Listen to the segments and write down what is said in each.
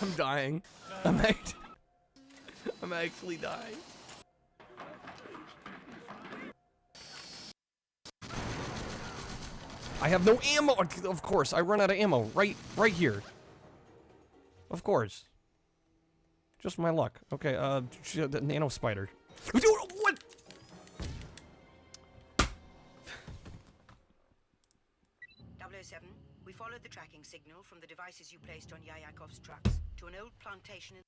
I'm dying. I'm actually dying. I have no ammo. Of course, I run out of ammo right here. Of course. Just my luck. Okay, the nano spider. What? .007, we followed the tracking signal from the devices you placed on Yayakov's trucks to an old plantation in...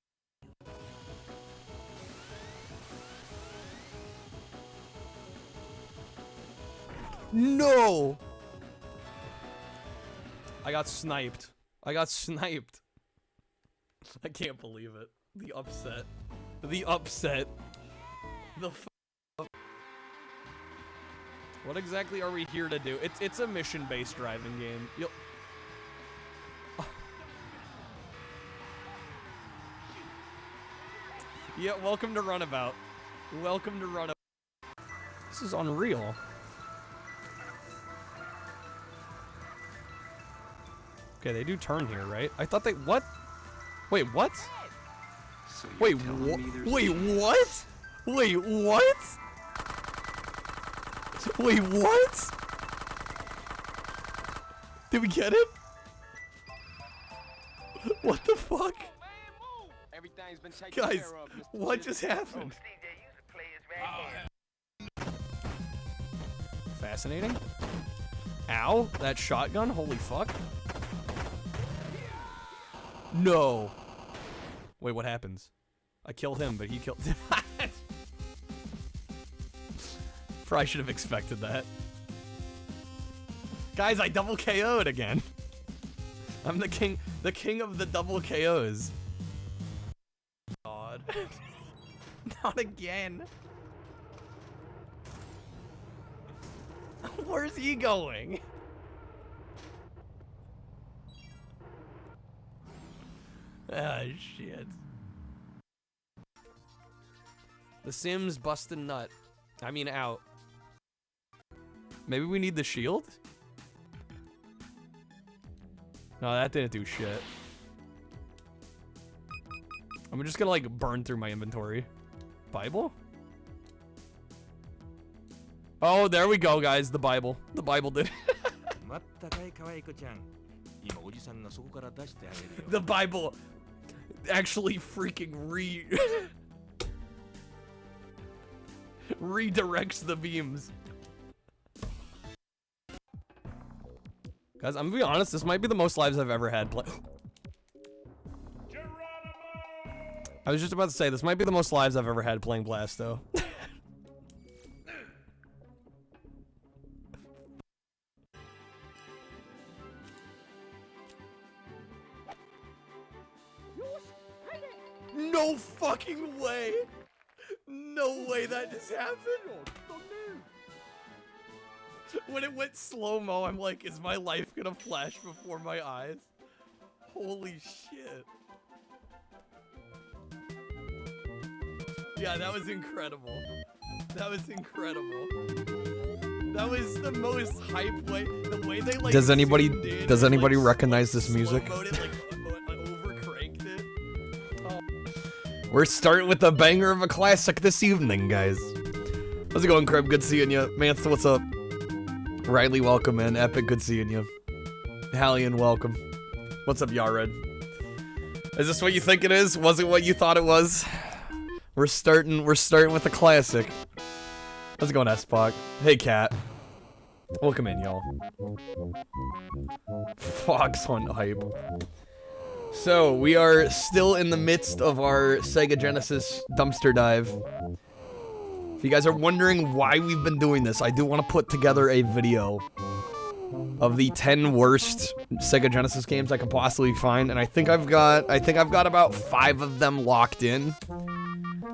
No! I got sniped. I can't believe it. The upset. The What exactly are we here to do? It's a mission-based driving game. Yeah, welcome to Runabout. Welcome to Runabout. This is unreal. Okay, they do turn here, right? I thought they... What? Wait, what? So Wait, what? Wait, what? Wait, what? Wait, what? Did we get it? What the fuck? Everything's been taken Guys, care of, Mr. what just happened? Fascinating. Ow, that shotgun, holy fuck. No. Wait, what happens? I killed him, but he killed him. Probably should have expected that. Guys, I double KO'd again. I'm the king of the double KOs. God. Not again. Where's he going? Ah, shit. The Sims busted nut. I mean, out. Maybe we need the shield? No, that didn't do shit. I'm just gonna, like, burn through my inventory. Bible? Oh, there we go, guys. The Bible. The Bible did. The Bible actually freaking redirects the beams. Guys, I'm gonna be honest, this might be the most lives I've ever had play. I was just about to say, this might be the most lives I've ever had playing Blasto. No fucking way! No way that just happened! When it went slow-mo, I'm like, is my life gonna flash before my eyes? Holy shit. Yeah, that was incredible. That was incredible. That was the most hype way. The way they like. Does anybody like, recognize this music? Overcranked it. Oh. We're starting with a banger of a classic this evening, guys. How's it going, Crib? Good seeing you. Mance, what's up? Riley, welcome in. Epic, good seeing you. Hallian, welcome. What's up, Yared? Is this what you think it is? Was it what you thought it was? We're starting with a classic. How's it going, S-Pock? Hey, Cat. Welcome in, y'all. Fox Hunt hype. So, we are still in the midst of our Sega Genesis dumpster dive. If you guys are wondering why we've been doing this, I do want to put together a video of the 10 worst Sega Genesis games I can possibly find, and I think I've got about 5 of them locked in.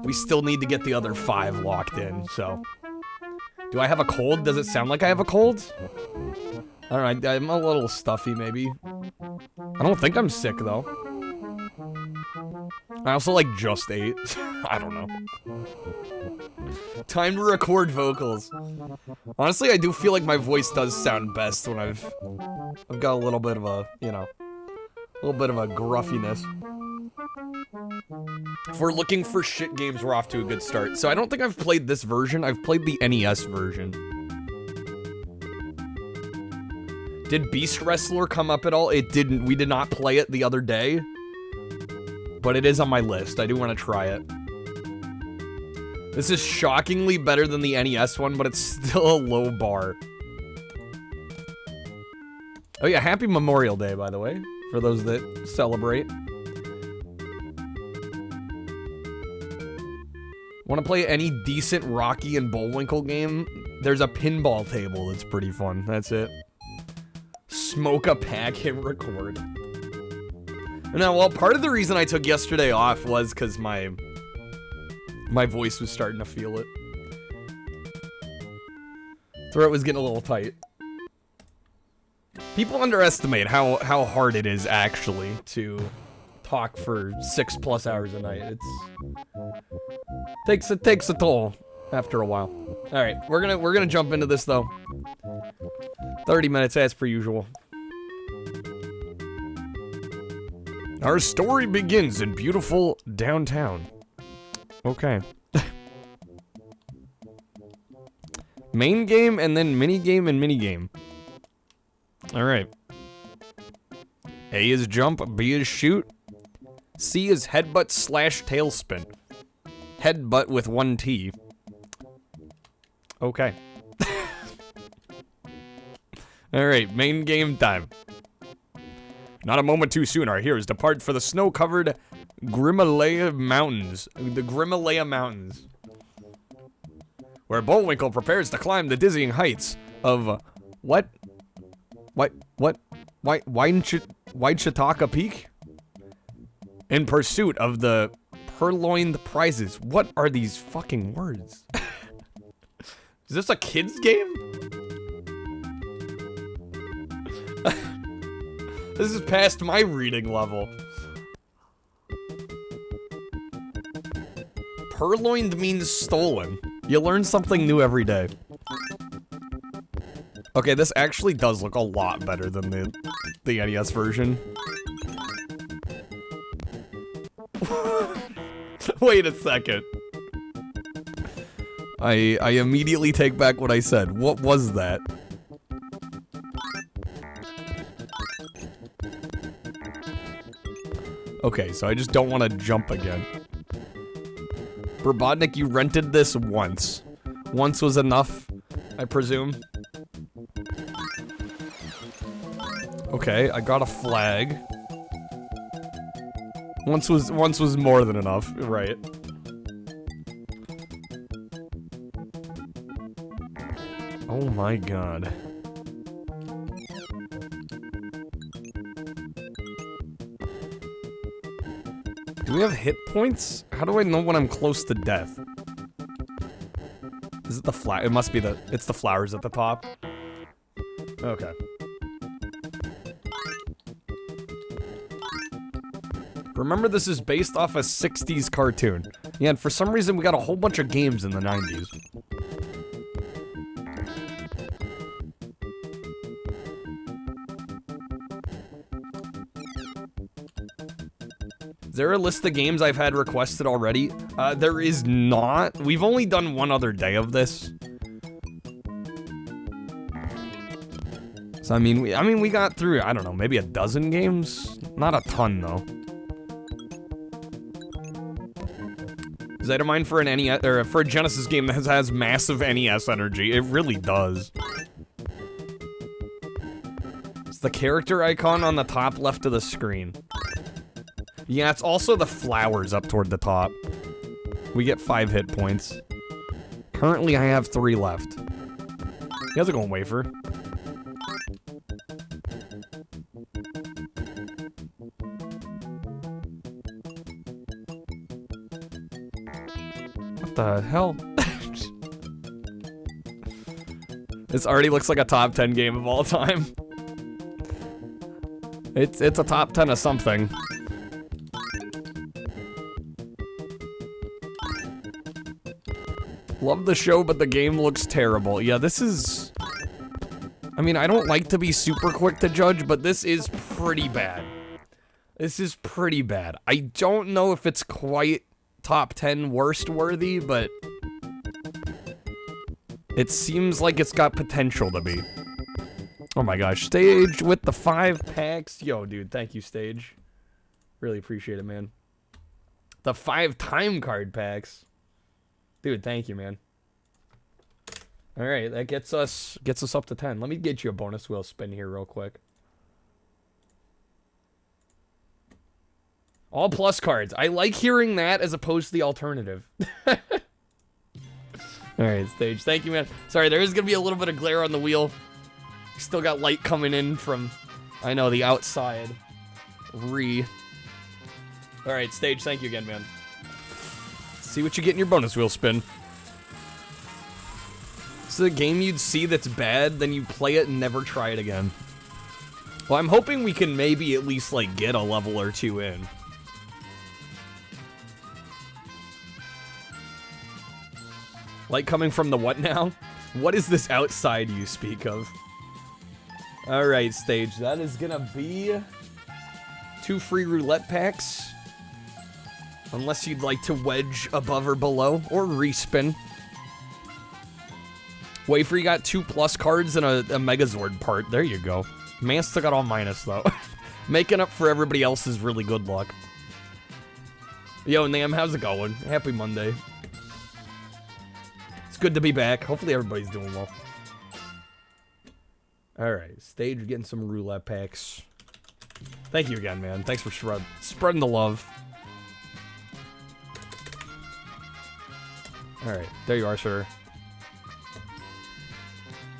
We still need to get the other 5 locked in, so. Do I have a cold? Does it sound like I have a cold? I don't know, I'm a little stuffy, maybe. I don't think I'm sick, though. I also, like, just ate. I don't know. Time to record vocals. Honestly, I do feel like my voice does sound best when I've got a little bit of a, you know, a little bit of a gruffiness. If we're looking for shit games, we're off to a good start. So I don't think I've played this version. I've played the NES version. Did Beast Wrestler come up at all? It didn't. We did not play it the other day. But it is on my list. I do want to try it. This is shockingly better than the NES one, but it's still a low bar. Oh yeah, happy Memorial Day, by the way, for those that celebrate. Want to play any decent Rocky and Bullwinkle game? There's a pinball table that's pretty fun. That's it. Smoke a pack, hit record. Now, well, part of the reason I took yesterday off was because my voice was starting to feel it. Throat was getting a little tight. People underestimate how hard it is actually to talk for 6+ hours a night. It takes a toll after a while. All right, we're gonna jump into this though. 30 minutes as per usual. Our story begins in beautiful downtown. Okay. Main game and then mini game and mini game. All right. A is jump, B is shoot, C is headbutt / tailspin. Headbutt with 1 T. Okay. All right, main game time. Not a moment too soon, our heroes depart for the snow-covered Grimalea Mountains. The Grimalea Mountains. Where Bullwinkle prepares to climb the dizzying heights of... What? Wainchitaka Peak? In pursuit of the purloined prizes. What are these fucking words? Is this a kid's game? This is past my reading level. Purloined means stolen. You learn something new every day. Okay, this actually does look a lot better than the NES version. Wait a second. I immediately take back what I said. What was that? Okay, so I just don't want to jump again. Burbotnik, you rented this once. Once was enough, I presume. Okay, I got a flag. Once was more than enough, right? Oh my god. Do we have hit points? How do I know when I'm close to death? Is it the flower? It must be it's the flowers at the top. Okay. Remember, this is based off a 60s cartoon. Yeah, and for some reason we got a whole bunch of games in the 90s. Is there a list of games I've had requested already? There is not. We've only done one other day of this. So I mean we got through, I don't know, maybe a dozen games? Not a ton though. Zetamine for an NES or for a Genesis game that has massive NES energy. It really does. It's the character icon on the top left of the screen. Yeah, it's also the flowers up toward the top. We get 5 hit points. Currently, I have 3 left. How's it going, Wafer? What the hell? This already looks like a top 10 game of all time. It's a top 10 of something. Love the show, but the game looks terrible. Yeah, this is... I mean, I don't like to be super quick to judge, but this is pretty bad. This is pretty bad. I don't know if it's quite top 10 worst worthy, but it seems like it's got potential to be. Oh my gosh, Stage with the 5 packs. Yo, dude, thank you, Stage. Really appreciate it, man. The 5 time card packs. Dude, thank you, man. All right, that gets us up to 10. Let me get you a bonus wheel spin here real quick. All plus cards. I like hearing that as opposed to the alternative. All right, Stage. Thank you, man. Sorry, there is going to be a little bit of glare on the wheel. Still got light coming in from, I know, the outside. All right, Stage. Thank you again, man. See what you get in your bonus wheel spin. It's a game you'd see that's bad, then you play it and never try it again. Well, I'm hoping we can maybe at least, like, get a level or 2 in. Light coming from the what now? What is this outside you speak of? Alright, Stage. That is gonna be 2 free roulette packs. Unless you'd like to wedge above or below, or respin. Wafer, you got 2 plus cards and a Megazord part. There you go. Man still got all minus, though. Making up for everybody else's really good luck. Yo, Nam, how's it going? Happy Monday. It's good to be back. Hopefully everybody's doing well. Alright, Stage getting some roulette packs. Thank you again, man. Thanks for spreading the love. Alright, there you are, sir.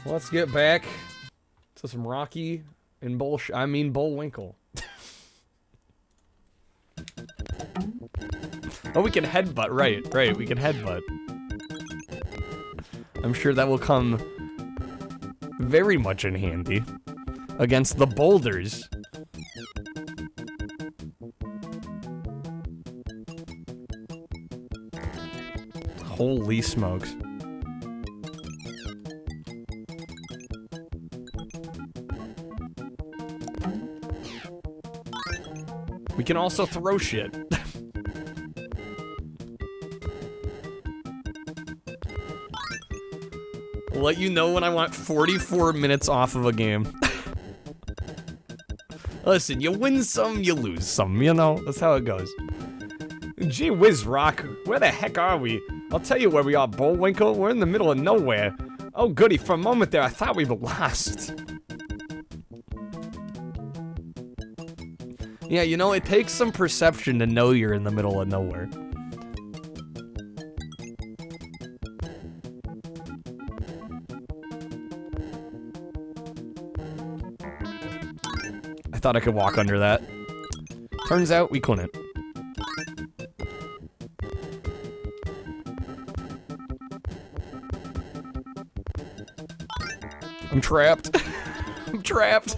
Let's get back to some Rocky and Bullwinkle. Oh, we can headbutt, right, we can headbutt. I'm sure that will come very much in handy against the boulders. Holy smokes. We can also throw shit. I'll let you know when I want 44 minutes off of a game. Listen, you win some, you lose some, you know? That's how it goes. Gee whiz, Rock. Where the heck are we? I'll tell you where we are, Bullwinkle. We're in the middle of nowhere. Oh, goody. For a moment there, I thought we were lost. Yeah, you know, it takes some perception to know you're in the middle of nowhere. I thought I could walk under that. Turns out we couldn't. I'm trapped. I'm trapped.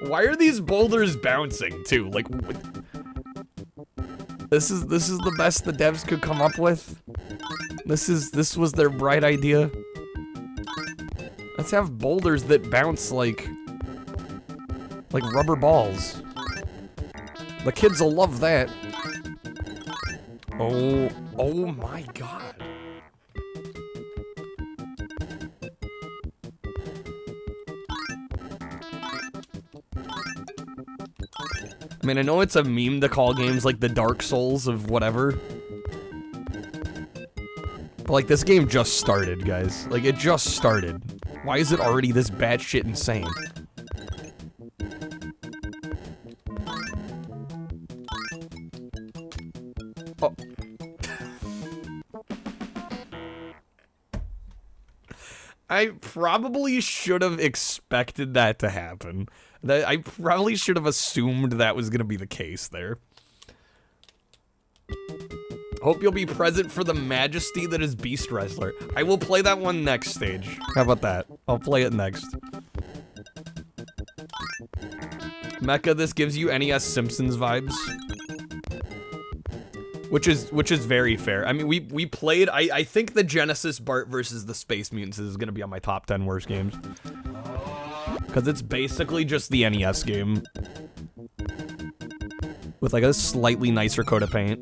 Why are these boulders bouncing too? Like, this is the best the devs could come up with. This was their bright idea. Let's have boulders that bounce like rubber balls. The kids will love that. Oh my god. I mean, I know it's a meme to call games like the Dark Souls of whatever. But, like, this game just started, guys. Like, it just started. Why is it already this batshit insane? Oh. I probably should have expected that to happen. I probably should have assumed that was going to be the case there. Hope you'll be present for the majesty that is Beast Wrestler. I will play that one next stage. How about that? I'll play it next. Mecha, this gives you NES Simpsons vibes. Which is very fair. I mean, we played, I think the Genesis Bart versus the Space Mutants is going to be on my top 10 worst games. Because it's basically just the NES game. with like a slightly nicer coat of paint.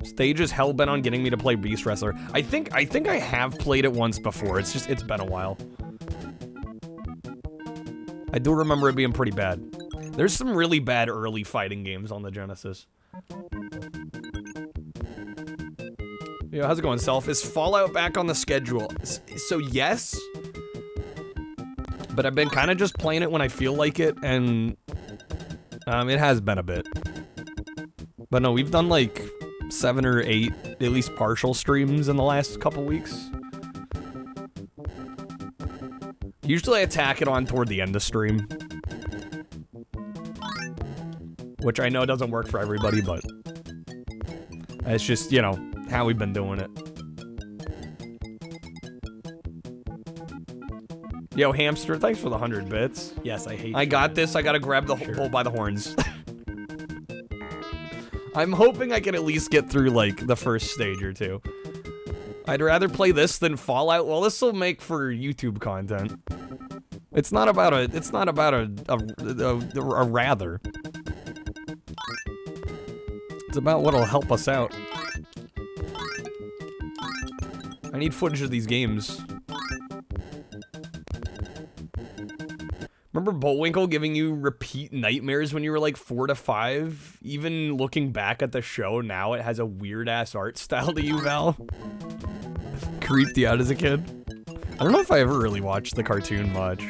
Stage is hell-bent on getting me to play Beast Wrestler. I think I have played it once before. It's been a while. I do remember it being pretty bad. There's some really bad early fighting games on the Genesis. Yo, how's it going, Self? Is Fallout back on the schedule? So yes, but I've been kind of just playing it when I feel like it, and it has been a bit. But no, we've done like 7 or 8, at least partial streams in the last couple weeks. Usually I attack it on toward the end of stream, which I know doesn't work for everybody, but it's just, you know, how we've been doing it. Yo, Hamster, thanks for the 100 bits. Yes, I got this. I gotta grab the bull by the horns. I'm hoping I can at least get through, like, the first stage or two. I'd rather play this than Fallout. Well, this will make for YouTube content. It's not about a rather. It's about what'll help us out. I need footage of these games. Remember Bullwinkle giving you repeat nightmares when you were like 4 to 5? Even looking back at the show now, it has a weird-ass art style to you, Val. Creeped you out as a kid. I don't know if I ever really watched the cartoon much.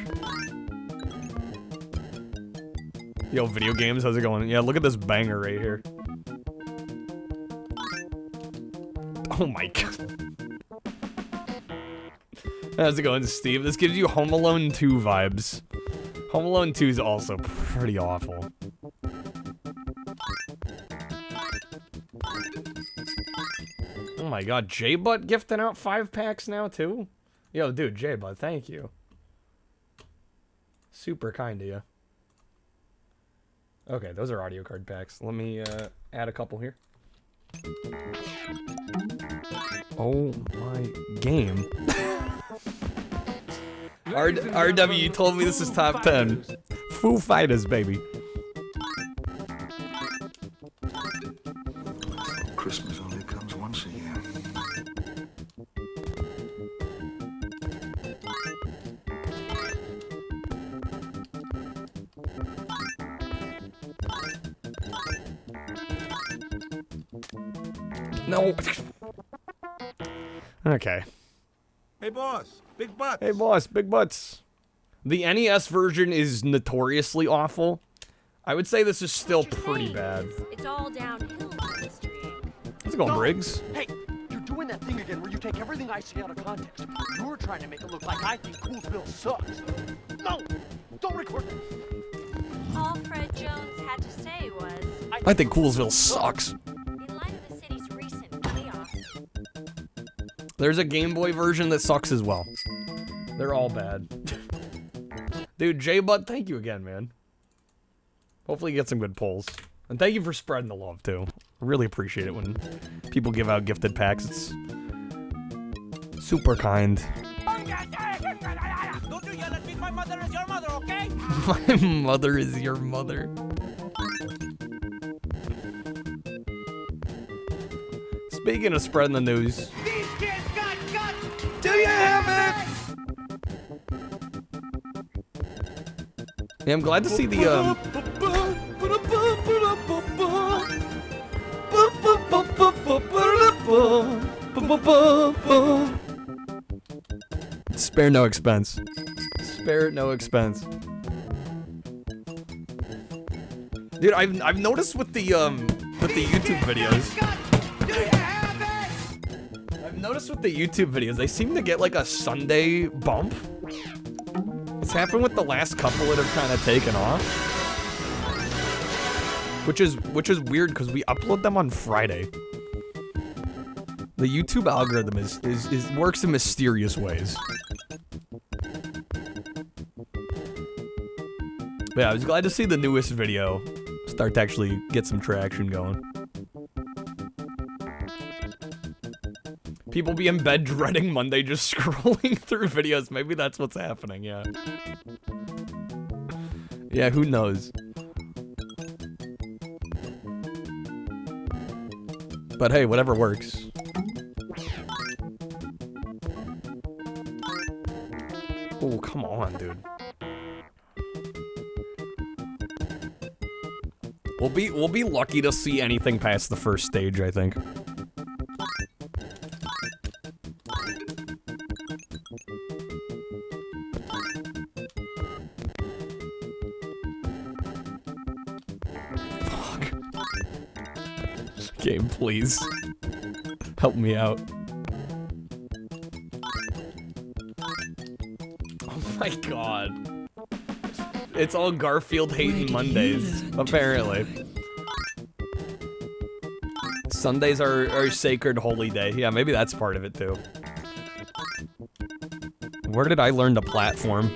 Yo, video games, how's it going? Yeah, look at this banger right here. Oh my god. How's it going, Steve? This gives you Home Alone 2 vibes. Home Alone 2 is also pretty awful. Oh my god, J-Butt gifting out 5 packs now too? Yo, dude, J-Butt, thank you. Super kind of you. Okay, those are audio card packs. Let me add a couple here. Oh my game. RW, you told me this is top 10. Foo Fighters, baby. Christmas only comes once a year. No. Okay. Hey, boss. Big butts. Hey, boss. Big butts. The NES version is notoriously awful. I would say this is still pretty bad. It's all downhill from this stream. How's it going, Briggs? Hey, you're doing that thing again where you take everything I say out of context. You're trying to make it look like I think Coolsville sucks. No, don't record it. All Fred Jones had to say was, I think Coolsville sucks. in light of the city's recent chaos, There's a Game Boy version that sucks as well. They're all bad. Dude, J-Butt, thank you again, man. Hopefully you get some good pulls. And thank you for spreading the love, too. I really appreciate it when people give out gifted packs. It's super kind. Don't you yell at me, my mother is your mother, okay? My mother is your mother. Speaking of spreading the news. These kids got guts! Do you have it? Yeah, I'm glad to see the spare no expense. Spare no expense. Dude, I've noticed with the YouTube videos. I've noticed with the YouTube videos, they seem to get like a Sunday bump. It's happened with the last couple that have kind of taken off. Which is weird because we upload them on Friday. The YouTube algorithm is works in mysterious ways. But yeah, I was glad to see the newest video start to actually get some traction going. People be in bed dreading Monday just scrolling through videos. Maybe that's what's happening, yeah. Yeah, who knows? But hey, whatever works. Oh, come on, dude. We'll be lucky to see anything past the first stage, I think. Fuck. Game, please. Help me out. Oh my god. It's all Garfield hating Mondays, apparently. Sundays are our sacred holy day. Yeah, maybe that's part of it too. Where did I learn to platform?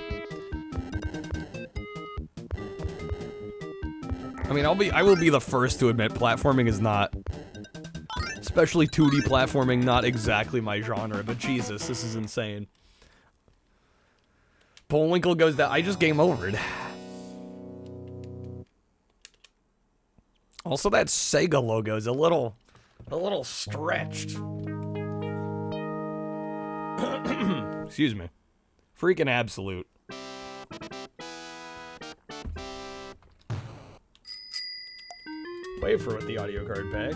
I mean, I will be the first to admit platforming is not, especially 2D platforming, not exactly my genre, but Jesus, this is insane. Bullwinkle goes down. I just game overed. Also, that Sega logo is a little stretched. Excuse me. Freaking absolute. Wafer with the audio card pack.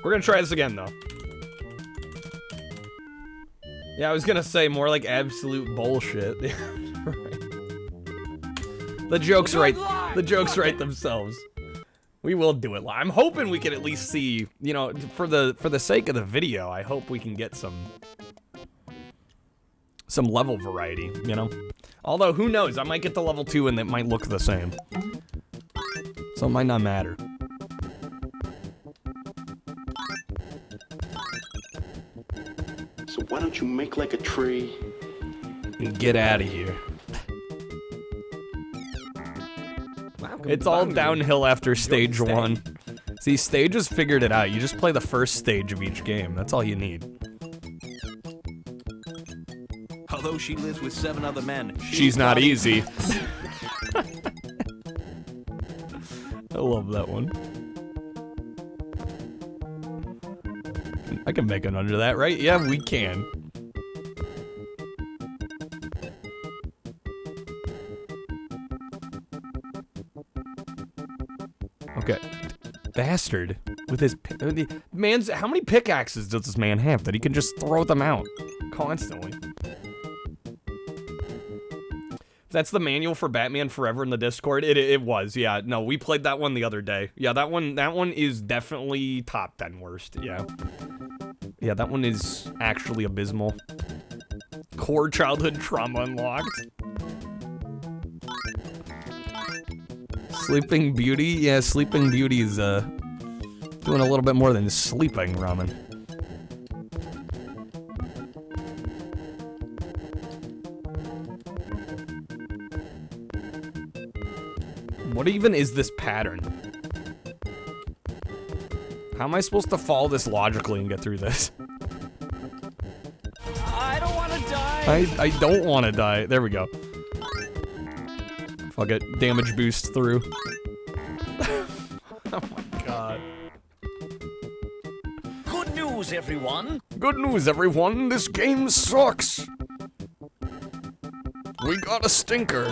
We're gonna try this again, though. Yeah, I was gonna say more like absolute bullshit. Right. The jokes right themselves. We will do it live. I'm hoping we can at least see, you know, for the sake of the video, I hope we can get some level variety, you know? Although, who knows? I might get to level 2 and it might look the same. So it might not matter. So why don't you make like a tree? And get out of here. It's all downhill after stage 1. See, stages figured it out. You just play the first stage of each game. That's all you need. Although she lives with 7 other men, she's not easy. I love that one. I can make it under that, right? Yeah, we can. Okay. Bastard. With his... Man's... How many pickaxes does this man have that he can just throw them out constantly? That's the manual for Batman Forever in the Discord. It was, yeah. No, we played that one the other day. Yeah, that one is definitely top 10 worst, yeah. Yeah, that one is actually abysmal. Core childhood trauma unlocked. Sleeping Beauty? Yeah, Sleeping Beauty is, doing a little bit more than sleeping, Ramen. What even is this pattern? How am I supposed to follow this logically and get through this? I don't want to die. I don't want to die. There we go. Fuck it. Damage boost through. Oh my god. Good news, everyone. Good news, everyone. This game sucks. We got a stinker.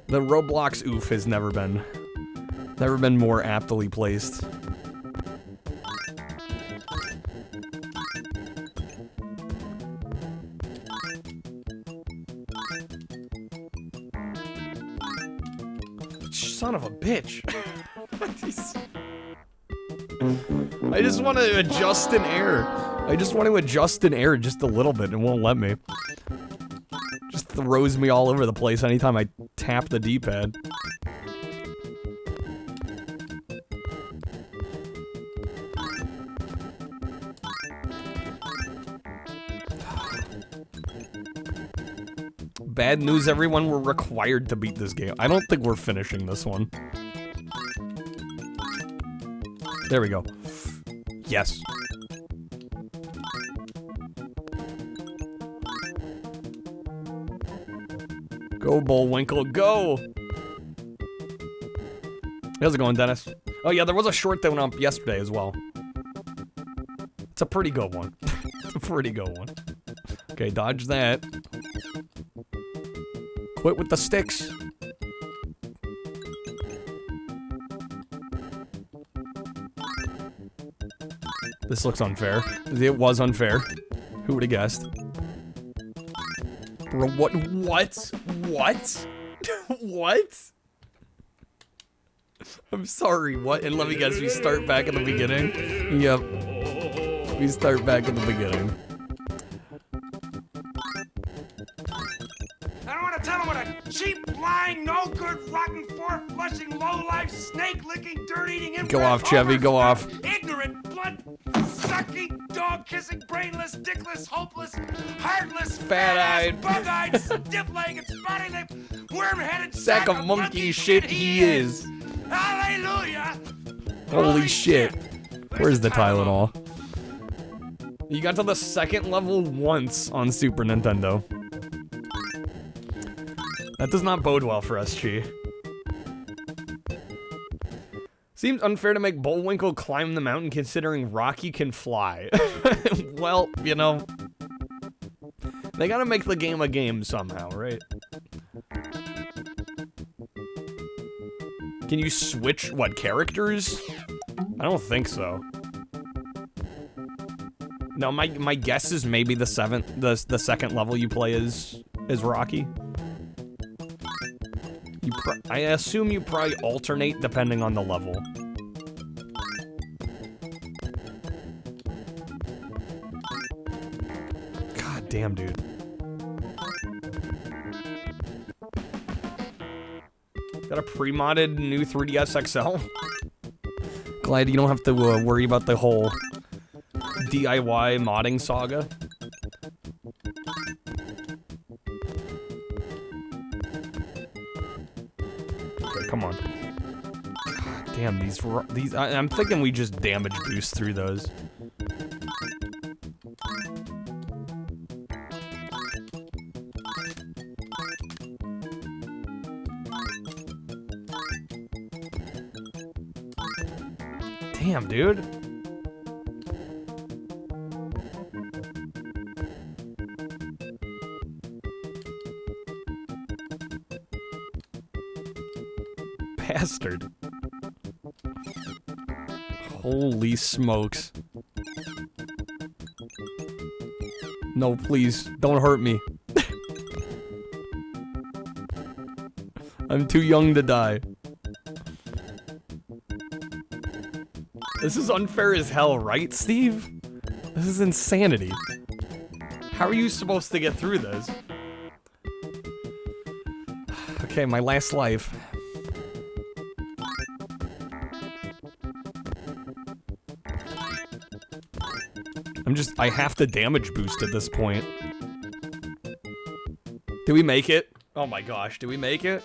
The Roblox oof has never been more aptly placed. Son of a bitch. I just want to adjust an error. I just want to adjust an error just a little bit and it won't let me. Just throws me all over the place anytime I tap the D-pad. Bad news, everyone. We're required to beat this game. I don't think we're finishing this one. There we go. Yes. Go, Bullwinkle, go! How's it going, Dennis? Oh yeah, there was a short that went up yesterday as well. It's a pretty good one. It's a pretty good one. Okay, dodge that. Quit with the sticks. This looks unfair. It was unfair. Who would have guessed? Bro, what? What? What? What? I'm sorry, what? And let me guess, we start back at the beginning? Yep. We start back at the beginning. I don't want to tell him what a cheap, lying, no good, rotten, four-flushing, low-life, snake-licking, dirt-eating, Go off, Chevy, go off. Ignorant, blood-sucking, dog-kissing, brainless, dickless, hopeless, heartless, Fat-eyed, bug-eyed, stiff-legged, spotty-lipped, worm-headed sack of monkey shit he is. Hallelujah! Holy shit. Where's the Tylenol? You got to the second level once on Super Nintendo. That does not bode well for us, Chi. Seems unfair to make Bullwinkle climb the mountain considering Rocky can fly. Well, you know, they gotta make the game a game somehow, right? Can you switch, what, characters? I don't think so. No, my guess is maybe the second level you play is Rocky. I assume you probably alternate depending on the level. God damn, dude. Got a pre-modded new 3DS XL? Glad you don't have to worry about the whole DIY modding saga. Okay, come on. God damn, these I'm thinking we just damage boost through those. Damn, dude. Bastard. Holy smokes. No, please, don't hurt me. I'm too young to die. This is unfair as hell, right, Steve? This is insanity. How are you supposed to get through this? Okay, my last life. I have to damage boost at this point. Did we make it? Oh my gosh, did we make it?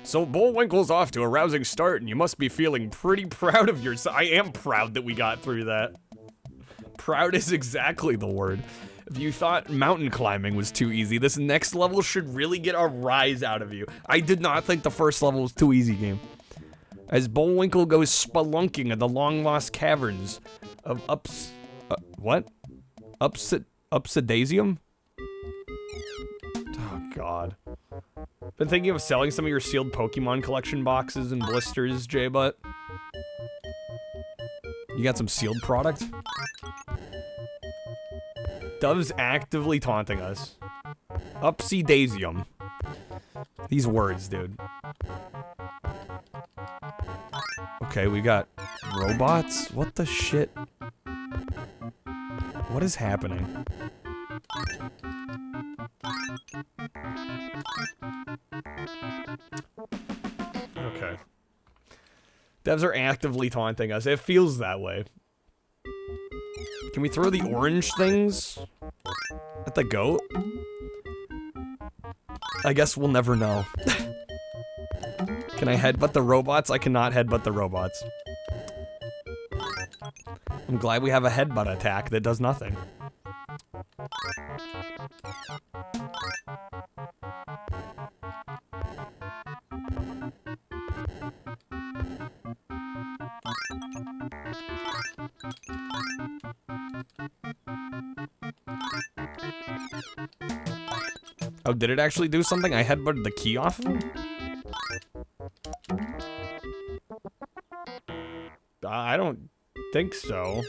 So Bullwinkle's off to a rousing start, and you must be feeling pretty proud of yourself. I am proud that we got through that. Proud is exactly the word. If you thought mountain climbing was too easy, this next level should really get a rise out of you. I did not think the first level was too easy, game. As Bullwinkle goes spelunking in the long-lost caverns of Upsidasium? Oh, God. Been thinking of selling some of your sealed Pokemon collection boxes and blisters, J-Butt? You got some sealed product? Dove's actively taunting us. Upsidasium. These words, dude. Okay, we got robots? What the shit? What is happening? Okay. Devs are actively taunting us. It feels that way. Can we throw the orange things at the goat? I guess we'll never know. Can I headbutt the robots? I cannot headbutt the robots. I'm glad we have a headbutt attack that does nothing. Oh, did it actually do something? I headbutted the key off of him? I don't think so.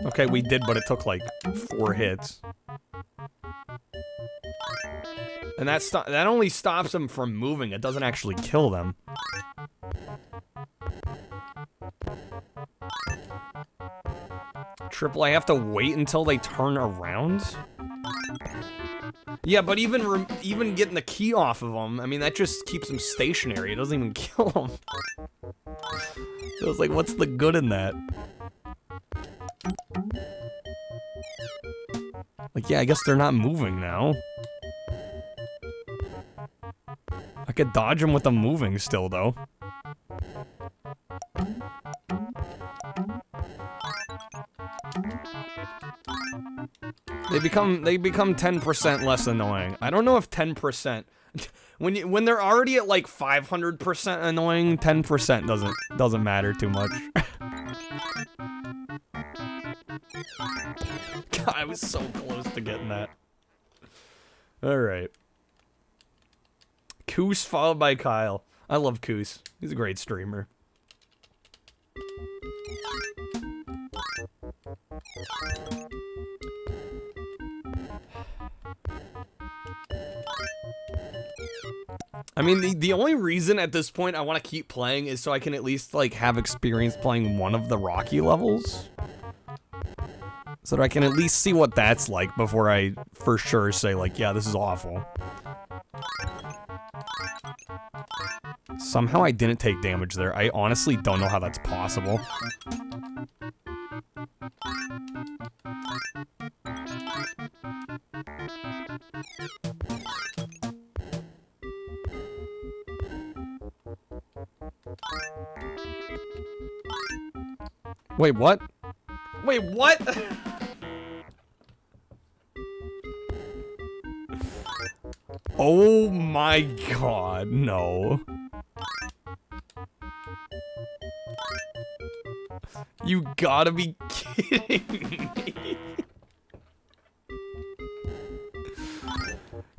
Okay, we did, but it took like 4 hits. And that only stops them from moving. It doesn't actually kill them. Triple, I have to wait until they turn around? Yeah, but even getting the key off of them, I mean, that just keeps them stationary. It doesn't even kill them. It was like, what's the good in that? Like, yeah, I guess they're not moving now. I could dodge them with them moving still, though. They become 10% less annoying. I don't know if 10% when they're already at like 500% annoying, 10% doesn't matter too much. God, I was so close to getting that. All right. Koos followed by Kyle. I love Koos. He's a great streamer. I mean, the only reason at this point I want to keep playing is so I can at least, like, have experience playing one of the Rocky levels. So that I can at least see what that's like before I for sure say, like, yeah, this is awful. Somehow I didn't take damage there. I honestly don't know how that's possible. Wait, what? Wait, what? Oh my god, no. You gotta be kidding me.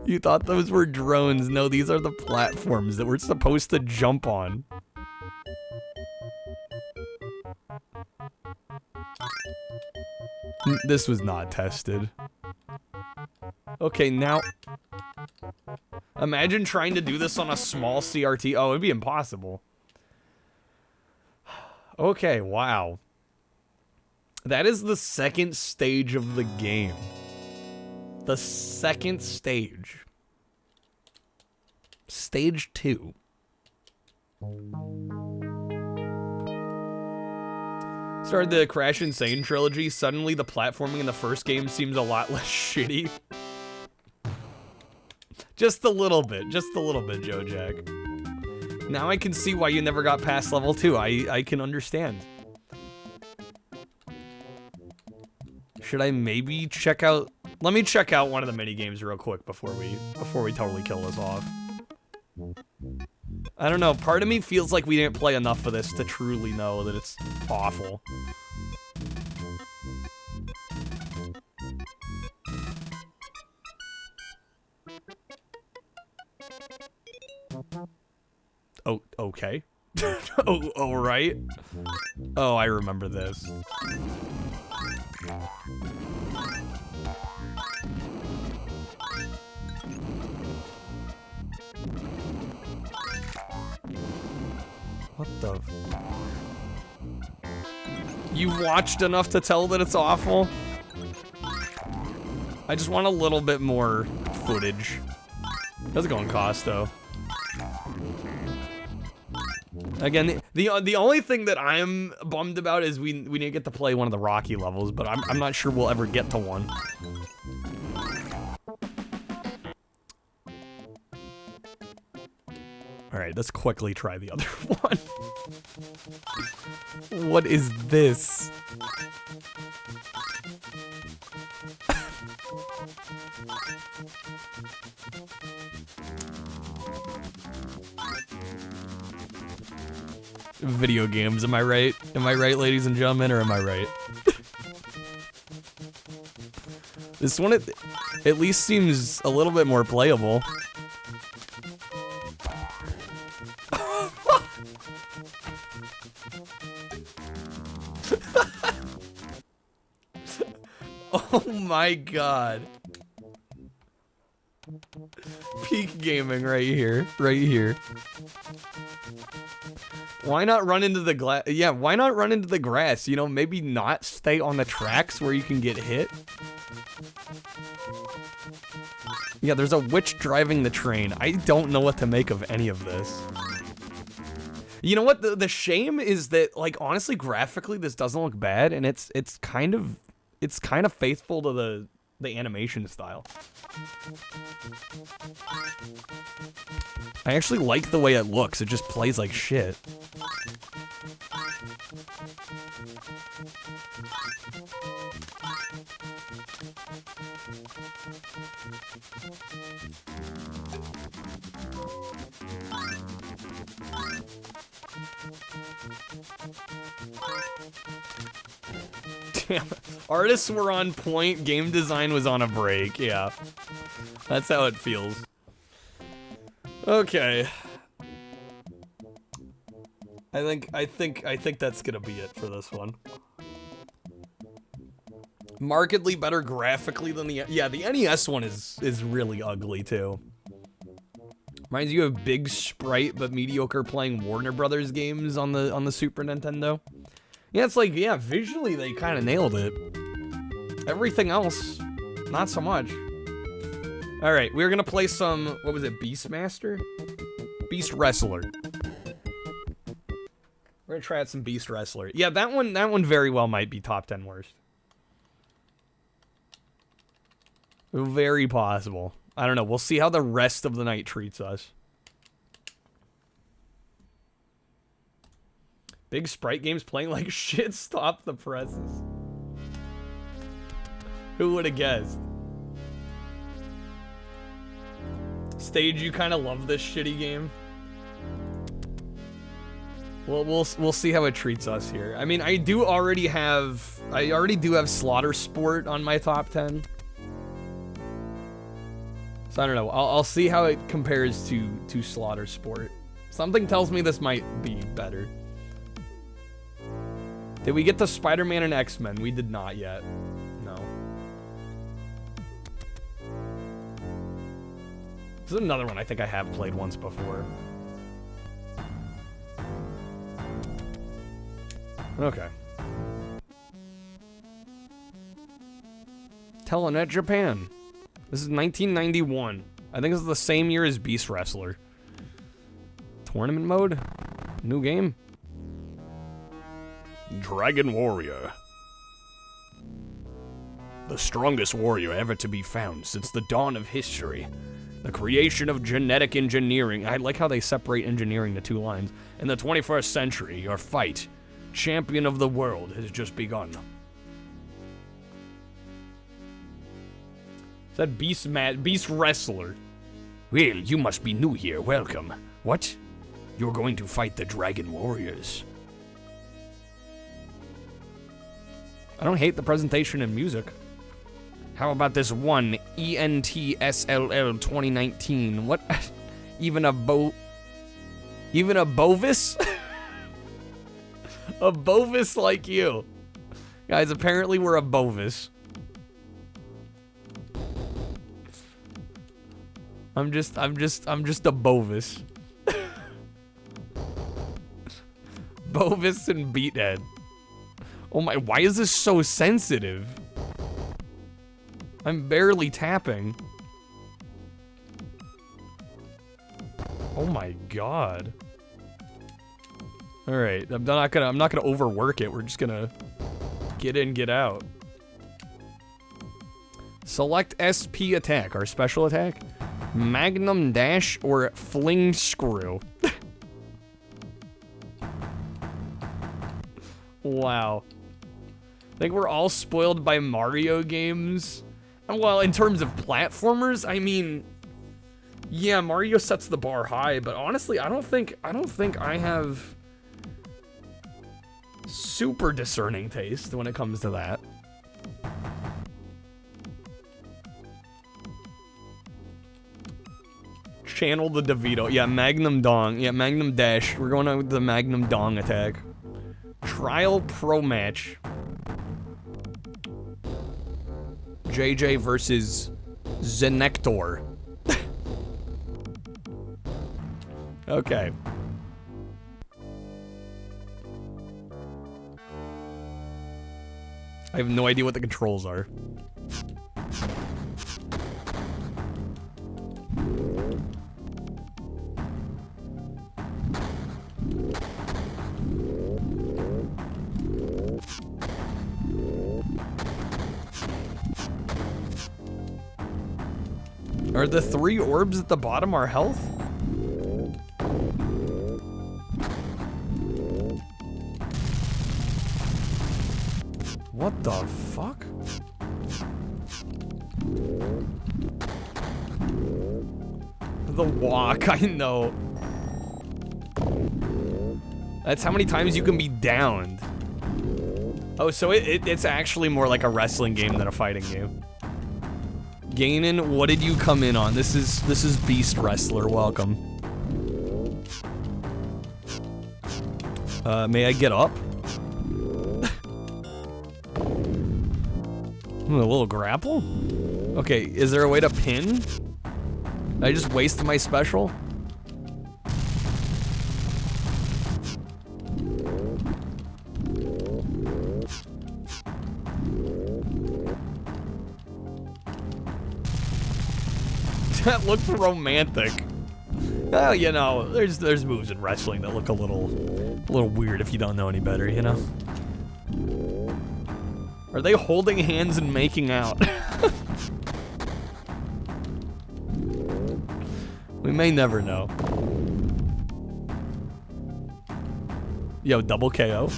You thought those were drones. No, these are the platforms that we're supposed to jump on. This was not tested. Okay, now... Imagine trying to do this on a small CRT. Oh, it'd be impossible. Okay, wow. That is the second stage of the game. The second stage. Stage 2. Started the Crash Insane trilogy. Suddenly the platforming in the first game seems a lot less shitty. Just a little bit, Joe Jack. Now I can see why you never got past level 2. I can understand. Should I maybe check out... Let me check out one of the mini games real quick before we totally kill this off. I don't know, part of me feels like we didn't play enough of this to truly know that it's awful. Oh, okay. Oh, right. Oh, I remember this. What the? You've watched enough to tell that it's awful? I just want a little bit more footage. How's it going, Costo? Again, the only thing that I'm bummed about is we didn't get to play one of the Rocky levels, but I'm not sure we'll ever get to one. All right. right, let's quickly try the other one. What is this? Video games, am I right? Am I right, ladies and gentlemen, or am I right? This one at least seems a little bit more playable. Oh my god. Peak gaming right here. Right here. Why not run into the glass? Yeah, why not run into the grass? You know, maybe not stay on the tracks where you can get hit. Yeah, there's a witch driving the train. I don't know what to make of any of this. You know what? The shame is that, like, honestly, graphically, this doesn't look bad, and it's kind of faithful to the animation style. I actually like the way it looks. It just plays like shit. Damn, artists were on point, game design was on a break, yeah. That's how it feels. Okay. I think that's gonna be it for this one. Markedly better graphically than the NES one is really ugly too. Reminds you of Big Sprite but mediocre playing Warner Brothers games on the Super Nintendo. Yeah, it's like, yeah, visually they kind of nailed it. Everything else, not so much. All right, we're gonna play some, what was it, Beastmaster? Beast Wrestler. We're gonna try out some Beast Wrestler. Yeah, that one very well might be top 10 worst. Very possible. I don't know, we'll see how the rest of the night treats us. Big Sprite games playing like shit, stop the presses. Who would have guessed? Stage, you kind of love this shitty game. Well, we'll see how it treats us here. I mean, I already do have Slaughter Sport on my top 10. So I don't know. I'll see how it compares to Slaughter Sport. Something tells me this might be better. Did we get to Spider-Man and X-Men? We did not yet. No. This is another one I think I have played once before. Okay. Telenet Japan. This is 1991. I think this is the same year as Beast Wrestler. Tournament mode? New game? Dragon Warrior. The strongest warrior ever to be found since the dawn of history. The creation of genetic engineering. I like how they separate engineering to two lines. In the 21st century, your fight, champion of the world, has just begun. Is that Beast Wrestler? Well, you must be new here. Welcome. What? You're going to fight the Dragon Warriors. I don't hate the presentation and music. How about this one, ENTSLL 2019? What? Even a Bovis? A Bovis like you. Guys, apparently we're a Bovis. I'm just a Bovis. Bovis and Beathead. Oh my, why is this so sensitive? I'm barely tapping. Oh my god. All right, I'm not gonna overwork it. We're just gonna get in, get out. Select SP attack, our special attack. Magnum dash or fling screw. Wow. I think we're all spoiled by Mario games. And well, in terms of platformers, I mean, yeah, Mario sets the bar high, but honestly, I don't think I have super discerning taste when it comes to that. Channel the DeVito. Yeah, Magnum Dong. Yeah, Magnum Dash. We're going on with the Magnum Dong attack. Trial Pro Match. JJ versus Zenector. Okay. I have no idea what the controls are. Are the 3 orbs at the bottom our health? What the fuck? The walk, I know. That's how many times you can be downed. Oh, so it's actually more like a wrestling game than a fighting game. Ganon, what did you come in on? This is Beast Wrestler, welcome. May I get up? A little grapple? Okay, is there a way to pin? Did I just waste my special? That looked romantic. Well, you know, there's moves in wrestling that look a little weird if you don't know any better, you know? Are they holding hands and making out? We may never know. Yo, double KO.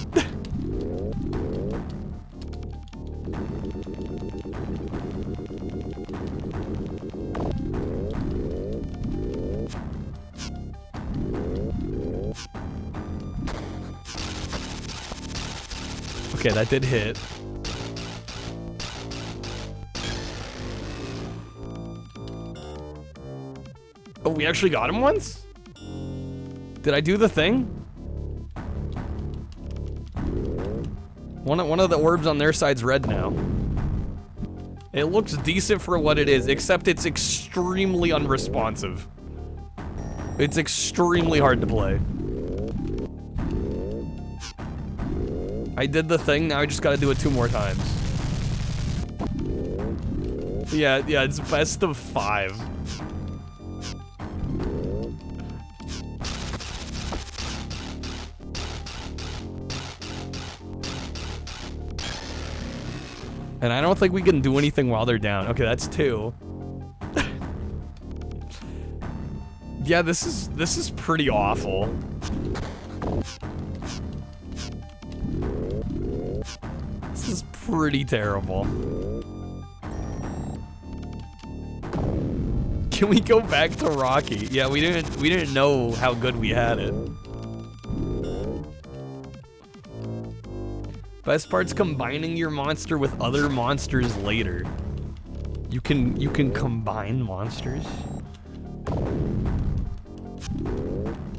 Okay, that did hit. Oh, we actually got him once? Did I do the thing? One of the orbs on their side's red now. It looks decent for what it is, except it's extremely unresponsive. It's extremely hard to play. I did the thing, now I just gotta do it 2 more times. Yeah, it's best of 5. And I don't think we can do anything while they're down. Okay, that's 2. Yeah, this is pretty awful. This is pretty terrible. Can we go back to Rocky? Yeah, we didn't know how good we had it. Best part's combining your monster with other monsters later. You can combine monsters.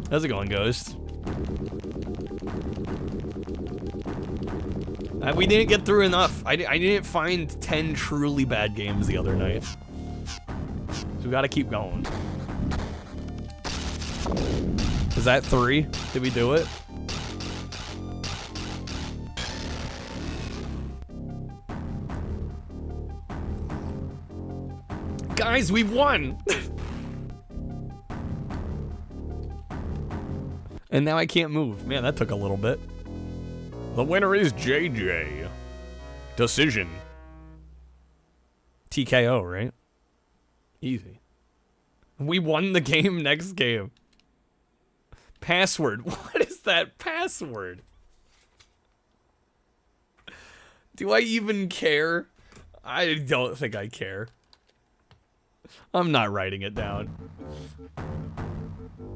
How's it going, Ghost? We didn't get through enough. I didn't find 10 truly bad games the other night. So we gotta keep going. Is that 3? Did we do it? Guys, we won! And now I can't move. Man, that took a little bit. The winner is JJ. Decision. TKO, right? Easy. We won the game, next game. Password. What is that password? Do I even care? I don't think I care. I'm not writing it down.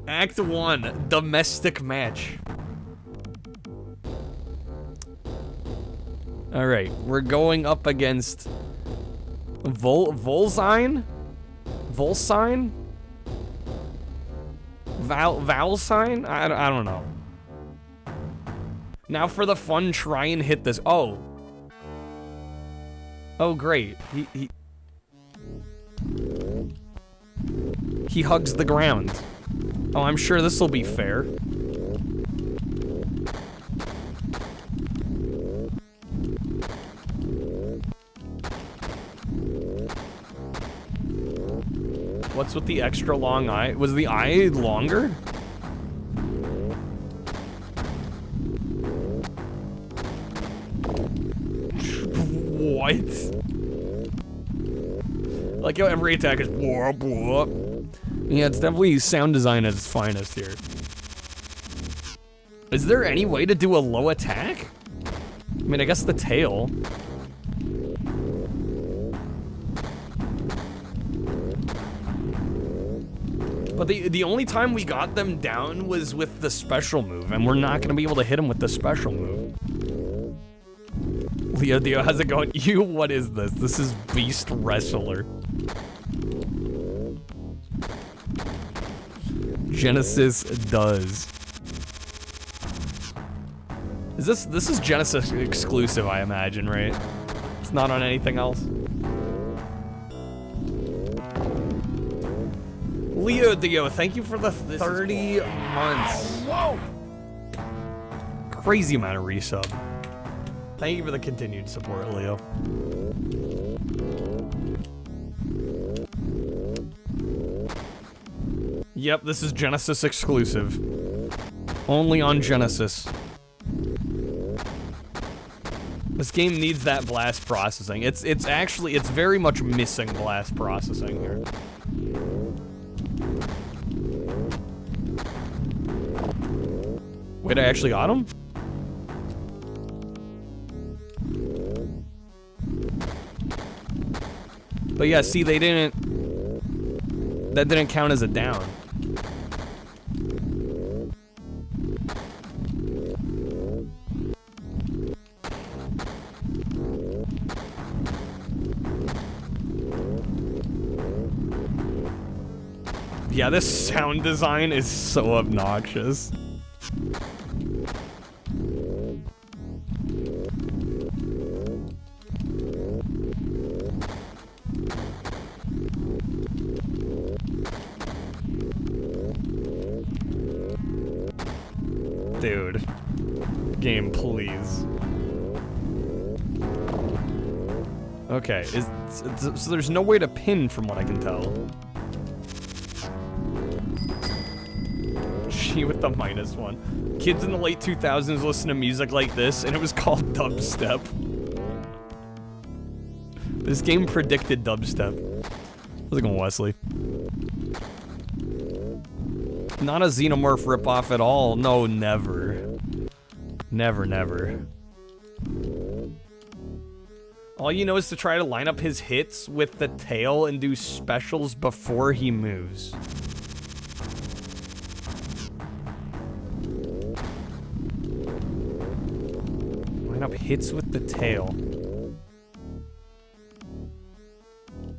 Act 1, domestic match. Alright, we're going up against Volsine? Volsine? Valsine? I don't know. Now for the fun, try and hit this. Oh. Oh, great. He hugs the ground. Oh, I'm sure this will be fair. What's with the extra long eye? Was the eye longer? What? Like how every attack is whoop whoop. Yeah, it's definitely sound design at its finest here. Is there any way to do a low attack? I mean, I guess the tail. But the only time we got them down was with the special move, and we're not gonna be able to hit him with the special move. Leo Dio, how's it going? You, what is this? This is Beast Wrestler. Genesis does. This is Genesis exclusive, I imagine, right? It's not on anything else. Leo Dio, thank you for the 30 months. Whoa! Crazy amount of resub. Thank you for the continued support, Leo. Yep, this is Genesis exclusive. Only on Genesis. This game needs that blast processing. It's very much missing blast processing here. Wait, I actually got him? But yeah, see, that didn't count as a down. Yeah, this sound design is so obnoxious. Dude. Game, please. Okay, so there's no way to pin from what I can tell. She with the -1. Kids in the late 2000s listen to music like this, and it was called dubstep. This game predicted dubstep. How's it going, Wesley? Not a Xenomorph ripoff at all. No, never. Never, never. All you know is to try to line up his hits with the tail and do specials before he moves. Line up hits with the tail.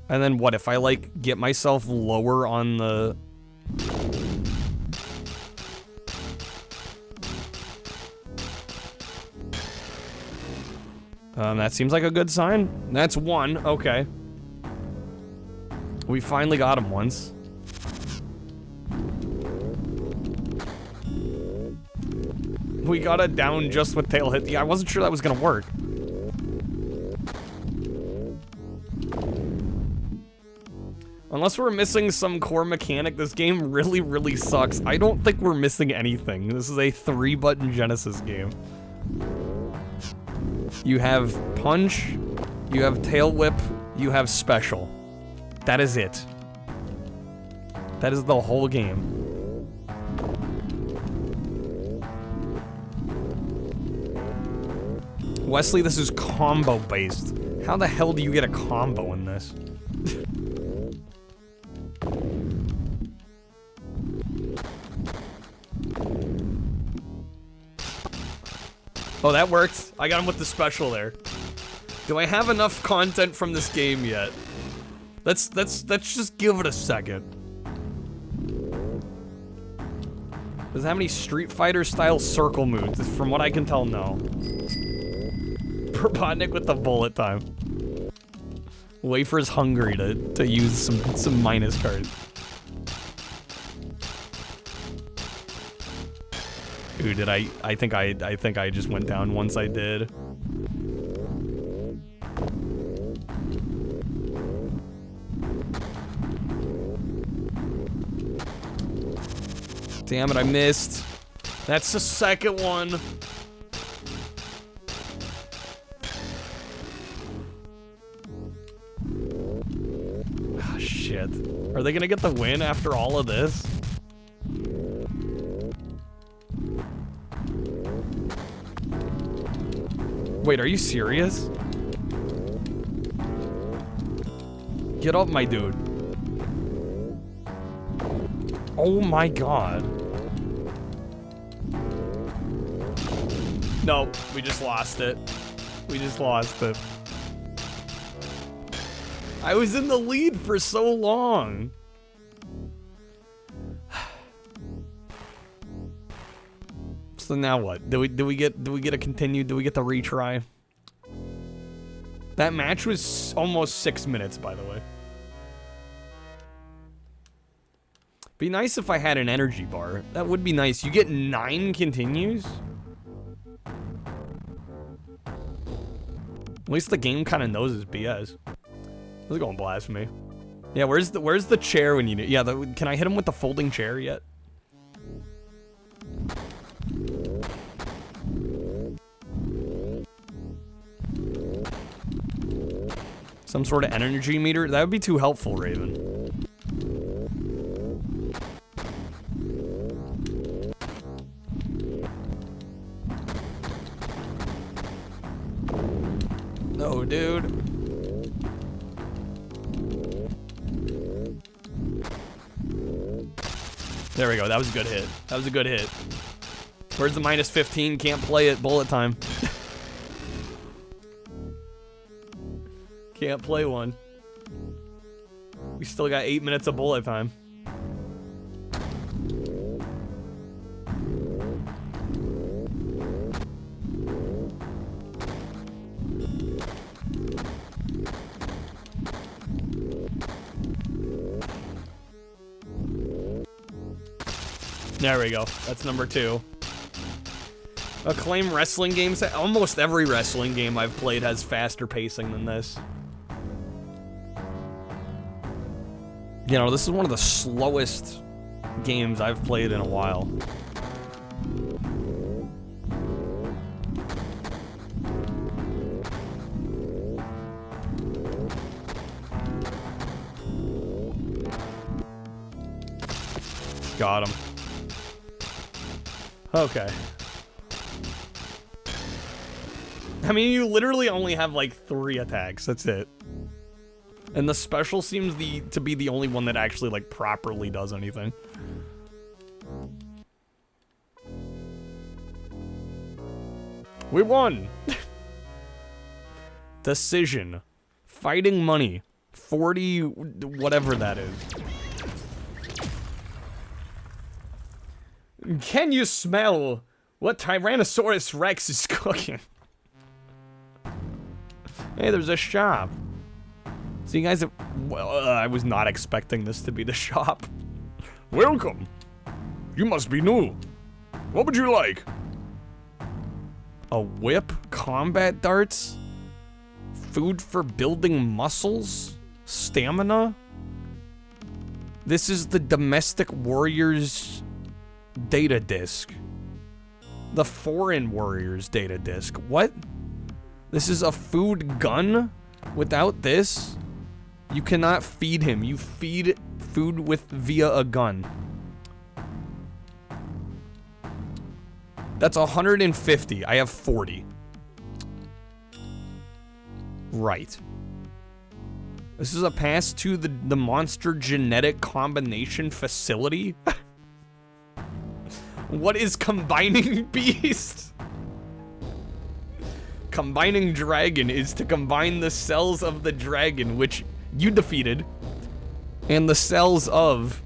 And then what, if I, like, get myself lower on the... that seems like a good sign. That's 1, okay. We finally got him once. We got it down just with tail hit. Yeah, I wasn't sure that was gonna work. Unless we're missing some core mechanic, this game really, really sucks. I don't think we're missing anything. This is a 3-button Genesis game. You have punch, you have tail whip, you have special. That is it. That is the whole game. Wesley, this is combo based. How the hell do you get a combo in this? Oh, that worked. I got him with the special there. Do I have enough content from this game yet? Let's just give it a second. Does it have any Street Fighter style circle moves? From what I can tell, no. Probotnik with the bullet time. Wafer's hungry to use some minus cards. Ooh, did I think I just went down once I did. Damn it, I missed. That's the second one. Ah, shit. Are they gonna get the win after all of this? Wait, are you serious? Get up, my dude. Oh my god. No, we just lost it. We just lost it. I was in the lead for so long. So now what? Do we get a continue? Do we get the retry? That match was almost 6 minutes, by the way. Be nice if I had an energy bar. That would be nice. You get 9 continues? At least the game kind of knows it's BS. This is going blasphemy. Yeah, where's the chair when you need? Yeah, can I hit him with the folding chair yet? Some sort of energy meter? That would be too helpful, Raven. No, dude. There we go. That was a good hit. That was a good hit. Where's the minus 15? Can't play it. Bullet time. Can't play one. We still got 8 minutes of bullet time. There we go. That's number 2. Acclaim wrestling games. Almost every wrestling game I've played has faster pacing than this. You know, this is one of the slowest games I've played in a while. Got him. Okay. I mean, you literally only have like 3 attacks. That's it. And the special seems to be the only one that actually like properly does anything. We won. Decision. Fighting money. 40 whatever that is. Can you smell what Tyrannosaurus Rex is cooking? Hey, there's a shop. So you guys have... Well, I was not expecting this to be the shop. Welcome. You must be new. What would you like? A whip? Combat darts? Food for building muscles? Stamina? This is the Domestic Warriors data disc. The Foreign Warriors data disc. What? This is a food gun? Without this, you cannot feed him. You feed food via a gun. That's 150. I have 40. Right. This is a pass to the monster genetic combination facility? What is combining beast? Combining dragon is to combine the cells of the dragon, which you defeated, and the cells of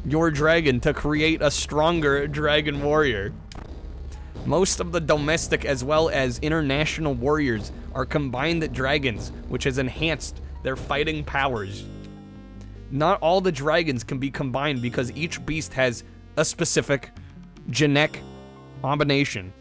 your dragon to create a stronger dragon warrior. Most of the domestic as well as international warriors are combined dragons, which has enhanced their fighting powers. Not all the dragons can be combined because each beast has a specific genetic combination.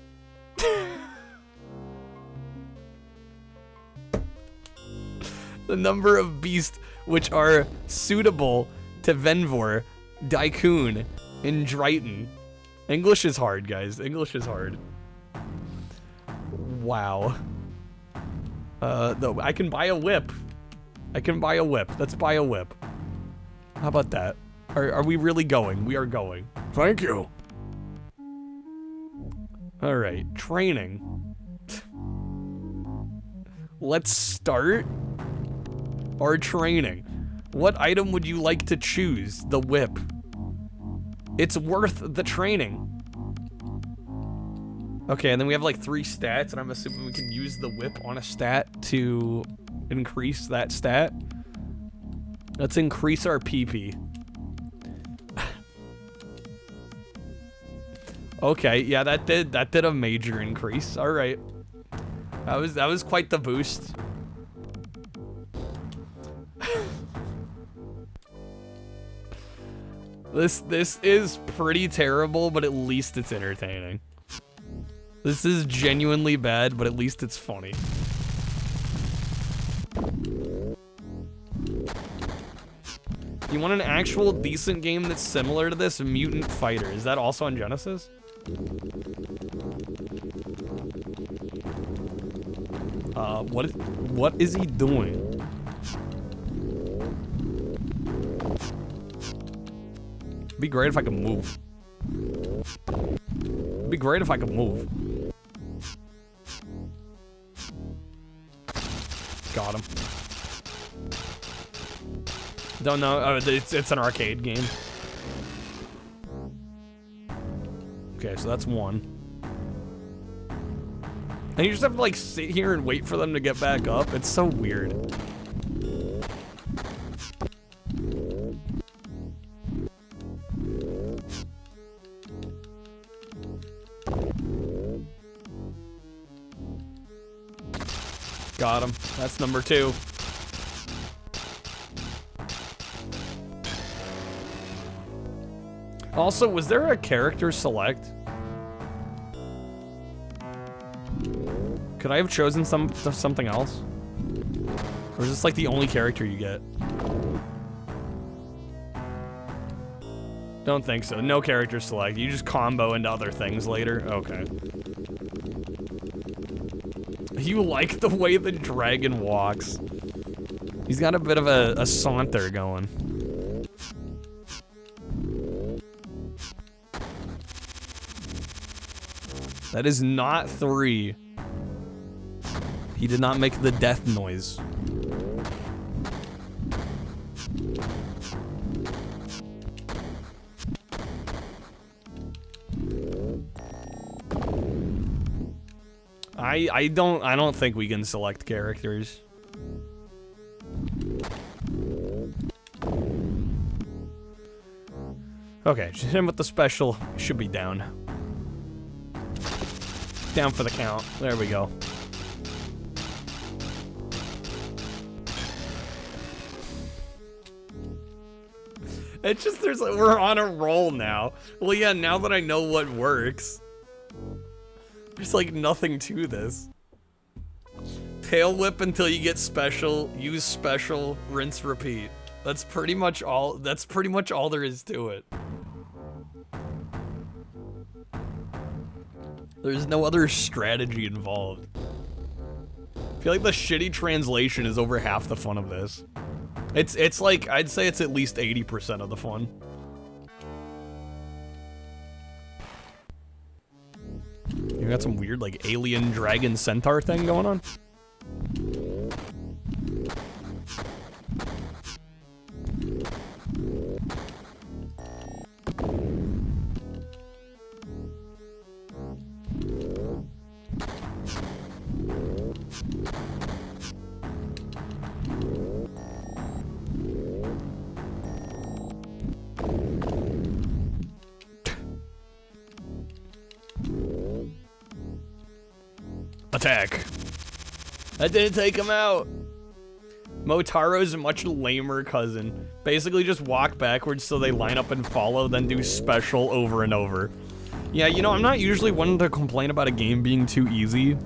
The number of beasts which are suitable to Venvor, Daikun, and Dryton. English is hard, guys. English is hard. Wow. Though I can buy a whip. I can buy a whip. Let's buy a whip. How about that? Are we really going? We are going. Thank you. All right, training. Let's start our training. What item would you like to choose? The whip. It's worth the training. Okay, and then we have like 3 stats, and I'm assuming we can use the whip on a stat to increase that stat. Let's increase our PP. Okay, yeah, that did a major increase. All right, that was quite the boost. This is pretty terrible, but at least it's entertaining. This is genuinely bad, but at least it's funny. You want an actual decent game that's similar to this? Mutant Fighter. Is that also on Genesis? What is he doing? It'd be great if I could move. It'd be great if I could move. Got him. Don't know. Oh, it's an arcade game. Okay, so that's 1. And you just have to like sit here and wait for them to get back up. It's so weird. Got him. That's number 2. Also, was there a character select? Could I have chosen something else? Or is this like the only character you get? Don't think so. No character select. You just combo into other things later. Okay. You like the way the dragon walks. He's got a bit of a saunter going. That is not 3. He did not make the death noise. I don't think we can select characters. Okay, just him with the special should be down. Down for the count. There we go. It's just we're on a roll now. Well, yeah, now that I know what works. There's like nothing to this. Tail whip until you get special, use special, rinse, repeat. That's pretty much all there is to it. There's no other strategy involved. I feel like the shitty translation is over half the fun of this. It's like, I'd say it's at least 80% of the fun. You got some weird like alien dragon centaur thing going on? Attack. That didn't take him out. Motaro's a much lamer cousin. Basically just walk backwards so they line up and follow, then do special over and over. Yeah, you know, I'm not usually one to complain about a game being too easy.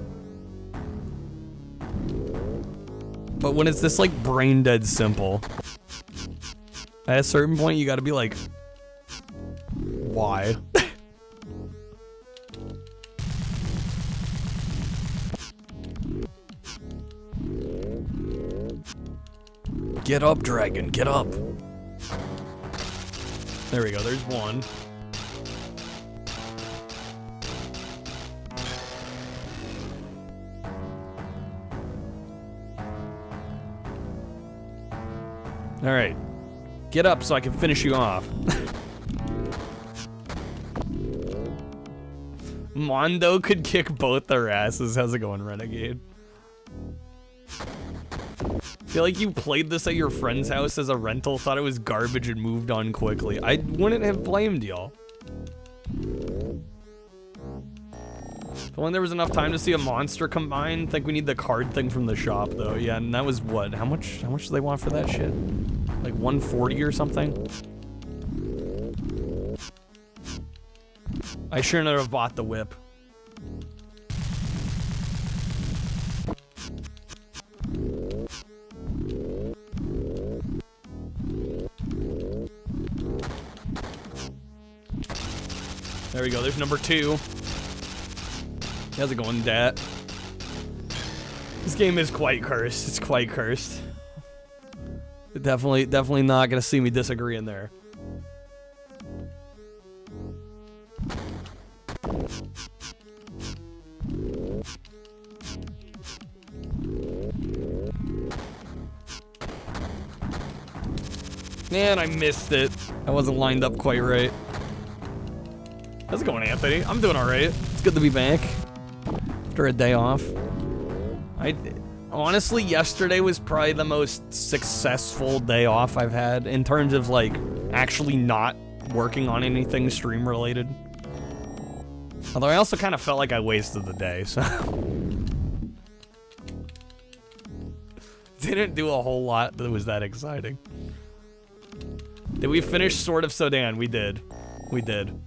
But when it's this, like, brain dead simple, at a certain point you gotta be like, why? Get up, dragon, get up. There we go, there's one. Alright. Get up so I can finish you off. Mondo could kick both their asses. How's it going, Renegade? Feel like you played this at your friend's house as a rental, thought it was garbage and moved on quickly. I wouldn't have blamed y'all. But when there was enough time to see a monster combine, think we need the card thing from the shop though. Yeah, and that was what? How much do they want for that shit? Like 140 or something? I shouldn't have bought the whip. There we go, there's number 2. How's it going, Dat? This game is quite cursed. It's quite cursed. Definitely not gonna see me disagree in there. Man, I missed it. I wasn't lined up quite right. How's it going, Anthony? I'm doing alright. It's good to be back after a day off. Honestly, yesterday was probably the most successful day off I've had in terms of, like, actually not working on anything stream related. Although I also kind of felt like I wasted the day, so. Didn't do a whole lot that was that exciting. Did we finish Sword of Sodan? We did. We did.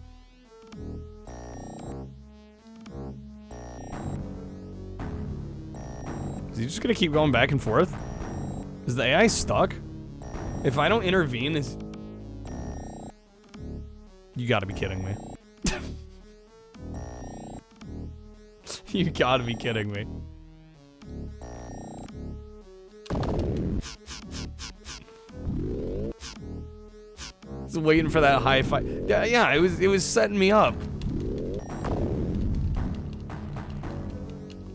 Is he just gonna keep going back and forth? Is the AI stuck? If I don't intervene, is... You gotta be kidding me. You gotta be kidding me. Just waiting for that high fight. Yeah, it was setting me up.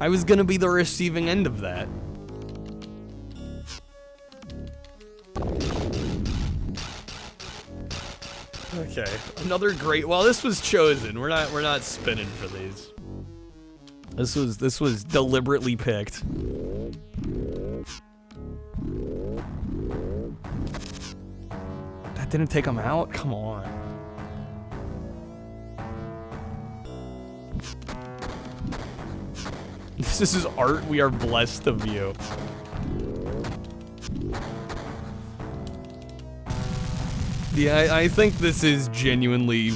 I was gonna be the receiving end of that. Okay, another great. Well, this was chosen. We're not spinning for these. This was deliberately picked. That didn't take him out? Come on. This is art we are blessed to view. Yeah, I think this is genuinely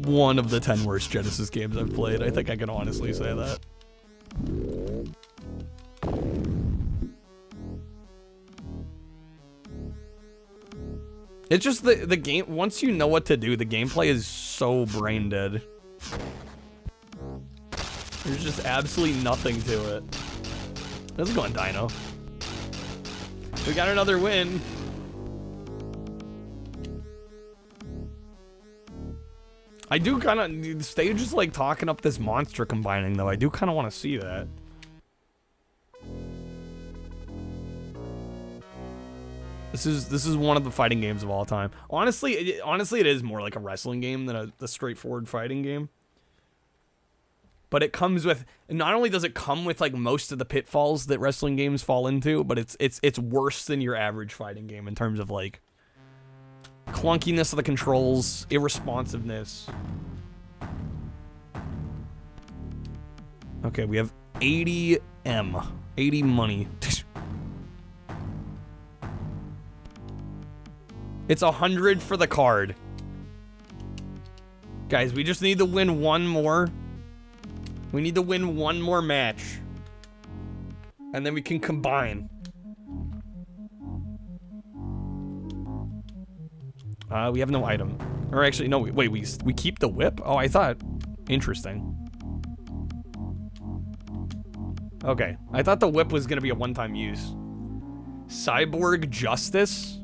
one of the 10 worst Genesis games I've played. I think I can honestly say that. It's just the game, once you know what to do, the gameplay is so brain dead. There's just absolutely nothing to it. How's it going, Dino? We got another win. I do kind of, the stage is like talking up this monster combining though. I do kind of want to see that. This is one of the fighting games of all time. Honestly, it is more like a wrestling game than a straightforward fighting game. But it comes with, not only does it come with like most of the pitfalls that wrestling games fall into, but it's worse than your average fighting game in terms of like clunkiness of the controls, irresponsiveness. Okay, we have 80 M. 80 money. It's 100 for the card. Guys, we just need to win one more. We need to win one more match. And then we can combine. We have no item. Or actually, no, wait, we keep the whip? Oh, I thought. Interesting. Okay, I thought the whip was gonna be a one-time use. Cyborg Justice?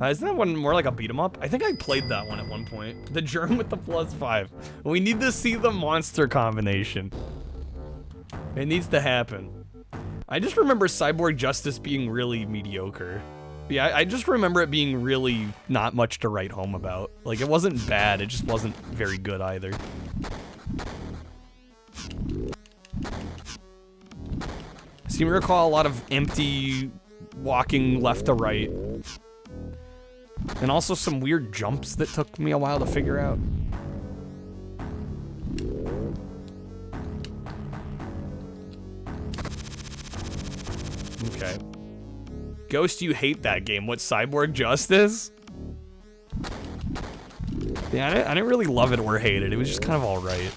Isn't that one more like a beat 'em up? I think I played that one at one point. The germ with the +5. We need to see the monster combination. It needs to happen. I just remember Cyborg Justice being really mediocre. Yeah, I just remember it being really not much to write home about. Like, it wasn't bad, it just wasn't very good either. I seem to recall a lot of empty walking left to right. And also some weird jumps that took me a while to figure out. Okay. Ghost, you hate that game. What, Cyborg Justice? Yeah, I didn't really love it or hate it. It was just kind of alright.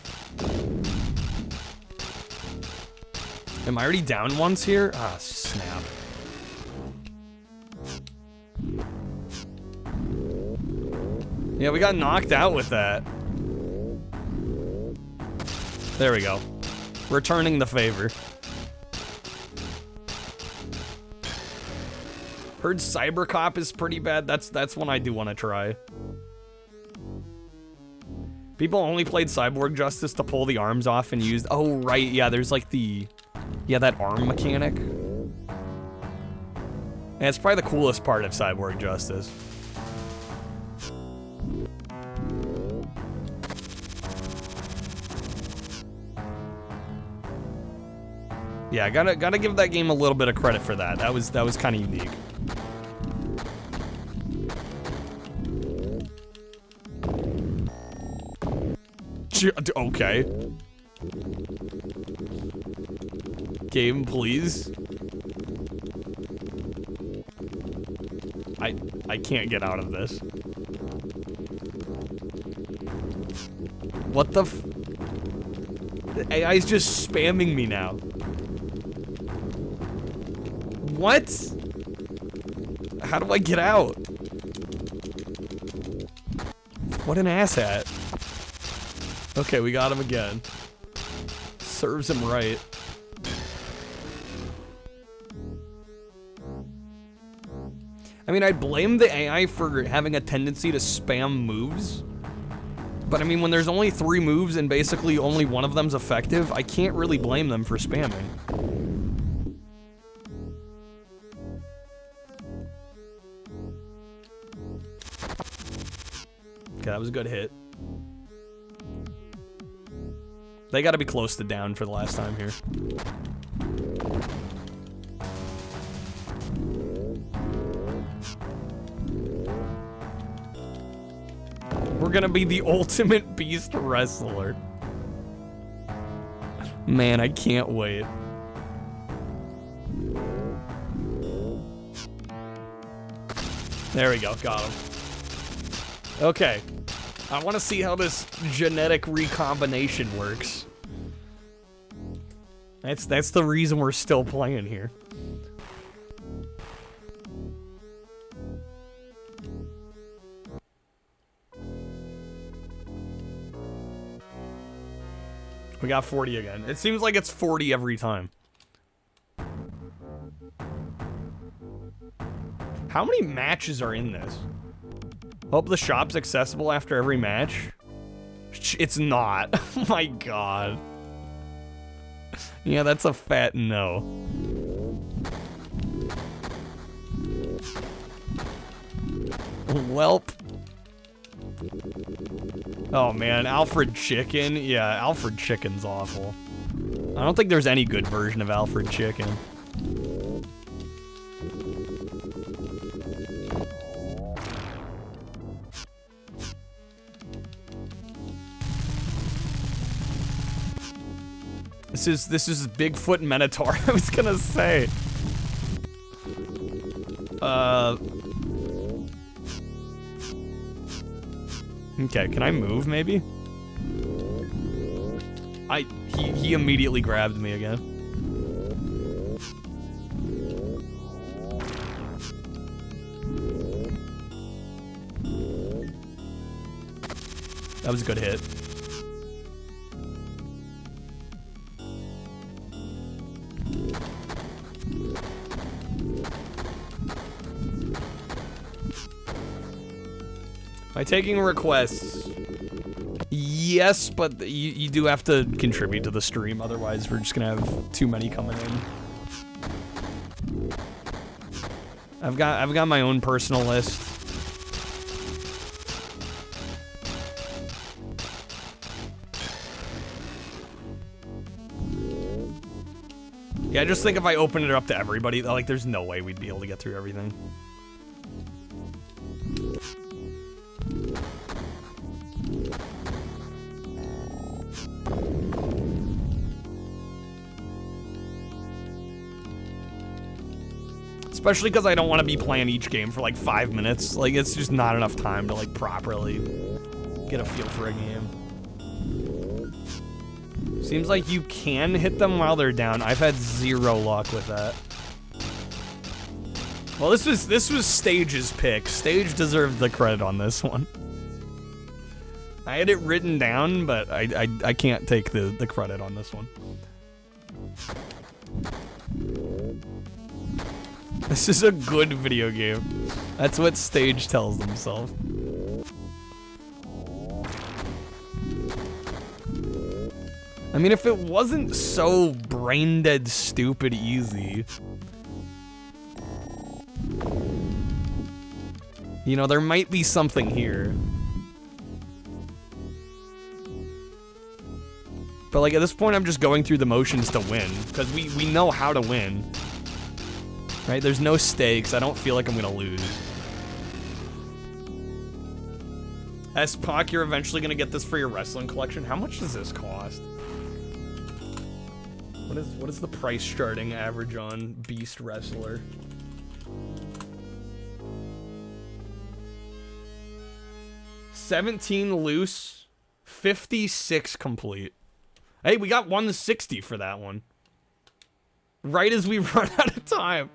Am I already down once here? Ah, snap. Yeah, we got knocked out with that. There we go. Returning the favor. Heard Cybercop is pretty bad. That's one I do want to try. People only played Cyborg Justice to pull the arms off and used... Oh, right. Yeah, there's like the... Yeah, that arm mechanic. Yeah, it's probably the coolest part of Cyborg Justice. Yeah, gotta give that game a little bit of credit for that. That was kind of unique. Okay. Game, please. I can't get out of this. What the f... The AI's just spamming me now. What? How do I get out? What an asshat. Okay, we got him again. Serves him right. I mean, I'd blame the AI for having a tendency to spam moves. But I mean, when there's only 3 moves and basically only one of them's effective, I can't really blame them for spamming. Okay, that was a good hit. They gotta be close to down for the last time here. We're gonna be the ultimate beast wrestler. Man, I can't wait. There we go, got him. Okay. I want to see how this genetic recombination works. That's the reason we're still playing here. We got 40 again. It seems like it's 40 every time. How many matches are in this? Hope the shop's accessible after every match. It's not. Oh my god. Yeah, that's a fat no. Welp. Oh man, Alfred Chicken? Yeah, Alfred Chicken's awful. I don't think there's any good version of Alfred Chicken. this is Bigfoot Minotaur. I was gonna say. Okay, can I move maybe? He immediately grabbed me again. That was a good hit. Am I taking requests? Yes, but you do have to contribute to the stream, otherwise we're just gonna have too many coming in. I've got my own personal list. Yeah, I just think if I open it up to everybody, like, there's no way we'd be able to get through everything. Especially because I don't want to be playing each game for like 5 minutes. Like, it's just not enough time to like properly get a feel for a game. Seems like you can hit them while they're down. I've had zero luck with that. Well, this was Stage's pick. Stage deserved the credit on this one. I had it written down, but I can't take the credit on this one. This is a good video game. That's what Stage tells himself. I mean, if it wasn't so brain-dead stupid easy, you know, there might be something here. But like at this point, I'm just going through the motions to win, because we know how to win. Right? There's no stakes. I don't feel like I'm gonna lose. S-Pac, you're eventually gonna get this for your wrestling collection. How much does this cost? What is the price starting average on Beast Wrestler? $17 loose, 56 complete. Hey, we got 160 for that one. Right as we run out of time.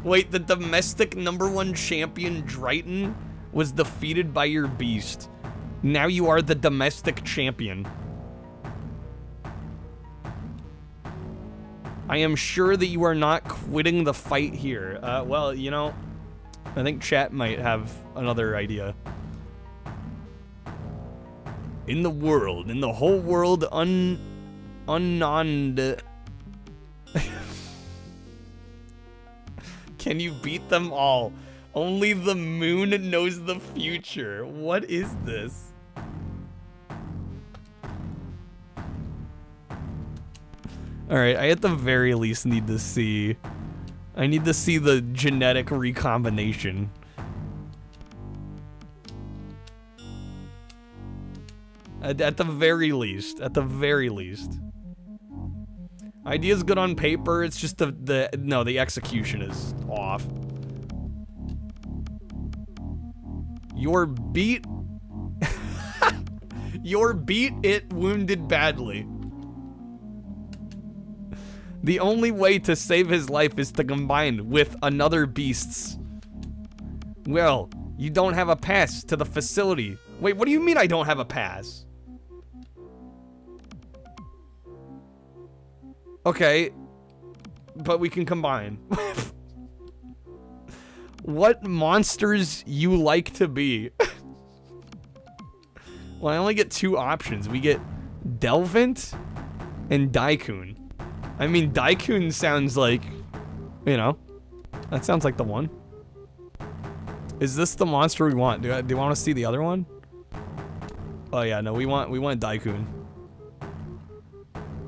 Wait, the domestic #1 champion Drayton was defeated by your beast. Now you are the domestic champion. I am sure that you are not quitting the fight here. Well, you know, I think chat might have another idea. In the world, in the whole world, unknown. Can you beat them all? Only the moon knows the future. What is this? Alright, I at the very least need to see... I need to see the genetic recombination. At the very least. At the very least. Idea's good on paper, it's just the execution is off. Your beat... Your beat it wounded badly. The only way to save his life is to combine with another beast's. Well, you don't have a pass to the facility. Wait, what do you mean I don't have a pass? Okay, but we can combine. What monsters you like to be? Well, I only get 2 options. We get Delvent and Daikun. I mean, Daikun sounds like, you know, that sounds like the one. Is this the monster we want? Do you want to see the other one? Oh yeah, no, we want Daikun.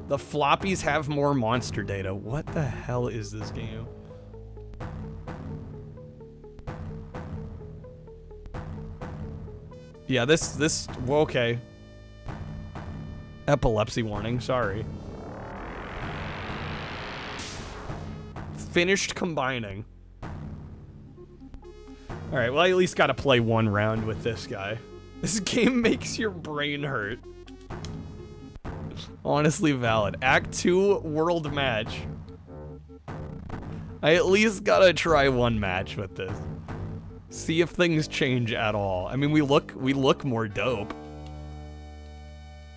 The floppies have more monster data. What the hell is this game? Yeah, well, okay. Epilepsy warning, sorry. Finished combining. Alright, well I at least gotta play one round with this guy. This game makes your brain hurt. Honestly valid. Act 2 world match. I at least gotta try one match with this. See if things change at all. I mean, we look more dope.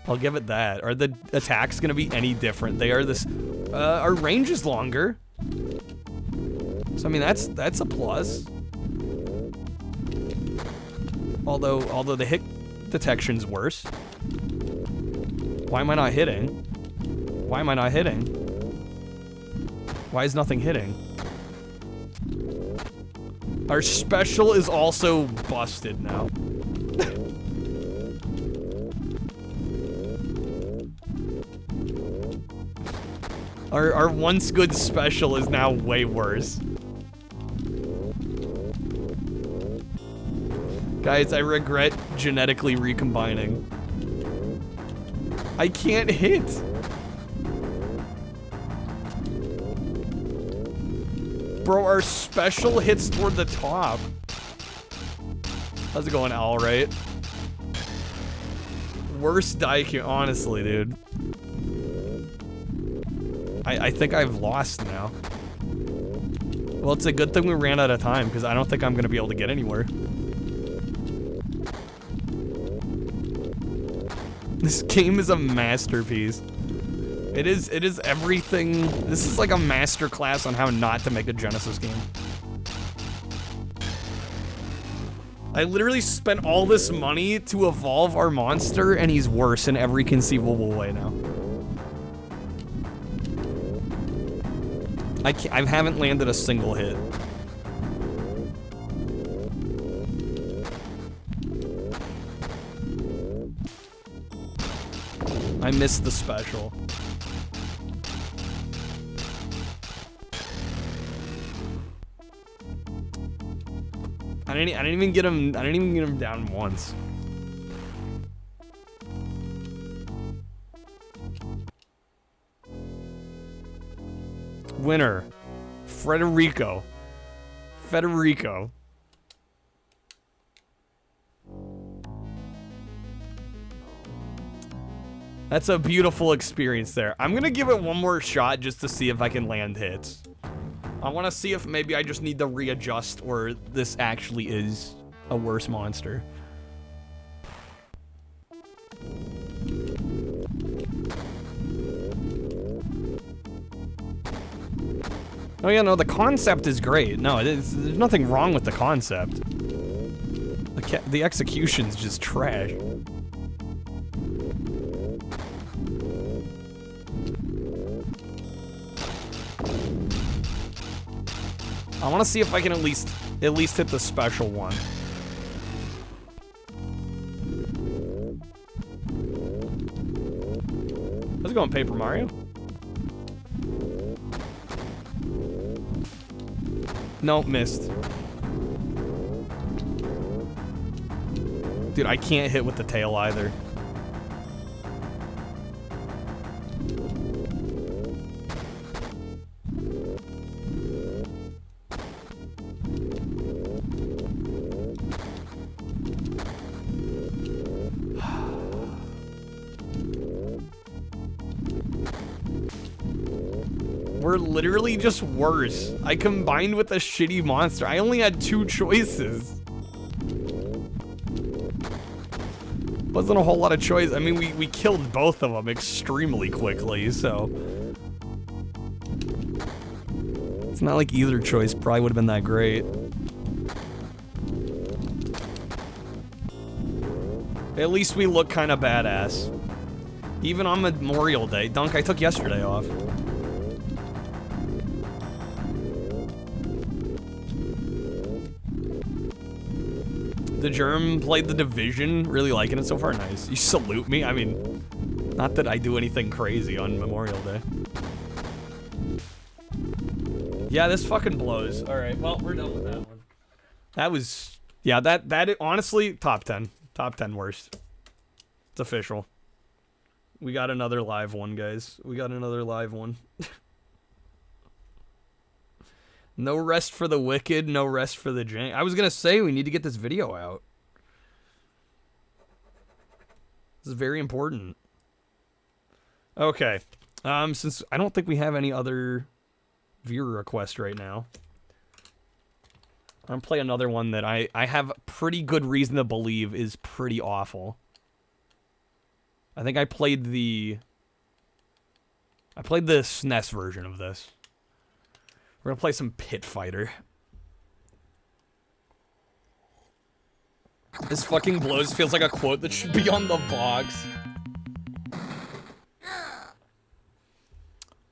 I'll give it that. Are the attacks gonna be any different? They are this. Our range is longer. So I mean, that's a plus. Although the hit detection's worse. Why am I not hitting? Why am I not hitting? Why is nothing hitting? Our special is also busted now. Our once good special is now way worse. Guys, I regret genetically recombining. I can't hit. Bro, our special hits toward the top. How's it going, Al, right? Worst Daikyu, honestly, dude. I think I've lost now. Well, it's a good thing we ran out of time, because I don't think I'm going to be able to get anywhere. This game is a masterpiece. It is everything. This is like a master class on how not to make a Genesis game. I literally spent all this money to evolve our monster, and he's worse in every conceivable way now. I haven't landed a single hit. I missed the special. I didn't even get him. I didn't even get him down once. Winner, Federico. That's a beautiful experience there. I'm gonna give it one more shot just to see if I can land hits. I want to see if maybe I just need to readjust or this actually is a worse monster. Oh yeah, no, the concept is great. No, there's nothing wrong with the concept. The execution's just trash. I want to see if I can at least hit the special one. How's it going, Paper Mario? Nope, missed. Dude, I can't hit with the tail either. We're literally just worse. I combined with a shitty monster. I only had 2 choices. Wasn't a whole lot of choice. I mean, we killed both of them extremely quickly, so. It's not like either choice probably would have been that great. At least we look kind of badass. Even on Memorial Day. Dunk, I took yesterday off. The Germ played The Division, really liking it so far. Nice. You salute me? I mean, not that I do anything crazy on Memorial Day. Yeah, this fucking blows. All right, well, we're done with that one. That was, yeah, that honestly, top 10. Top 10 worst. It's official. We got another live one, guys. We got another live one. No rest for the wicked, no rest for the jank. I was gonna say we need to get this video out. This is very important. Okay. Since I don't think we have any other viewer requests right now, I'm gonna play another one that I have pretty good reason to believe is pretty awful. I think I played the SNES version of this. We're gonna play some Pit Fighter. This fucking blows feels like a quote that should be on the box.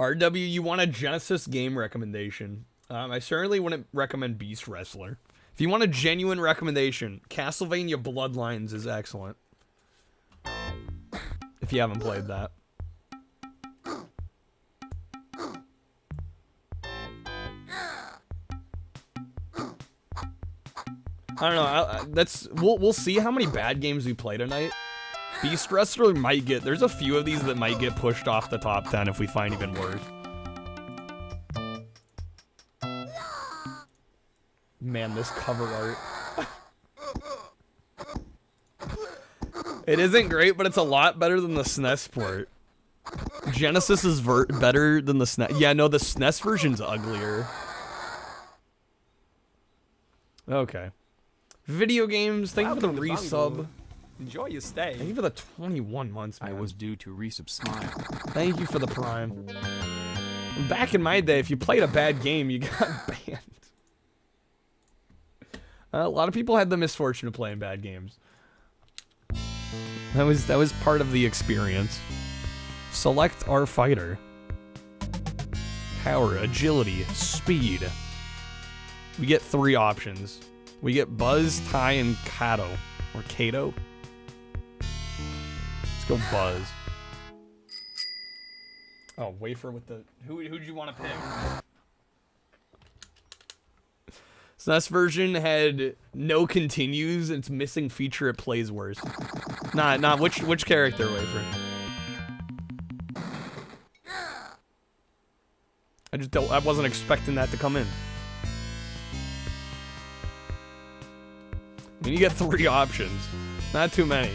RW, you want a Genesis game recommendation? I certainly wouldn't recommend Beast Wrestler. If you want a genuine recommendation, Castlevania Bloodlines is excellent. If you haven't played that. I don't know. We'll see how many bad games we play tonight. Beast Wrestler might get. There's a few of these that might get pushed off the top 10 if we find even worse. Man, this cover art. It isn't great, but it's a lot better than the SNES port. Genesis is better than the SNES. Yeah, no, the SNES version's uglier. Okay. Video games, thank you for the resub. Enjoy your stay. Thank you for the 21 months, man. I was due to resub smile. Thank you for the prime. Back in my day, if you played a bad game, you got banned. A lot of people had the misfortune of playing bad games. That was part of the experience. Select our fighter. Power, agility, speed. We get 3 options. We get Buzz, Ty, and Kato. Or Kato. Let's go Buzz. Oh, wafer with the... Who'd you want to pick? SNES version had no continues. It's missing feature. It plays worse. Nah. Which character, wafer? I wasn't expecting that to come in. I mean, you get 3 options. Not too many.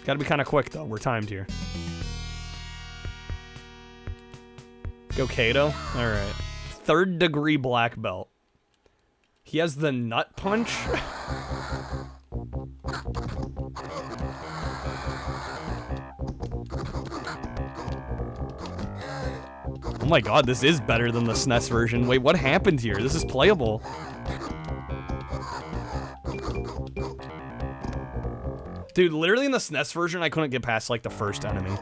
Gotta be kind of quick, though. We're timed here. Go Kato? Alright. 3rd degree black belt. He has the nut punch? Oh my god, this is better than the SNES version. Wait, what happened here? This is playable. Dude, literally in the SNES version, I couldn't get past, like, the first enemy.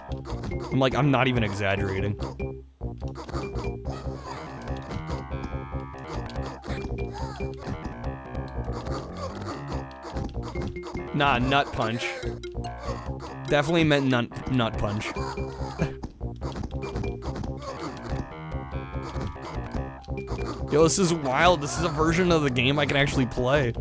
I'm not even exaggerating. Nah, nut punch. Definitely meant nut punch. Yo, this is wild. This is a version of the game I can actually play.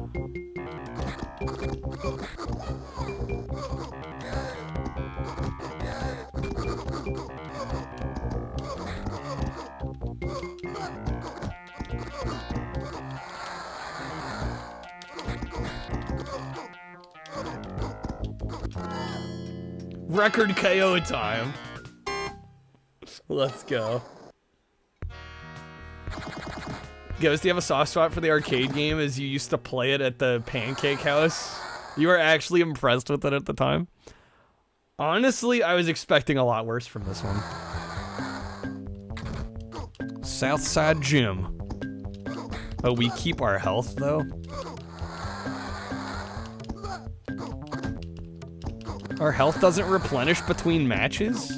Record KO time. Let's go. Ghost, do you have a soft spot for the arcade game as you used to play it at the Pancake House? You were actually impressed with it at the time? Honestly, I was expecting a lot worse from this one. Southside Gym. Oh, we keep our health, though? Our health doesn't replenish between matches?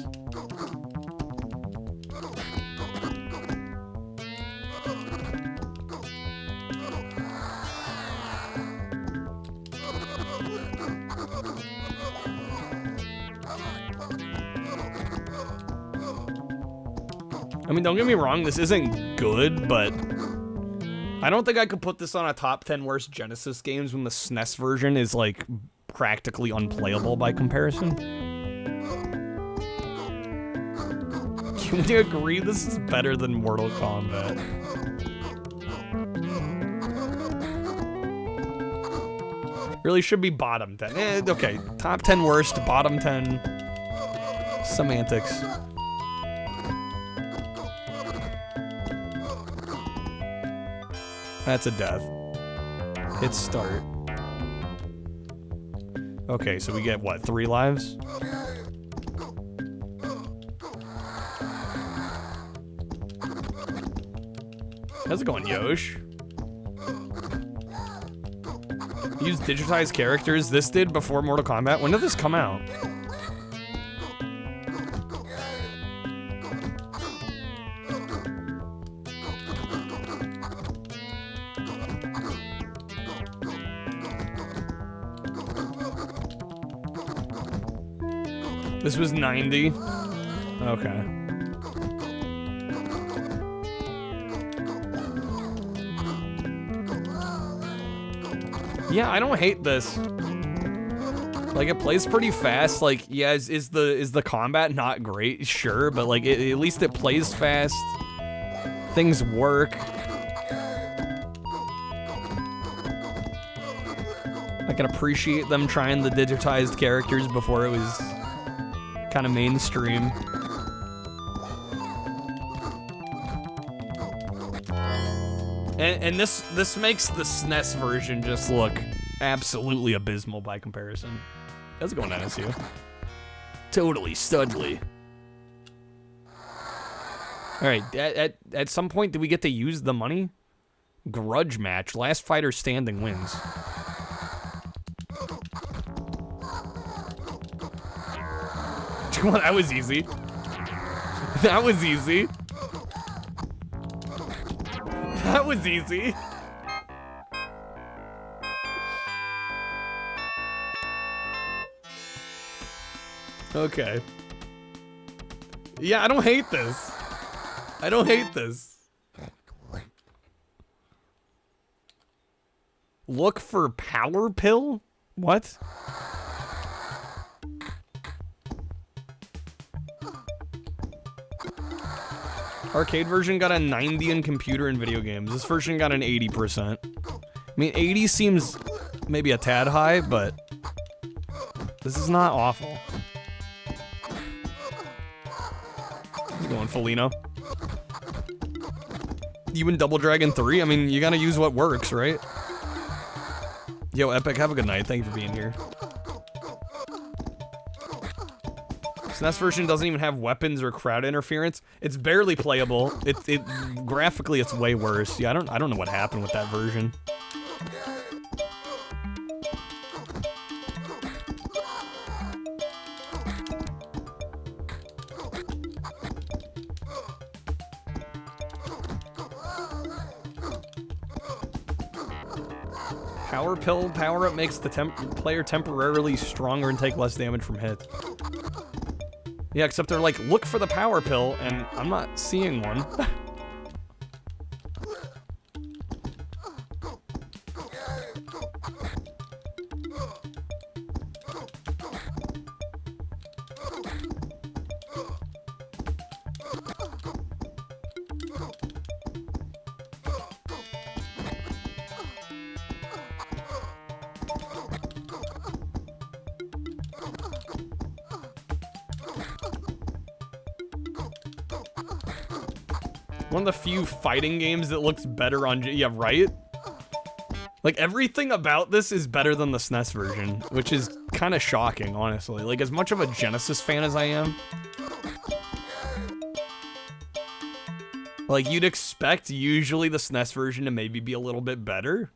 I mean, don't get me wrong, this isn't good, but I don't think I could put this on a top 10 worst Genesis games when the SNES version is, like, practically unplayable by comparison. Can we agree this is better than Mortal Kombat? Really should be bottom 10. Okay, top 10 worst, bottom 10 semantics. That's a death. Hit start. Okay, so we get what, 3 lives? How's it going, Yosh? Use digitized characters. This did before Mortal Kombat. When did this come out? This was 90. Okay. Yeah, I don't hate this. Like, it plays pretty fast. Like, yeah, is the combat not great? Sure, but like, at least it plays fast. Things work. I can appreciate them trying the digitized characters before it was kind of mainstream. And this makes the SNES version just look absolutely abysmal by comparison. How's it going, NSU? Totally studly. Alright, at some point, did we get to use the money? Grudge match. Last fighter standing wins. That was easy. That was easy. That was easy. Okay. Yeah, I don't hate this. I don't hate this. Look for power pill? What? Arcade version got a 90 in computer and video games. This version got an 80%. I mean, 80 seems maybe a tad high, but this is not awful. How's it going, Felino? You in Double Dragon 3? I mean, you gotta use what works, right? Yo, Epic, have a good night. Thank you for being here. SNES version doesn't even have weapons or crowd interference. It's barely playable. It graphically it's way worse. Yeah, I don't know what happened with that version. Power pill power up makes the player temporarily stronger and take less damage from hits. Yeah, except they're like, look for the power pill, and I'm not seeing one. One of the few fighting games that looks better on... Yeah, right? Like, everything about this is better than the SNES version, which is kind of shocking, honestly. Like, as much of a Genesis fan as I am, like, you'd expect usually the SNES version to maybe be a little bit better.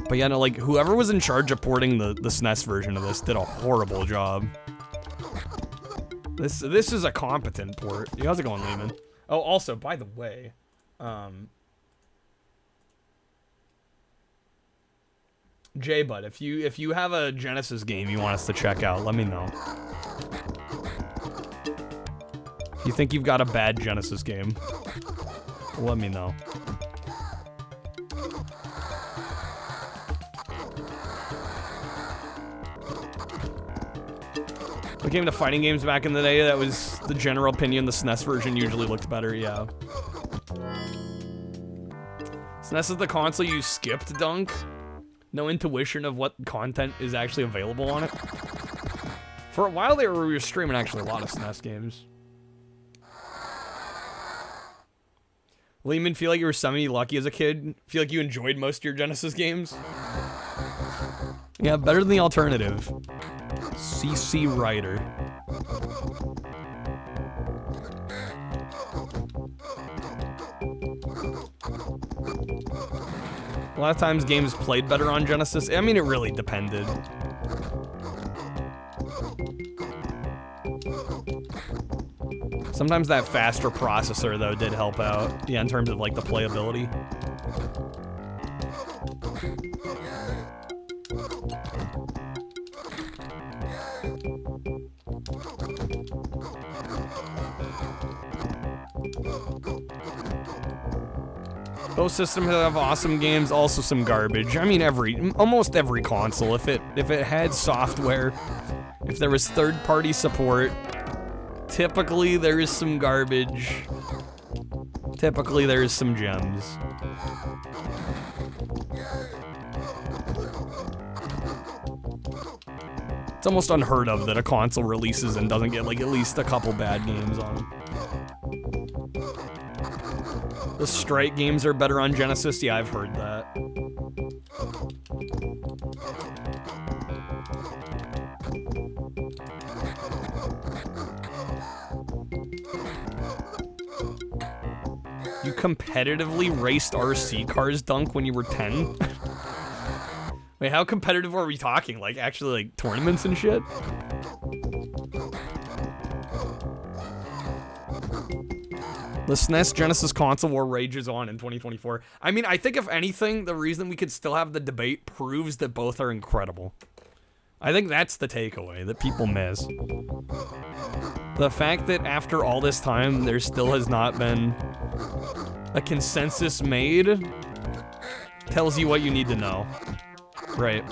But yeah, no, like, whoever was in charge of porting the SNES version of this did a horrible job. This is a competent port. Yeah, how's it going, Lehman? Oh, also, by the way, J-Bud, if you have a Genesis game you want us to check out, let me know. If you think you've got a bad Genesis game, let me know. We came to fighting games back in the day that was the general opinion. The SNES version usually looks better, yeah. SNES is the console you skipped, Dunk. No intuition of what content is actually available on it. For a while there, we were streaming actually a lot of SNES games. Lehman, feel like you were semi-lucky as a kid? Feel like you enjoyed most of your Genesis games? Yeah, better than the alternative. CC Ryder. A lot of times games played better on Genesis. I mean, it really depended. Sometimes that faster processor, though, did help out. Yeah, in terms of, like, the playability. Both systems have awesome games, also some garbage. I mean, almost every console, if it had software, if there was third-party support, typically there is some garbage. Typically there is some gems. It's almost unheard of that a console releases and doesn't get like at least a couple bad games on them. The Strike games are better on Genesis? Yeah, I've heard that. You competitively raced RC cars, Dunk, when you were 10? Wait, how competitive are we talking? Like, actually, like, tournaments and shit? The SNES Genesis console war rages on in 2024. I mean, I think if anything, the reason we could still have the debate proves that both are incredible. I think that's the takeaway that people miss. The fact that after all this time, there still has not been a consensus made tells you what you need to know. Right.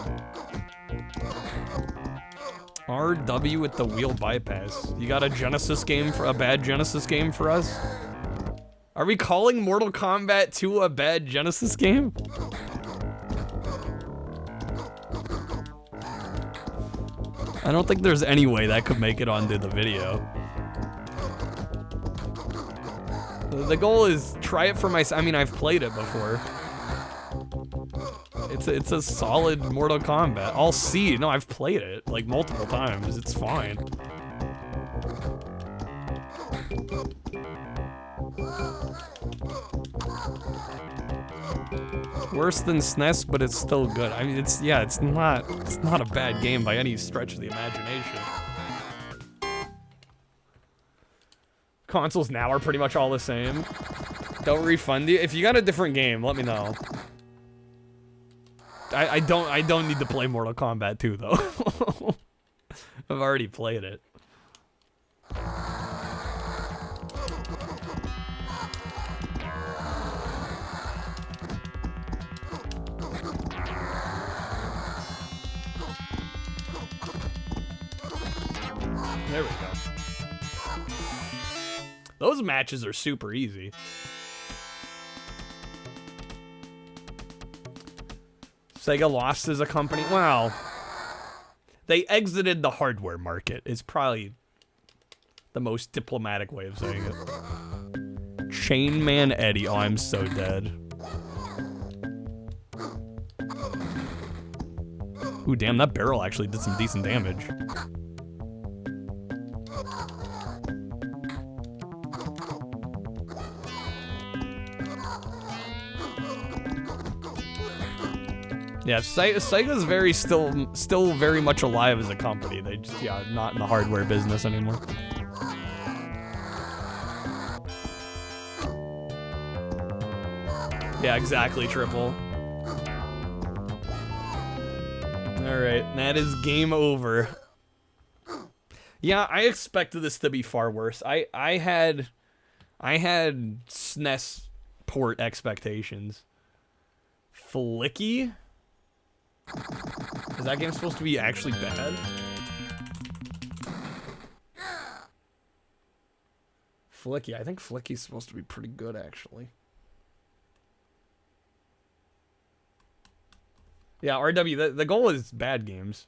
RW with the wheel bypass. You got a Genesis game for a bad Genesis game for us? Are we calling Mortal Kombat 2 a bad Genesis game? I don't think there's any way that could make it onto the video. The goal is try it for myself. I mean, I've played it before. It's a solid Mortal Kombat. I'll see. No, I've played it like multiple times. It's fine. Worse than SNES, but it's still good. I mean, it's not a bad game by any stretch of the imagination. Consoles now are pretty much all the same. Don't refund you. If you got a different game, let me know. I don't need to play Mortal Kombat 2 though. I've already played it. There we go. Those matches are super easy. Sega lost as a company. Wow. They exited the hardware market is probably the most diplomatic way of saying it. Chainman Eddie. Oh, I'm so dead. Ooh, damn, that barrel actually did some decent damage. Yeah, Sega's still very much alive as a company. They just, yeah, not in the hardware business anymore. Yeah, exactly, Triple. Alright, that is game over. Yeah, I expected this to be far worse. I had SNES port expectations. Flicky? Is that game supposed to be actually bad? Flicky. I think Flicky's supposed to be pretty good, actually. Yeah, RW, the goal is bad games.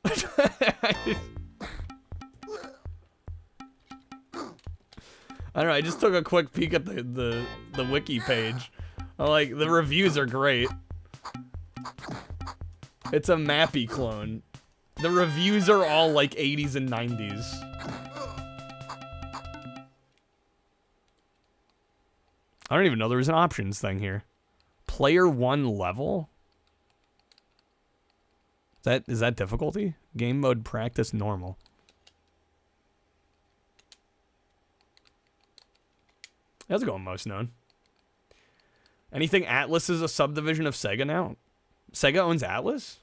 I don't know, I just took a quick peek at the wiki page. Like, the reviews are great. It's a Mappy clone. The reviews are all like 80s and 90s. I don't even know there was an options thing here. Player 1 level? Is that difficulty? Game mode practice normal. How's it going, most known? Anything Atlas is a subdivision of Sega now? Sega owns Atlas?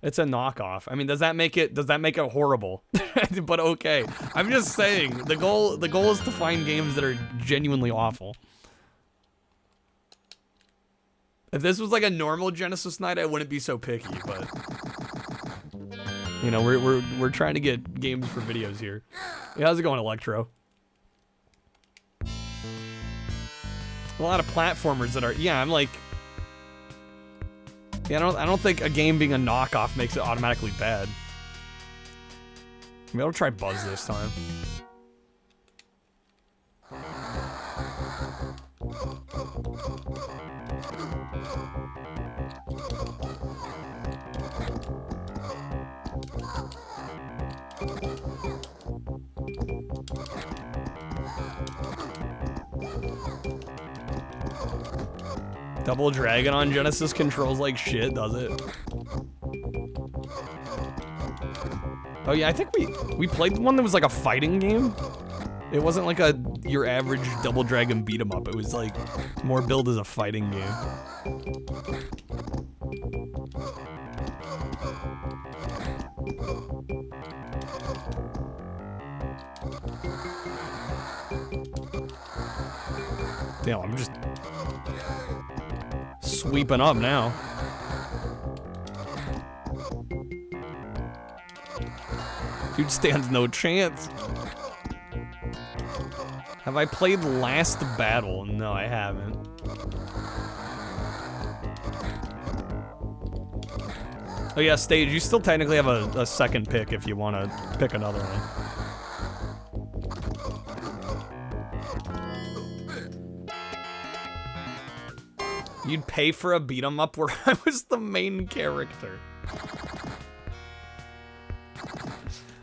It's a knockoff. I mean, does that make it horrible? But okay. I'm just saying, the goal is to find games that are genuinely awful. If this was like a normal Genesis night, I wouldn't be so picky, but you know, we're trying to get games for videos here. Yeah, how's it going, Electro? A lot of platformers that are, yeah, I'm like, yeah, I don't think a game being a knockoff makes it automatically bad. Maybe I'll try Buzz this time. Double Dragon on Genesis controls like shit, does it? Oh yeah, I think we played one that was like a fighting game. It wasn't like your average Double Dragon beat 'em up. It was like more billed as a fighting game. Damn, I'm just sweeping up now. Dude stands no chance. Have I played Last Battle? No, I haven't. Oh yeah, Stage, you still technically have a second pick if you want to pick another one. You'd pay for a beat 'em up where I was the main character.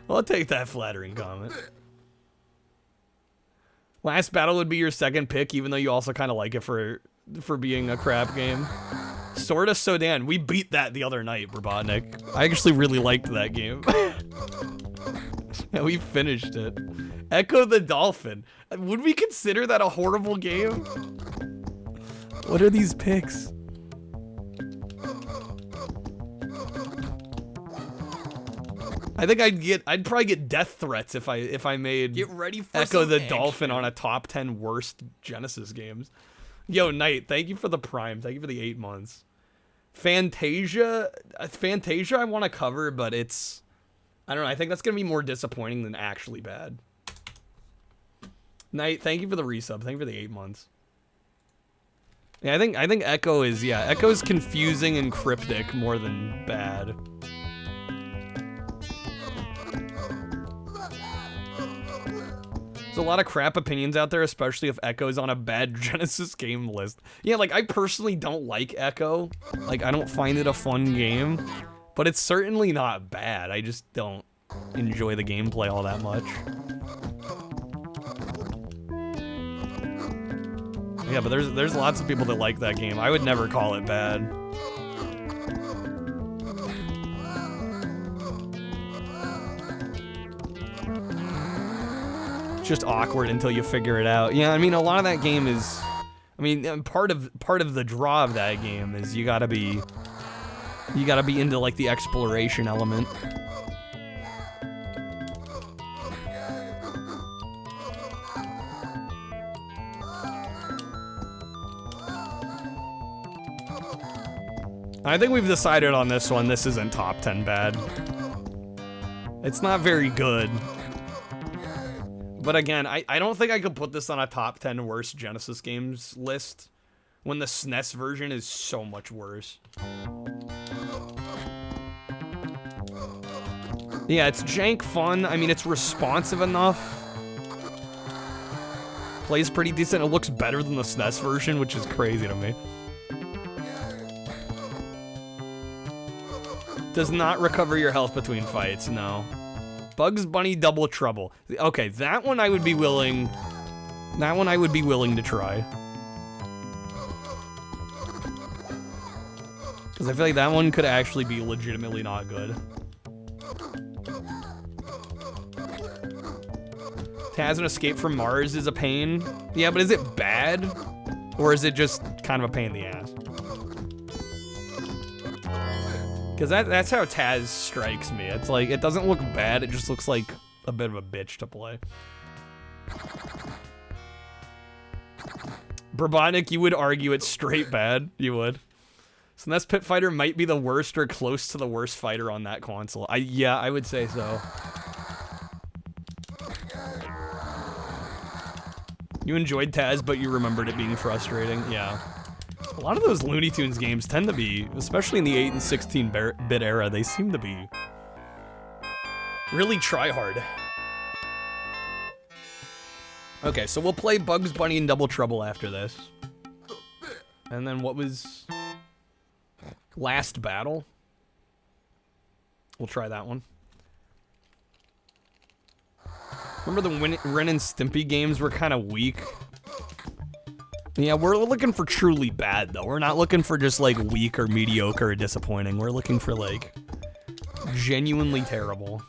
Well, I'll take that flattering comment. Last Battle would be your second pick, even though you also kind of like it for being a crap game. Sword of Sodan, we beat that the other night, Robotnik. I actually really liked that game. Yeah, we finished it. Echo the Dolphin. Would we consider that a horrible game? What are these picks? I think I'd probably get death threats if I made Get ready for Echo some the action. Dolphin on a top 10 worst Genesis games. Yo, Knight, thank you for the Prime. Thank you for the 8 months. Fantasia I want to cover, but it's, I don't know, I think that's going to be more disappointing than actually bad. Knight, thank you for the resub. Thank you for the 8 months. Yeah, I think Echo is, yeah, Echo's confusing and cryptic more than bad. There's a lot of crap opinions out there, especially if Echo's on a bad Genesis game list. Yeah, like, I personally don't like Echo. Like, I don't find it a fun game. But it's certainly not bad. I just don't enjoy the gameplay all that much. Yeah, but there's lots of people that like that game. I would never call it bad. Just awkward until you figure it out. Yeah, I mean, a lot of that game is, I mean, part of the draw of that game is you gotta be into like the exploration element. I think we've decided on this one. This isn't top 10 bad. It's not very good. But again, I don't think I could put this on a top 10 worst Genesis games list when the SNES version is so much worse. Yeah, it's jank fun. I mean, it's responsive enough. Plays pretty decent. It looks better than the SNES version, which is crazy to me. Does not recover your health between fights, no. Bugs Bunny Double Trouble. Okay, that one I would be willing... That one I would be willing to try. Because I feel like that one could actually be legitimately not good. Taz and Escape from Mars is a pain. Yeah, but is it bad? Or is it just kind of a pain in the ass? Because that's how Taz strikes me. It's like, it doesn't look bad, it just looks like a bit of a bitch to play. Brabonic, you would argue it's straight bad. You would. SNES Pit Fighter might be the worst or close to the worst fighter on that console. Yeah, I would say so. You enjoyed Taz, but you remembered it being frustrating. Yeah. A lot of those Looney Tunes games tend to be, especially in the 8 and 16-bit era, they seem to be really try-hard. Okay, so we'll play Bugs Bunny and Double Trouble after this. And then what was... Last Battle? We'll try that one. Remember the Ren and Stimpy games were kind of weak? Yeah, we're looking for truly bad, though. We're not looking for just, like, weak or mediocre or disappointing. We're looking for, like, genuinely terrible.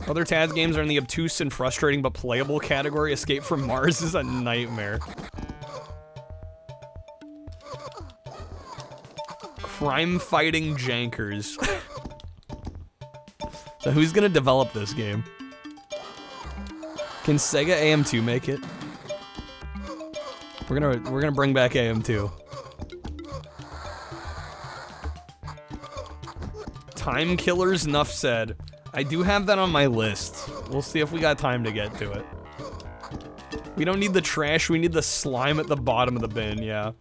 Other Taz games are in the obtuse and frustrating but playable category. Escape from Mars is a nightmare. Crime-fighting jankers. So who's gonna develop this game? Can Sega AM2 make it? We're gonna bring back AM2. Time Killers, enough said. I do have that on my list. We'll see if we got time to get to it. We don't need the trash, we need the slime at the bottom of the bin, yeah.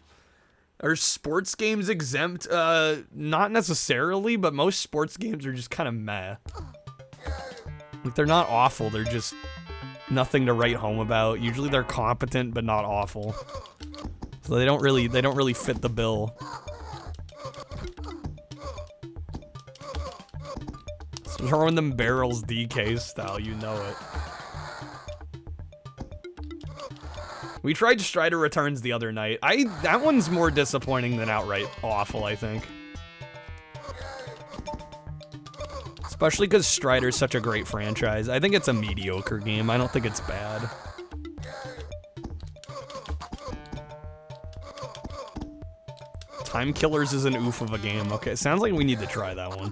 Are sports games exempt? Not necessarily, but most sports games are just kind of meh. Like, they're not awful, they're just nothing to write home about. Usually they're competent, but not awful. So they don't really fit the bill. Throwing them barrels DK style, you know it. We tried Strider Returns the other night. That one's more disappointing than outright awful, I think. Especially because Strider's such a great franchise. I think it's a mediocre game. I don't think it's bad. Time Killers is an oof of a game. Okay, sounds like we need to try that one.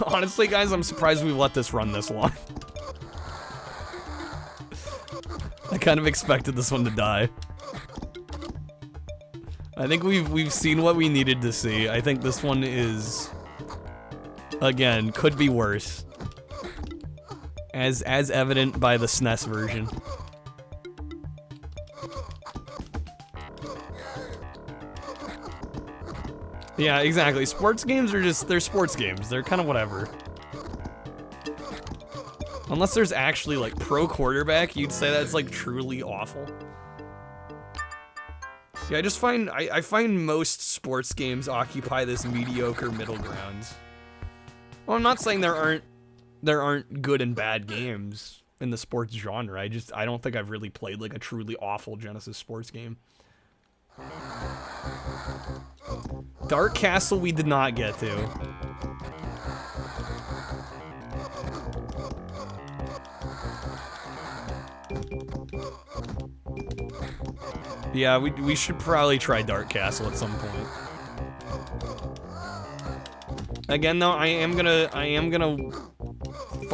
Honestly, guys, I'm surprised we've let this run this long. I kind of expected this one to die. I think we've seen what we needed to see. I think this one is, again, could be worse. As evident by the SNES version. Yeah, exactly. Sports games are just, they're sports games. They're kind of whatever. Unless there's actually, like, Pro Quarterback, you'd say that's, like, truly awful. Yeah, I find most sports games occupy this mediocre middle ground. Well, I'm not saying there aren't good and bad games in the sports genre. I don't think I've really played, like, a truly awful Genesis sports game. Dark Castle we did not get to. Yeah, we should probably try Dark Castle at some point. Again though, I am gonna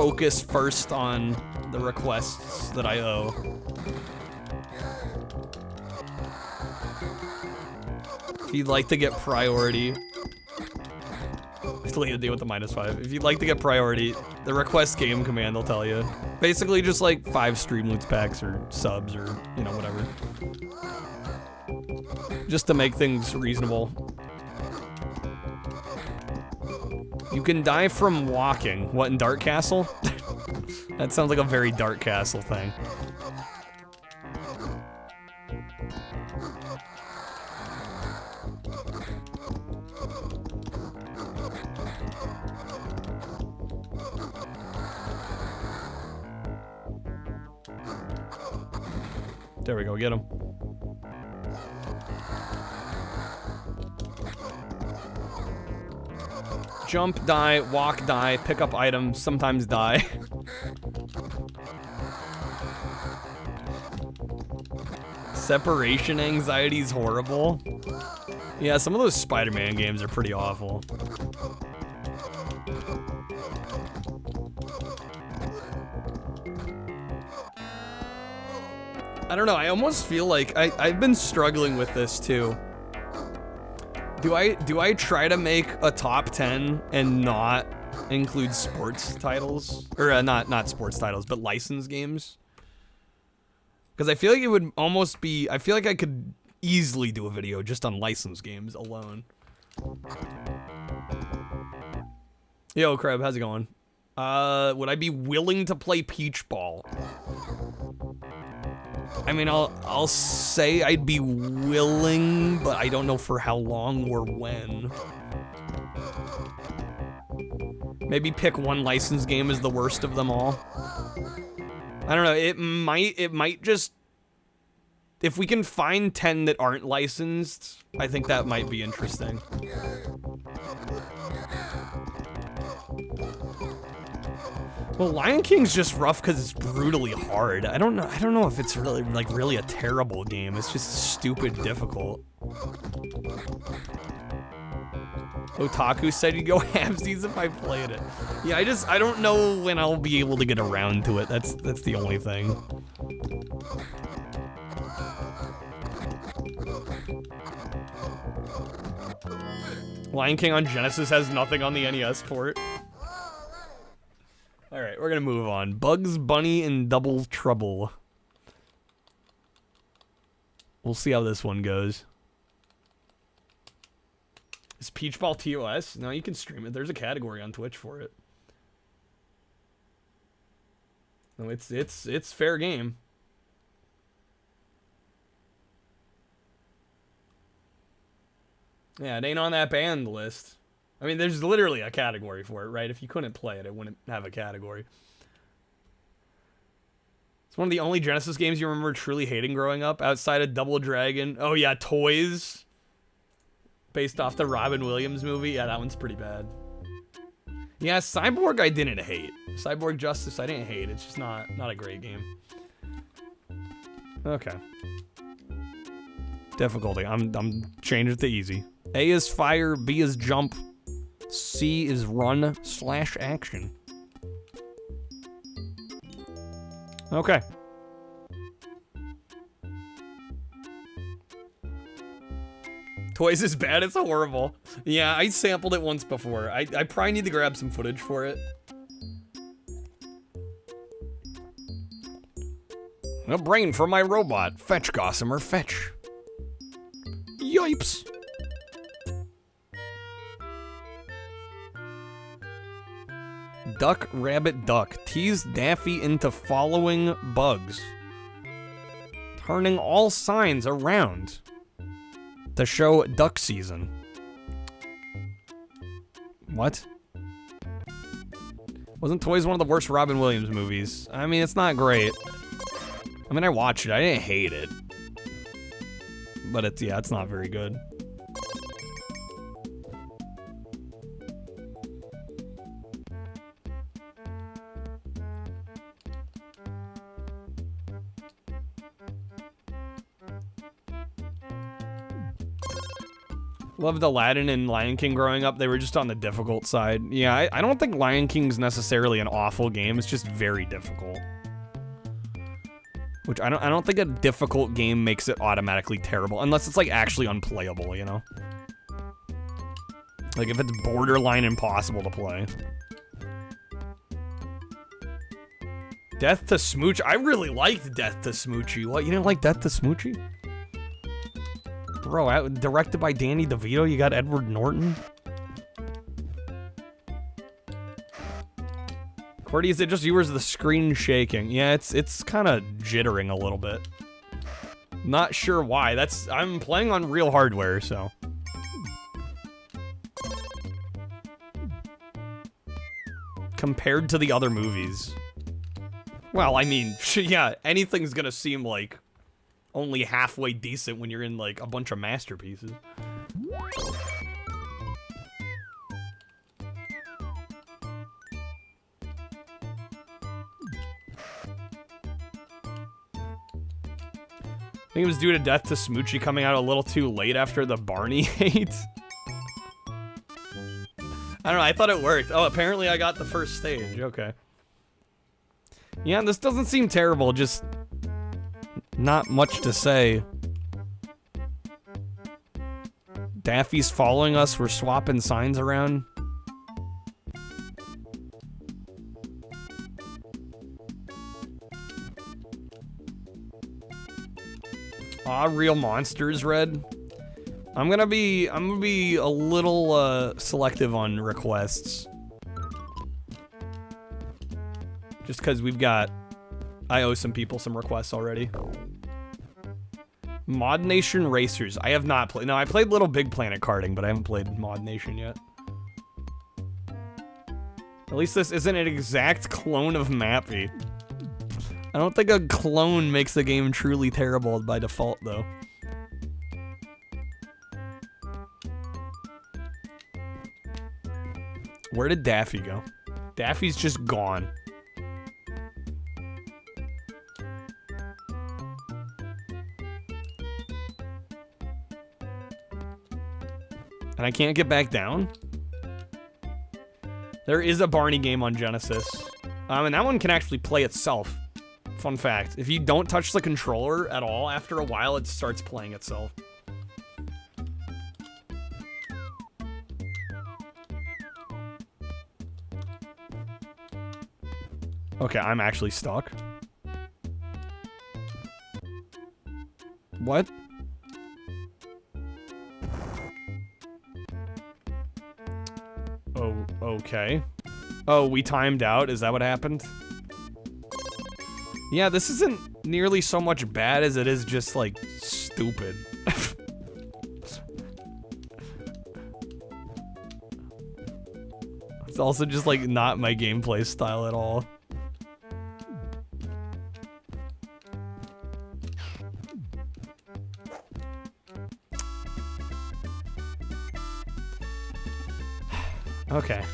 focus first on the requests that I owe. If you'd like to get priority, still need to deal with the -5. If you'd like to get priority, the request game command will tell you. Basically just like 5 Streamloots packs or subs or, you know, whatever. Just to make things reasonable. You can die from walking. What, in Dark Castle? That sounds like a very Dark Castle thing. There we go, get him. Jump, die, walk, die, pick up items, sometimes die. Separation anxiety is horrible. Yeah, some of those Spider-Man games are pretty awful. I don't know, I almost feel like I've been struggling with this too. Do I try to make a top 10 and not include sports titles? Or not sports titles, but licensed games? Because I feel like it would almost be, I feel like I could easily do a video just on licensed games alone. Yo, Kreb, how's it going? Would I be willing to play Peach Ball? I mean, I'll say I'd be willing, but I don't know for how long or when. Maybe pick one licensed game as the worst of them all. I don't know, it might just... If we can find 10 that aren't licensed, I think that might be interesting. Well, Lion King's just rough because it's brutally hard. I don't know if it's really a terrible game. It's just stupid difficult. Otaku said you'd go halvesies if I played it. Yeah, I don't know when I'll be able to get around to it. That's the only thing. Lion King on Genesis has nothing on the NES port. Alright, we're gonna move on. Bugs Bunny and Double Trouble. We'll see how this one goes. Is Peach Ball TOS? No, you can stream it. There's a category on Twitch for it. No, it's fair game. Yeah, it ain't on that banned list. I mean, there's literally a category for it, right? If you couldn't play it, it wouldn't have a category. It's one of the only Genesis games you remember truly hating growing up, outside of Double Dragon. Oh yeah, Toys. Based off the Robin Williams movie. Yeah, that one's pretty bad. Yeah, Cyborg I didn't hate. Cyborg Justice I didn't hate. It's just not a great game. Okay. Difficulty. I'm changing it to easy. A is fire, B is jump, C is run/action. Okay. Toys is bad, it's horrible. Yeah, I sampled it once before. I probably need to grab some footage for it. A brain for my robot. Fetch, Gossamer, fetch. Yipes. Duck, rabbit, duck. Tease Daffy into following bugs. Turning all signs around to show duck season. What? Wasn't Toys one of the worst Robin Williams movies? I mean, it's not great. I mean, I watched it. I didn't hate it. But it's not very good. Loved Aladdin and Lion King growing up. They were just on the difficult side. Yeah, I don't think Lion King's necessarily an awful game. It's just very difficult. Which I don't think a difficult game makes it automatically terrible, unless it's like actually unplayable, you know? Like if it's borderline impossible to play. Death to Smooch. I really liked Death to Smoochy. What, you didn't like Death to Smoochy? Bro, directed by Danny DeVito, you got Edward Norton? Cordy, is it just you or is the screen shaking? Yeah, it's kind of jittering a little bit. Not sure why. I'm playing on real hardware, so. Compared to the other movies. Well, I mean, yeah, anything's gonna seem like only halfway decent when you're in like a bunch of masterpieces. I think it was due to Death to Smoochy coming out a little too late after the Barney hate. I don't know, I thought it worked. Oh, apparently I got the first stage, okay. Yeah, this doesn't seem terrible, just not much to say. Daffy's following us, we're swapping signs around. Aw, Real Monsters, Red. I'm gonna be a little selective on requests. Just because I owe some people some requests already. Mod Nation Racers. I have not played. No, I played Little Big Planet Karting, but I haven't played Mod Nation yet. At least this isn't an exact clone of Mappy. I don't think a clone makes the game truly terrible by default, though. Where did Daffy go? Daffy's just gone. And I can't get back down? There is a Barney game on Genesis. And that one can actually play itself. Fun fact. If you don't touch the controller at all, after a while it starts playing itself. Okay, I'm actually stuck. What? Oh, okay. Oh, we timed out? Is that what happened? Yeah, this isn't nearly so much bad as it is just, like, stupid. It's also just, like, not my gameplay style at all. Okay.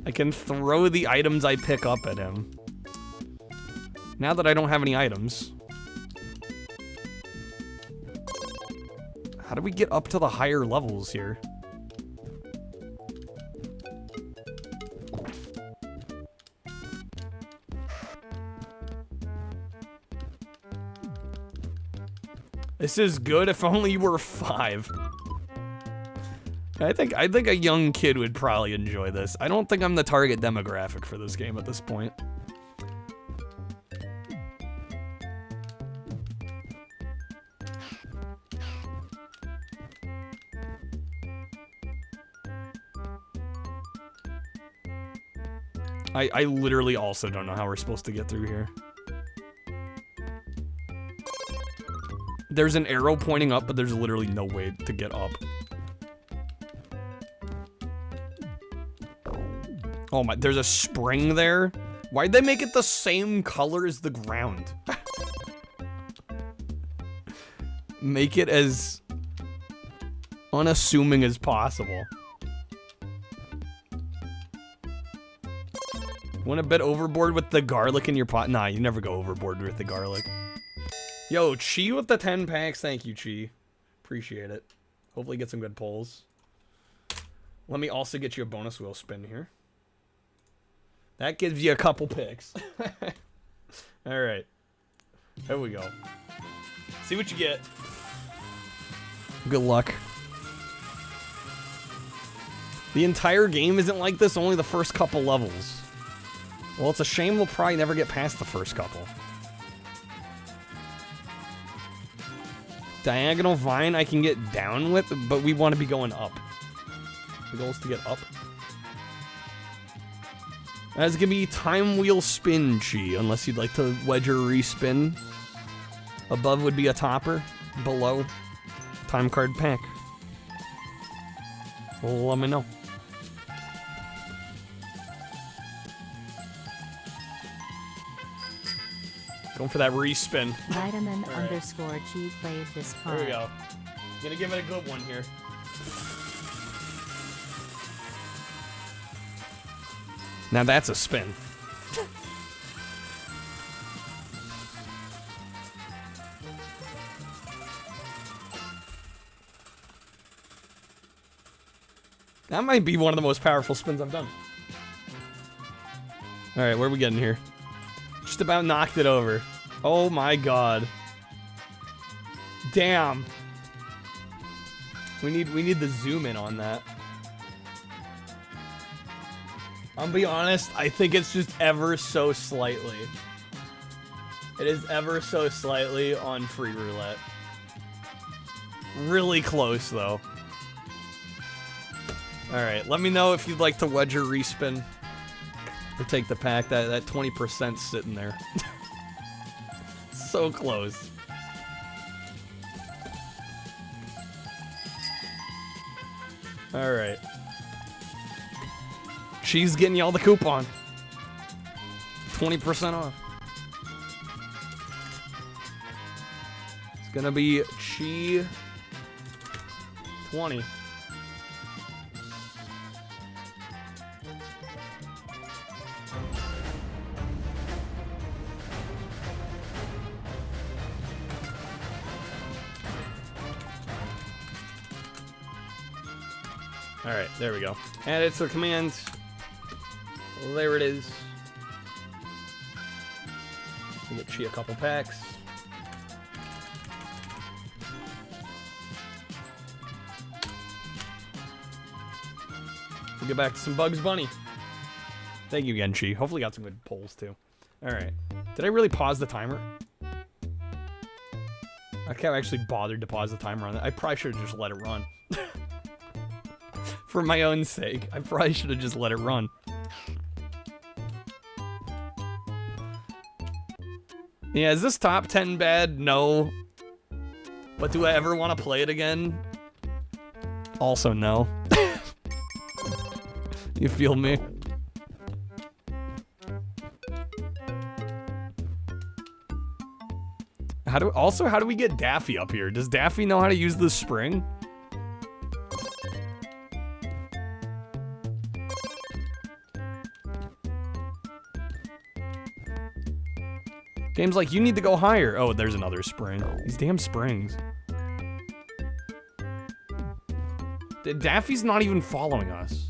I can throw the items I pick up at him. Now that I don't have any items. How do we get up to the higher levels here? This is good if only you were 5. I think a young kid would probably enjoy this. I don't think I'm the target demographic for this game at this point. I literally also don't know how we're supposed to get through here. There's an arrow pointing up, but there's literally no way to get up. Oh my, there's a spring there? Why'd they make it the same color as the ground? Make it as unassuming as possible. Went a bit overboard with the garlic in your pot? Nah, you never go overboard with the garlic. Yo, Chi with the 10 packs. Thank you, Chi. Appreciate it. Hopefully get some good pulls. Let me also get you a bonus wheel spin here. That gives you a couple picks. Alright. There we go. See what you get. Good luck. The entire game isn't like this, only the first couple levels. Well, it's a shame we'll probably never get past the first couple. Diagonal vine I can get down with, but we want to be going up. The goal is to get up. That's gonna be time wheel spin, Chi, unless you'd like to wedge or respin. Above would be a topper. Below, time card pack. Well, let me know. Going for that respin. Vitamin All right. underscore G played this card. There we go. Gonna give it a good one here. Now that's a spin. That might be one of the most powerful spins I've done. Alright, where are we getting here? Just about knocked it over. Oh my god. Damn. We need the zoom in on that. I'll be honest, I think it's just ever so slightly. It is ever so slightly on free roulette. Really close though. Alright, let me know if you'd like to wedge or respin. Or take the pack. That 20% sitting there. So close. Alright. She's getting y'all the coupon. 20% off. It's gonna be Chi 20. Alright, there we go. Add it to the command. There it is. We get Chi a couple packs. We'll get back to some Bugs Bunny. Thank you again, Chi. Hopefully got some good polls too. Alright. Did I really pause the timer? I can't actually bothered to pause the timer on that. I probably should have just let it run. For my own sake, I probably should have just let it run. Yeah, is this top 10 bad? No. But do I ever want to play it again? Also no. You feel me? How do we get Daffy up here? Does Daffy know how to use this spring? Game's like, you need to go higher. Oh, there's another spring. These damn springs. Daffy's not even following us.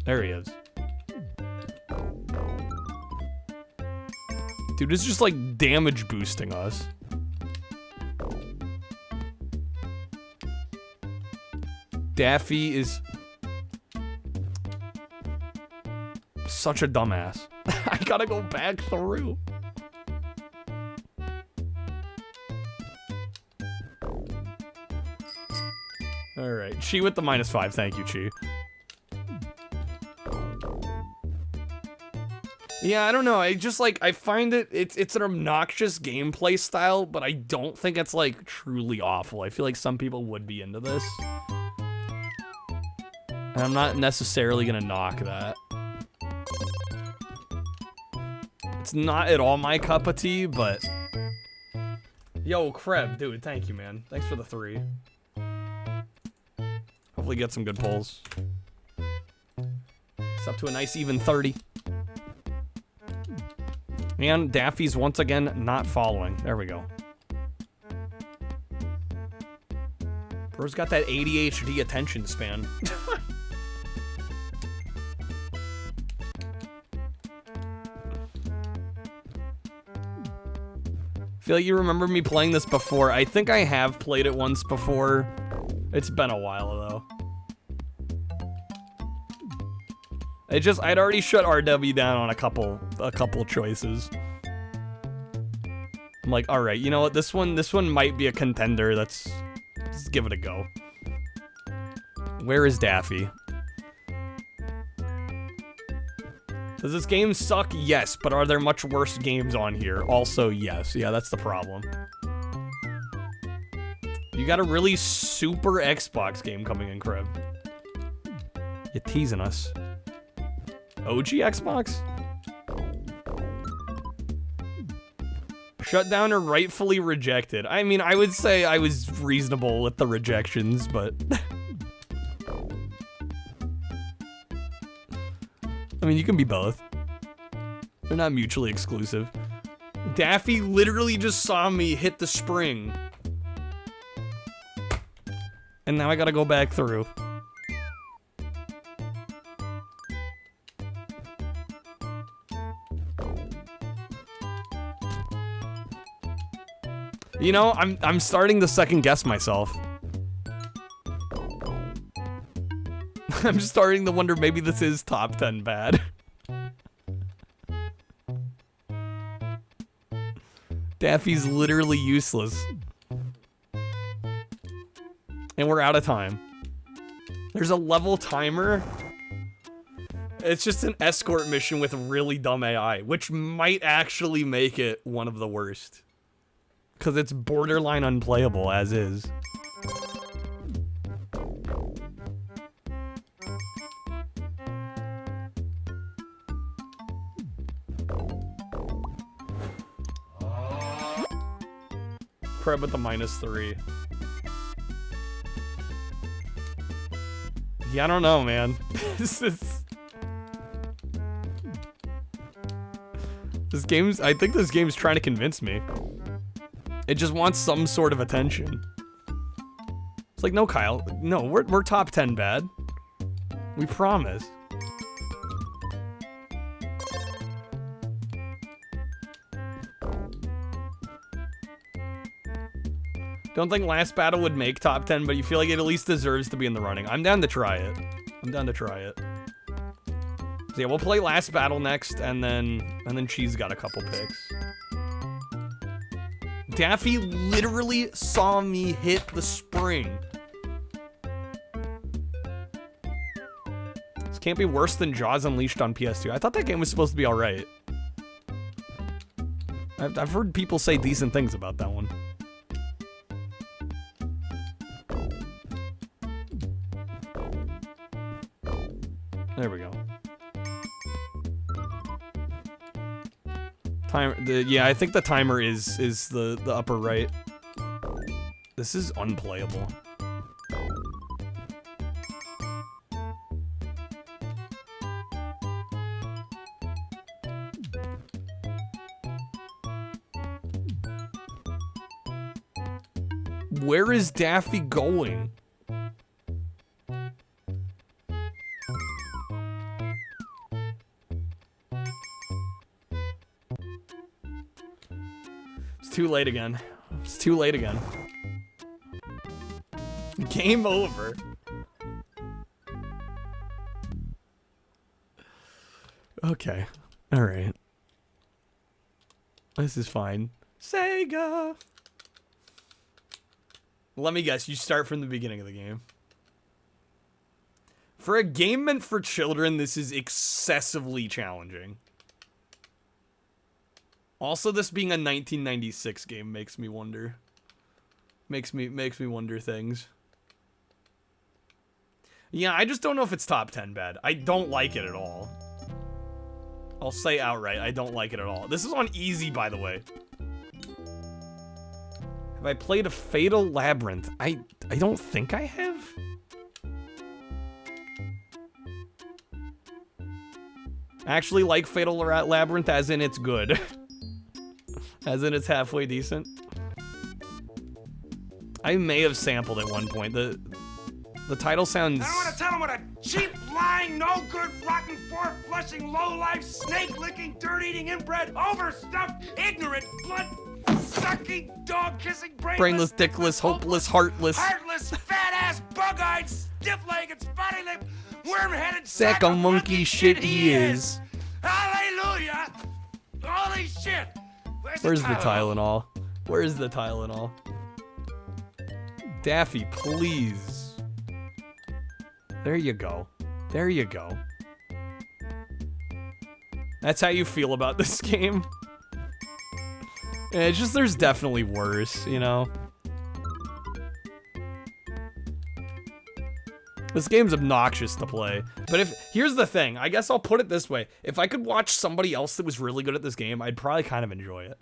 There he is. Dude, it's just like damage boosting us. Daffy is such a dumbass. I gotta go back through. Alright, Chi with the -5. Thank you, Chi. Yeah, I don't know. I just like, I find it's an obnoxious gameplay style, but I don't think it's like truly awful. I feel like some people would be into this. And I'm not necessarily gonna knock that. It's not at all my cup of tea, but... Yo, Kreb, dude, thank you, man. Thanks for the 3. Hopefully get some good pulls. It's up to a nice even 30. And Daffy's once again not following. There we go. Bro's got that ADHD attention span. Feel like you remember me playing this before. I think I have played it once before. It's been a while though. I'd already shut RW down on a couple choices. I'm like, all right, you know what? This one might be a contender. Let's give it a go. Where is Daffy? Does this game suck? Yes, but are there much worse games on here? Also, yes. Yeah, that's the problem. You got a really super Xbox game coming in, Crib. You're teasing us. OG Xbox? Shut down or rightfully rejected. I mean, I would say I was reasonable with the rejections, but... I mean, you can be both. They're not mutually exclusive. Daffy literally just saw me hit the spring. And now I gotta go back through. You know, I'm starting to second guess myself. I'm starting to wonder maybe this is top 10 bad. Daffy's literally useless. And we're out of time. There's a level timer. It's just an escort mission with really dumb AI, which might actually make it one of the worst. Because it's borderline unplayable as is. Crab with the -3. Yeah, I don't know, man. This game's... I think this game's trying to convince me. It just wants some sort of attention. It's like, no, Kyle. No, we're top 10 bad. We promise. Don't think last battle would make top 10, but you feel like it at least deserves to be in the running. I'm down to try it. So yeah, we'll play last battle next, and then Cheese got a couple picks. Daffy literally saw me hit the spring. This can't be worse than Jaws Unleashed on PS2. I thought that game was supposed to be alright. I've heard people say decent things about that one. There we go. Yeah, I think the timer is the upper right. This is unplayable. Where is Daffy going? Too late again. It's too late again. Game over. Okay. All right. This is fine. Sega. Let me guess, you start from the beginning of the game. For a game meant for children, this is excessively challenging. Also, this being a 1996 game makes me wonder. Makes me wonder things. Yeah, I just don't know if it's top 10 bad. I don't like it at all. I'll say outright, I don't like it at all. This is on easy, by the way. Have I played a Fatal Labyrinth? I don't think I have. I actually like Fatal Labyrinth as in it's good. As in it's halfway decent. I may have sampled at one point. The title sounds... I don't want to tell him what a cheap, lying, no-good, rotten, four-flushing, low-life, snake-licking, dirt-eating, inbred, overstuffed, ignorant, blood-sucking, dog-kissing, brainless, dickless, hopeless, heartless, fat-ass, bug-eyed, stiff-legged, spotty-lipped, worm-headed, sack of monkey shit he is. Hallelujah! Holy shit! Where's the Tylenol? Where's the Tylenol? Daffy, please. There you go. There you go. That's how you feel about this game? Yeah, it's just there's definitely worse, you know? This game's obnoxious to play. But here's the thing, I guess I'll put it this way. If I could watch somebody else that was really good at this game, I'd probably kind of enjoy it.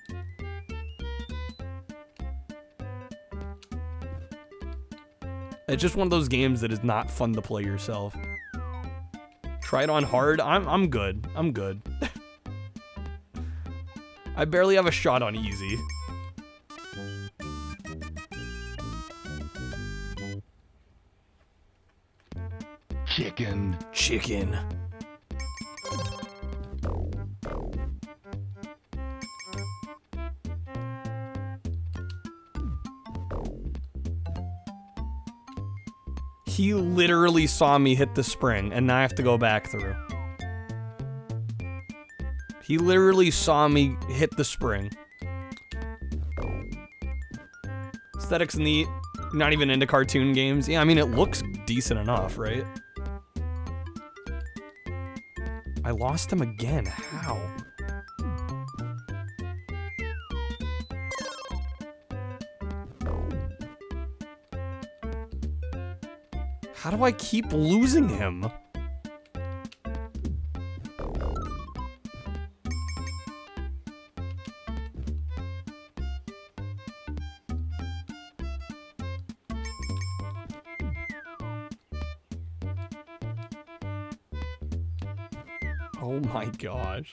It's just one of those games that is not fun to play yourself. Try it on hard. I'm good. I'm good. I barely have a shot on easy. Chicken. Chicken. He literally saw me hit the spring, and now I have to go back through. He literally saw me hit the spring. Aesthetic's neat. Not even into cartoon games. Yeah, I mean, it looks decent enough, right? I lost him again. How? How do I keep losing him? Oh my gosh.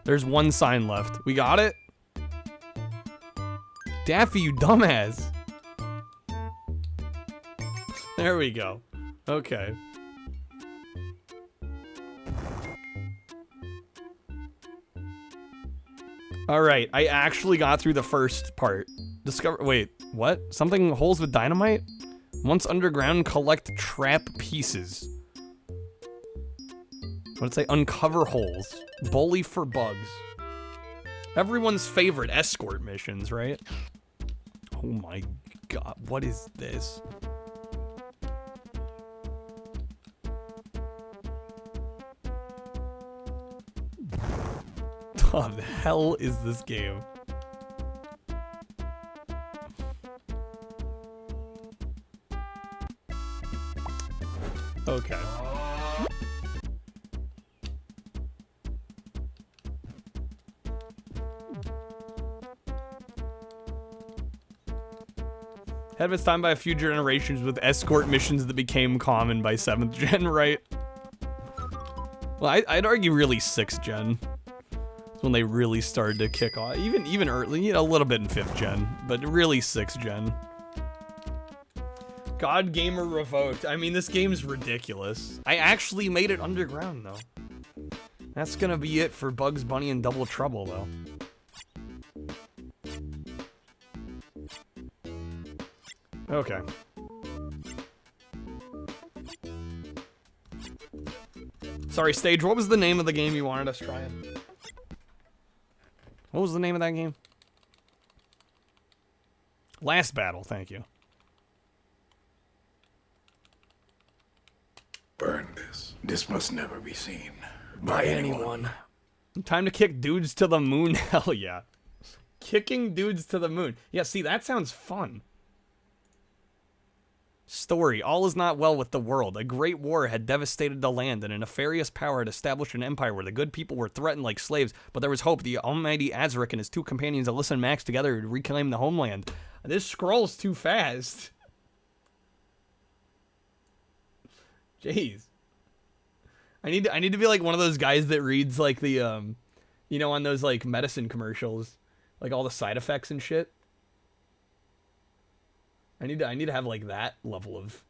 There's one sign left. We got it? Daffy, you dumbass. There we go. Okay. Alright, I actually got through the first part. Wait, what? Something holes with dynamite? Once underground, collect trap pieces. What'd it say? Uncover holes. Bully for bugs. Everyone's favorite escort missions, right? Oh my god, what is this? What the hell is this game? Okay. Ahead of its time by a few generations with escort missions that became common by 7th gen, right? Well, I'd argue really 6th gen. When they really started to kick off. Even early, you know, a little bit in 5th gen, but really 6th gen. God Gamer Revoked. I mean, this game's ridiculous. I actually made it underground, though. That's gonna be it for Bugs Bunny and Double Trouble, though. Okay. Sorry, Stage, what was the name of the game you wanted us trying? What was the name of that game? Last Battle, thank you. Burn this. This must never be seen By anyone. Time to kick dudes to the moon, hell yeah. Kicking dudes to the moon. Yeah, see, that sounds fun. Story. All is not well with the world. A great war had devastated the land, and a nefarious power had established an empire where the good people were threatened like slaves, but there was hope. The almighty Azaric and his two companions, Alyssa and Max, together would reclaim the homeland. This scrolls too fast. Jeez. I need to be like one of those guys that reads like the you know, on those like medicine commercials, like all the side effects and shit. I need to have like that level of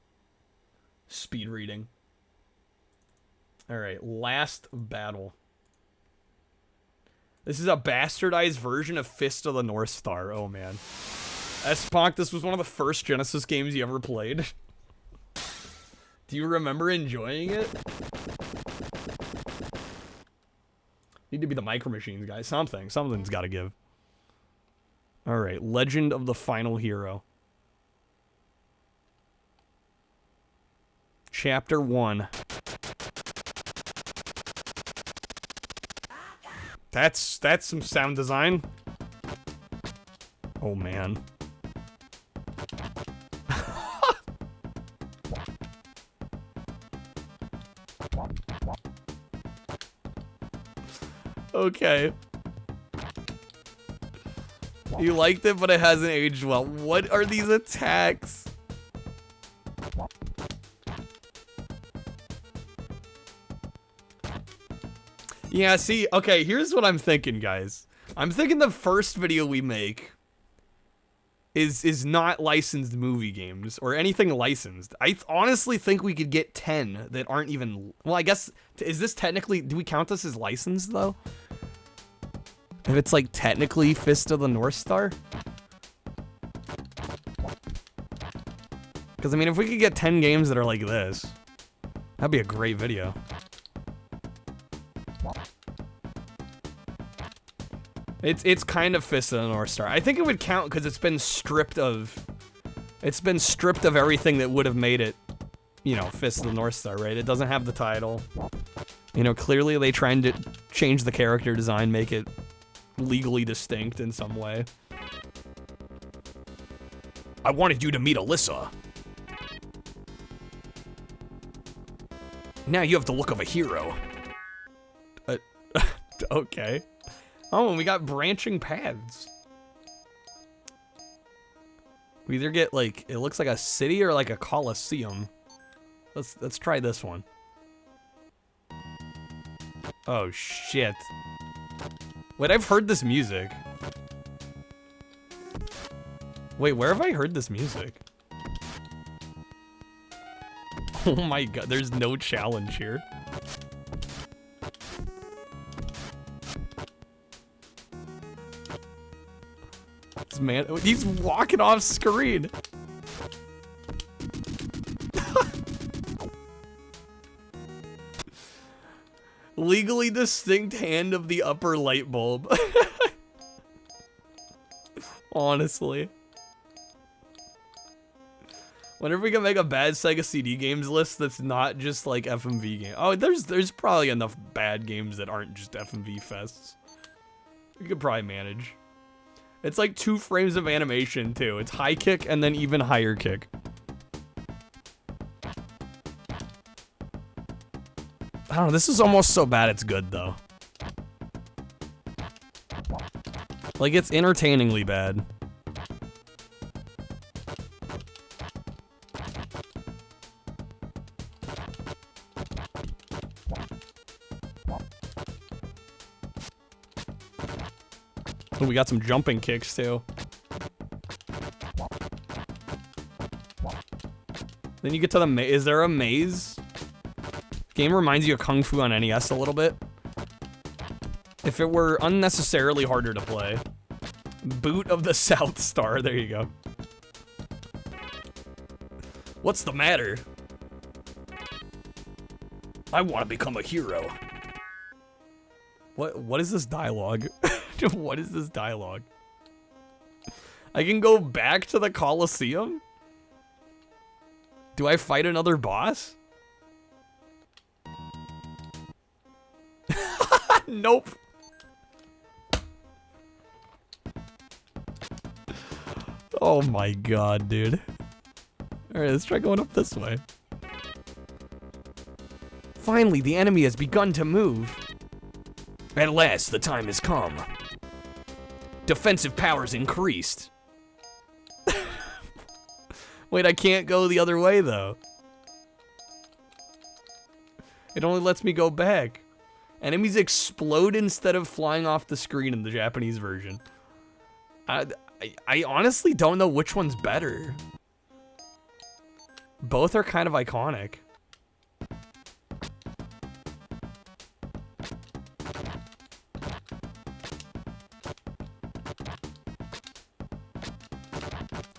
speed reading. All right, last battle. This is a bastardized version of Fist of the North Star. Oh man. S-Ponk, this was one of the first Genesis games you ever played. Do you remember enjoying it? Need to be the Micro Machines guy. Something's got to give. All right, Legend of the Final Hero. Chapter 1. That's some sound design. Oh man. Okay. You liked it, but it hasn't aged well. What are these attacks? Yeah, see, okay, here's what I'm thinking, guys. I'm thinking the first video we make is not licensed movie games or anything licensed. I honestly think we could get 10 that aren't even... Well, I guess, is this technically... Do we count this as licensed, though? If it's, like, technically Fist of the North Star? Because, I mean, if we could get 10 games that are like this, that'd be a great video. It's kind of Fist of the North Star. I think it would count because it's been stripped of everything that would have made it, you know, Fist of the North Star, right? It doesn't have the title. You know, clearly they trying to change the character design, make it legally distinct in some way. I wanted you to meet Alyssa. Now you have the look of a hero. Okay. Oh, and we got branching paths. We either get like, it looks like a city or like a coliseum. Let's try this one. Oh shit. Wait, I've heard this music. Wait, where have I heard this music? Oh my god, there's no challenge here. Man, he's walking off screen. Legally distinct hand of the upper light bulb. Honestly. Wonder if we can make a bad Sega CD games list that's not just like FMV game. Oh, there's probably enough bad games that aren't just FMV fests. We could probably manage. It's like 2 frames of animation, too. It's high kick and then even higher kick. I don't know, this is almost so bad it's good, though. Like, it's entertainingly bad. Oh, we got some jumping kicks, too. Then you get to the maze. Is there a maze? Game reminds you of Kung Fu on NES a little bit. If it were unnecessarily harder to play. Boot of the South Star. There you go. What's the matter? I want to become a hero. What is this dialogue? What is this dialogue? I can go back to the Coliseum? Do I fight another boss? Nope. Oh my god, dude. Alright, let's try going up this way. Finally, the enemy has begun to move. At last, the time has come. Defensive powers increased. Wait, I can't go the other way, though. It only lets me go back. Enemies explode instead of flying off the screen in the Japanese version. I honestly don't know which one's better. Both are kind of iconic.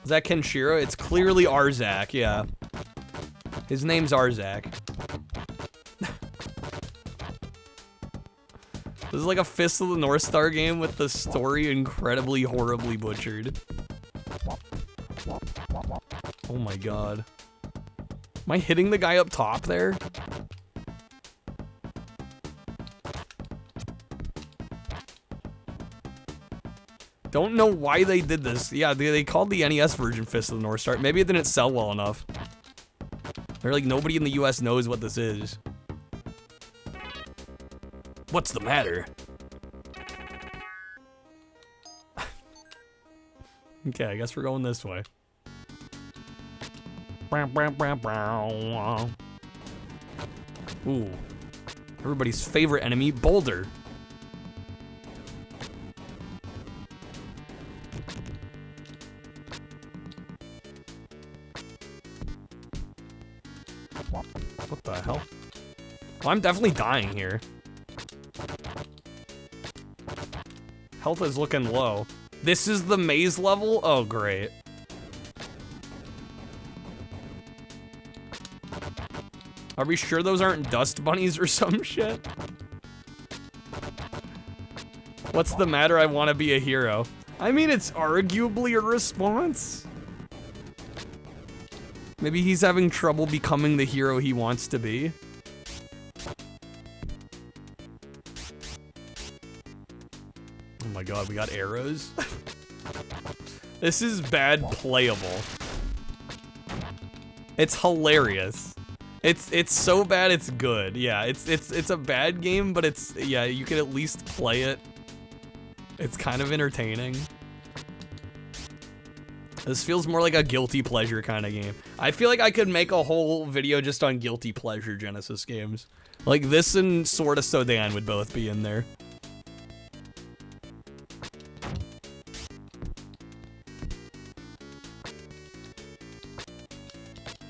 Is that Kenshiro? It's clearly Arzak, yeah. His name's Arzak. This is like a Fist of the North Star game with the story incredibly horribly butchered. Oh my god. Am I hitting the guy up top there? Don't know why they did this. Yeah, they called the NES version Fist of the North Star. Maybe it didn't sell well enough. They're like, nobody in the US knows what this is. What's the matter? Okay, I guess we're going this way. Ooh. Everybody's favorite enemy, Boulder. What the hell? Well, I'm definitely dying here. Health is looking low. This is the maze level? Oh, great. Are we sure those aren't dust bunnies or some shit? What's the matter? I want to be a hero. I mean, it's arguably a response. Maybe he's having trouble becoming the hero he wants to be. Oh my god, we got arrows. This is bad playable. It's hilarious. It's so bad it's good. Yeah, it's a bad game, but it's, yeah, you can at least play it. It's kind of entertaining. This feels more like a guilty pleasure kind of game. I feel like I could make a whole video just on guilty pleasure Genesis games. Like this and Sword of Sodan would both be in there.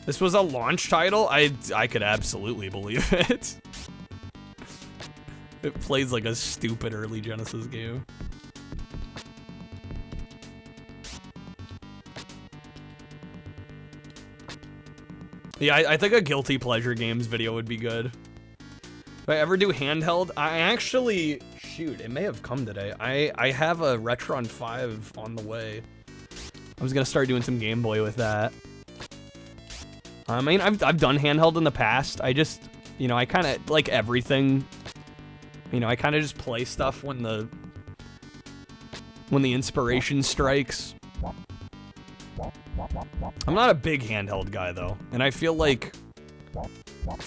This was a launch title? I could absolutely believe it. It plays like a stupid early Genesis game. Yeah, I think a guilty pleasure games video would be good. If I ever do handheld, I actually, shoot, it may have come today. I have a Retron 5 on the way. I was gonna start doing some Game Boy with that. I mean, I've done handheld in the past. I just, you know, I kind of, like everything, you know, I kind of just play stuff when the inspiration strikes. I'm not a big handheld guy though, and I feel like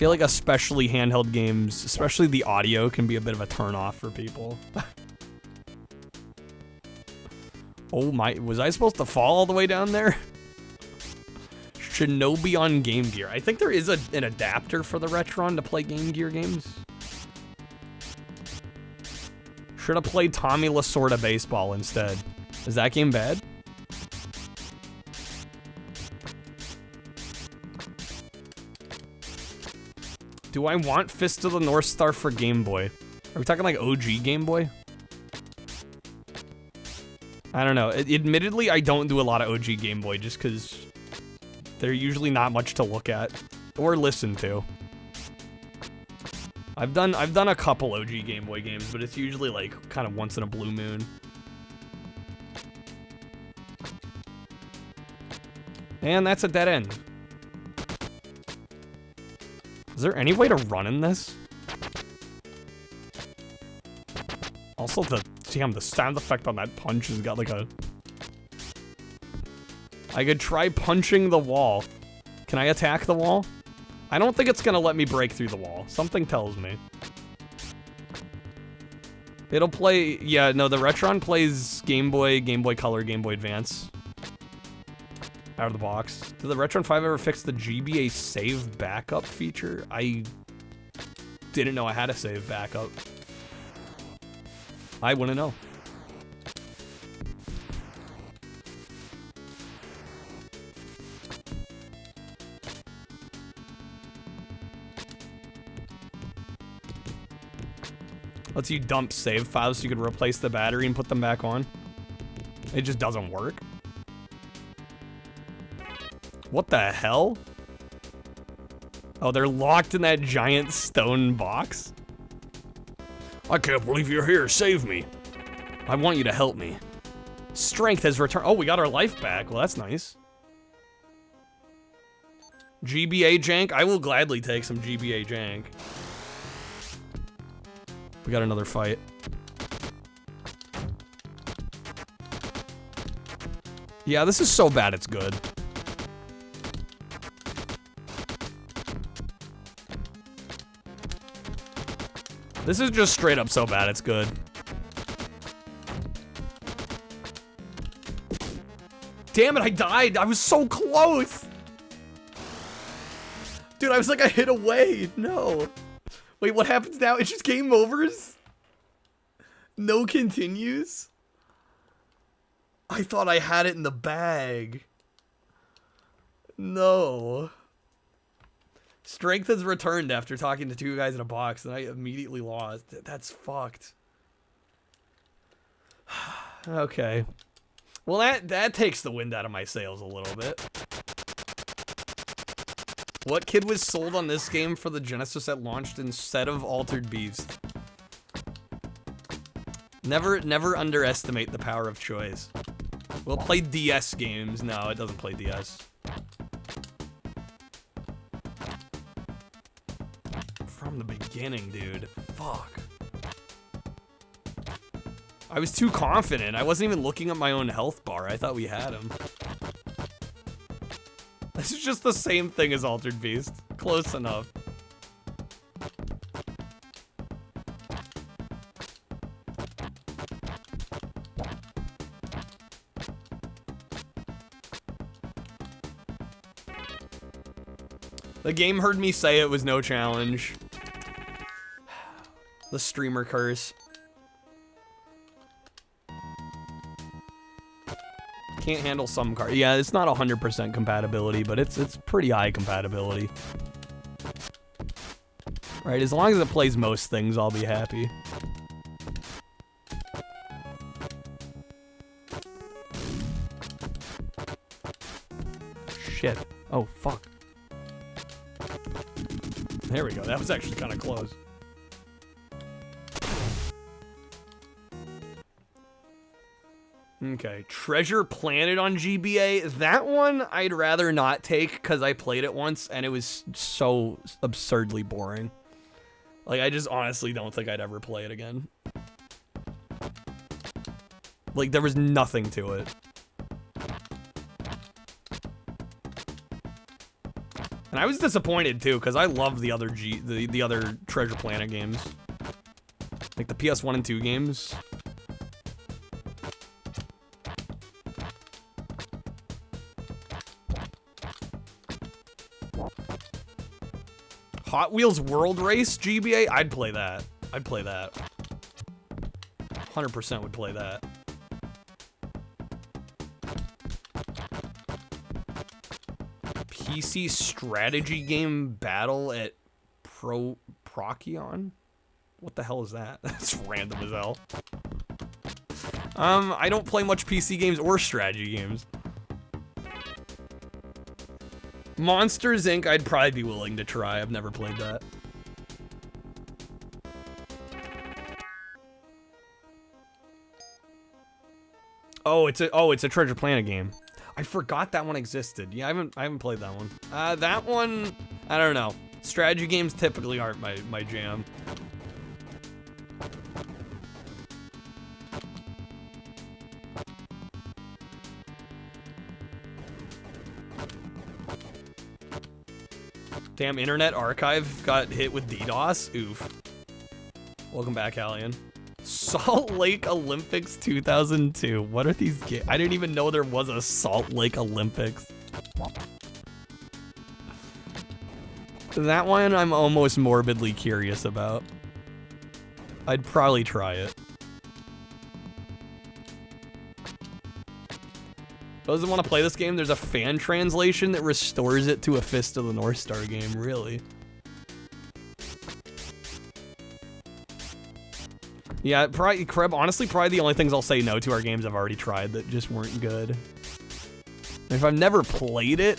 especially handheld games, especially the audio, can be a bit of a turnoff for people. Oh my, was I supposed to fall all the way down there? Shinobi on Game Gear. I think there is an adapter for the Retron to play Game Gear games. Should have played Tommy Lasorda Baseball instead. Is that game bad? Do I want Fist of the North Star for Game Boy? Are we talking like OG Game Boy? I don't know. Admittedly, I don't do a lot of OG Game Boy just because they're usually not much to look at or listen to. I've done a couple OG Game Boy games, but it's usually like kind of once in a blue moon. And that's a dead end. Is there any way to run in this? Also, the sound effect on that punch has got like a... I could try punching the wall. Can I attack the wall? I don't think it's gonna let me break through the wall. Something tells me. It'll play... Yeah, no, the Retron plays Game Boy, Game Boy Color, Game Boy Advance. Out of the box. Did the Retron 5 ever fix the GBA save backup feature? didn't know I had a save backup. I wouldn't know. Lets you dump save files so you can replace the battery and put them back on. It just doesn't work. What the hell? Oh, they're locked in that giant stone box? I can't believe you're here. Save me. I want you to help me. Strength has returned. Oh, we got our life back. Well, that's nice. GBA jank? I will gladly take some GBA jank. We got another fight. Yeah, this is so bad it's good. This is just straight up so bad it's good. Damn it, I died. I was so close. Dude, I was like a hit away. No. Wait, what happens now? It's just game overs? No continues? I thought I had it in the bag. No. Strength has returned after talking to two guys in a box, and I immediately lost. That's fucked. Okay. Well, that takes the wind out of my sails a little bit. What kid was sold on this game for the Genesis that launched instead of Altered Beast? Never underestimate the power of choice. We'll play DS games. No, it doesn't play DS. From the beginning, dude. Fuck. I was too confident. I wasn't even looking at my own health bar. I thought we had him. This is just the same thing as Altered Beast. Close enough. The game heard me say it was no challenge. The streamer curse. Can't handle some cards. Yeah, it's not 100% compatibility, but it's pretty high compatibility. Right, as long as it plays most things, I'll be happy. Shit. Oh, fuck. There we go. That was actually kind of close. Okay, Treasure Planet on GBA. That one I'd rather not take because I played it once and it was so absurdly boring. Like, I just honestly don't think I'd ever play it again. Like, there was nothing to it. And I was disappointed too because I love the other the other Treasure Planet games. Like the PS1 and 2 games. Hot Wheels World Race GBA? I'd play that. I'd play that. 100% would play that. PC strategy game battle at Procyon? What the hell is that? That's random as hell. I don't play much PC games or strategy games. Monsters Inc. I'd probably be willing to try. I've never played that. Oh, it's a Treasure Planet game. I forgot that one existed. Yeah, I haven't played that one. That one, I don't know. Strategy games typically aren't my jam. Damn, Internet Archive got hit with DDoS. Oof. Welcome back, Alien. Salt Lake Olympics 2002. What are these games? I didn't even know there was a Salt Lake Olympics. That one I'm almost morbidly curious about. I'd probably try it. Those that want to play this game, there's a fan translation that restores it to a Fist of the North Star game, really. Yeah, probably, Kreb, honestly, probably the only things I'll say no to are games I've already tried that just weren't good. And if I've never played it,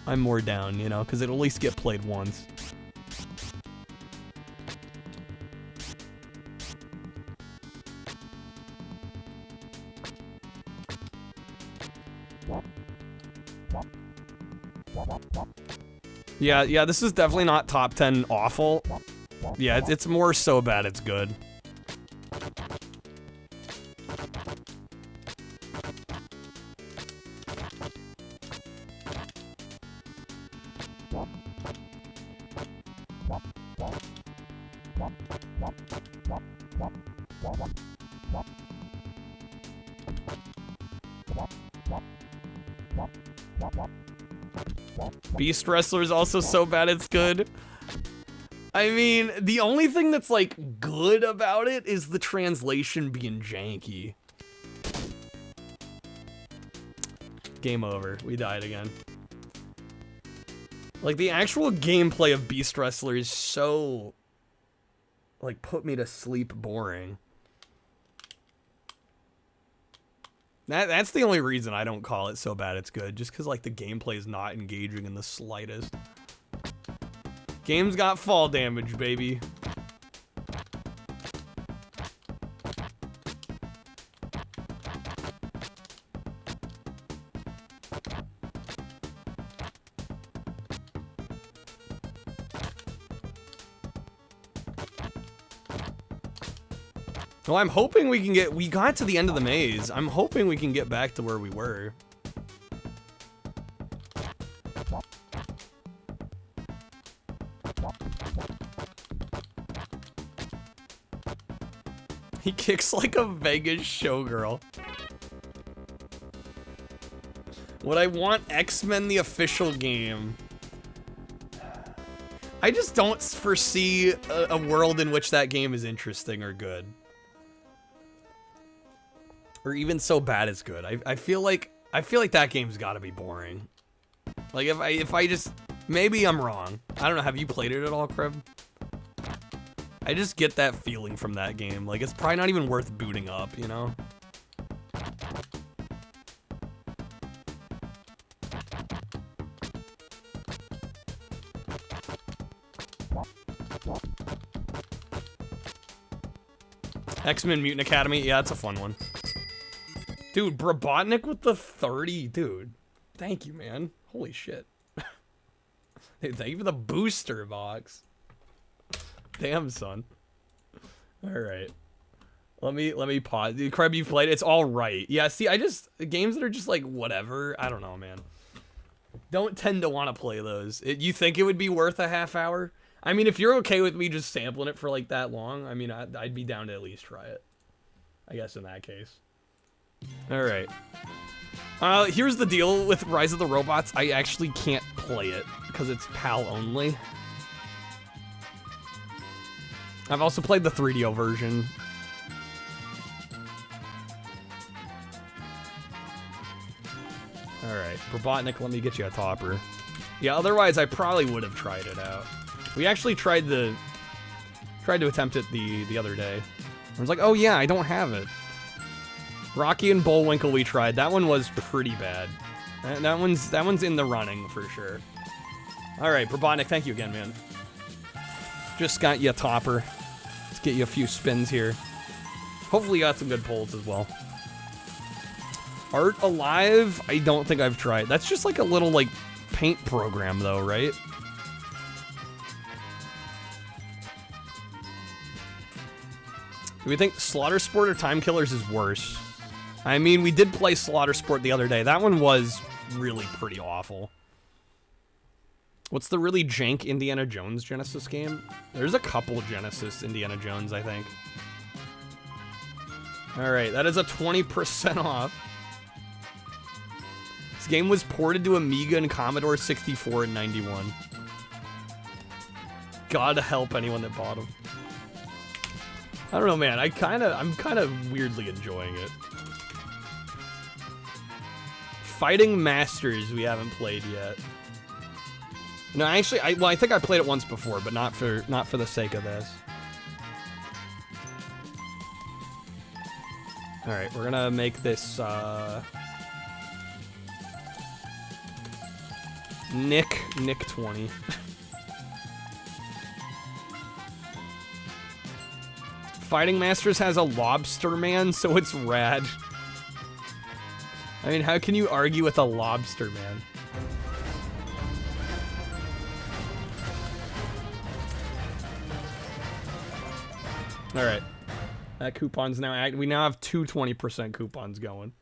I'm more down, you know, because it'll at least get played once. Yeah, this is definitely not top 10 awful. Yeah, it's more so bad it's good. Beast Wrestler is also so bad it's good. I mean, the only thing that's like good about it is the translation being janky. Game over. We died again. Like the actual gameplay of Beast Wrestler is so like put me to sleep boring. That's the only reason I don't call it so bad it's good, just because like the gameplay is not engaging in the slightest. Game's got fall damage, baby. Well, I'm hoping we can get, we got to the end of the maze. I'm hoping we can get back to where we were. He kicks like a Vegas showgirl. Would I want X-Men the official game? I just don't foresee a world in which that game is interesting or good. Or even so bad it's good. I feel like that game's gotta be boring. Like if I just, maybe I'm wrong. I don't know, have you played it at all, Kreb? I just get that feeling from that game. Like it's probably not even worth booting up, you know? X-Men Mutant Academy, yeah, it's a fun one. Dude, Brabotnik with the 30, dude. Thank you, man. Holy shit. Dude, thank you for the booster box. Damn, son. All right. Let me pause. Dude, Kreb, you've played it. It's all right. Yeah, see, games that are just like whatever. I don't know, man. Don't tend to want to play those. You think it would be worth a half hour? I mean, if you're okay with me just sampling it for like that long, I mean, I'd be down to at least try it. I guess in that case. All right. Here's the deal with Rise of the Robots. I actually can't play it because it's PAL only. I've also played the 3DO version. All right, Brabotnik, let me get you a topper. Yeah, otherwise I probably would have tried it out. We actually tried to attempt it the other day. I was like, oh yeah, I don't have it. Rocky and Bullwinkle we tried. That one was pretty bad. That one's in the running for sure. All right, Brabotnik, thank you again, man. Just got you a topper. Let's get you a few spins here. Hopefully you got some good pulls as well. Art Alive, I don't think I've tried. That's just like a little like paint program though, right? Do we think Slaughter Sport or Time Killers is worse? I mean, we did play Slaughter Sport the other day. That one was really pretty awful. What's the really jank Indiana Jones Genesis game? There's a couple Genesis Indiana Jones, I think. All right, that is a 20% off. This game was ported to Amiga and Commodore 64 in '91. God help anyone that bought them. I don't know, man. I'm kind of weirdly enjoying it. Fighting Masters we haven't played yet. No, actually, I think I played it once before, but not for the sake of this. All right, we're gonna make this Nick 20. Fighting Masters has a lobster man, so it's rad. I mean, how can you argue with a lobster man? All right, that coupon's now we now have two 20% coupons going.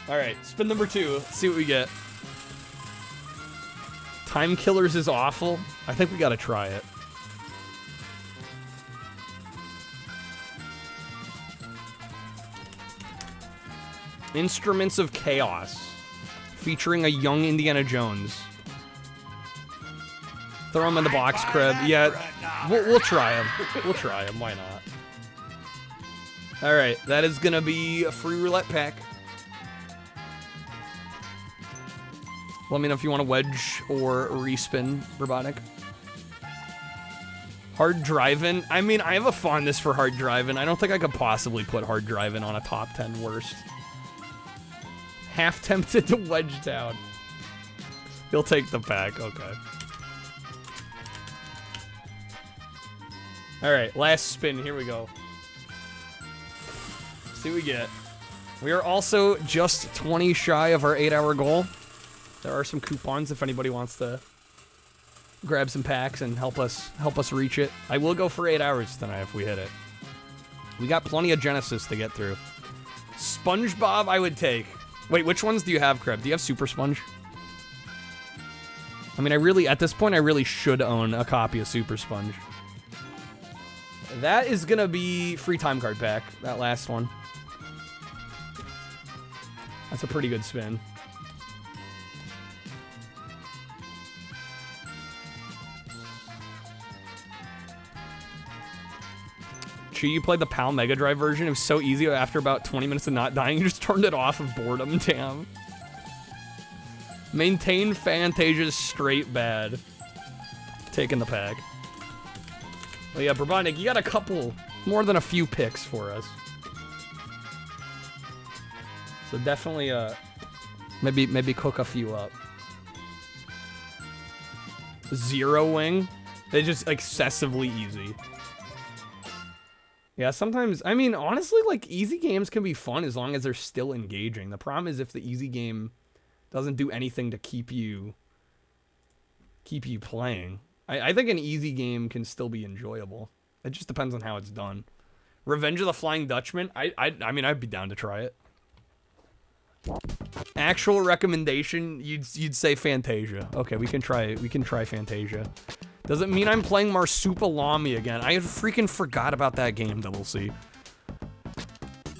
All right, spin number 2. Let's see what we get. Time Killers is awful. I think we gotta try it. Instruments of Chaos, featuring a young Indiana Jones. Throw him in the box, crib. Yeah, we'll try him. We'll try him. Why not? All right, that is gonna be a free roulette pack. Let me know if you want a wedge or respin, Robotic. Hard driving. I mean, I have a fondness for hard driving. I don't think I could possibly put hard driving on a top 10 worst. Half tempted to wedge down. He'll take the pack. Okay. All right, last spin. Here we go. See what we get. We are also just 20 shy of our 8-hour goal. There are some coupons if anybody wants to grab some packs and help us reach it. I will go for 8 hours tonight if we hit it. We got plenty of Genesis to get through. SpongeBob I would take. Wait, which ones do you have, Creb? Do you have Super Sponge? I mean, at this point, I really should own a copy of Super Sponge. That is gonna be free time card pack, that last one. That's a pretty good spin. You played the PAL Mega Drive version. It was so easy. After about 20 minutes of not dying, you just turned it off of boredom. Damn. Maintain Fantasia's straight bad. Taking the pack. Well, yeah, Brabonic, you got a couple, more than a few picks for us. So definitely, maybe cook a few up. Zero Wing. They're just excessively easy. Yeah, sometimes, I mean, honestly, like, easy games can be fun as long as they're still engaging. The problem is if the easy game doesn't do anything to keep you playing. I think an easy game can still be enjoyable. It just depends on how it's done. Revenge of the Flying Dutchman? I mean, I'd be down to try it. Actual recommendation, you'd say Fantasia. Okay, we can try Fantasia. Doesn't mean I'm playing Marsupilami again. I freaking forgot about that game, Double C.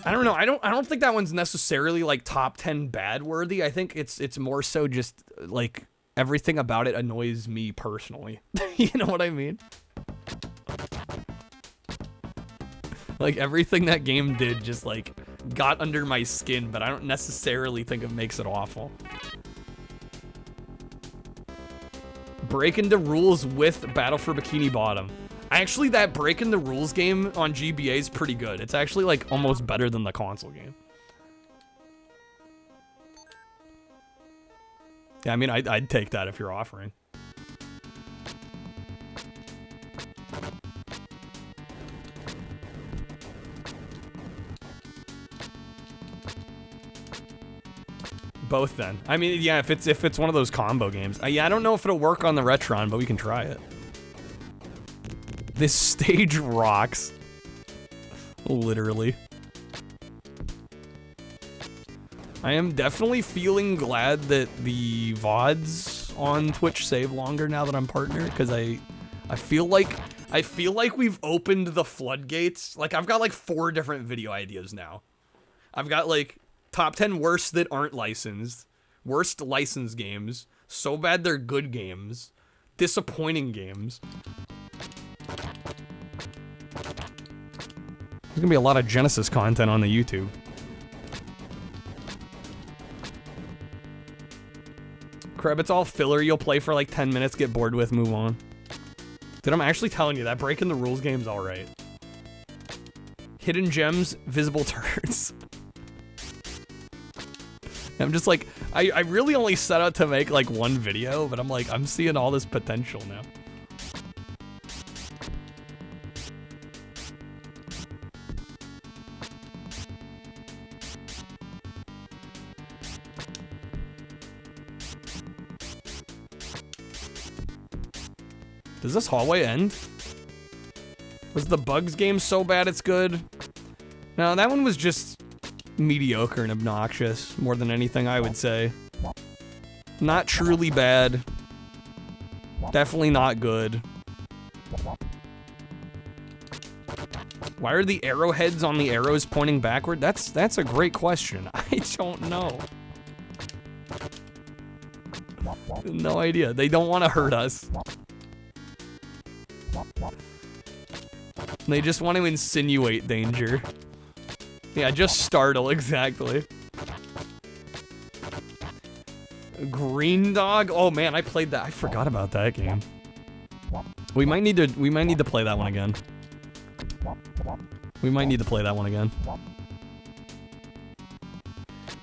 I don't know. I don't think that one's necessarily like top 10 bad worthy. I think it's more so just like everything about it annoys me personally. You know what I mean? Like everything that game did just like got under my skin, but I don't necessarily think it makes it awful. Breaking the rules with Battle for Bikini Bottom. Actually, that Breaking the Rules game on GBA is pretty good. It's actually like almost better than the console game. Yeah, I mean, I'd take that if you're offering. Both then. I mean, yeah, if it's one of those combo games. Yeah, I don't know if it'll work on the Retron, but we can try it. This stage rocks. Literally. I am definitely feeling glad that the VODs on Twitch save longer now that I'm partner, because I feel like we've opened the floodgates. Like, I've got like 4 different video ideas now. I've got like top 10 worst that aren't licensed, worst licensed games, so bad they're good games, disappointing games. There's gonna be a lot of Genesis content on the YouTube. Crab, it's all filler. You'll play for like 10 minutes, get bored with, move on. Dude, I'm actually telling you, that breaking the rules game's alright. Hidden gems, visible turrets. I'm just like, I really only set out to make like one video, but I'm like, I'm seeing all this potential now. Does this hallway end? Was the Bugs game so bad it's good? No, that one was just mediocre and obnoxious, more than anything, I would say. Not truly bad. Definitely not good. Why are the arrowheads on the arrows pointing backward? That's a great question. I don't know. No idea. They don't want to hurt us. They just want to insinuate danger. Yeah, just startle, exactly. Green Dog? Oh man, I played that. I forgot about that game. We might need to play that one again. We might need to play that one again.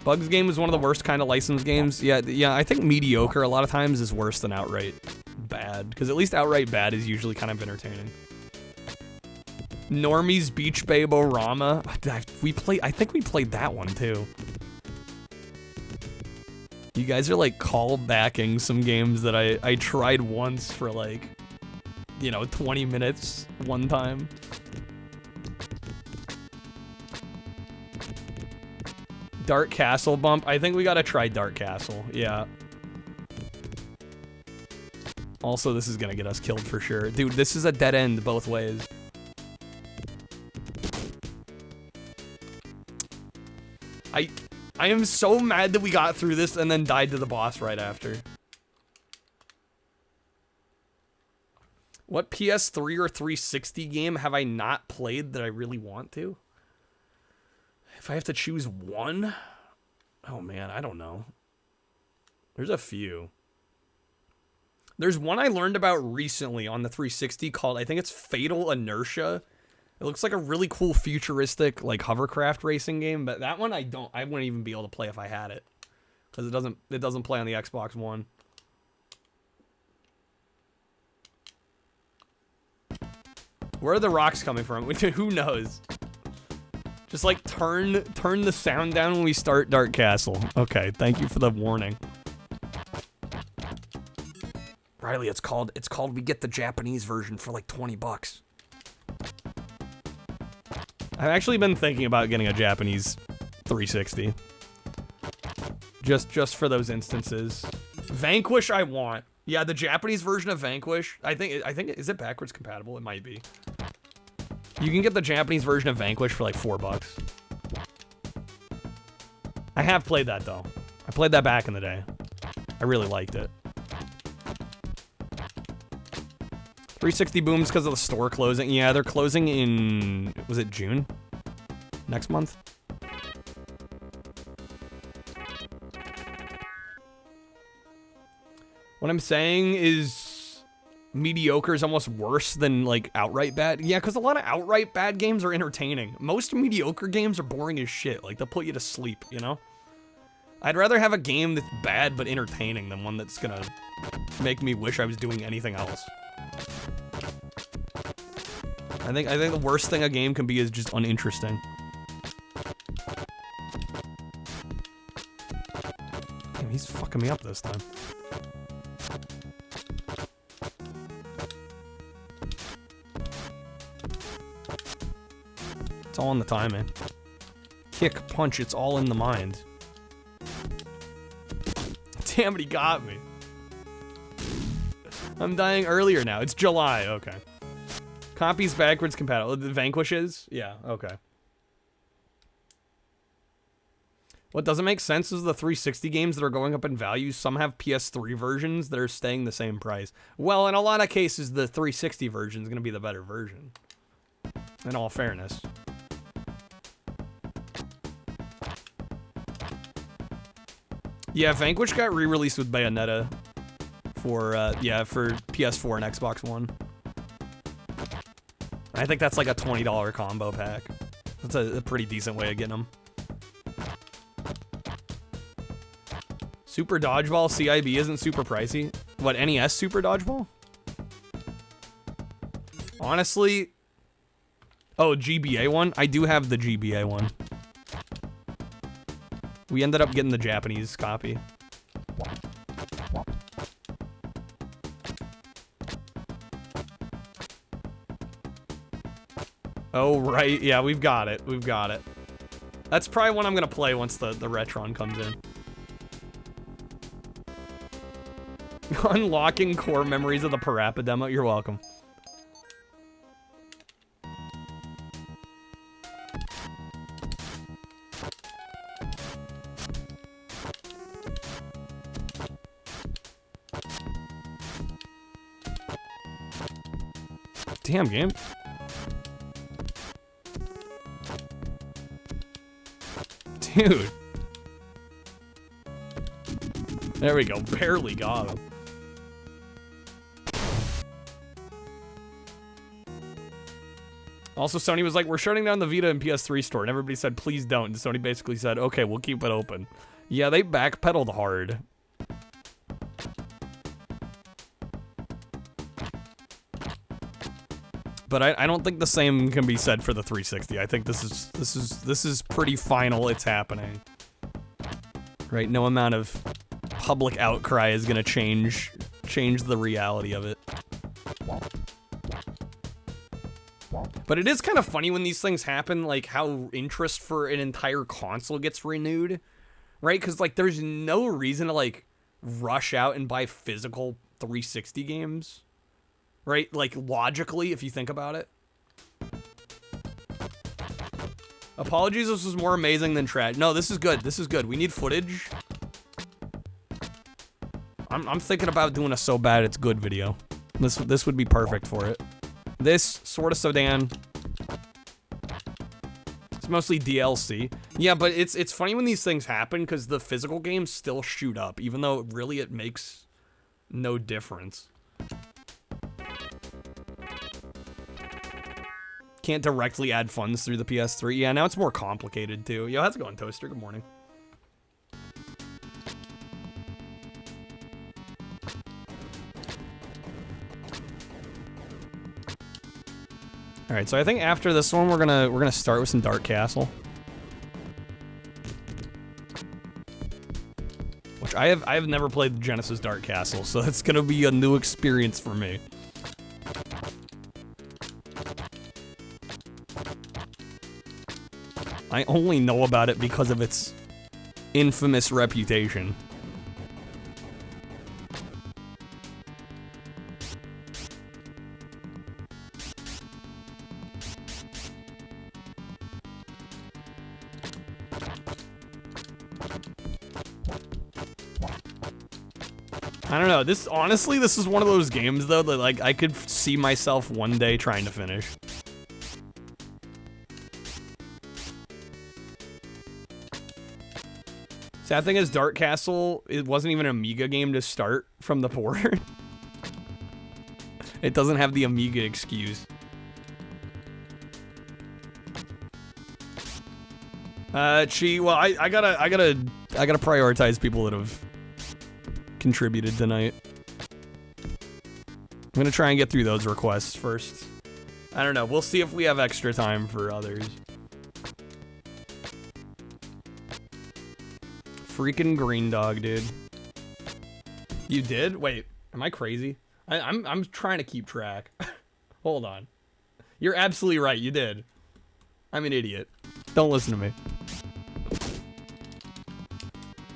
Bugs game is one of the worst kind of licensed games. Yeah, I think mediocre a lot of times is worse than outright bad, because at least outright bad is usually kind of entertaining. Normie's Beach Babe-O-Rama. I think we played that one too. You guys are like call-backing some games that I tried once for like, you know, 20 minutes one time. Dark Castle bump. I think we gotta try Dark Castle. Yeah. Also, this is gonna get us killed for sure. Dude, this is a dead end both ways. I am so mad that we got through this and then died to the boss right after. What PS3 or 360 game have I not played that I really want to? If I have to choose one? Oh man, I don't know. There's a few. There's one I learned about recently on the 360 called, I think it's Fatal Inertia. It looks like a really cool futuristic like hovercraft racing game, but that one I wouldn't even be able to play if I had it. Because it doesn't play on the Xbox One. Where are the rocks coming from? Who knows? Just like turn the sound down when we start Dark Castle. Okay, thank you for the warning. Riley, it's called we get the Japanese version for like 20 bucks. I've actually been thinking about getting a Japanese 360. Just for those instances. Vanquish I want. Yeah, the Japanese version of Vanquish. I think is it backwards compatible? It might be. You can get the Japanese version of Vanquish for like $4. I have played that though. I played that back in the day. I really liked it. 360 booms because of the store closing. Yeah, they're closing in, was it June? Next month? What I'm saying is mediocre is almost worse than like outright bad. Yeah, because a lot of outright bad games are entertaining. Most mediocre games are boring as shit. Like they'll put you to sleep, you know? I'd rather have a game that's bad but entertaining than one that's gonna make me wish I was doing anything else. I think the worst thing a game can be is just uninteresting. Damn, he's fucking me up this time. It's all in the timing. Kick, punch, it's all in the mind. Damn it, he got me. I'm dying earlier now. It's July, okay. Copies backwards compatible. The Vanquish is? Yeah, okay. What doesn't make sense is the 360 games that are going up in value, some have PS3 versions that are staying the same price. Well, in a lot of cases, the 360 version is going to be the better version. In all fairness. Yeah, Vanquish got re-released with Bayonetta for, for PS4 and Xbox One. I think that's like a $20 combo pack. That's a pretty decent way of getting them. Super Dodgeball CIB isn't super pricey. What, NES Super Dodgeball? Honestly... Oh, GBA one? I do have the GBA one. We ended up getting the Japanese copy. Oh, right. Yeah, we've got it. We've got it. That's probably one I'm going to play once the Retron comes in. Unlocking core memories of the Parappa demo. You're welcome. Damn, game. Dude. There we go. Barely got him. Also, Sony was like, we're shutting down the Vita and PS3 store, and everybody said, please don't. And Sony basically said, okay, we'll keep it open. Yeah, they backpedaled hard. But I don't think the same can be said for the 360. I think this is pretty final. It's happening. Right? No amount of public outcry is gonna change the reality of it. But it is kind of funny when these things happen, like how interest for an entire console gets renewed, right? Because like there's no reason to like rush out and buy physical 360 games, right? Like logically, if you think about it. Apologies, this was more amazing than trash. No, this is good. This is good. We need footage. I'm thinking about doing a so bad it's good video. This would be perfect for it. This sort of sedan. It's mostly DLC. Yeah, but it's funny when these things happen because the physical games still shoot up, even though really it makes no difference. Can't directly add funds through the PS3. Yeah, now it's more complicated too. Yo, how's it going, Toaster? Good morning. All right, so I think after this one, we're gonna start with some Dark Castle, which I have never played the Genesis Dark Castle, so it's gonna be a new experience for me. I only know about it because of its infamous reputation. I don't know, honestly, this is one of those games, though, that, like, I could see myself one day trying to finish. Sad thing is, Dark Castle, it wasn't even an Amiga game to start from the port. It doesn't have the Amiga excuse. Well, I gotta prioritize people that have contributed tonight. I'm gonna try and get through those requests first. I don't know, we'll see if we have extra time for others. Freaking green dog, dude. You did? Wait, am I crazy? I'm trying to keep track. Hold on. You're absolutely right, you did. I'm an idiot. Don't listen to me.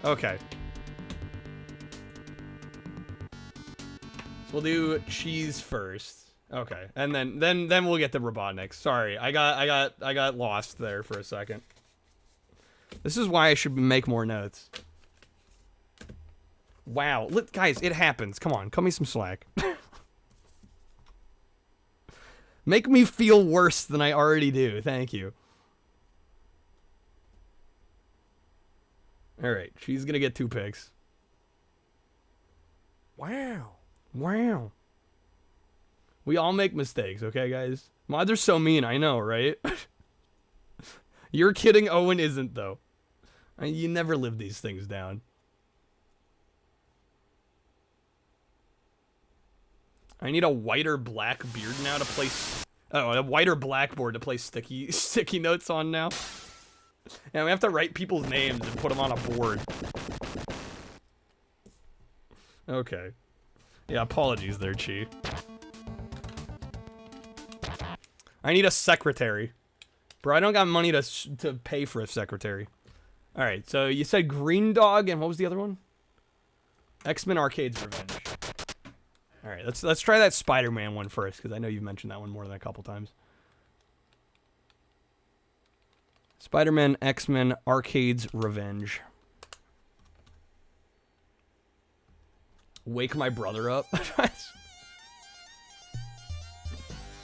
Okay. So we'll do cheese first. Okay, and then we'll get to Robotnik. Sorry, I got lost there for a second. This is why I should make more notes. Wow. Guys, it happens. Come on, cut me some slack. Make me feel worse than I already do. Thank you. Alright, she's gonna get 2 picks. Wow. Wow. We all make mistakes, okay, guys? Mods are so mean, I know, right? You're kidding, Owen isn't, though. You never live these things down. I need a whiter black beard now to place... Oh, a whiter blackboard to place sticky notes on now. And we have to write people's names and put them on a board. Okay. Yeah, apologies there, Chi. I need a secretary. Bro, I don't got money to pay for a secretary. Alright, so you said Green Dog, and what was the other one? X-Men Arcade's Revenge. Alright, let's try that Spider-Man one first, because I know you've mentioned that one more than a couple times. Spider-Man, X-Men, Arcade's Revenge. Wake my brother up.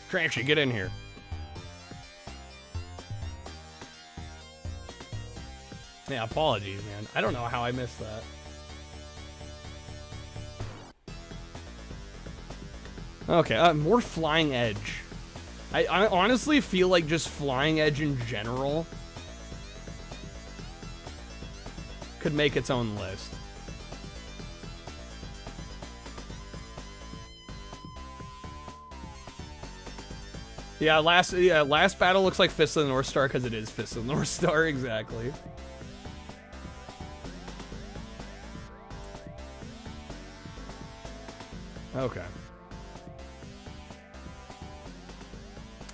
Trashy, get in here. Yeah, apologies, man. I don't know how I missed that. Okay, more Flying Edge. I honestly feel like just Flying Edge in general could make its own list. Yeah, last battle looks like Fist of the North Star because it is Fist of the North Star, exactly. Okay.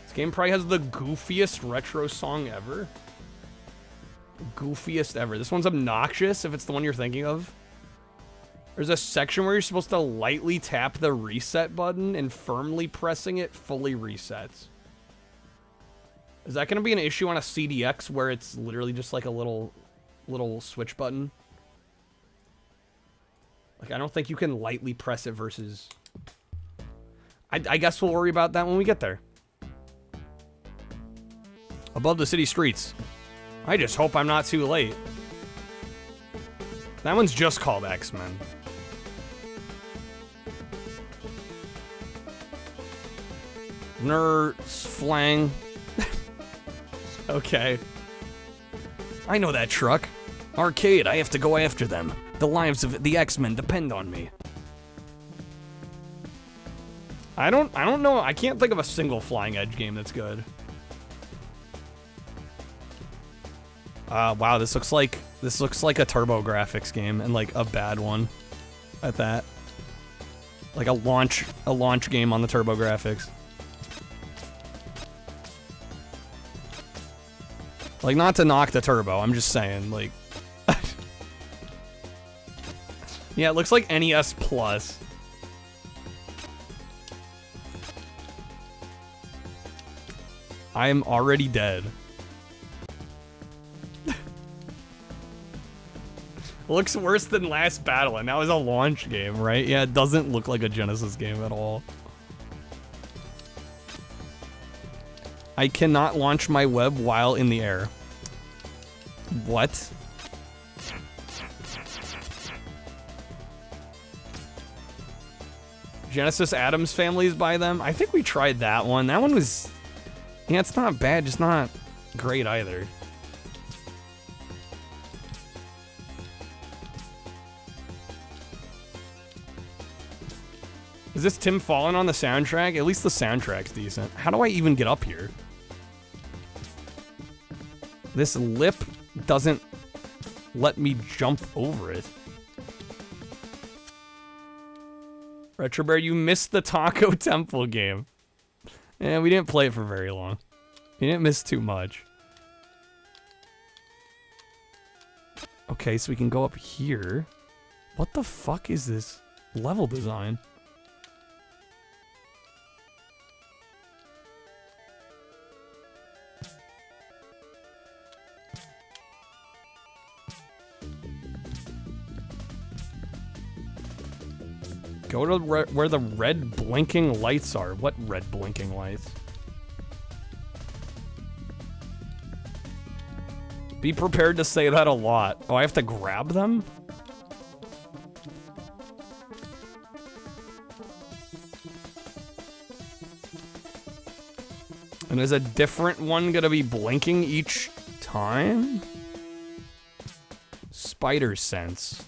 This game probably has the goofiest retro song ever. Goofiest ever. This one's obnoxious if it's the one you're thinking of. There's a section where you're supposed to lightly tap the reset button and firmly pressing it fully resets. Is that going to be an issue on a CDX where it's literally just like a little switch button? Like, I don't think you can lightly press it versus... I guess we'll worry about that when we get there. Above the city streets. I just hope I'm not too late. That one's just called X-Men. Nerds, flang. Okay. I know that truck. Arcade, I have to go after them. The lives of the X-Men depend on me. I don't know. I can't think of a single Flying Edge game that's good. Wow, this looks like a TurboGrafx game, and like a bad one at that. Like a launch game on the TurboGrafx. Like, not to knock the turbo, I'm just saying, like... Yeah, it looks like NES Plus. I'm already dead. Looks worse than Last Battle, and that was a launch game, right? Yeah, it doesn't look like a Genesis game at all. I cannot launch my web while in the air. What? Genesis Adams Family's by them? I think we tried that one. That one was... Yeah, it's not bad, just not great either. Is this Tim Fallon on the soundtrack? At least the soundtrack's decent. How do I even get up here? This lip doesn't let me jump over it. Retro Bear, you missed the Taco Temple game. Yeah, we didn't play it for very long. You didn't miss too much. Okay, so we can go up here. What the fuck is this level design? Go to where the red blinking lights are. What red blinking lights? Be prepared to say that a lot. Oh, I have to grab them? And is a different one gonna be blinking each time? Spider sense.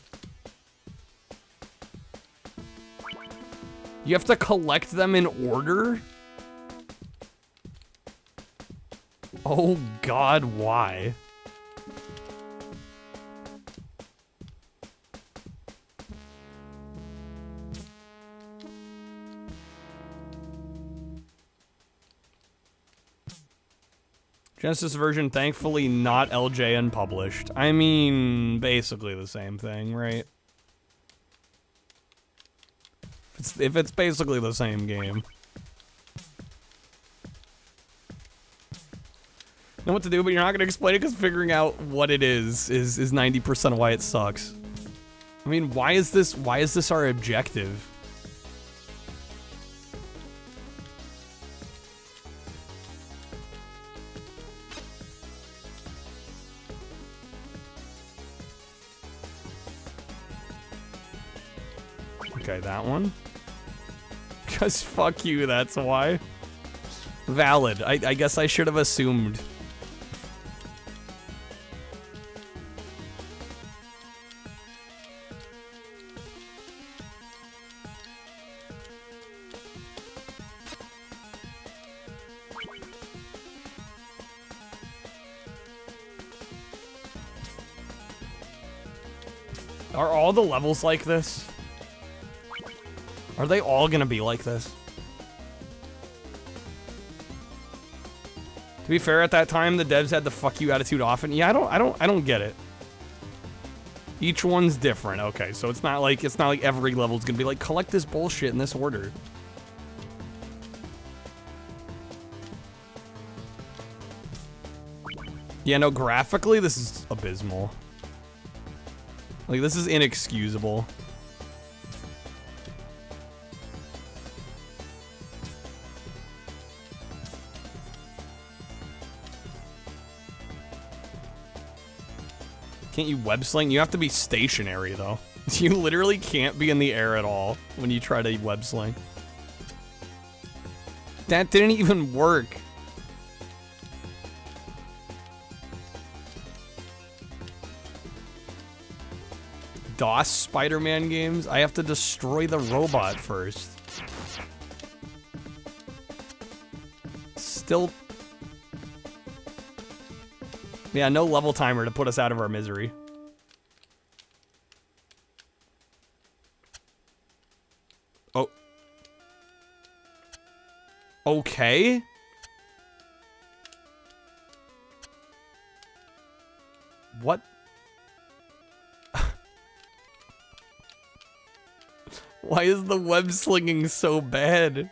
You have to collect them in order? Oh God, why? Genesis version, thankfully not LJN published. I mean, basically the same thing, right? If it's basically the same game. Know what to do, but you're not gonna explain it because figuring out what it is 90% of why it sucks. I mean, why is this our objective? Okay, that one. Because fuck you, that's why. Valid. I guess I should have assumed. Are all the levels like this? Are they all gonna be like this? To be fair, at that time the devs had the fuck you attitude often. Yeah, I don't get it. Each one's different. Okay, so it's not like every level's gonna be like collect this bullshit in this order. Yeah, no, graphically this is abysmal. Like, this is inexcusable. Can't you web sling? You have to be stationary, though. You literally can't be in the air at all when you try to web sling. That didn't even work. DOS Spider-Man games? I have to destroy the robot first. Still... Yeah, no level timer to put us out of our misery. Oh. Okay. What? Why is the web slinging so bad?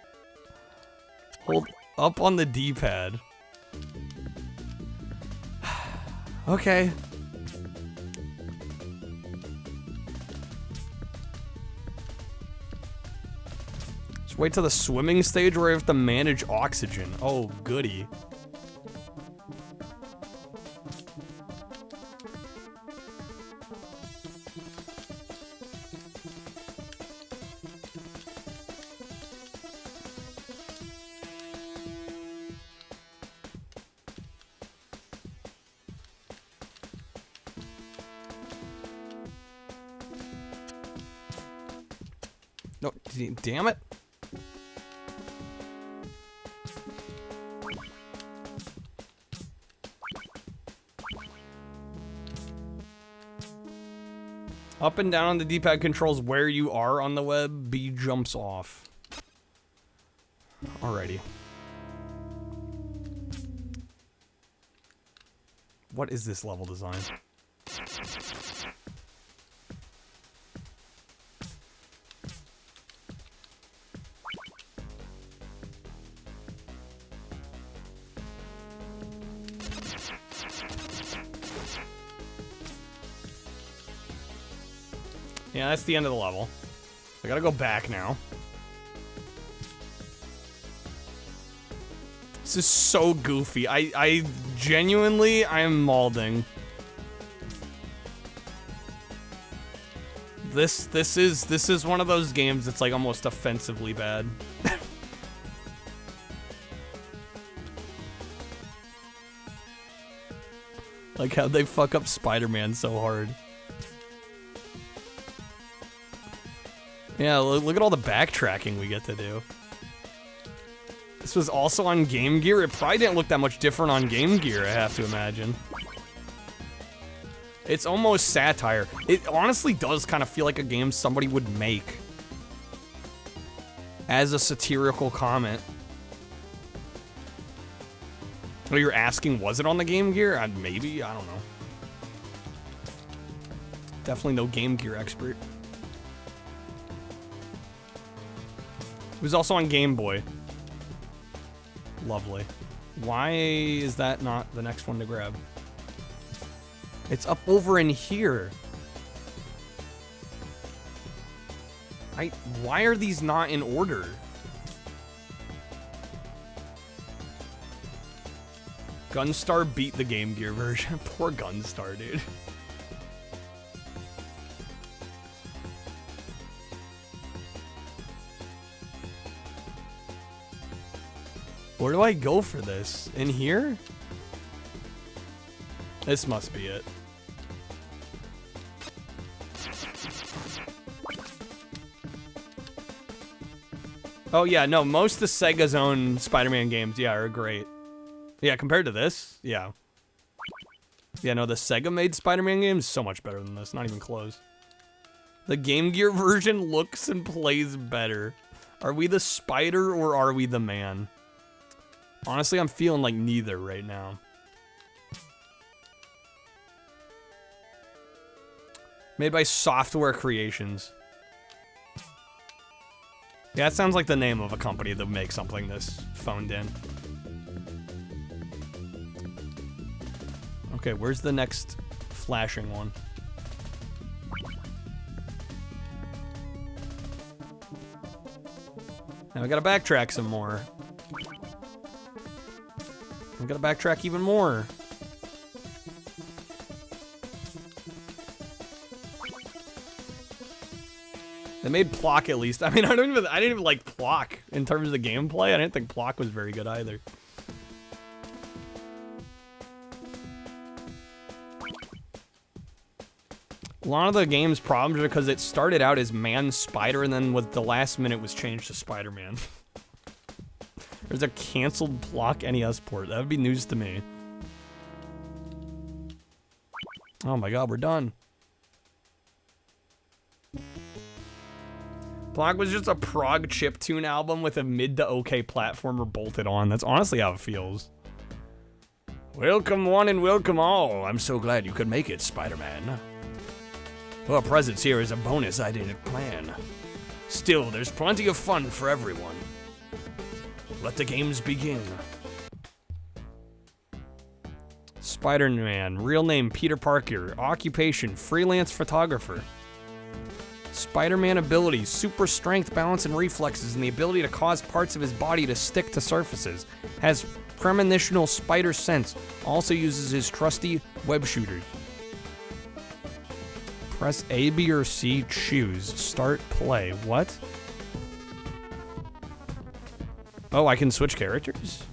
Hold up on the D-pad. Okay. Just wait till the swimming stage where I have to manage oxygen. Oh, goody. No, damn it. Up and down on the D-pad controls where you are on the web. B jumps off. Alrighty. What is this level design? Yeah, that's the end of the level. I gotta go back now. This is so goofy. I genuinely, I am mauling. This is one of those games that's like almost offensively bad. Like how they fuck up Spider-Man so hard. Yeah, look at all the backtracking we get to do. This was also on Game Gear. It probably didn't look that much different on Game Gear, I have to imagine. It's almost satire. It honestly does kind of feel like a game somebody would make as a satirical comment. Oh, you're asking, was it on the Game Gear? Maybe, I don't know. Definitely no Game Gear expert. It was also on Game Boy. Lovely. Why is that not the next one to grab? It's up over in here. Why are these not in order? Gunstar beat the Game Gear version. Poor Gunstar, dude. Where do I go for this? In here? This must be it. Oh yeah, no, most of the Sega's own Spider-Man games, yeah, are great. Yeah, compared to this, yeah. Yeah, no, the Sega-made Spider-Man game is so much better than this, not even close. The Game Gear version looks and plays better. Are we the spider or are we the man? Honestly, I'm feeling like neither right now. Made by Software Creations. Yeah, that sounds like the name of a company that makes something this phoned in. Okay, where's the next flashing one? Now we gotta backtrack some more. We gotta backtrack even more. They made Plock at least. I mean, I didn't even like Plock in terms of the gameplay. I didn't think Plock was very good either. A lot of the game's problems are because it started out as Man-Spider and then with the last minute was changed to Spider-Man. There's a canceled Plock NES port. That would be news to me. Oh my god, we're done. Plock was just a prog chiptune album with a mid to okay platformer bolted on. That's honestly how it feels. Welcome one and welcome all. I'm so glad you could make it, Spider-Man. Well, presents here is a bonus I didn't plan. Still, there's plenty of fun for everyone. Let the games begin. Spider-Man, real name Peter Parker, occupation freelance photographer. Spider-Man abilities, super strength, balance, and reflexes, and the ability to cause parts of his body to stick to surfaces. Has premonitional spider sense, also uses his trusty web shooters. Press A, B, or C, choose. Start play. What? Oh, I can switch characters?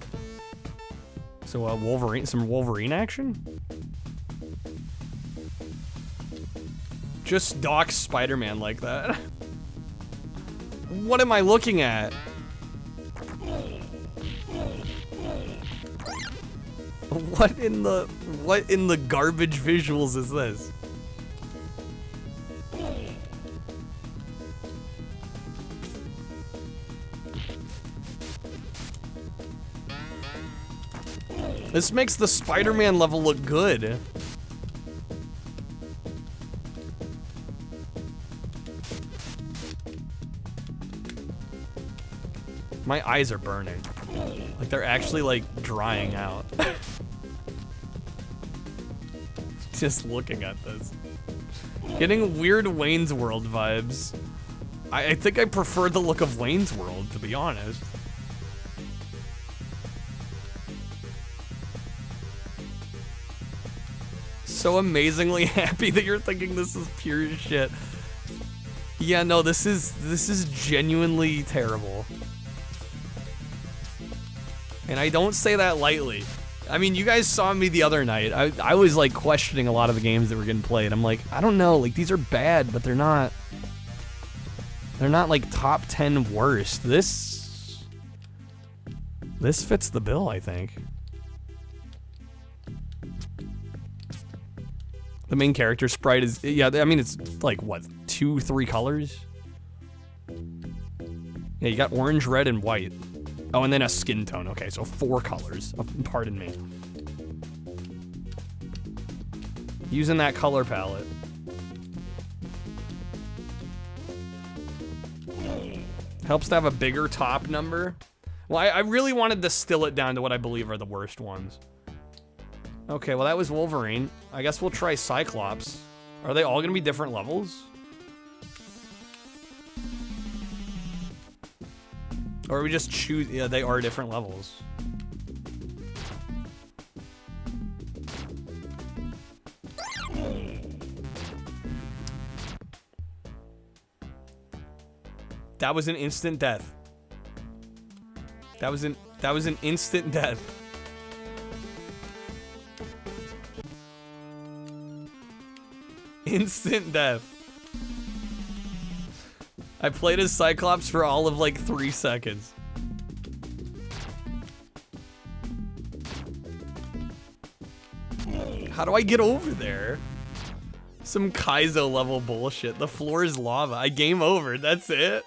So, Wolverine, some Wolverine action? Just dock Spider-Man like that. What am I looking at? What in the garbage visuals is this? This makes the Spider-Man level look good. My eyes are burning. Like they're actually like drying out. Just looking at this. Getting weird Wayne's World vibes. I think I prefer the look of Wayne's World, to be honest. So amazingly happy that you're thinking this is pure shit. Yeah, no, this is genuinely terrible. And I don't say that lightly. I mean, you guys saw me the other night. I was like questioning a lot of the games that were getting played. I'm like, I don't know, like these are bad, but they're not like top 10 worst. This fits the bill, I think. The main character sprite is, yeah, I mean, it's like, what, 2-3 colors? Yeah, you got orange, red, and white. Oh, and then a skin tone. Okay, so 4 colors. Oh, pardon me. Using that color palette. Helps to have a bigger top number. Well, I really wanted to distill it down to what I believe are the worst ones. Okay, well that was Wolverine. I guess we'll try Cyclops. Are they all gonna be different levels? Or we just choose, yeah, they are different levels. That was an instant death. That was an instant death. Instant death. I played as Cyclops for all of like 3 seconds. How do I get over there? Some Kaizo level bullshit. The floor is lava. I game over. That's it.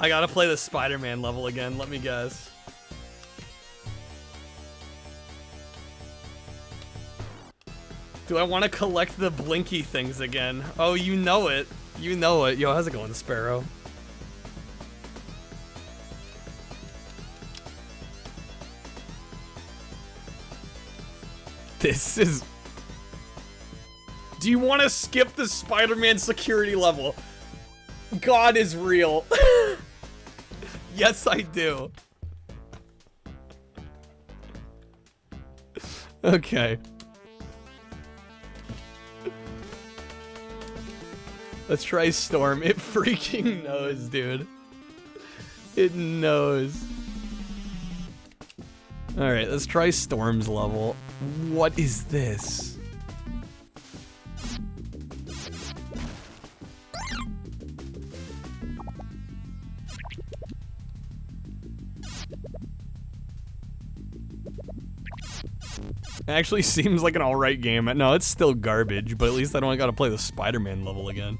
I gotta play the Spider-Man level again. Let me guess. Do I want to collect the blinky things again? Oh, you know it. You know it. Yo, how's it going, Sparrow? This is... Do you want to skip the Spider-Man security level? God is real. Yes, I do. Okay. Let's try Storm. It freaking knows, dude. It knows. Alright, let's try Storm's level. What is this? It actually seems like an alright game. No, it's still garbage, but at least I don't gotta play the Spider-Man level again.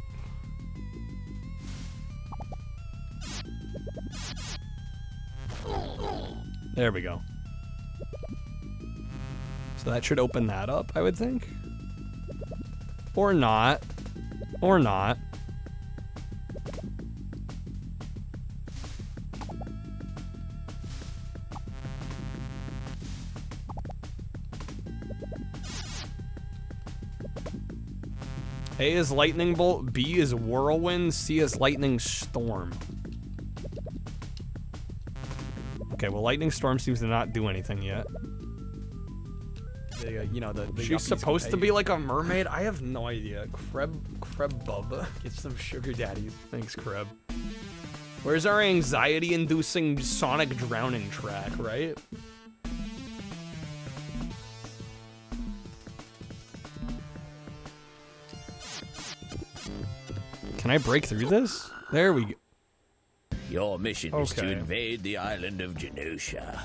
There we go. So that should open that up, I would think. Or not. Or not. A is lightning bolt, B is whirlwind, C is lightning storm. Okay, well, lightning storm seems to not do anything yet. You know, she's supposed to be like a mermaid. I have no idea. Kreb Bub. Get some sugar daddies. Thanks, Kreb. Where's our anxiety-inducing sonic drowning track, right? Can I break through this? There we go. Your mission is to invade the island of Genosha.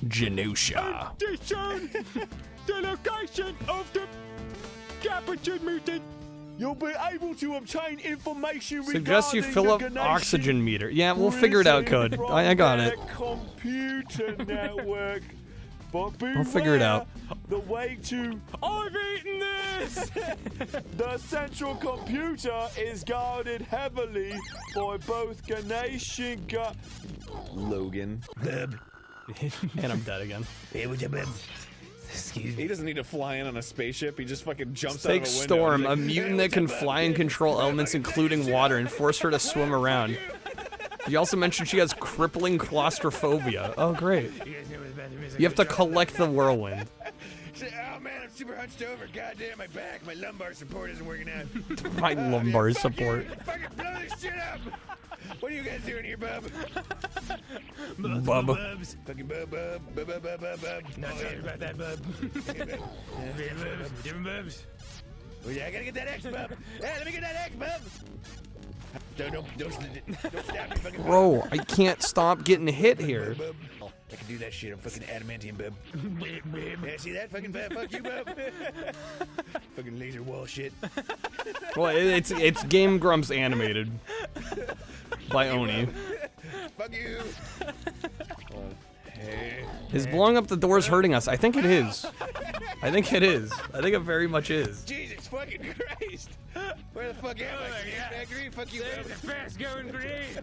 Genosha. Addition! The location of the capuchin mutant. You'll be able to obtain information Suggest you fill up oxygen meter. Yeah, we'll figure it out, Code. I got it. Computer network. But beware, I'll figure it out. The way to... I've eaten this! The central computer is guarded heavily by both Ganesh and Logan. And I'm dead again. He doesn't need to fly in on a spaceship. He just fucking jumps out of a Take window. Storm, He's a like, mutant that can fly and control elements, including water, and force her to swim around. You also mentioned she has crippling claustrophobia. Oh, great. You have to collect the whirlwind. Oh man, I'm super hunched over. Goddamn, my back, my lumbar support isn't working out. My lumbar support. Fucking blow this shit up. What are you guys doing here, bub? Bub. Bubs. Fucking bub. Not talking about that, bub. Different bubs. Well, yeah, I gotta get that X, bub. Hey, let me get that X, bub. Don't stop me, fucking bub. Bro, I can't stop getting hit here. I can do that shit. I'm fucking adamantium, bub. Yeah, see that? Fucking bub. Fuck you, bub. Fucking laser wall shit. Well, it's Game Grumps animated by Oni. Fuck you. Hey. Is blowing up the doors hurting us? I think it is. I think it is. I think it very much is. Jesus fucking Christ. Where the fuck am I? Factory? Fuck you, bub. It's a fast-going grenade.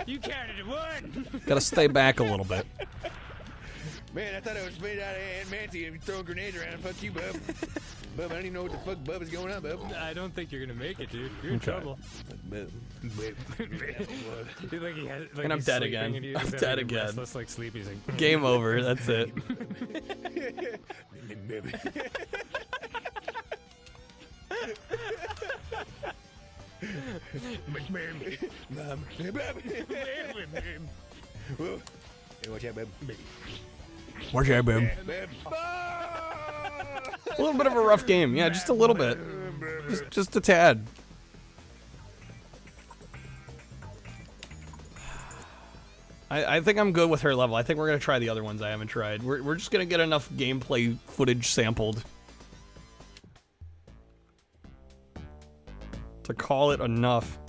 You counted it one. Gotta stay back a little bit. Man, I thought it was made out of adamantium. Throwing grenades around. Fuck you, bub. Bub, I don't even know what the fuck bub is going on, bub. I don't think you're gonna make it, dude. You're in trouble. Like he has, like And I'm he's dead sleeping again. and he's I'm like dead again. Restless, like sleepy. He's like, Game over. That's it. Mom. Whoa. Hey, watch out, bub. Watch out, babe. A little bit of a rough game. Yeah, just a little bit. Just a tad. I think I'm good with her level. I think we're going to try the other ones I haven't tried. We're just going to get enough gameplay footage sampled to call it enough.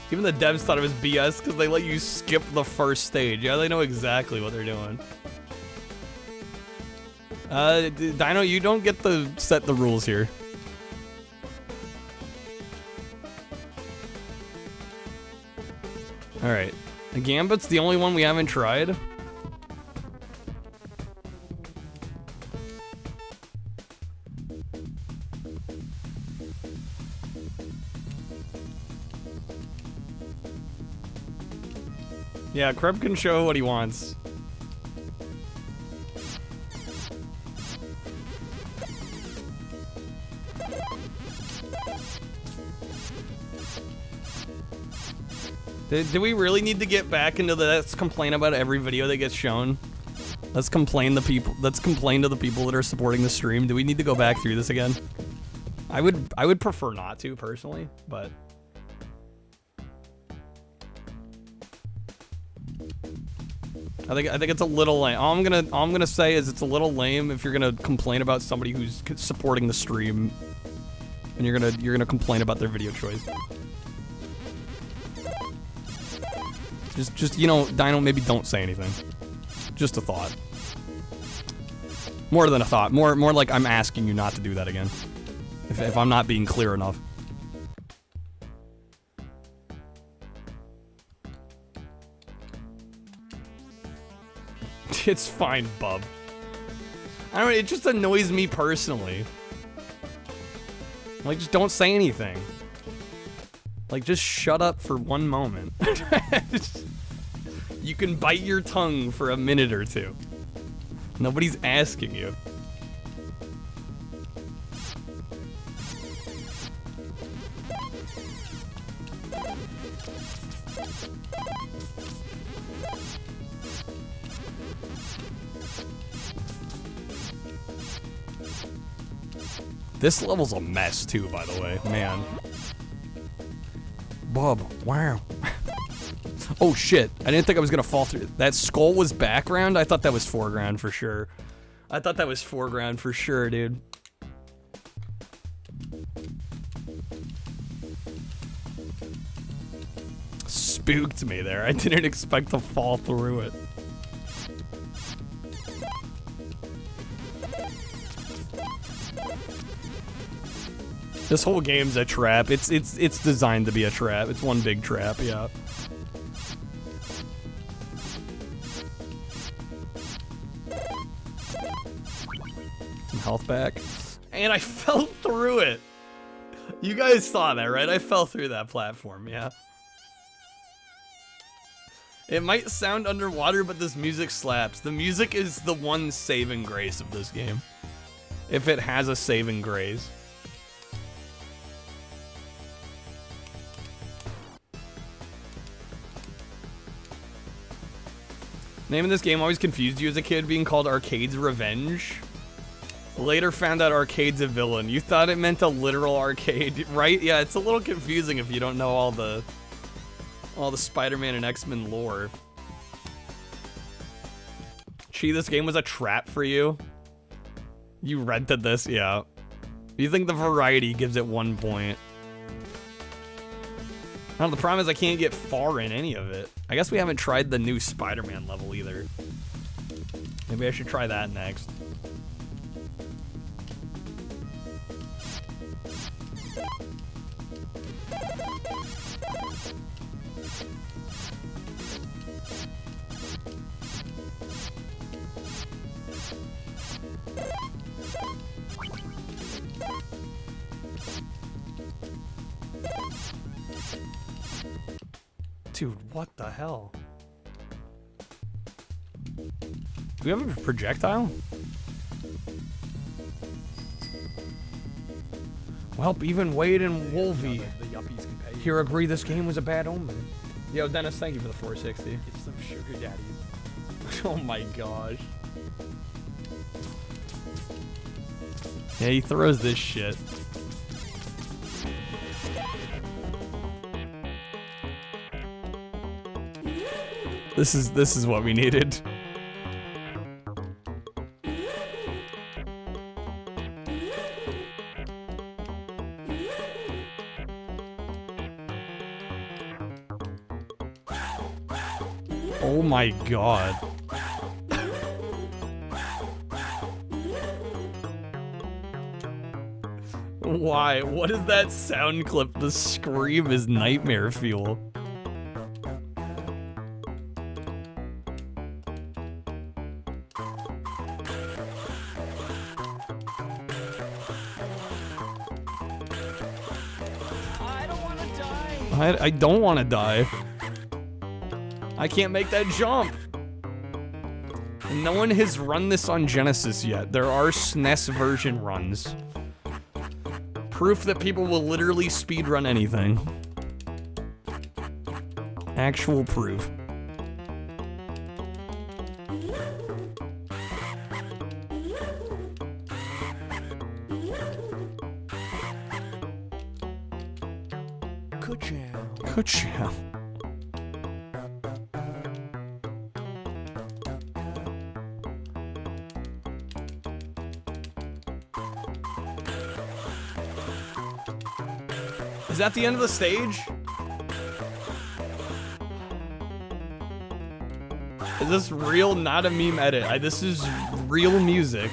Even the devs thought it was BS because they let you skip the first stage. Yeah, they know exactly what they're doing. Dino, you don't get to set the rules here. Alright. The Gambit's the only one we haven't tried. Yeah, Kreb can show what he wants. Do we really need to get back into the let's complain about every video that gets shown? Let's complain to the people that are supporting the stream. Do we need to go back through this again? I would prefer not to personally, but I think it's a little lame. All I'm gonna say is it's a little lame if you're gonna complain about somebody who's supporting the stream, and you're gonna complain about their video choice. Just you know, Dino, maybe don't say anything. Just a thought. More than a thought. More like I'm asking you not to do that again. If I'm not being clear enough. It's fine, bub. I don't know, it just annoys me personally. Like, just don't say anything. Like, just shut up for one moment. You can bite your tongue for a minute or two. Nobody's asking you. This level's a mess too, by the way, man. Bub, wow. Oh shit, I didn't think I was gonna fall through. That skull was background? I thought that was foreground for sure. I thought that was foreground for sure, dude. Spooked me there. I didn't expect to fall through it. This whole game's a trap. It's designed to be a trap. It's one big trap, yeah. Some health back. And I fell through it. You guys saw that, right? I fell through that platform, yeah. It might sound underwater, but this music slaps. The music is the one saving grace of this game. If it has a saving grace. Name of this game always confused you as a kid, being called Arcade's Revenge. Later found out Arcade's a villain. You thought it meant a literal arcade, right? Yeah, it's a little confusing if you don't know all the Spider-Man and X-Men lore. Gee, this game was a trap for you? You rented this? Yeah. You think the variety gives it 1 point. Now, the problem is I can't get far in any of it. I guess we haven't tried the new Spider-Man level either. Maybe I should try that next. Dude, what the hell? Do we have a projectile? Well, even Wade and Wolvie here agree this game was a bad omen. Yo, Dennis, thank you for the 460. Get some sugar daddies. Oh my gosh. Yeah, he throws this shit. This is what we needed. Oh my god. Why? What is that sound clip? The scream is nightmare fuel. I don't want to die. I can't make that jump. No one has run this on Genesis yet. There are SNES version runs. Proof that people will literally speedrun anything. Actual proof. Ka-chow. Is that the end of the stage? Is this real, not a meme edit? This is real music.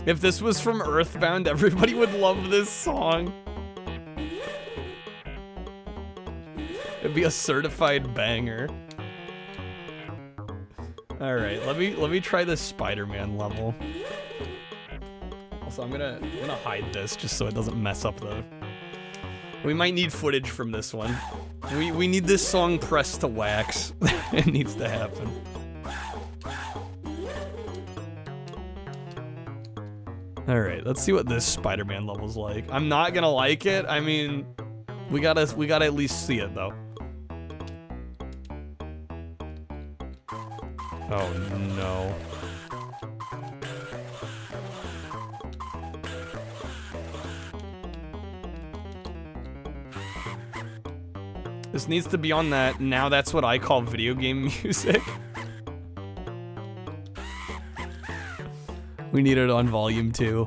If this was from Earthbound, everybody would love this song. It'd be a certified banger. All right, let me try this Spider-Man level. Also, I'm gonna hide this just so it doesn't mess up the. We might need footage from this one. We need this song pressed to wax. It needs to happen. All right, let's see what this Spider-Man level's like. I'm not gonna like it. I mean, we gotta at least see it though. Oh no. This needs to be on that. Now that's what I call video game music. We need it on volume 2.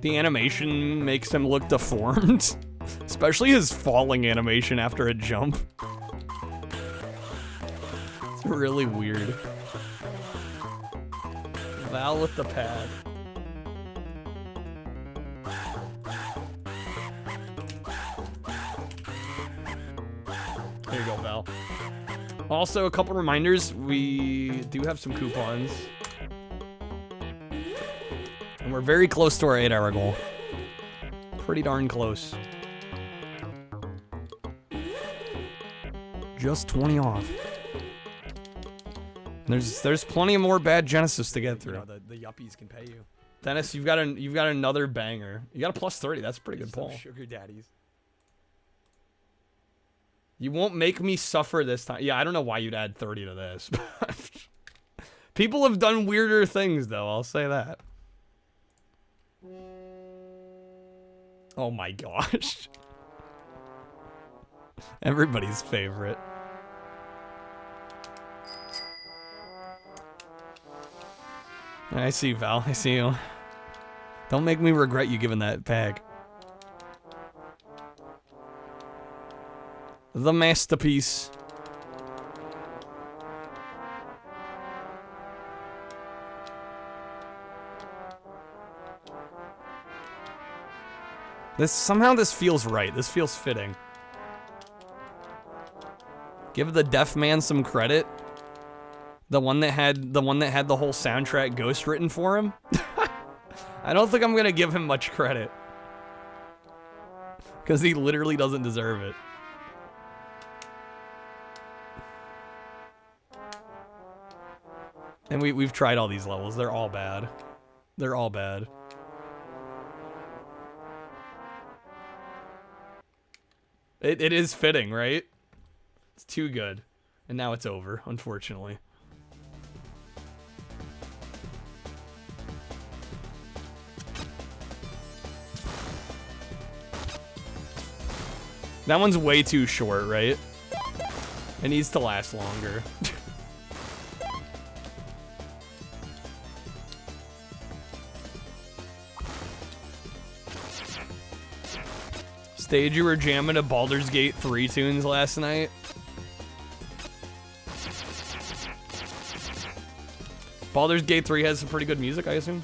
The animation makes him look deformed. Especially his falling animation after a jump. It's really weird. Val with the pad. There you go, Val. Also, a couple reminders. We do have some coupons. And we're very close to our 8-hour goal. Pretty darn close. Just 20 off. There's plenty of more bad Genesis to get through. You know, the yuppies can pay you. Dennis, you've got another banger. You got a plus 30. That's a pretty good pull. Sugar daddies. You won't make me suffer this time. Yeah, I don't know why you'd add 30 to this. People have done weirder things, though. I'll say that. Oh my gosh. Everybody's favorite. I see you, Val. I see you. Don't make me regret you giving that pack. The masterpiece. Somehow this feels right. This feels fitting. Give the deaf man some credit. The one that had the whole soundtrack ghost written for him. I don't think I'm gonna give him much credit. Because he literally doesn't deserve it. And we've tried all these levels. They're all bad. They're all bad. It is fitting, right? It's too good. And now it's over, unfortunately. That one's way too short, right? It needs to last longer. Stage, you were jamming to Baldur's Gate 3 tunes last night. Baldur's Gate 3 has some pretty good music, I assume.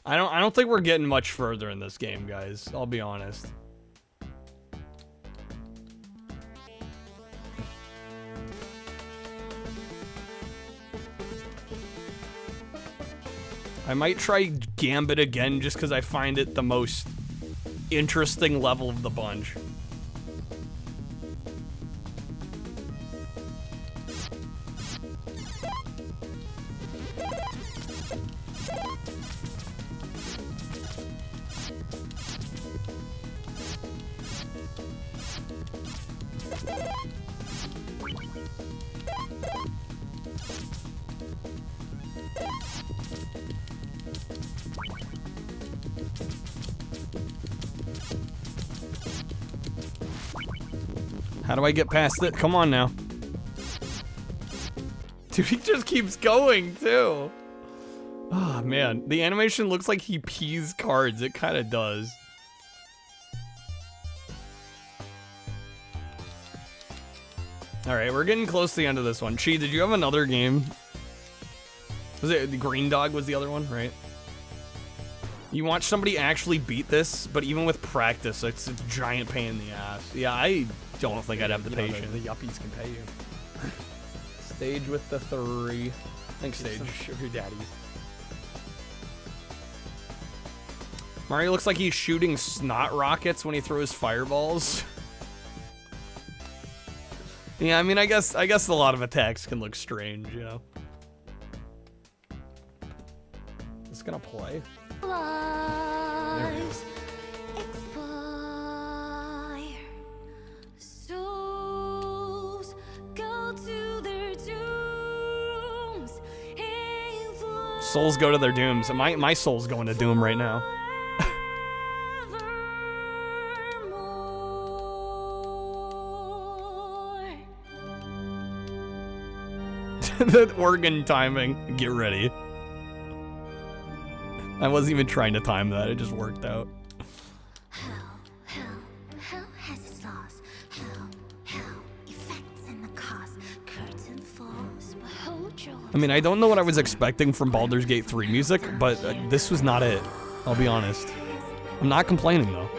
I don't think we're getting much further in this game, guys. I'll be honest. I might try Gambit again just because I find it the most interesting level of the bunch. How do I get past it? Come on now. Dude, he just keeps going, too. Oh, man. The animation looks like he pees cards. It kind of does. Alright, we're getting close to the end of this one. Chi, did you have another game? Was it the Green Dog was the other one, right? You watch somebody actually beat this, but even with practice, it's a giant pain in the ass. Yeah, I don't think I'd have the patience. The yuppies can pay you. Stage with the 3. Thanks, Stage. Some sugar daddies. Mario looks like he's shooting snot rockets when he throws fireballs. Yeah, I mean, I guess a lot of attacks can look strange, you know. It's gonna play. There it is. Souls go to their dooms. My soul's going to doom right now. The organ timing. Get ready. I wasn't even trying to time that. It just worked out. Hell has its laws. Hell, effects and the cause. Curtain falls, but hold your... I mean, I don't know what I was expecting from Baldur's Gate 3 music, but this was not it. I'll be honest. I'm not complaining, though.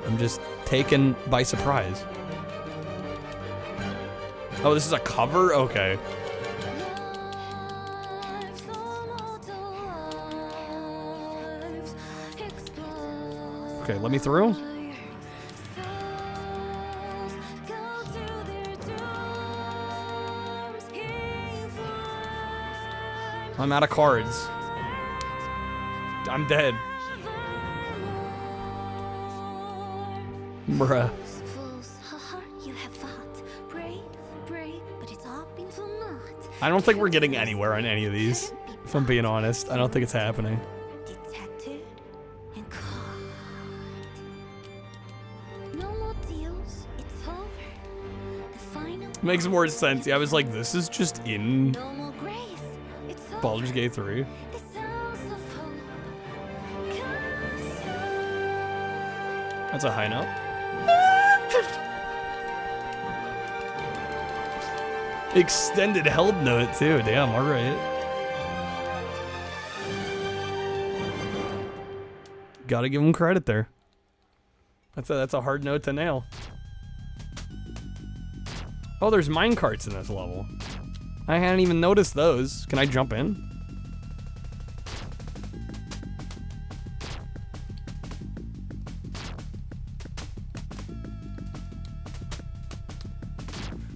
I'm just taken by surprise. Oh, this is a cover? Okay. Okay, let me through. I'm out of cards. I'm dead. Bruh. I don't think we're getting anywhere on any of these, if I'm being honest. I don't think it's happening. Makes more sense. Yeah, I was like, this is just in Baldur's Gate 3. That's a high note. Extended held note too. Damn, alright. Gotta give him credit there. That's a hard note to nail. Oh, there's minecarts in this level. I hadn't even noticed those. Can I jump in?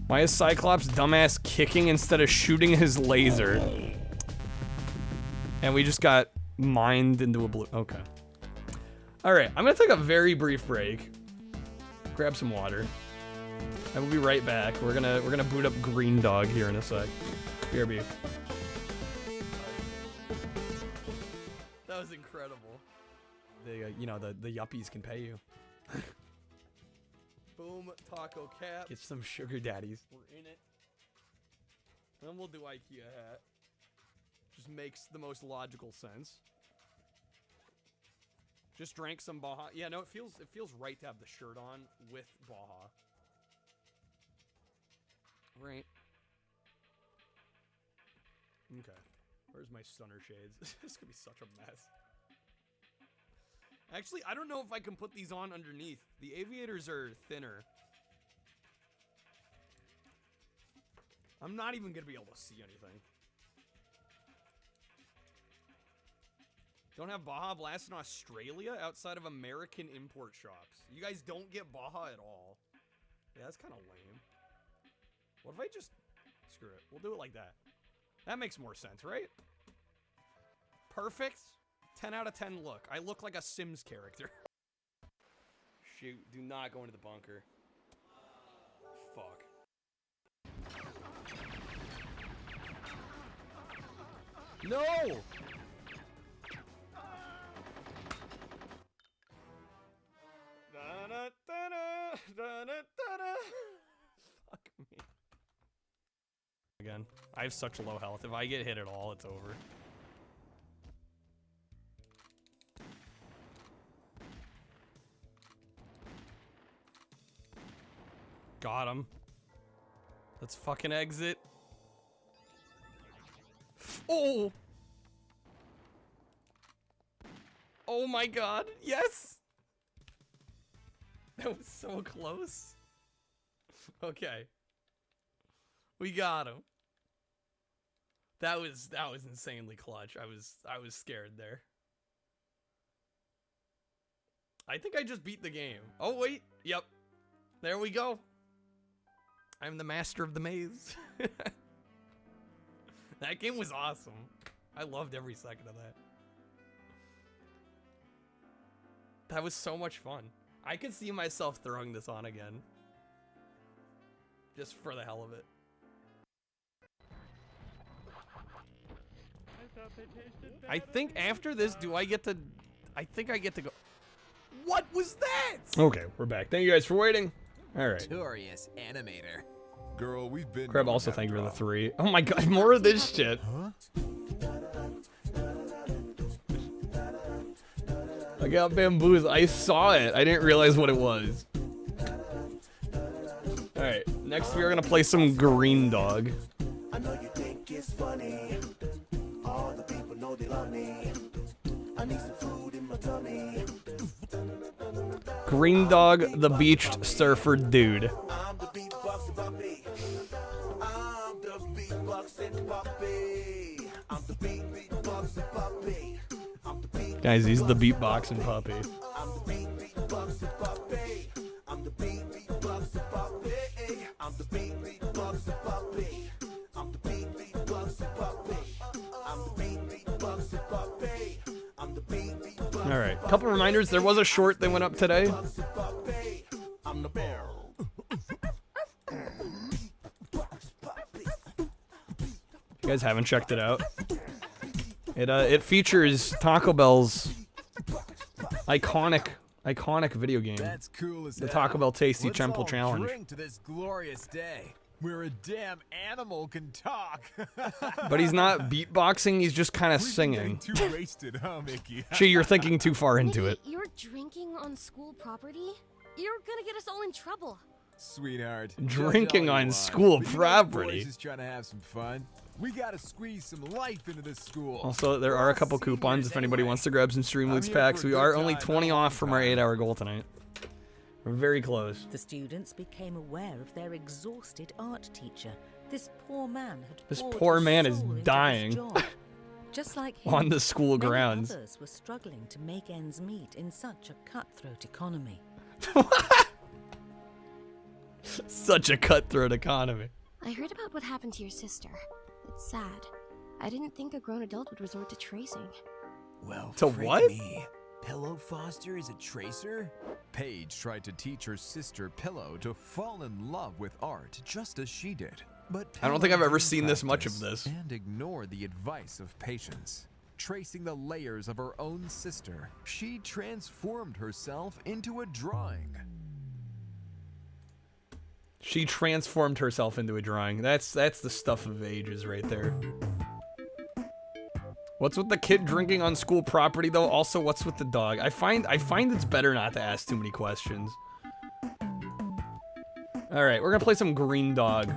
Why is Cyclops dumbass kicking instead of shooting his laser? And we just got mined into a blue. Okay. All right, I'm gonna take a very brief break. Grab some water. I will be right back. We're gonna boot up Green Dog here in a sec. BRB. That was incredible. The the yuppies can pay you. Boom, taco cap. Get some sugar daddies. We're in it. Then we'll do IKEA hat. Just makes the most logical sense. Just drank some Baja. Yeah, no, it feels right to have the shirt on with Baja. Right. Okay. Where's my stunner shades? This is gonna be such a mess. Actually, I don't know if I can put these on underneath. The aviators are thinner. I'm not even gonna be able to see anything. Don't have Baja Blast in Australia outside of American import shops. You guys don't get Baja at all. Yeah, that's kind of lame. What if I just... Screw it. We'll do it like that. That makes more sense, right? Perfect. 10 out of 10 look. I look like a Sims character. Shoot. Do not go into the bunker. Fuck. No! Fuck me. Again, I have such low health. If I get hit at all, it's over. Got him. Let's fucking exit. Oh! Oh my god, yes! That was so close. Okay. We got him. That was insanely clutch. I was scared there. I think I just beat the game. Oh wait, yep. There we go. I'm the master of the maze. That game was awesome. I loved every second of that. That was so much fun. I could see myself throwing this on again. Just for the hell of it. I think after this, do I get to... I think I get to go... What was that? Okay, we're back. Thank you guys for waiting. All right. Notorious animator. Girl, we've been Crab also thank you for the 3. Oh my god, more of this shit. I got bamboozled. I saw it. I didn't realize what it was. Alright, next we are gonna play some Green Dog. I know you think it's funny. All the people know they love me. I need some food in my tummy. Green Dog, the beached surfer dude. I'm the beatboxing puppy. I'm the beatboxing puppy. I'm the beatboxing puppy. Guys, he's the beatboxing puppy. I'm the beatboxing puppy. I'm the beatboxing puppy. I'm the beatboxing puppy. I'm the beatboxing puppy. I'm the beatboxing puppy. I'm the beatboxing. All right, couple reminders. There was a short that went up today. I'm the bear. You guys haven't checked it out. It features Taco Bell's iconic video game. That's cool as the hell. Taco Bell Tasty Let's Temple all Challenge. Drink to this glorious day where a damn animal can talk. But he's not beatboxing, he's just kind of singing. Too wasted, huh, Mickey? Gee, you're thinking too far into it. You're drinking on school property? You're gonna get us all in trouble. Sweetheart. Drinking just all you on want. school But you guys property. boys just trying to have some fun. We gotta squeeze some life into this school. Also, there are a couple coupons if anybody wants to grab some Stream Loots packs. We are only 20 off from our 8-hour goal tonight. We're very close. The students became aware of their exhausted art teacher. This poor man had This poured poor his man is soul into this dying. job. Just like him, On the school many grounds. Others were struggling to make ends meet in such a cutthroat economy. Such a cutthroat economy. I heard about what happened to your sister. It's sad. I didn't think a grown adult would resort to tracing. Well, To freak what? Me. Pillow Foster is a tracer? Paige tried to teach her sister Pillow to fall in love with art just as she did. But I don't think I've Pillow ever didn't seen this much of practice this. And ignored the advice of Patience. Tracing the layers of her own sister, she transformed herself into a drawing. She transformed herself into a drawing. That's the stuff of ages right there. What's with the kid drinking on school property though? Also, what's with the dog? I find it's better not to ask too many questions. All right, we're gonna play some Green Dog,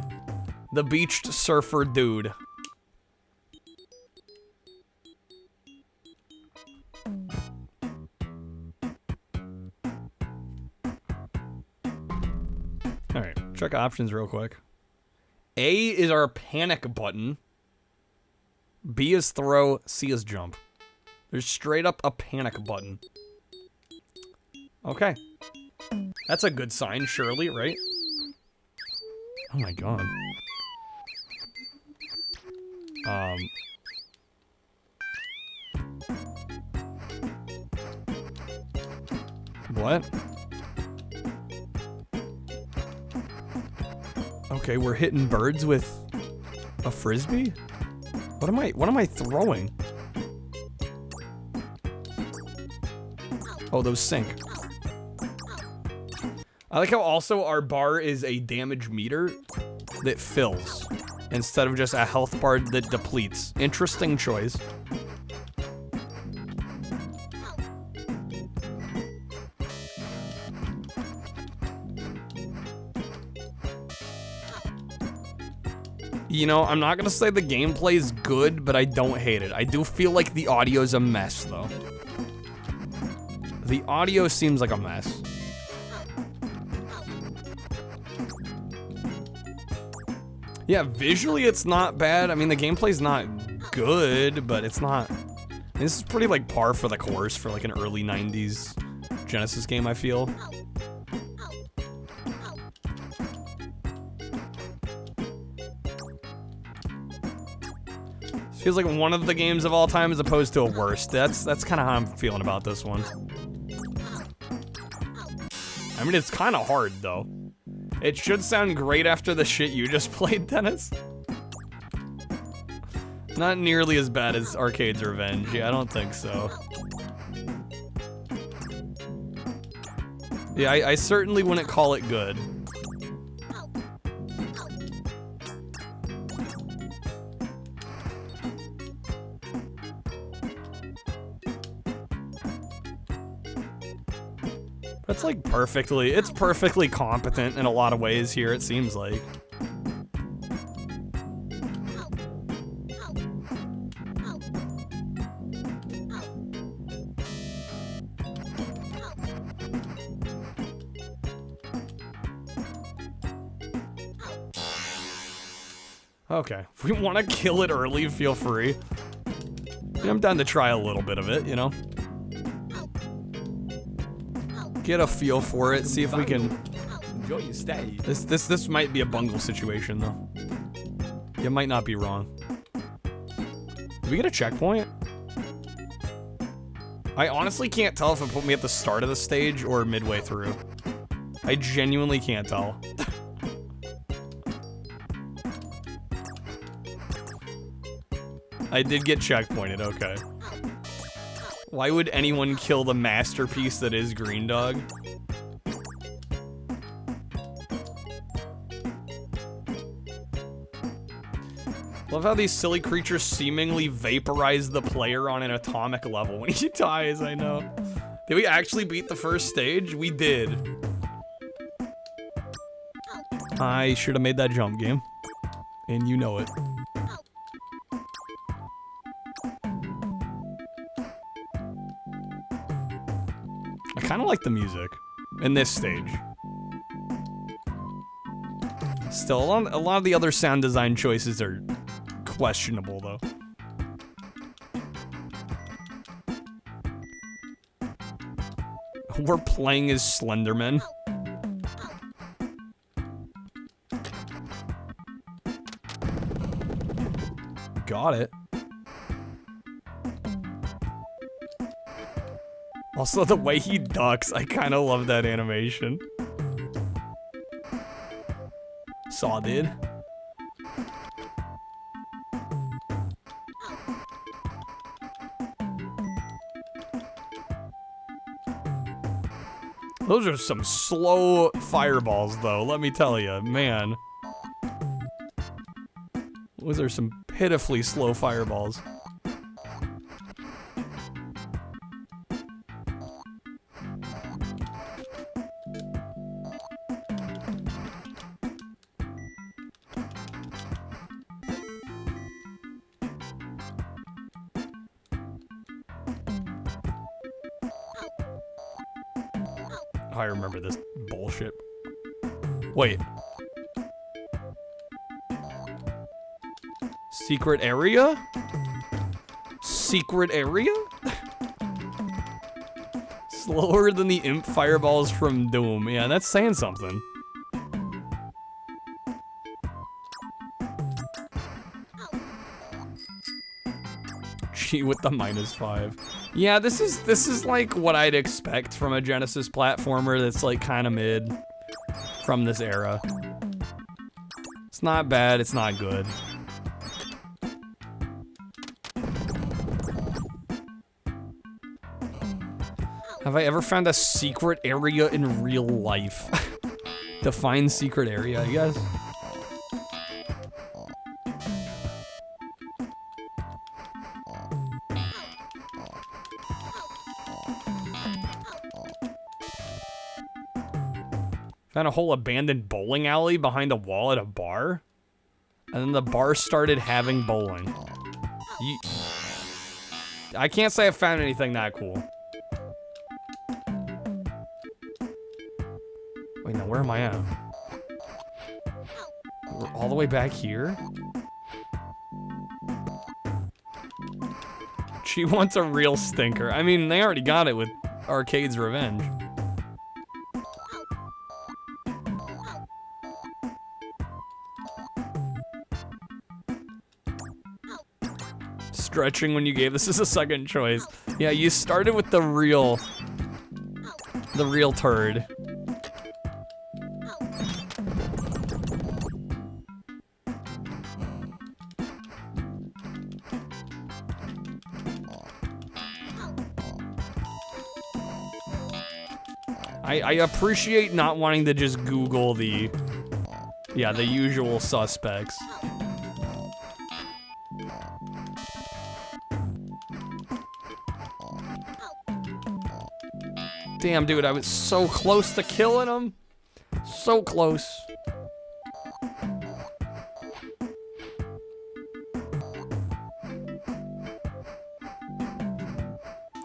the beached surfer dude. All right, check options real quick. A is our panic button. B is throw, C is jump. There's straight up a panic button. Okay. That's a good sign, surely, right? Oh my god. What? Okay, we're hitting birds with a frisbee? What am I throwing? Oh, those sink. I like how also our bar is a damage meter that fills instead of just a health bar that depletes. Interesting choice. You know, I'm not gonna say the gameplay's good, but I don't hate it. I do feel like the audio's a mess, though. The audio seems like a mess. Yeah, visually it's not bad. I mean, the gameplay's not good, but it's not... This is pretty, like, par for the course for, like, an early 90s Genesis game, I feel. Feels like one of the games of all time as opposed to a worst. That's kind of how I'm feeling about this one. I mean, it's kind of hard, though. It should sound great after the shit you just played, Dennis. Not nearly as bad as Arcade's Revenge. Yeah, I don't think so. Yeah, I certainly wouldn't call it good. It's like it's perfectly competent in a lot of ways here, it seems like. Okay, if we want to kill it early, feel free. I'm down to try a little bit of it, you know? Get a feel for it, see if we can... Enjoy your stay. This might be a bungle situation, though. You might not be wrong. Did we get a checkpoint? I honestly can't tell if it put me at the start of the stage or midway through. I genuinely can't tell. I did get checkpointed, okay. Why would anyone kill the masterpiece that is Green Dog? Love how these silly creatures seemingly vaporize the player on an atomic level when he dies, I know. Did we actually beat the first stage? We did. I should have made that jump game. And you know it. I kind of like the music in this stage. Still, a lot of the other sound design choices are questionable, though. We're playing as Slenderman. Got it. Also, the way he ducks, I kind of love that animation. Saw did. Those are some slow fireballs, though, let me tell you, man. Those are some pitifully slow fireballs. I remember this bullshit. Wait. Secret area? Secret area? Slower than the imp fireballs from Doom. Yeah, that's saying something. Gee, with the -5. Yeah, this is like what I'd expect from a Genesis platformer that's like kind of mid from this era. It's not bad, it's not good. Have I ever found a secret area in real life? Define secret area, I guess. Found a whole abandoned bowling alley behind a wall at a bar. And then the bar started having bowling. I can't say I found anything that cool. Wait, now where am I at? We're all the way back here? She wants a real stinker. I mean, they already got it with Arcade's Revenge. Stretching when you gave this as a second choice. Yeah, you started with the real turd. I appreciate not wanting to just Google the usual suspects. Damn, dude, I was so close to killing him. So close.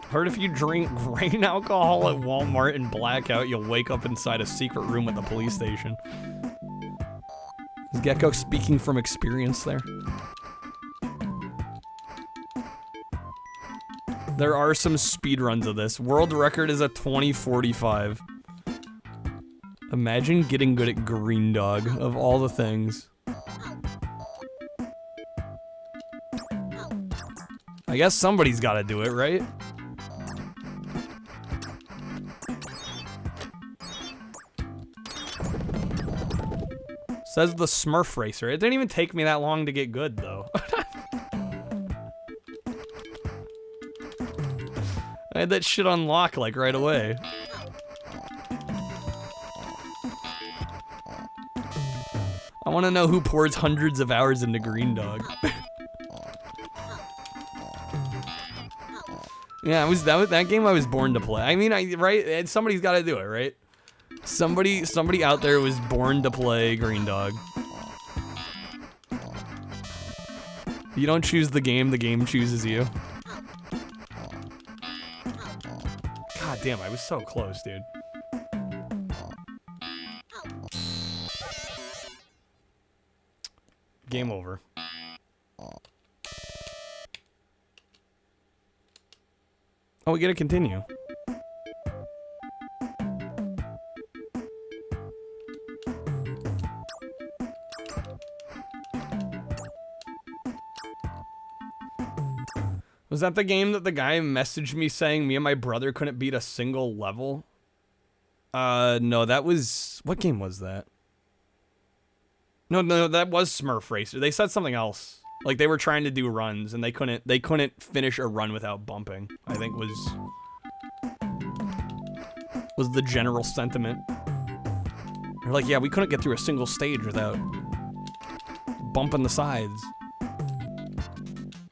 Heard if you drink grain alcohol at Walmart and blackout, you'll wake up inside a secret room at the police station. Is Gecko speaking from experience there? There are some speedruns of this. World record is a 20:45. Imagine getting good at Green Dog, of all the things. I guess somebody's gotta do it, right? Says the Smurf Racer. It didn't even take me that long to get good, though. I had that shit unlock, like, right away. I want to know who pours hundreds of hours into Green Dog. Yeah, that game I was born to play. I mean, right? Somebody's got to do it, right? Somebody out there was born to play Green Dog. You don't choose the game chooses you. God damn, I was so close, dude. Game over. Oh, we gotta continue. Was that the game that the guy messaged me saying me and my brother couldn't beat a single level? No, that was... What game was that? No, that was Smurf Racer. They said something else. Like, they were trying to do runs, and they couldn't finish a run without bumping, I think was the general sentiment. They're like, yeah, we couldn't get through a single stage without bumping the sides.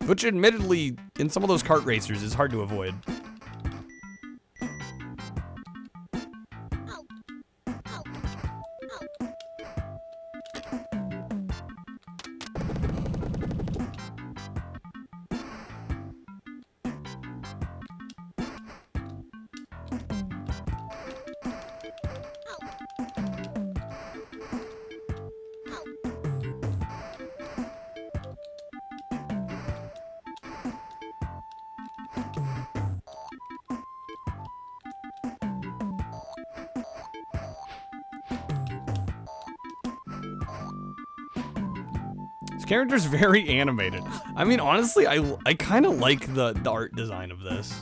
Which, admittedly, in some of those kart racers is hard to avoid. This character's very animated. I mean, honestly, I kind of like the art design of this.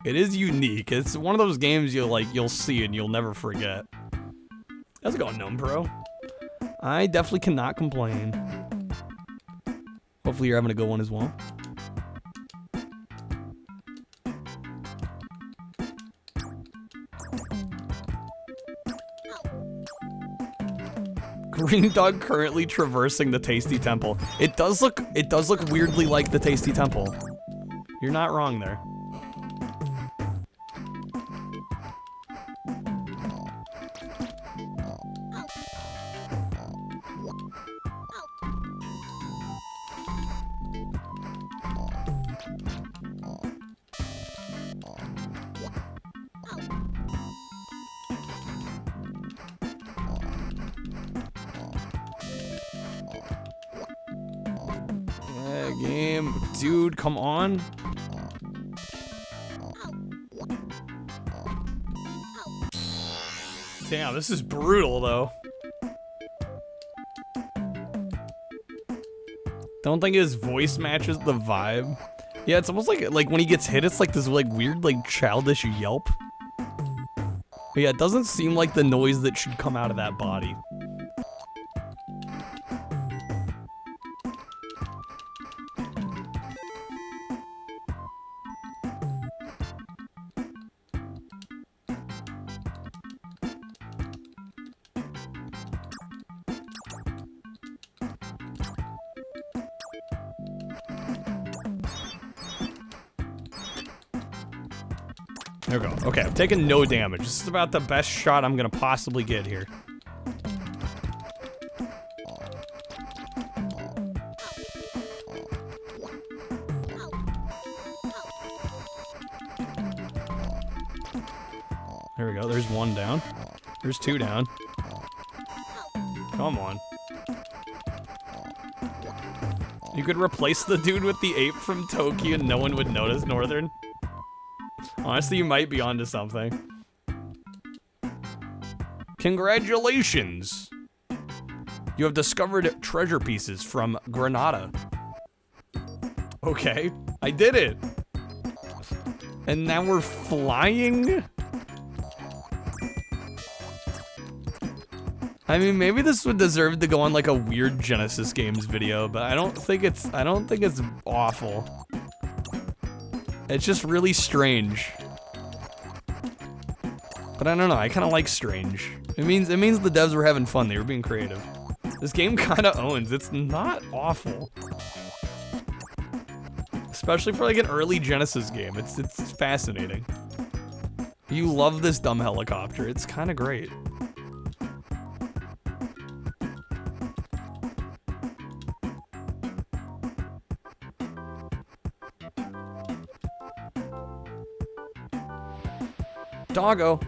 It is unique. It's one of those games you'll see and you'll never forget. How's it going, Gnome Pro? I definitely cannot complain. Hopefully you're having a good one as well. Green Dog currently traversing the Tasty Temple. It does look weirdly like the Tasty Temple. You're not wrong there. Game. Dude, come on. Damn, this is brutal, though. Don't think his voice matches the vibe. Yeah, it's almost like when he gets hit, it's like this weird, childish yelp. But yeah, it doesn't seem like the noise that should come out of that body. There we go. Okay, I've taken no damage. This is about the best shot I'm gonna possibly get here. There we go. There's one down. There's two down. Come on. You could replace the dude with the ape from Tokyo and no one would notice, Northern. Honestly, you might be onto something. Congratulations! You have discovered treasure pieces from Granada. Okay, I did it! And now we're flying? I mean, maybe this would deserve to go on like a weird Genesis games video, but I don't think it's awful. It's just really strange. But I don't know, I kind of like strange. It means the devs were having fun, they were being creative. This game kind of owns, it's not awful. Especially for like an early Genesis game, it's fascinating. You love this dumb helicopter, it's kind of great. Doggo.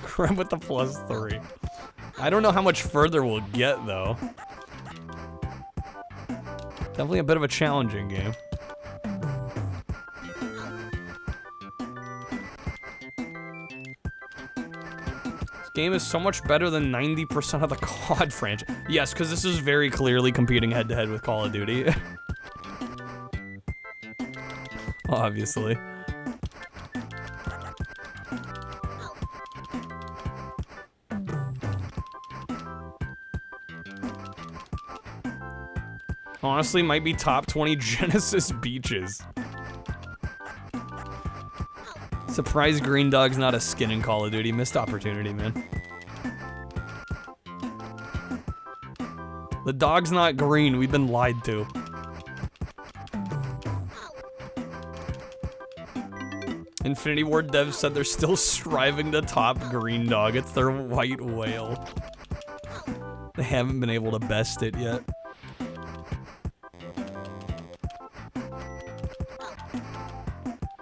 Creme with the +3. I don't know how much further we'll get, though. Definitely a bit of a challenging game. This game is so much better than 90% of the COD franchise. Yes, because this is very clearly competing head-to-head with Call of Duty. Obviously. Honestly, might be top 20 Genesis beaches. Surprised Green Dog's not a skin in Call of Duty. Missed opportunity, man. The dog's not green. We've been lied to. Infinity Ward devs said they're still striving to top Green Dog. It's their white whale. They haven't been able to best it yet.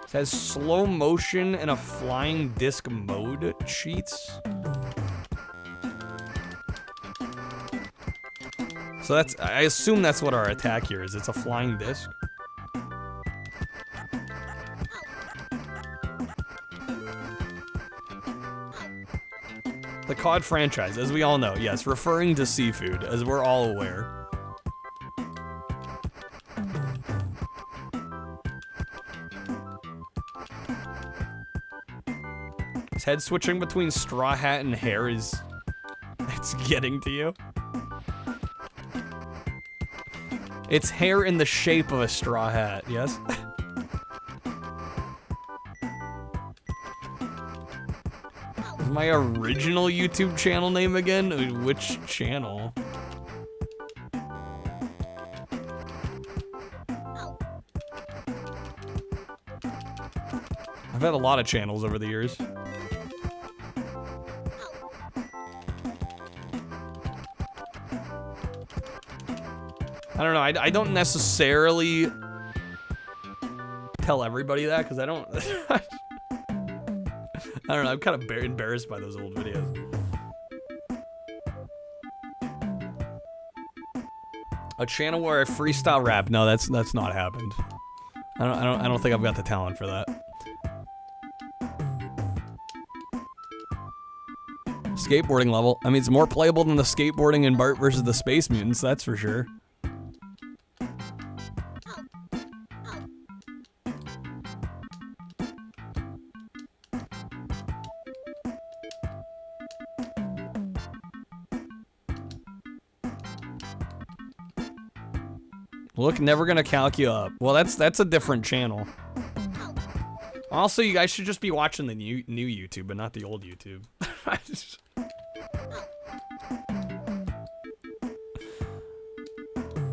It has slow motion and a flying disc mode cheats. So that's, I assume that's what our attack here is. It's a flying disc. The COD franchise, as we all know, yes, referring to seafood, as we're all aware. His head switching between straw hat and hair is... it's getting to you. It's hair in the shape of a straw hat, yes? My original YouTube channel name again? Which channel? I've had a lot of channels over the years. I don't know, I don't necessarily tell everybody that, because I don't... I don't know, I'm kind of embarrassed by those old videos. A channel where I freestyle rap? No, that's not happened. I don't think I've got the talent for that. Skateboarding level. I mean, it's more playable than the skateboarding in Bart versus the Space Mutants, that's for sure. Look, never gonna calc you up. Well, that's a different channel. Also, you guys should just be watching the new YouTube, but not the old YouTube.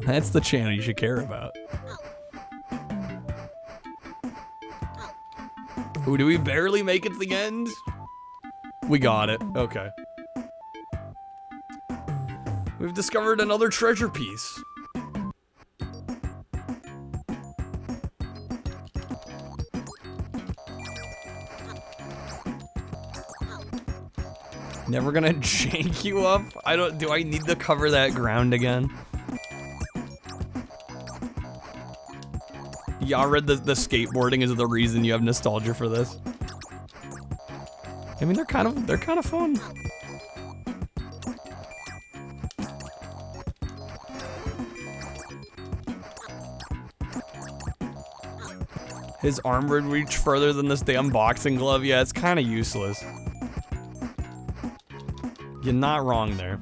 That's the channel you should care about. Ooh, do we barely make it to the end? We got it. Okay. We've discovered another treasure piece. Never gonna jank you up? Do I need to cover that ground again? Y'all read the skateboarding is the reason you have nostalgia for this. I mean, they're kind of fun. His arm would reach further than this damn boxing glove. Yeah, it's kind of useless. You're not wrong there.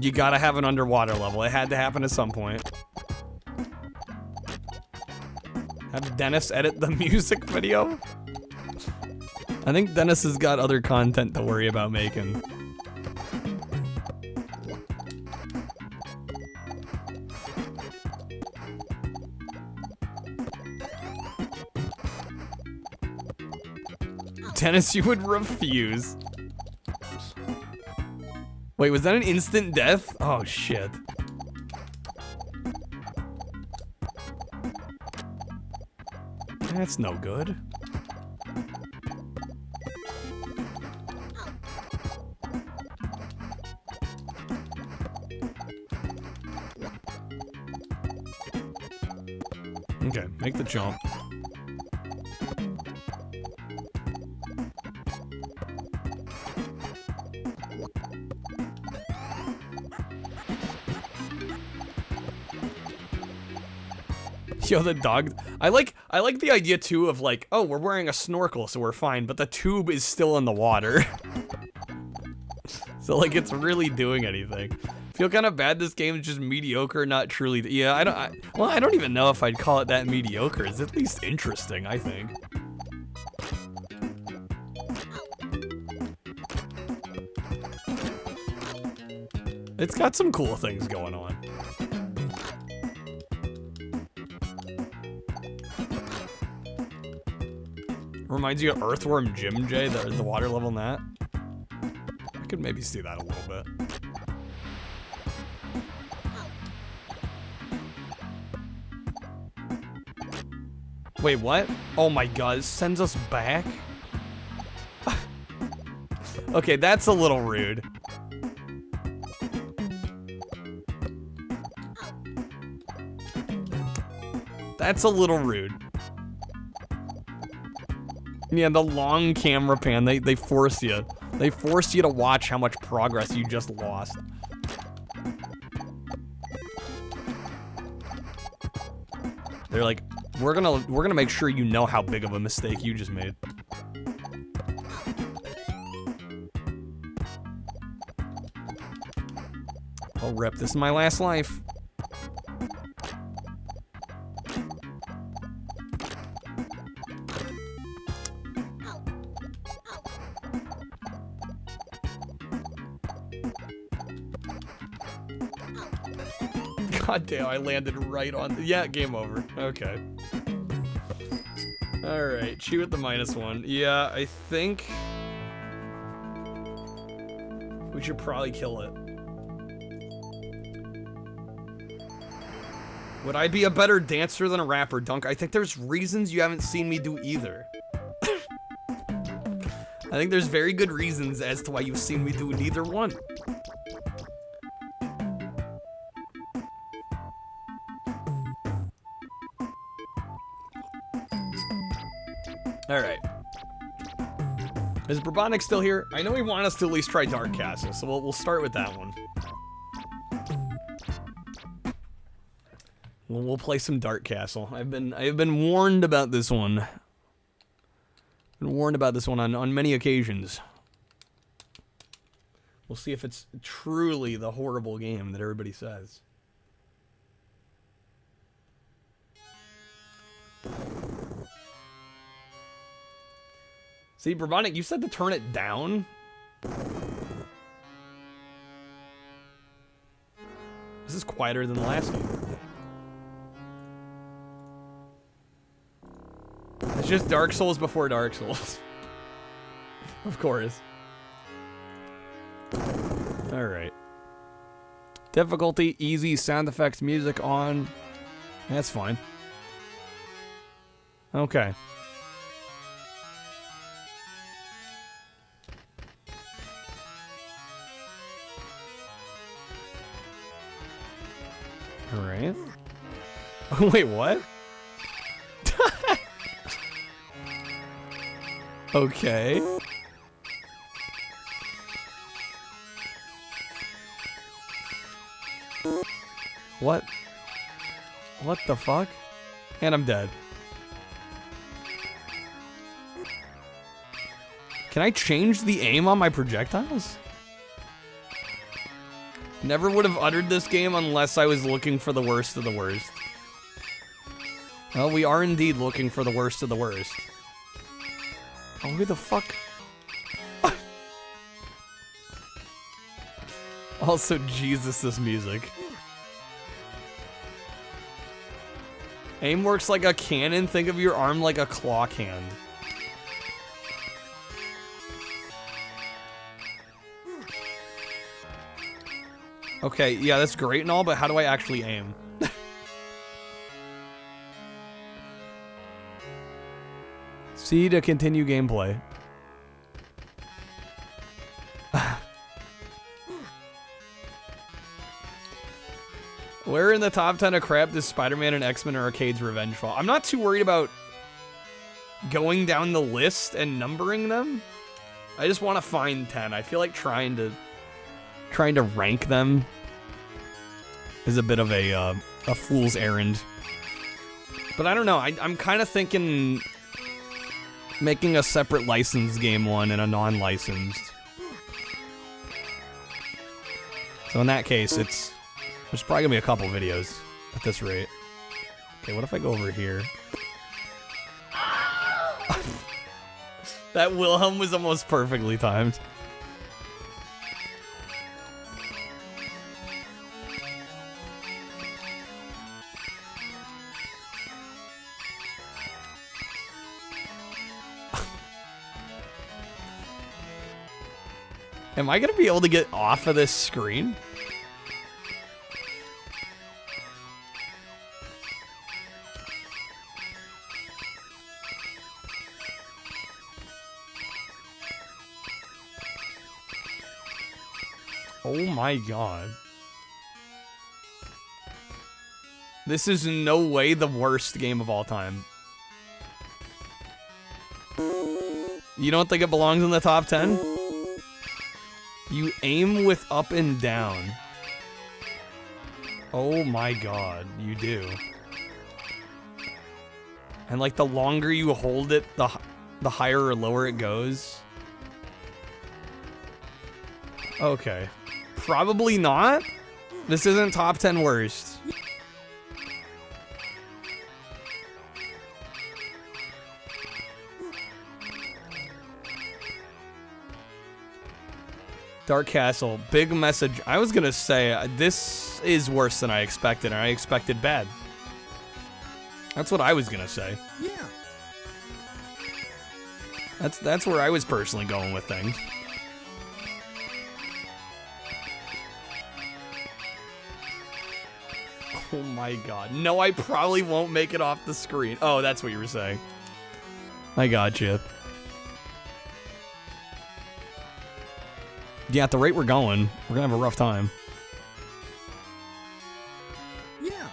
You gotta have an underwater level. It had to happen at some point. Have Dennis edit the music video? I think Dennis has got other content to worry about making. Dennis, you would refuse. Wait, was that an instant death? Oh, shit. That's no good. Okay, make the jump. Yo, the dog. I like the idea too of like, oh, we're wearing a snorkel, so we're fine, but the tube is still in the water. So like, it's really doing anything. Feel kind of bad. This game is just mediocre, not truly. Yeah, I don't even know if I'd call it that mediocre. It's at least interesting, I think. It's got some cool things going on. Reminds you of Earthworm Jim J, the water level in that. I could maybe see that a little bit. Wait, what? Oh my god, it sends us back? Okay, that's a little rude. That's a little rude. Yeah, the long camera pan, they force you. They force you to watch how much progress you just lost. They're like, we're gonna make sure you know how big of a mistake you just made. Oh, rip, this is my last life. God damn, I landed right on the, yeah, game over. Okay. Alright, chew at the -1. Yeah, I think we should probably kill it. Would I be a better dancer than a rapper, Dunk? I think there's reasons you haven't seen me do either. I think there's very good reasons as to why you've seen me do neither one. Alright. Is Brabonic still here? I know he wanted us to at least try Dark Castle, so we'll start with that one. We'll play some Dark Castle. I've been warned about this one. Been warned about this one on many occasions. We'll see if it's truly the horrible game that everybody says. See, Brabonic, you said to turn it down? This is quieter than the last game. It's just Dark Souls before Dark Souls. Of course. Alright. Difficulty, easy, sound effects, music on. That's fine. Okay. Alright. Wait, what? Okay. What? What the fuck? And I'm dead. Can I change the aim on my projectiles? Never would have uttered this game unless I was looking for the worst of the worst. Well, we are indeed looking for the worst of the worst. Oh, who the fuck? Also, Jesus, this music. Aim works like a cannon. Think of your arm like a clock hand. Okay, yeah, that's great and all, but how do I actually aim? C to continue gameplay. Where in the top 10 of crap does Spider-Man and X-Men Arcade's Revenge fall? I'm not too worried about going down the list and numbering them. I just want to find 10. I feel like trying to rank them is a bit of a fool's errand. But I don't know. I'm kind of thinking making a separate licensed game one and a non-licensed. So in that case, there's probably gonna be a couple videos at this rate. Okay, what if I go over here? That Wilhelm was almost perfectly timed. Am I gonna be able to get off of this screen? Oh my god. This is in no way the worst game of all time. You don't think it belongs in the top 10? You aim with up and down. Oh my god, you do. And like the longer you hold it, the higher or lower it goes. Okay. Probably not. This isn't top 10 worst. Dark Castle, big message. I was gonna say, this is worse than I expected, and I expected bad. That's what I was gonna say. Yeah. That's where I was personally going with things. Oh my god. No, I probably won't make it off the screen. Oh, that's what you were saying. I got you. Yeah, at the rate we're going, we're gonna have a rough time. Yeah.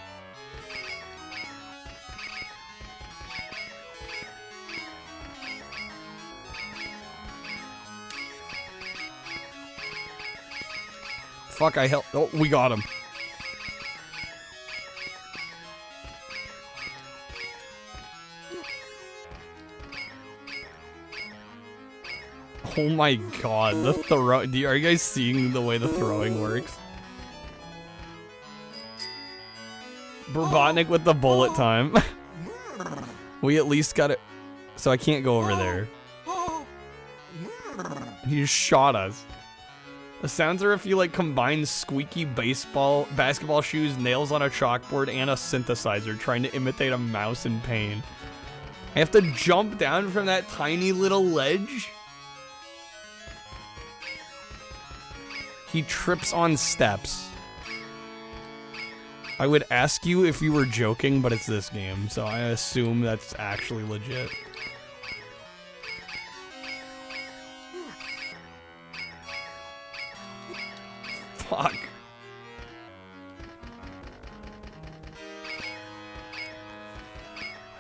Fuck, I helped. Oh, we got him. Oh my god, the throw. Are you guys seeing the way the throwing works? Burbotnik with the bullet time. We at least got it. So I can't go over there. He just shot us. The sounds are if you like combine squeaky basketball shoes, nails on a chalkboard, and a synthesizer trying to imitate a mouse in pain. I have to jump down from that tiny little ledge. He trips on steps. I would ask you if you were joking, but it's this game, so I assume that's actually legit. Fuck.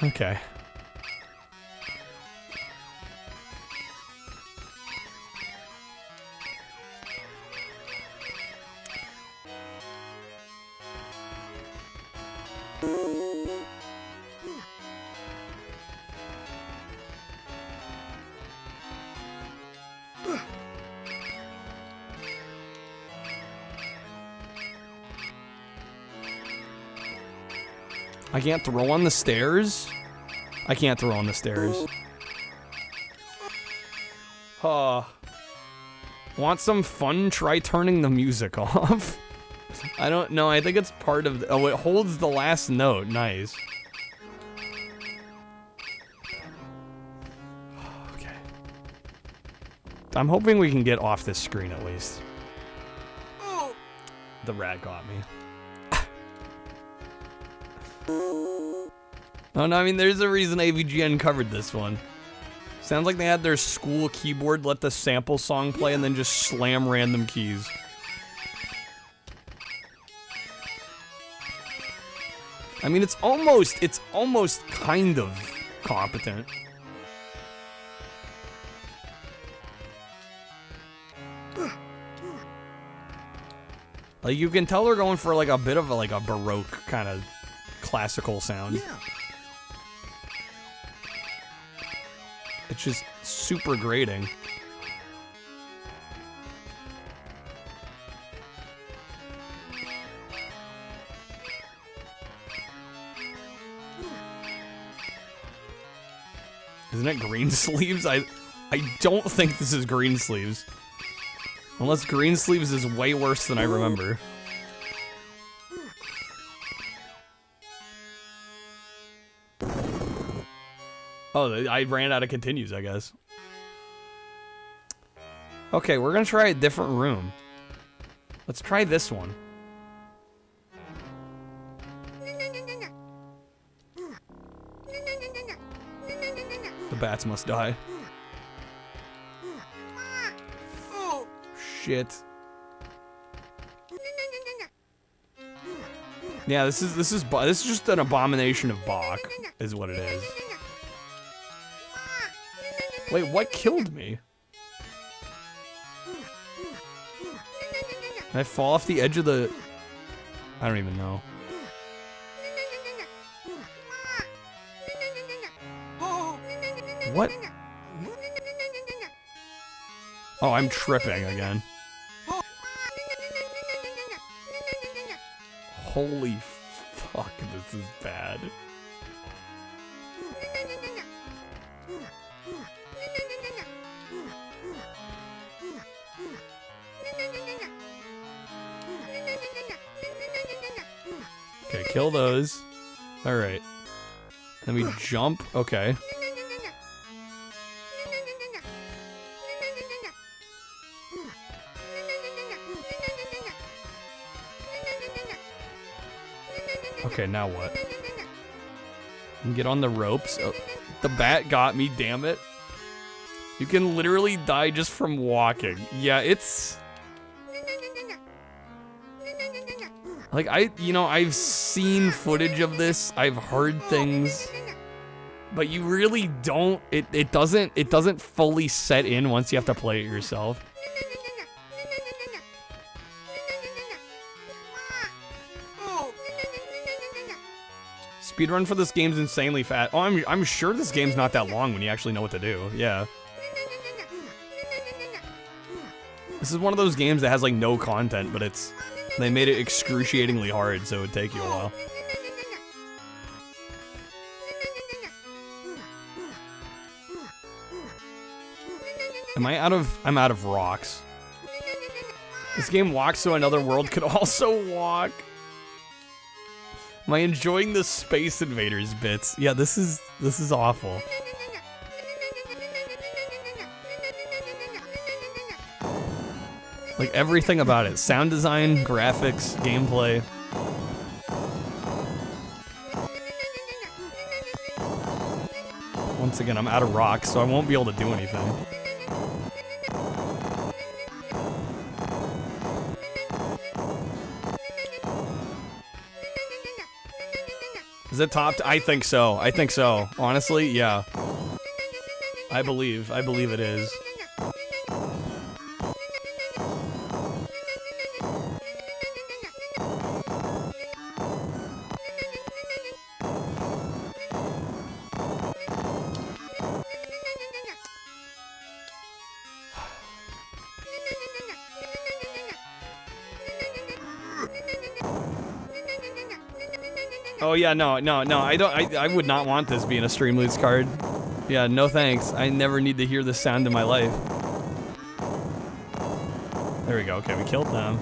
Okay. I can't throw on the stairs? I can't throw on the stairs. Want some fun? Try turning the music off. I don't know. I think it's part of the, oh, it holds the last note. Nice. Okay. I'm hoping we can get off this screen at least. The rat got me. Oh no, I mean, there's a reason AVGN covered this one. Sounds like they had their school keyboard let the sample song play and then just slam random keys. I mean, it's almost kind of competent. Like, you can tell they're going for like a bit of a Baroque kind of classical sound. Yeah. It's just super grating. Isn't it green sleeves? I don't think this is green sleeves. Unless green sleeves is way worse than I remember. Oh, I ran out of continues, I guess. Okay, we're gonna try a different room. Let's try this one. The bats must die. Shit. Yeah, this is just an abomination of Bach, is what it is. Wait, what killed me? Did I fall off the edge of the... I don't even know. What? Oh, I'm tripping again. Holy fuck, this is bad. Okay, kill those. Alright. Then we jump. Okay. Okay, now what? Get on the ropes. Oh, the bat got me, damn it. You can literally die just from walking. Yeah, it's... Like, I've seen footage of this. I've heard things. But you really don't... It doesn't fully set in once you have to play it yourself. Speedrun for this game's insanely fast. Oh, I'm sure this game's not that long when you actually know what to do. Yeah. This is one of those games that has like no content, but they made it excruciatingly hard, so it would take you a while. I'm out of rocks. This game walks so another world could also walk. Am I enjoying the Space Invaders bits? Yeah, this is awful. Like everything about it. Sound design, graphics, gameplay. Once again, I'm out of rocks, so I won't be able to do anything. Is it topped? I think so. I think so. Honestly, yeah. I believe it is. Oh yeah, no, I would not want this being a stream loots card. Yeah, no thanks. I never need to hear this sound in my life. There we go. Okay, we killed them.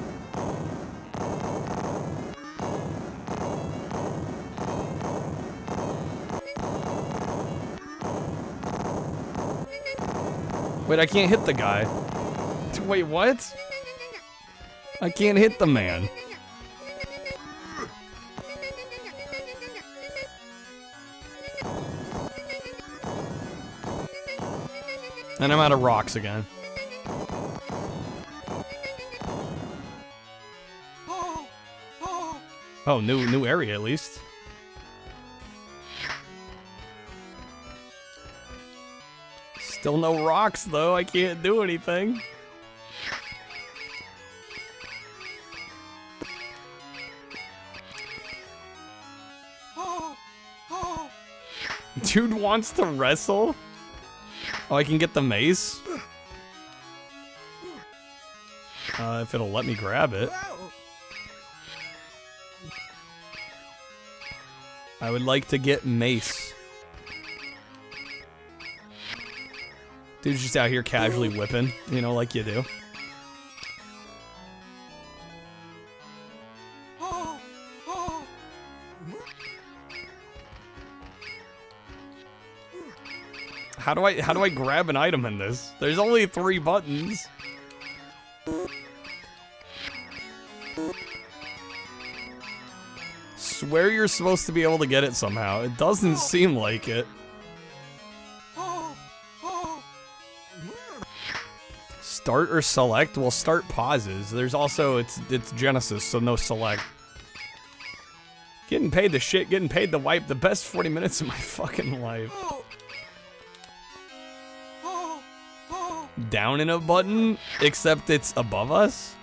Wait, I can't hit the guy. Wait, what? I can't hit the man. And I'm out of rocks again. Oh, new area at least. Still no rocks though. I can't do anything. Dude wants to wrestle? Oh, I can get the mace? If it'll let me grab it. I would like to get mace. Dude's just out here casually whipping, you know, like you do. How do I grab an item in this? There's only 3 buttons. Swear you're supposed to be able to get it somehow. It doesn't seem like it. Start or select? Well, start pauses. There's also, it's Genesis, so no select. Getting paid the shit, getting paid the wipe. The best 40 minutes of my fucking life. Down in a button, except it's above us?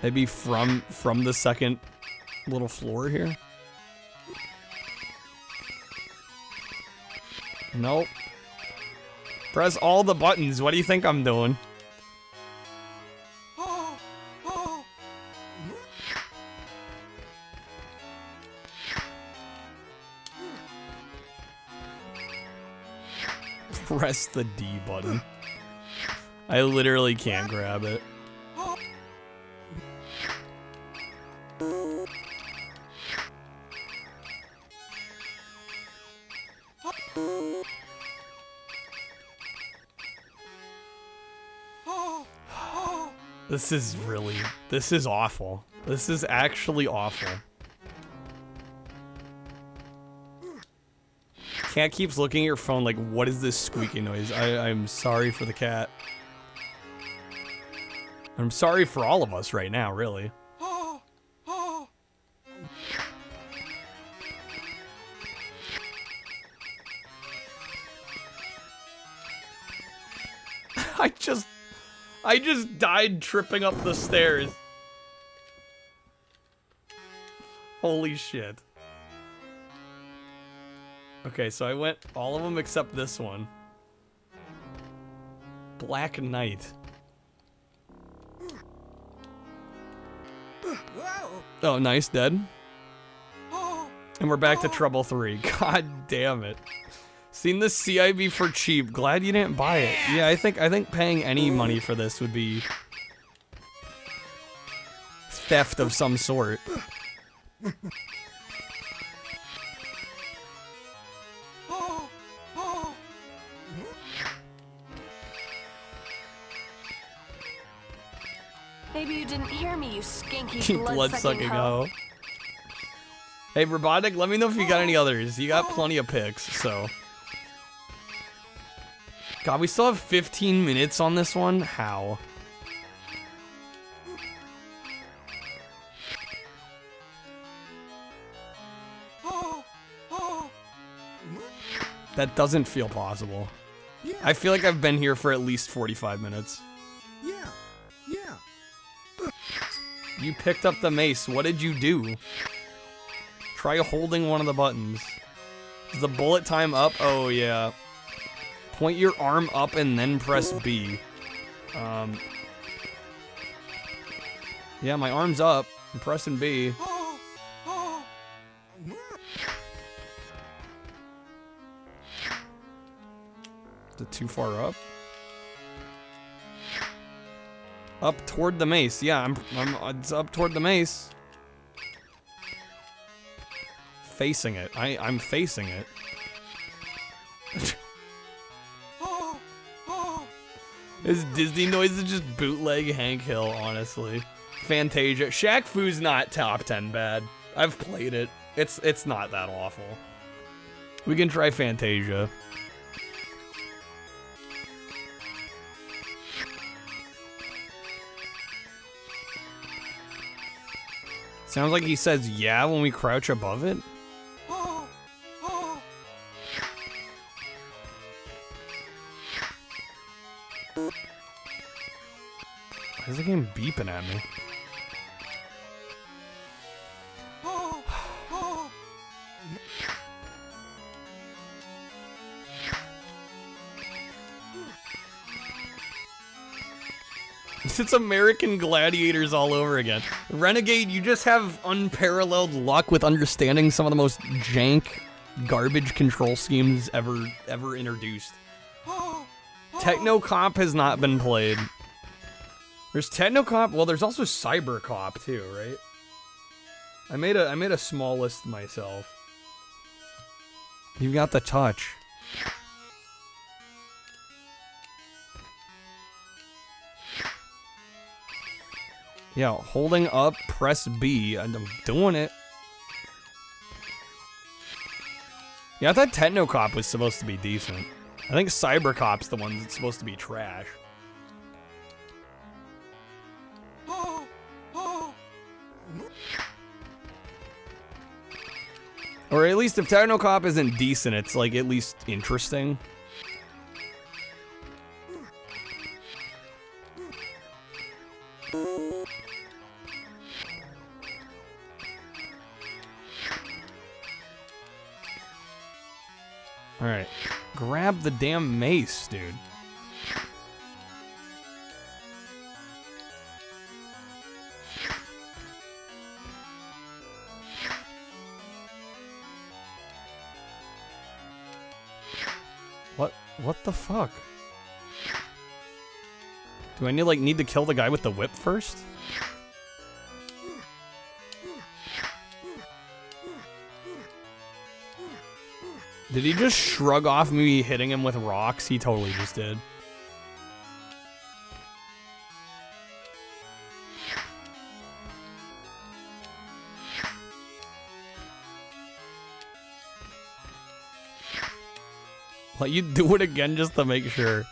Maybe from the second little floor here? Nope. Press all the buttons. What do you think I'm doing? Press the D button. I literally can't grab it. This is awful. This is actually awful. Cat keeps looking at your phone like, what is this squeaky noise? I'm sorry for the cat. I'm sorry for all of us right now, really. I just died tripping up the stairs. Holy shit. Okay, so I went all of them except this one. Black Knight. Oh, nice, dead. And we're back to Trouble 3. God damn it. Seen the CIB for cheap. Glad you didn't buy it. Yeah, I think paying any money for this would be theft of some sort. Maybe you didn't hear me, you skanky Keep blood-sucking hoe. hoe. Hey, Robotic, let me know if you got any others. You got plenty of picks, so. God, we still have 15 minutes on this one? How? That doesn't feel possible. I feel like I've been here for at least 45 minutes. Yeah. You picked up the mace. What did you do? Try holding one of the buttons. Is the bullet time up? Oh, yeah. Point your arm up and then press B. Yeah, my arm's up. I'm pressing B. Is it too far up? Up toward the mace. Yeah, it's up toward the mace. Facing it. I'm facing it. His Disney noise is just bootleg Hank Hill, honestly. Fantasia. Shaq Fu's not top 10 bad. I've played it. It's not that awful. We can try Fantasia. Sounds like he says yeah when we crouch above it. Why is the game beeping at me? It's American Gladiators all over again. Renegade, you just have unparalleled luck with understanding some of the most jank, garbage control schemes ever introduced. Techno Cop has not been played. There's Techno Cop. Well, there's also Cyber Cop too, right? I made a small list myself. You've got the touch. Yeah, holding up, press B. I'm doing it. Yeah, I thought Techno Cop was supposed to be decent. I think Cyber Cop's the one that's supposed to be trash. Or at least if Techno Cop isn't decent, it's like at least interesting. Alright. Grab the damn mace, dude. What the fuck? Do I need to kill the guy with the whip first? Did he just shrug off me hitting him with rocks? He totally just did. Let you do it again just to make sure.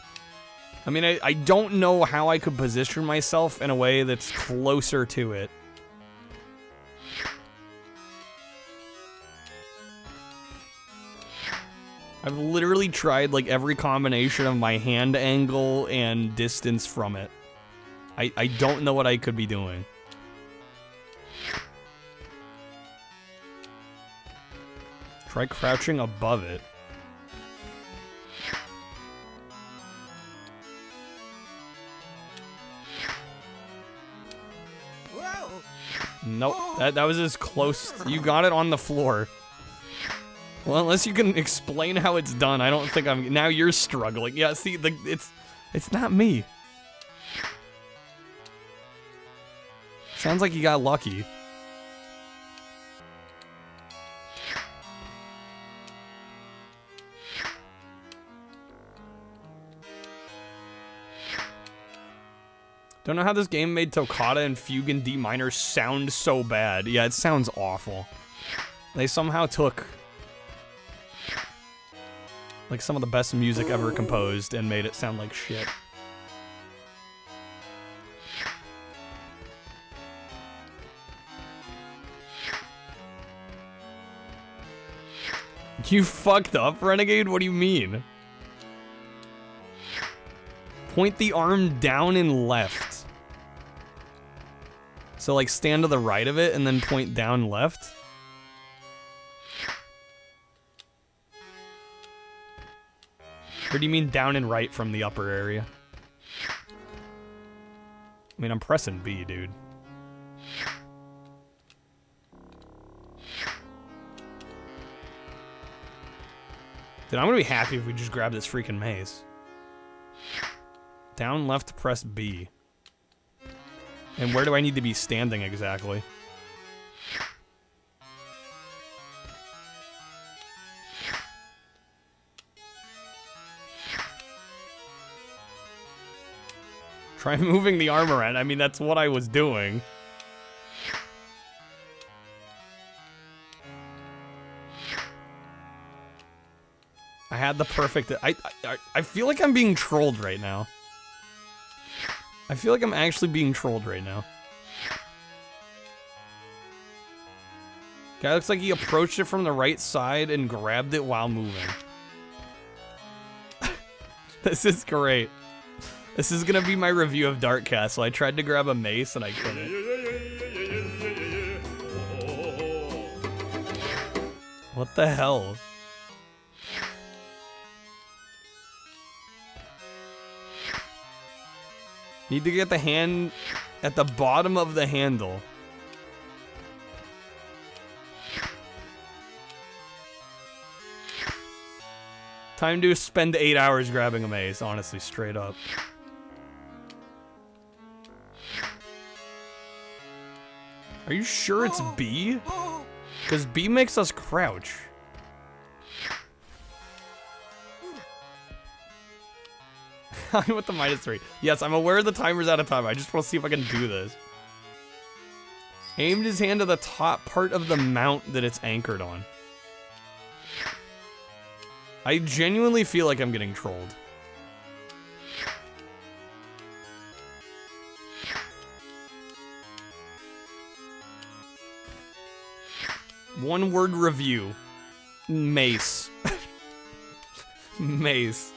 I mean, I don't know how I could position myself in a way that's closer to it. I've literally tried like every combination of my hand angle and distance from it. I don't know what I could be doing. Try crouching above it. Nope, that was as close. You got it on the floor. Well, unless you can explain how it's done, I don't think I'm... Now you're struggling. Yeah, see, it's not me. Sounds like you got lucky. Don't know how this game made Toccata and Fugue in D minor sound so bad. Yeah, it sounds awful. They somehow took like some of the best music ever composed and made it sound like shit. You fucked up, Renegade? What do you mean? Point the arm down and left. So, like, stand to the right of it and then point down left? Or do you mean down and right from the upper area? I mean, I'm pressing B, dude. Dude, I'm gonna be happy if we just grab this freaking maze. Down, left, press B. And where do I need to be standing exactly? Try moving the arm around. I mean, that's what I was doing. I had the perfect... I feel like I'm being trolled right now. I feel like I'm actually being trolled right now. Guy looks like he approached it from the right side and grabbed it while moving. This is great. This is gonna be my review of Dark Castle. I tried to grab a mace and I couldn't. What the hell? Need to get the hand at the bottom of the handle. Time to spend 8 hours grabbing a maze, honestly, straight up. Are you sure it's B? Because B makes us crouch. I'm with the -3. Yes, I'm aware the timer's out of time. I just want to see if I can do this. Aimed his hand to the top part of the mount that it's anchored on. I genuinely feel like I'm getting trolled. One word review. Mace. Mace.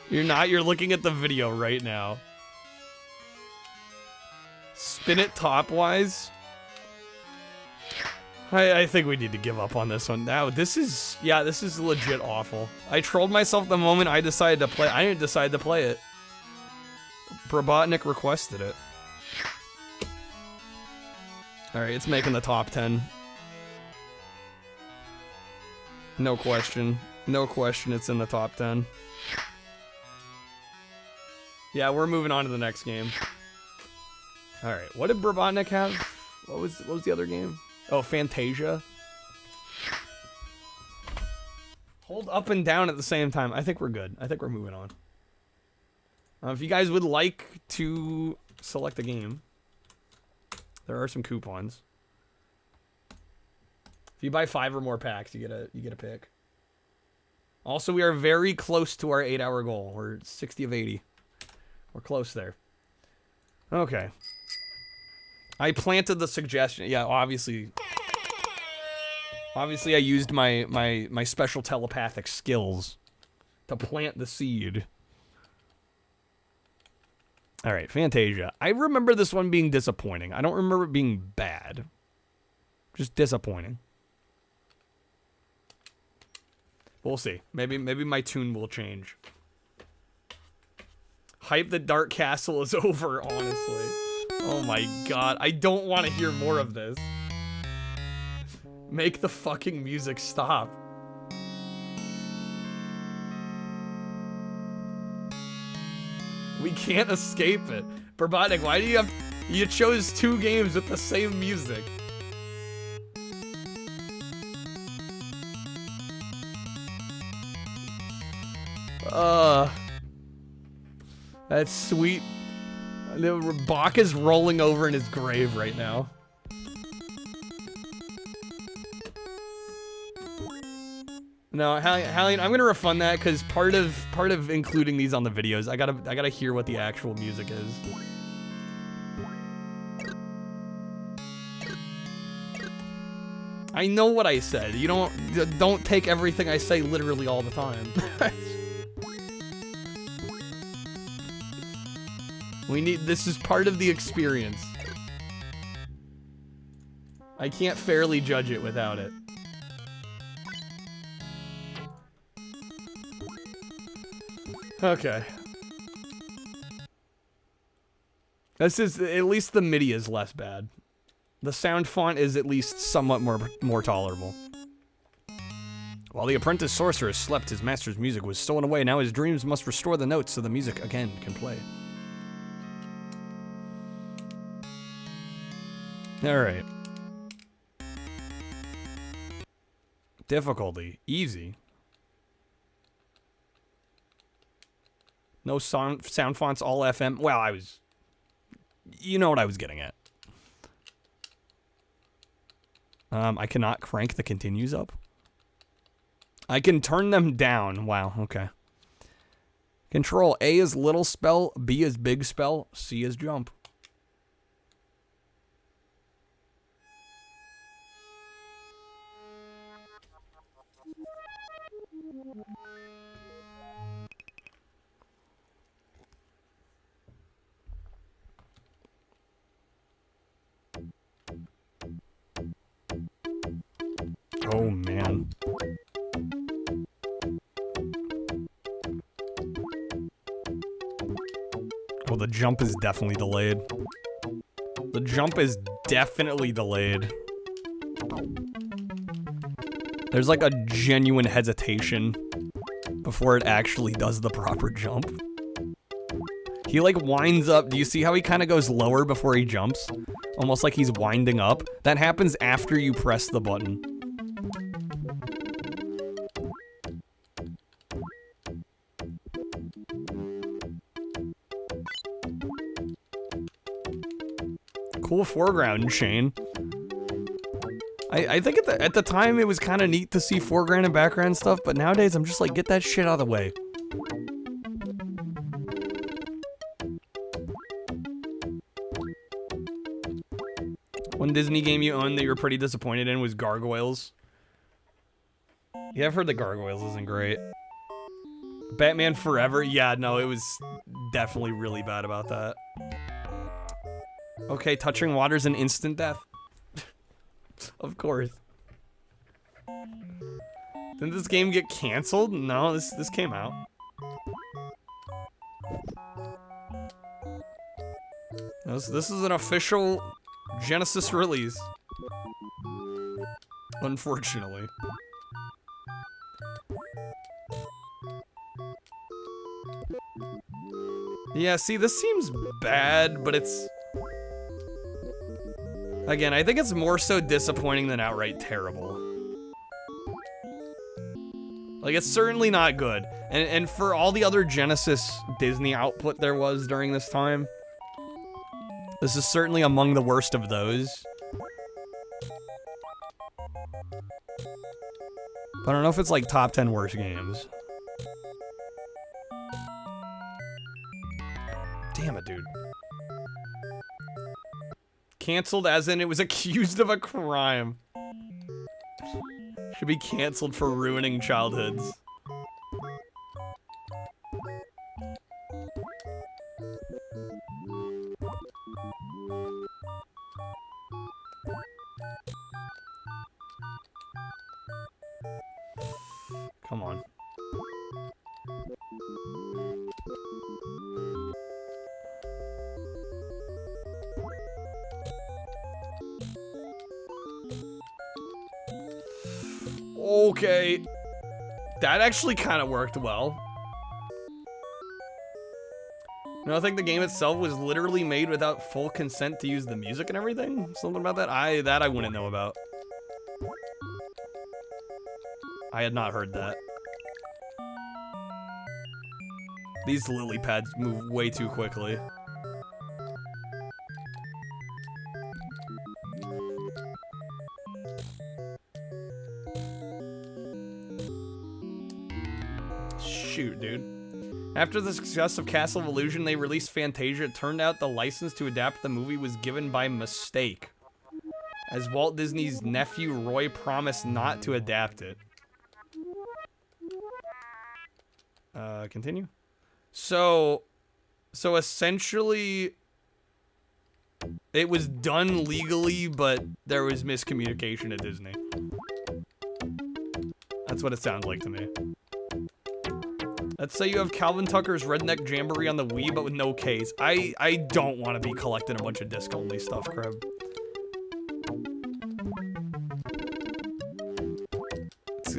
You're not, you're looking at the video right now. Spin it top-wise. I think we need to give up on this one. Now, this is, yeah, this is legit awful. I trolled myself the moment I decided to play. I didn't decide to play it. Brabotnik requested it. Alright, it's making the top 10. No question. No question it's in the top 10. Yeah, we're moving on to the next game. Alright, what did Brabotnik have? What was the other game? Oh, Fantasia. Hold up and down at the same time. I think we're good. I think we're moving on. If you guys would like to select a game, there are some coupons. If you buy 5 or more packs, you get a pick. Also, we are very close to our 8-hour goal. We're 60 of 80. We're close there. Okay. I planted the suggestion. Yeah, obviously. Obviously, I used my special telepathic skills to plant the seed. All right, Fantasia. I remember this one being disappointing. I don't remember it being bad. Just disappointing. We'll see. Maybe my tune will change. Hype that Dark Castle is over, honestly. Oh my god. I don't want to hear more of this. Make the fucking music stop. We can't escape it. Probotnik, why do you have... You chose 2 games with the same music. That's sweet. Bach is rolling over in his grave right now. No, Hallian, I'm gonna refund that because part of including these on the videos, I gotta hear what the actual music is. I know what I said. You don't take everything I say literally all the time. This is part of the experience. I can't fairly judge it without it. Okay. This is, at least the MIDI is less bad. The sound font is at least somewhat more tolerable. While the apprentice sorcerer slept, his master's music was stolen away. Now his dreams must restore the notes so the music again can play. Alright. Difficulty. Easy. No sound fonts, all FM. Well, you know what I was getting at. I cannot crank the continues up. I can turn them down. Wow, okay. Control. A is little spell, B is big spell, C is jump. Oh, man. Oh, the jump is definitely delayed. The jump is definitely delayed. There's like a genuine hesitation before it actually does the proper jump. He like winds up. Do you see how he kind of goes lower before he jumps? Almost like he's winding up. That happens after you press the button. Cool foreground, Shane. I think at the time it was kind of neat to see foreground and background stuff, but nowadays I'm just like, get that shit out of the way. One Disney game you owned that you were pretty disappointed in was Gargoyles. Yeah, I've heard that Gargoyles isn't great. Batman Forever? Yeah, no, it was definitely really bad about that. Okay, touching water's an instant death. Of course. Didn't this game get canceled? No, this came out. This is an official Genesis release. Unfortunately. Yeah, see, this seems bad, but it's... Again, I think it's more so disappointing than outright terrible. Like, it's certainly not good. And for all the other Genesis Disney output there was during this time, this is certainly among the worst of those. But I don't know if it's like top 10 worst games. Damn it, dude. Canceled as in it was accused of a crime. Should be canceled for ruining childhoods. Come on. Okay. That actually kind of worked well. No, I think the game itself was literally made without full consent to use the music and everything. Something about that? I wouldn't know about. I had not heard that. These lily pads move way too quickly. Shoot, dude. After the success of Castle of Illusion, they released Fantasia. It turned out the license to adapt the movie was given by mistake, as Walt Disney's nephew Roy promised not to adapt it. Continue. So essentially, it was done legally, but there was miscommunication at Disney. That's what it sounds like to me. Let's say you have Calvin Tucker's Redneck Jamboree on the Wii, but with no case. I don't want to be collecting a bunch of disc-only stuff, Crib.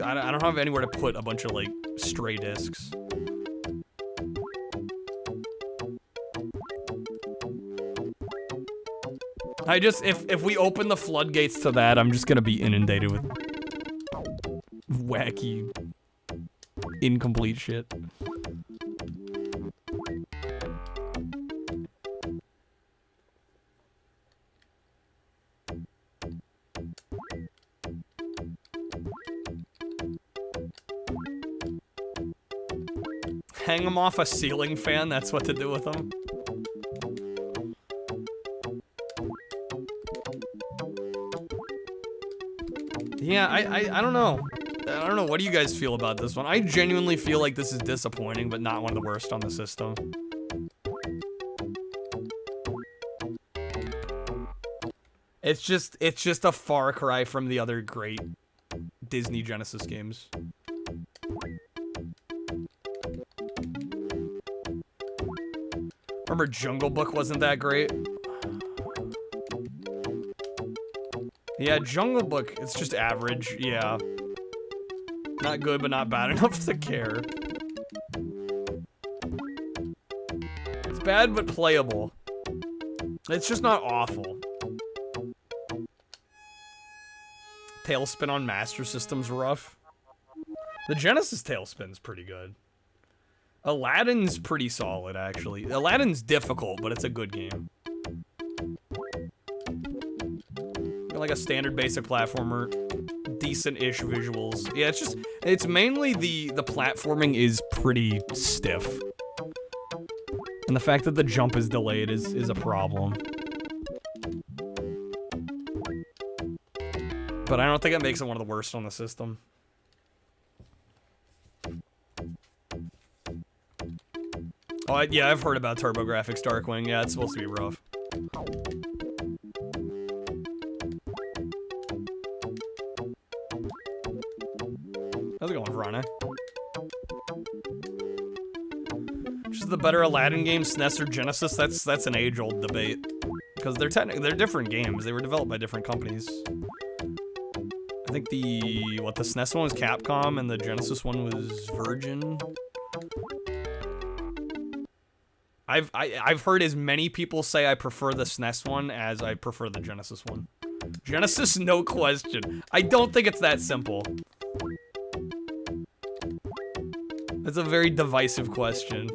I don't have anywhere to put a bunch of, like, stray discs. If we open the floodgates to that, I'm just gonna be inundated with wacky, incomplete shit. Hang them off a ceiling fan, that's what to do with them. Yeah, I don't know. I don't know. What do you guys feel about this one? I genuinely feel like this is disappointing, but not one of the worst on the system. It's just a far cry from the other great Disney Genesis games. Remember Jungle Book wasn't that great? Yeah, Jungle Book, it's just average, yeah. Not good, but not bad enough to care. It's bad, but playable. It's just not awful. Tailspin on Master System's rough. The Genesis Tailspin's pretty good. Aladdin's pretty solid, actually. Aladdin's difficult, but it's a good game. Like a standard basic platformer, decent-ish visuals. Yeah, it's mainly the platforming is pretty stiff. And the fact that the jump is delayed is a problem. But I don't think it makes it one of the worst on the system. Oh, yeah, I've heard about TurboGrafx Darkwing. Yeah, it's supposed to be rough. How's it going, Verona? Which is the better Aladdin game, SNES or Genesis? That's an age-old debate. Because they're different games. They were developed by different companies. I think the SNES one was Capcom and the Genesis one was Virgin. I've heard as many people say I prefer the SNES one as I prefer the Genesis one. Genesis, no question. I don't think it's that simple. That's a very divisive question.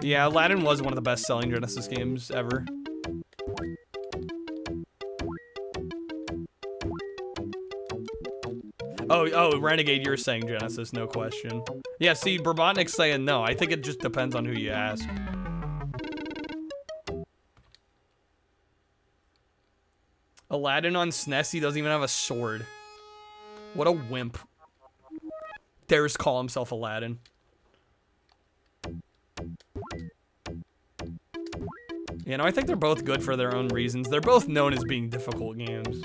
Yeah, Aladdin was one of the best-selling Genesis games ever. Oh, Renegade, you're saying Genesis, no question. Yeah, see, Brabotnik's saying no. I think it just depends on who you ask. Aladdin on SNES, he doesn't even have a sword. What a wimp. Dares call himself Aladdin. You know, I think they're both good for their own reasons. They're both known as being difficult games.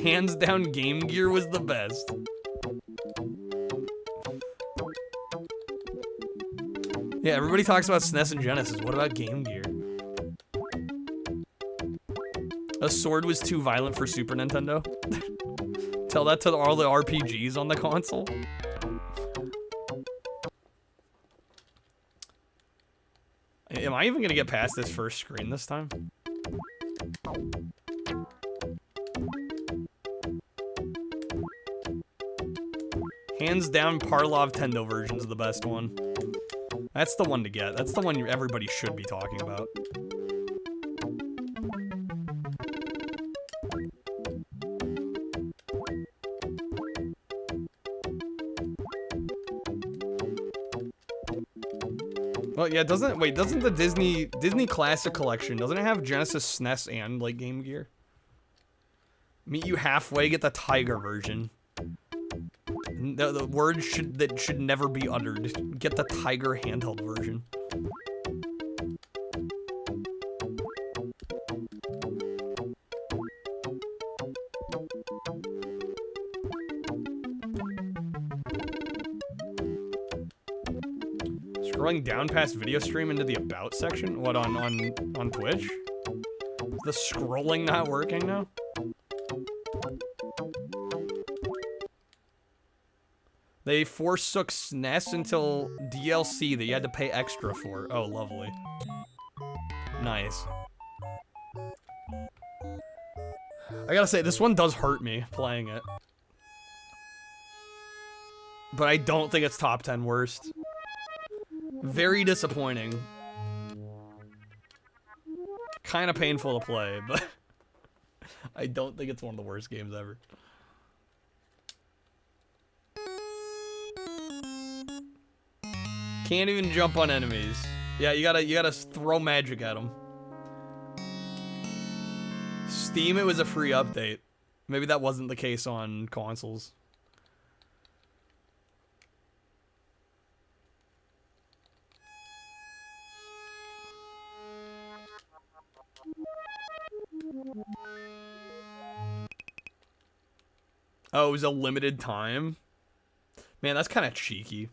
Hands down, Game Gear was the best. Yeah, everybody talks about SNES and Genesis. What about Game Gear? A sword was too violent for Super Nintendo. Tell that to all the RPGs on the console. Am I even gonna get past this first screen this time? Hands down, Parlov Tendo version's the best one. That's the one to get. That's the one everybody should be talking about. Well, yeah, doesn't the Disney Classic Collection, doesn't it have Genesis, SNES, and like Game Gear? Meet you halfway, get the Tiger version. The word that should never be uttered. Get the Tiger handheld version. Scrolling down past video stream into the about section? What, on Twitch? Is the scrolling not working now? They forsook SNES until DLC that you had to pay extra for. Oh, lovely. Nice. I gotta say, this one does hurt me playing it. But I don't think it's top 10 worst. Very disappointing. Kind of painful to play, but I don't think it's one of the worst games ever. Can't even jump on enemies. Yeah, you gotta throw magic at them. Steam, it was a free update. Maybe that wasn't the case on consoles. Oh, it was a limited time? Man, that's kind of cheeky.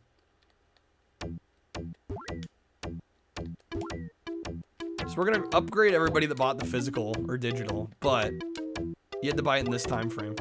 So we're gonna upgrade everybody that bought the physical or digital, but you had to buy it in this time frame.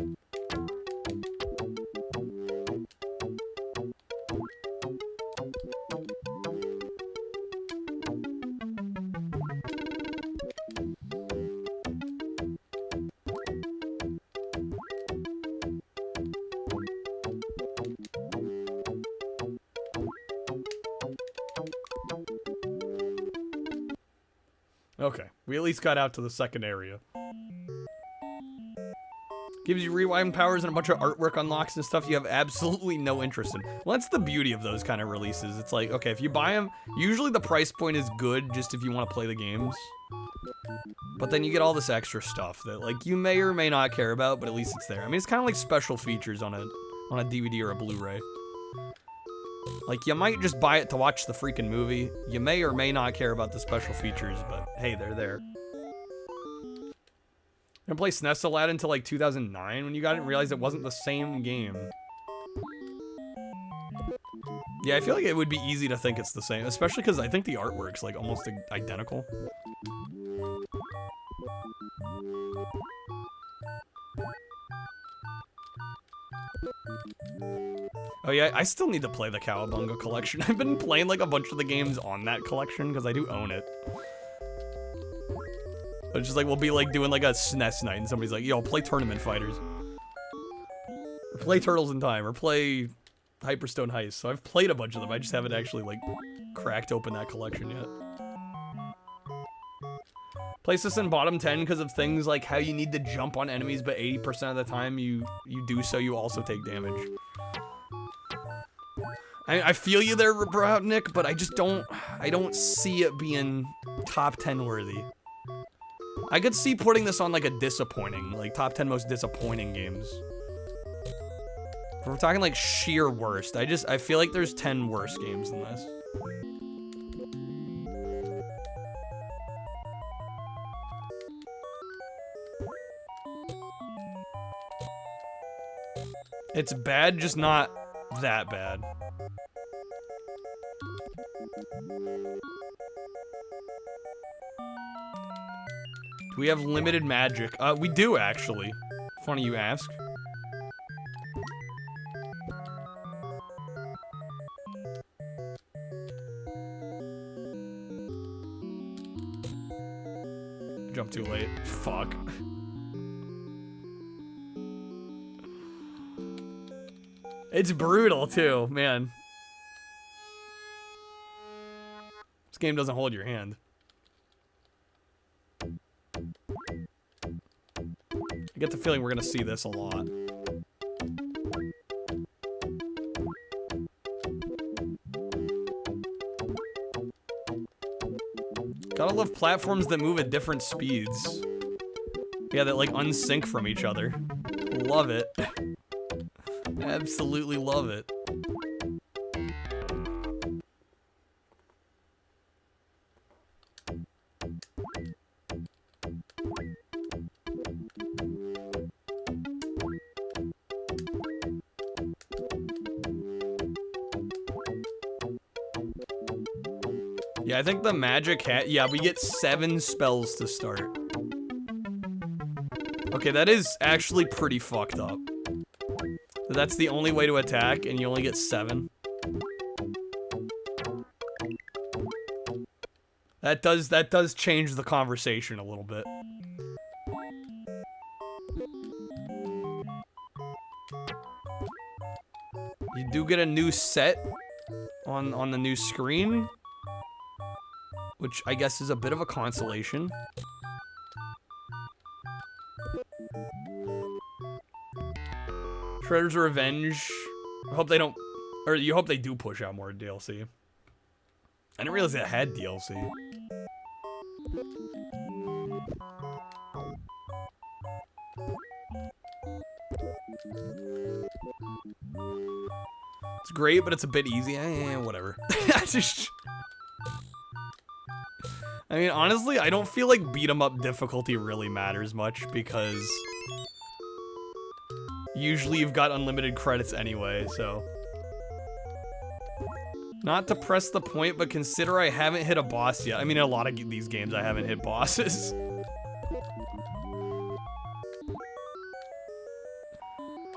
Okay, we at least got out to the second area. Gives you rewind powers and a bunch of artwork unlocks and stuff you have absolutely no interest in. Well, that's the beauty of those kind of releases. It's like, okay, if you buy them, usually the price point is good just if you want to play the games. But then you get all this extra stuff that, like, you may or may not care about, but at least it's there. I mean, it's kind of like special features on a DVD or a Blu-ray. Like, you might just buy it to watch the freaking movie. You may or may not care about the special features, but hey, they're there. I play SNES Aladdin until like 2009 when you got it and realized it wasn't the same game. Yeah, I feel like it would be easy to think it's the same, especially because I think the artwork's like almost identical. Oh yeah, I still need to play the Cowabunga collection. I've been playing like a bunch of the games on that collection because I do own it. It's just like, we'll be like doing like a SNES night and somebody's like, yo, play Tournament Fighters. Or play Turtles in Time, or play Hyperstone Heist. So I've played a bunch of them, I just haven't actually like cracked open that collection yet. Place this in bottom 10 because of things like how you need to jump on enemies, but 80% of the time you do so, you also take damage. I feel you there, Nick, but I don't see it being top 10 worthy. I could see putting this on like a disappointing, like top 10 most disappointing games. If we're talking like sheer worst, I feel like there's 10 worse games than this. It's bad, just not that bad. Do we have limited magic? We do, actually. Funny you ask. Jump too late. Fuck. It's brutal, too, man. This game doesn't hold your hand. I get the feeling we're gonna see this a lot. Gotta love platforms that move at different speeds. Yeah, that like unsync from each other. Love it. Absolutely love it. Yeah, I think the magic hat. Yeah, we get 7 spells to start. Okay, that is actually pretty fucked up. That's the only way to attack, and you only get 7. That does change the conversation a little bit. You do get a new set on the new screen, which I guess is a bit of a consolation. Shredder's Revenge. I hope they don't, or you hope they do push out more DLC. I didn't realize it had DLC. It's great, but it's a bit easy. Whatever. I mean, honestly, I don't feel like beat 'em up difficulty really matters much because usually you've got unlimited credits anyway, so. Not to press the point, but consider I haven't hit a boss yet. I mean, in a lot of these games, I haven't hit bosses.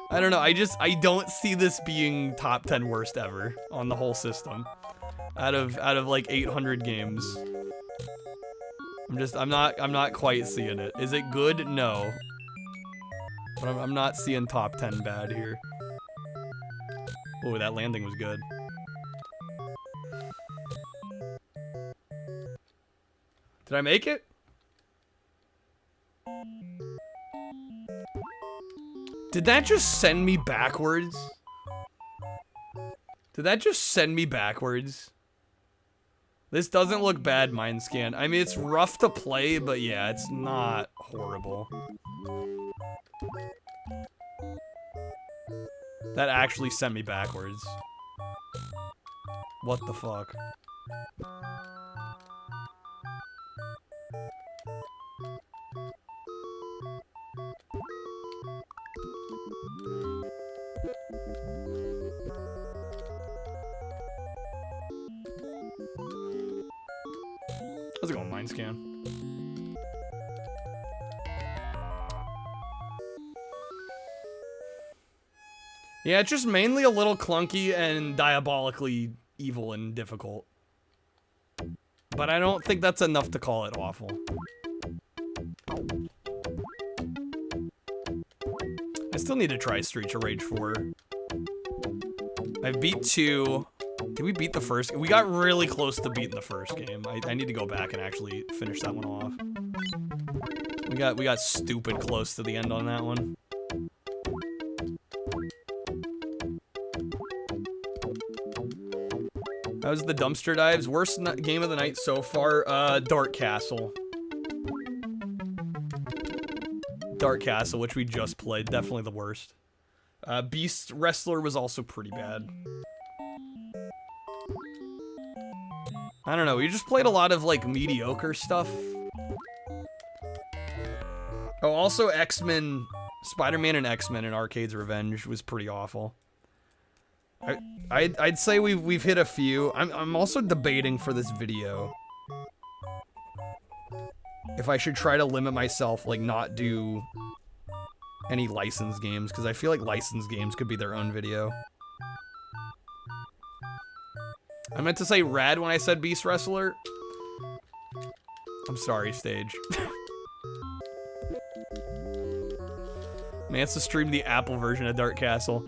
I don't know, I don't see this being top 10 worst ever on the whole system. Out of like 800 games. I'm not quite seeing it. Is it good? No. But I'm not seeing top 10 bad here. Oh, that landing was good. Did I make it? Did that just send me backwards? Did that just send me backwards? This doesn't look bad, Mind Scan. I mean, it's rough to play, but yeah, it's not horrible. That actually sent me backwards. What the fuck? How's it going, Mind Scan? Yeah, it's just mainly a little clunky and diabolically evil and difficult. But I don't think that's enough to call it awful. I still need to try Streets of Rage 4. I beat 2. Did we beat the first? We got really close to beating the first game. I need to go back and actually finish that one off. We got stupid close to the end on that one. How's the dumpster dives? Worst game of the night so far? Dark Castle. Dark Castle, which we just played. Definitely the worst. Beast Wrestler was also pretty bad. I don't know, we just played a lot of, like, mediocre stuff. Oh, also X-Men, Spider-Man and X-Men in Arcade's Revenge was pretty awful. I'd say we've hit a few. I'm also debating for this video if I should try to limit myself, like not do any licensed games, because I feel like licensed games could be their own video. I meant to say rad when I said Beast Wrestler. I'm sorry, stage. Mance to stream the Apple version of Dark Castle.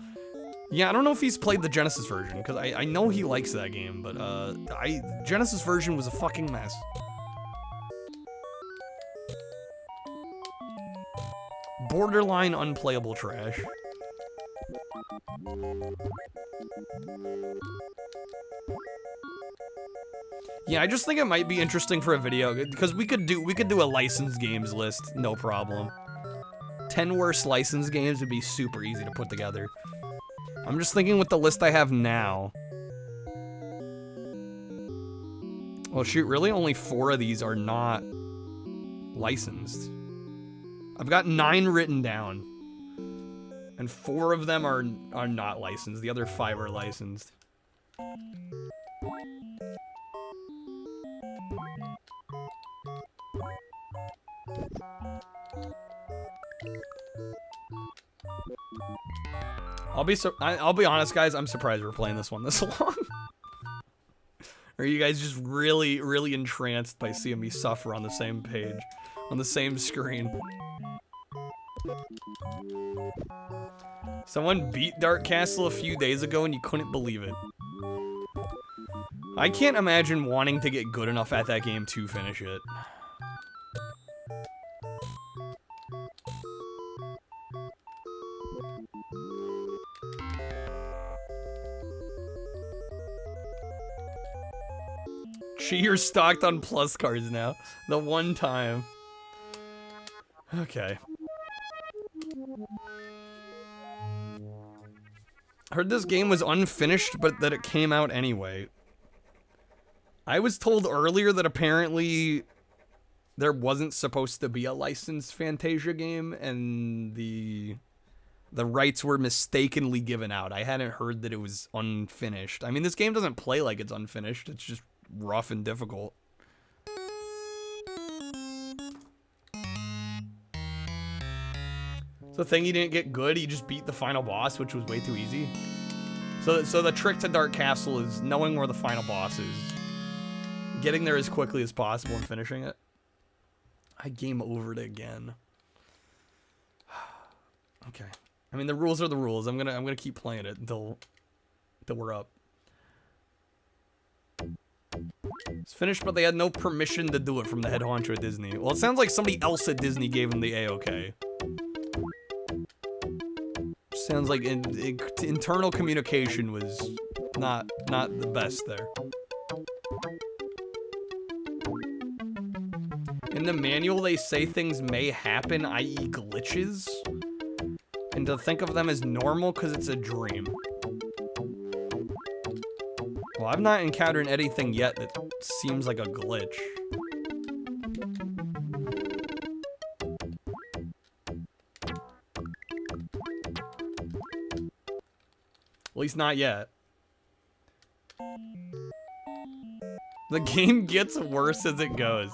Yeah, I don't know if he's played the Genesis version, because I know he likes that game, but Genesis version was a fucking mess. Borderline unplayable trash. Yeah, I just think it might be interesting for a video, because we could do a licensed games list, no problem. 10 worst licensed games would be super easy to put together. I'm just thinking with the list I have now. Well, shoot, really only 4 of these are not licensed. I've got 9 written down, and 4 of them are not licensed. The other 5 are licensed. I'll be honest, guys. I'm surprised we're playing this one this long. Are you guys just really, really entranced by seeing me suffer on the same page, on the same screen? Someone beat Dark Castle a few days ago and you couldn't believe it. I can't imagine wanting to get good enough at that game to finish it. You're stocked on plus cards now. The one time. Okay. Heard this game was unfinished, but that it came out anyway. I was told earlier that apparently there wasn't supposed to be a licensed Fantasia game, and the rights were mistakenly given out. I hadn't heard that it was unfinished. I mean, this game doesn't play like it's unfinished. It's just rough and difficult. So the thing, he didn't get good, he just beat the final boss, which was way too easy. So the trick to Dark Castle is knowing where the final boss is, getting there as quickly as possible and finishing it. I game overed again. Okay. I mean, the rules are the rules. I'm gonna keep playing it until we're up. It's finished, but they had no permission to do it from the head honcho at Disney. Well, it sounds like somebody else at Disney gave them the A-OK. Sounds like internal communication was not the best there. In the manual, they say things may happen, i.e. glitches, and to think of them as normal because it's a dream. Well, I've not encountered anything yet that seems like a glitch. At least not yet. The game gets worse as it goes.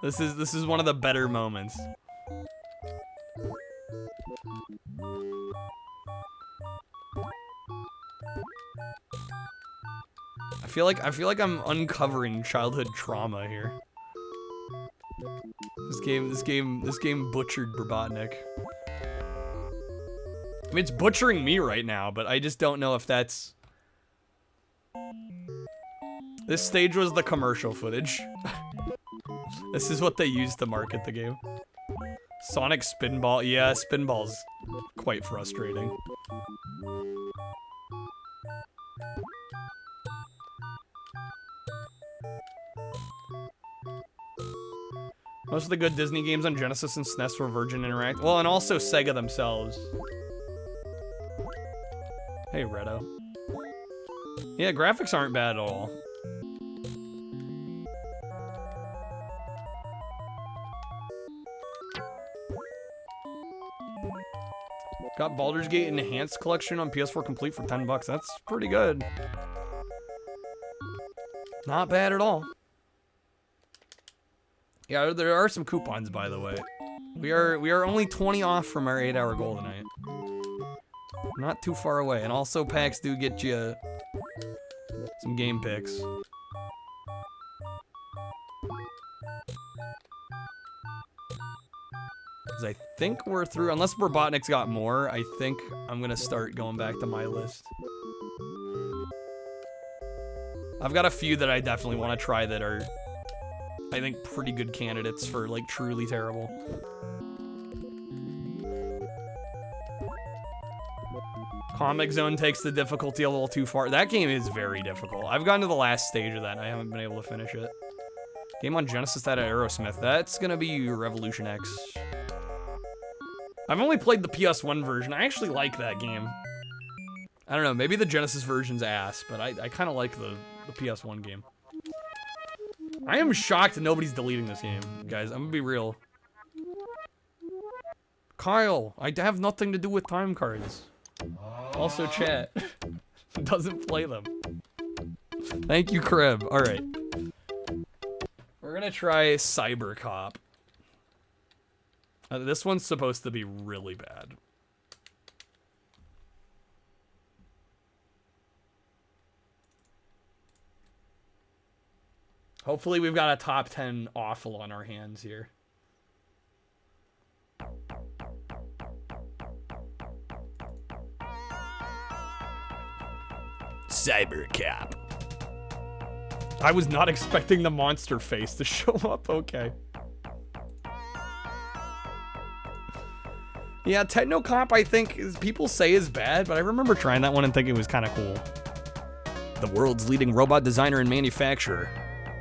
This is one of the better moments. I feel like I'm uncovering childhood trauma here. This game butchered Robotnik. I mean, it's butchering me right now, but I just don't know if that's... This stage was the commercial footage. This is what they used to market the game. Sonic Spinball. Yeah, Spinball's quite frustrating. Most of the good Disney games on Genesis and SNES were Virgin Interactive. Well, and also Sega themselves. Hey, Redo. Yeah, graphics aren't bad at all. Got Baldur's Gate Enhanced Collection on PS4 complete for $10. That's pretty good. Not bad at all. Yeah, there are some coupons, by the way. We are only 20 off from our 8-hour goal tonight. Not too far away, and also packs do get you some game picks. Because I think we're through, unless Robotnik's got more, I think I'm gonna start going back to my list. I've got a few that I definitely want to try that are, I think, pretty good candidates for, like, truly terrible. Comic Zone takes the difficulty a little too far. That game is very difficult. I've gotten to the last stage of that and I haven't been able to finish it. Game on Genesis that at Aerosmith. That's gonna be Revolution X. I've only played the PS1 version. I actually like that game. I don't know, maybe the Genesis version's ass, but I kind of like the PS1 game. I am shocked nobody's deleting this game, guys. I'm gonna be real. Kyle, I have nothing to do with time cards. Also, chat doesn't play them. Thank you, Crib. All right, we're gonna try Cyber Cop. This one's supposed to be really bad. Hopefully, we've got a top 10 awful on our hands here. Cyber Cap. I was not expecting the monster face to show up. Okay. Yeah, Technocomp, I think, people say is bad, but I remember trying that one and thinking it was kind of cool. The world's leading robot designer and manufacturer,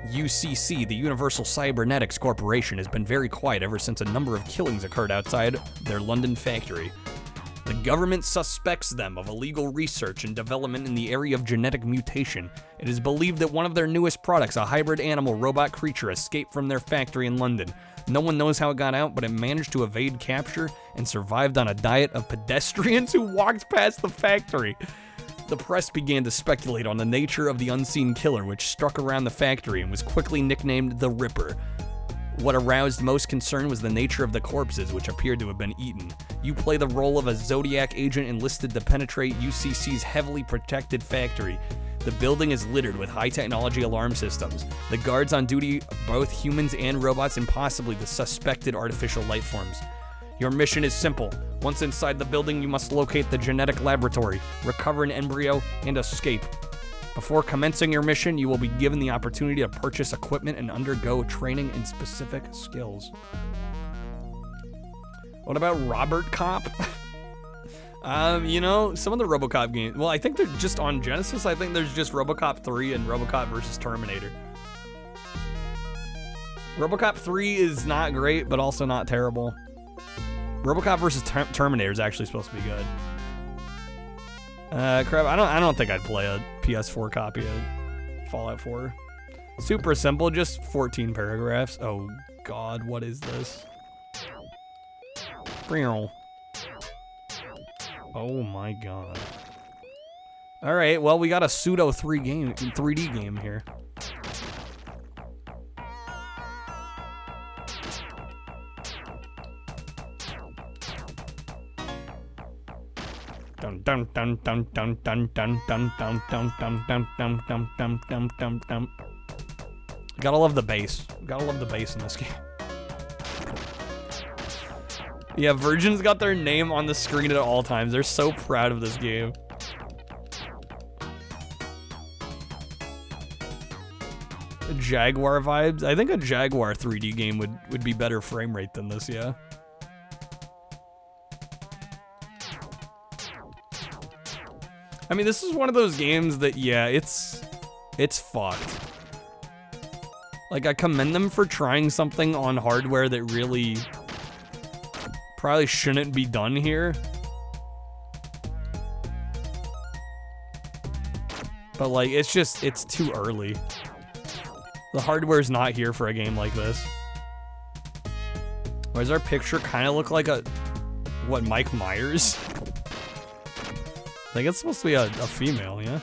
UCC, the Universal Cybernetics Corporation, has been very quiet ever since a number of killings occurred outside their London factory. The government suspects them of illegal research and development in the area of genetic mutation. It is believed that one of their newest products, a hybrid animal robot creature, escaped from their factory in London. No one knows how it got out, but it managed to evade capture and survived on a diet of pedestrians who walked past the factory. The press began to speculate on the nature of the unseen killer, which struck around the factory and was quickly nicknamed the Ripper. What aroused most concern was the nature of the corpses, which appeared to have been eaten. You play the role of a Zodiac agent enlisted to penetrate UCC's heavily protected factory. The building is littered with high-technology alarm systems. The guards on duty, both humans and robots, and possibly the suspected artificial life forms. Your mission is simple. Once inside the building, you must locate the genetic laboratory, recover an embryo, and escape. Before commencing your mission, you will be given the opportunity to purchase equipment and undergo training in specific skills. What about Robert Cop? You know, some of the RoboCop games, well, I think they're just on Genesis. I think there's just RoboCop 3 and RoboCop versus Terminator. RoboCop 3 is not great, but also not terrible. RoboCop versus Terminator is actually supposed to be good. Crap, I don't think I'd play a PS4 copy of Fallout 4. Super simple, just 14 paragraphs. Oh god, what is this? Oh my god. Alright, well, we got a pseudo 3D game here. Dun dun dun dun dun dun dun dun dun dun dun dun dun dun dun dun dun dun. Gotta love the bass. Gotta love the bass in this game. Yeah, Virgin's got their name on the screen at all times. They're so proud of this game. Jaguar vibes. I think a Jaguar 3D game would be better frame rate than this, yeah. I mean, this is one of those games that, yeah, it's fucked. Like, I commend them for trying something on hardware that really probably shouldn't be done here. But, like, it's too early. The hardware's not here for a game like this. Why does our picture kind of look like a What, Mike Myers? I think it's supposed to be a female, yeah?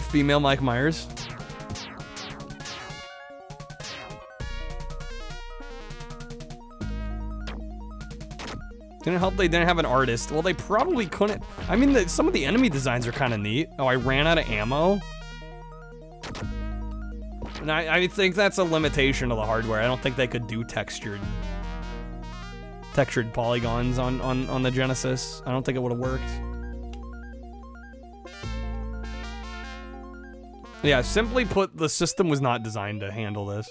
Female Mike Myers. Didn't help they didn't have an artist. Well, they probably couldn't. I mean, some of the enemy designs are kind of neat. Oh, I ran out of ammo. And I think that's a limitation of the hardware. I don't think they could do textured polygons on the Genesis. I don't think it would have worked. Yeah, simply put, the system was not designed to handle this.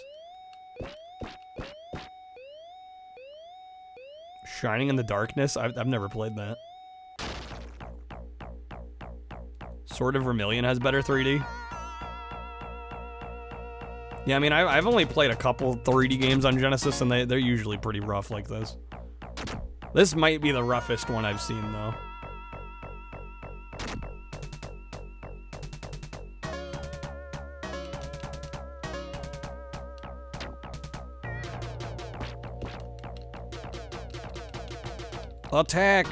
Shining in the Darkness? I've never played that. Sword of Vermilion has better 3D. Yeah, I mean, I've only played a couple 3D games on Genesis, and they're usually pretty rough like this. This might be the roughest one I've seen, though. Attack!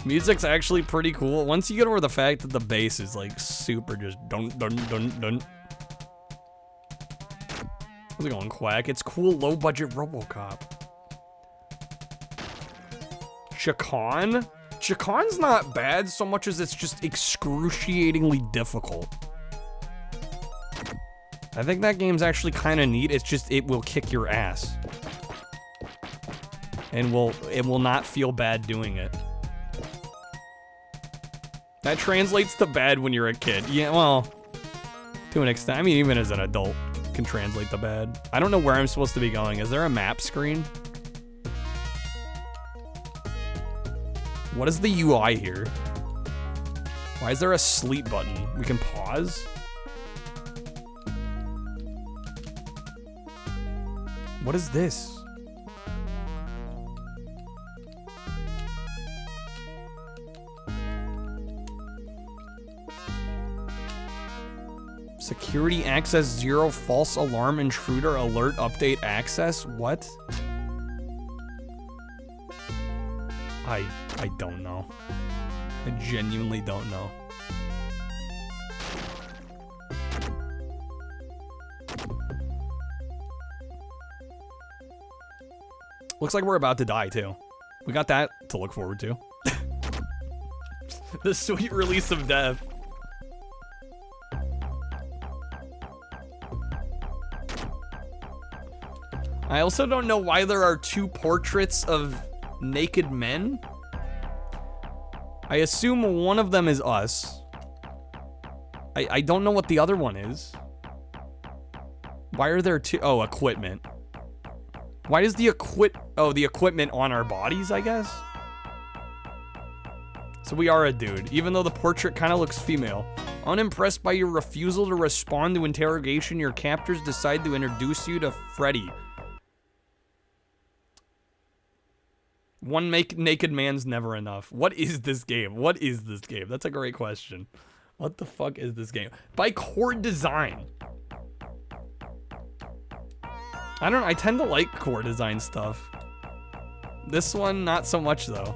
Music's actually pretty cool. Once you get over the fact that the bass is like super just dun dun dun dun. How's it going, Quack? It's cool, low budget RoboCop. Chakan? Chakan's not bad so much as it's just excruciatingly difficult. I think that game's actually kind of neat. It's just, it will kick your ass. And it will not feel bad doing it. That translates to bad when you're a kid. Yeah, well, to an extent. I mean, even as an adult, it can translate to bad. I don't know where I'm supposed to be going. Is there a map screen? What is the UI here? Why is there a sleep button? We can pause? What is this? Security access 0, false alarm intruder alert update access? What? I don't know. I genuinely don't know. Looks like we're about to die too. We got that to look forward to. The sweet release of death. I also don't know why there are 2 portraits of naked men. I assume one of them is us. I don't know what the other one is. Why are there 2? Oh, equipment. Why is the equipment on our bodies, I guess? So we are a dude, even though the portrait kind of looks female. Unimpressed by your refusal to respond to interrogation, your captors decide to introduce you to Freddy. One naked man's never enough. What is this game? What is this game? That's a great question. What the fuck is this game? By Core Design. I tend to like Core Design stuff. This one, not so much though.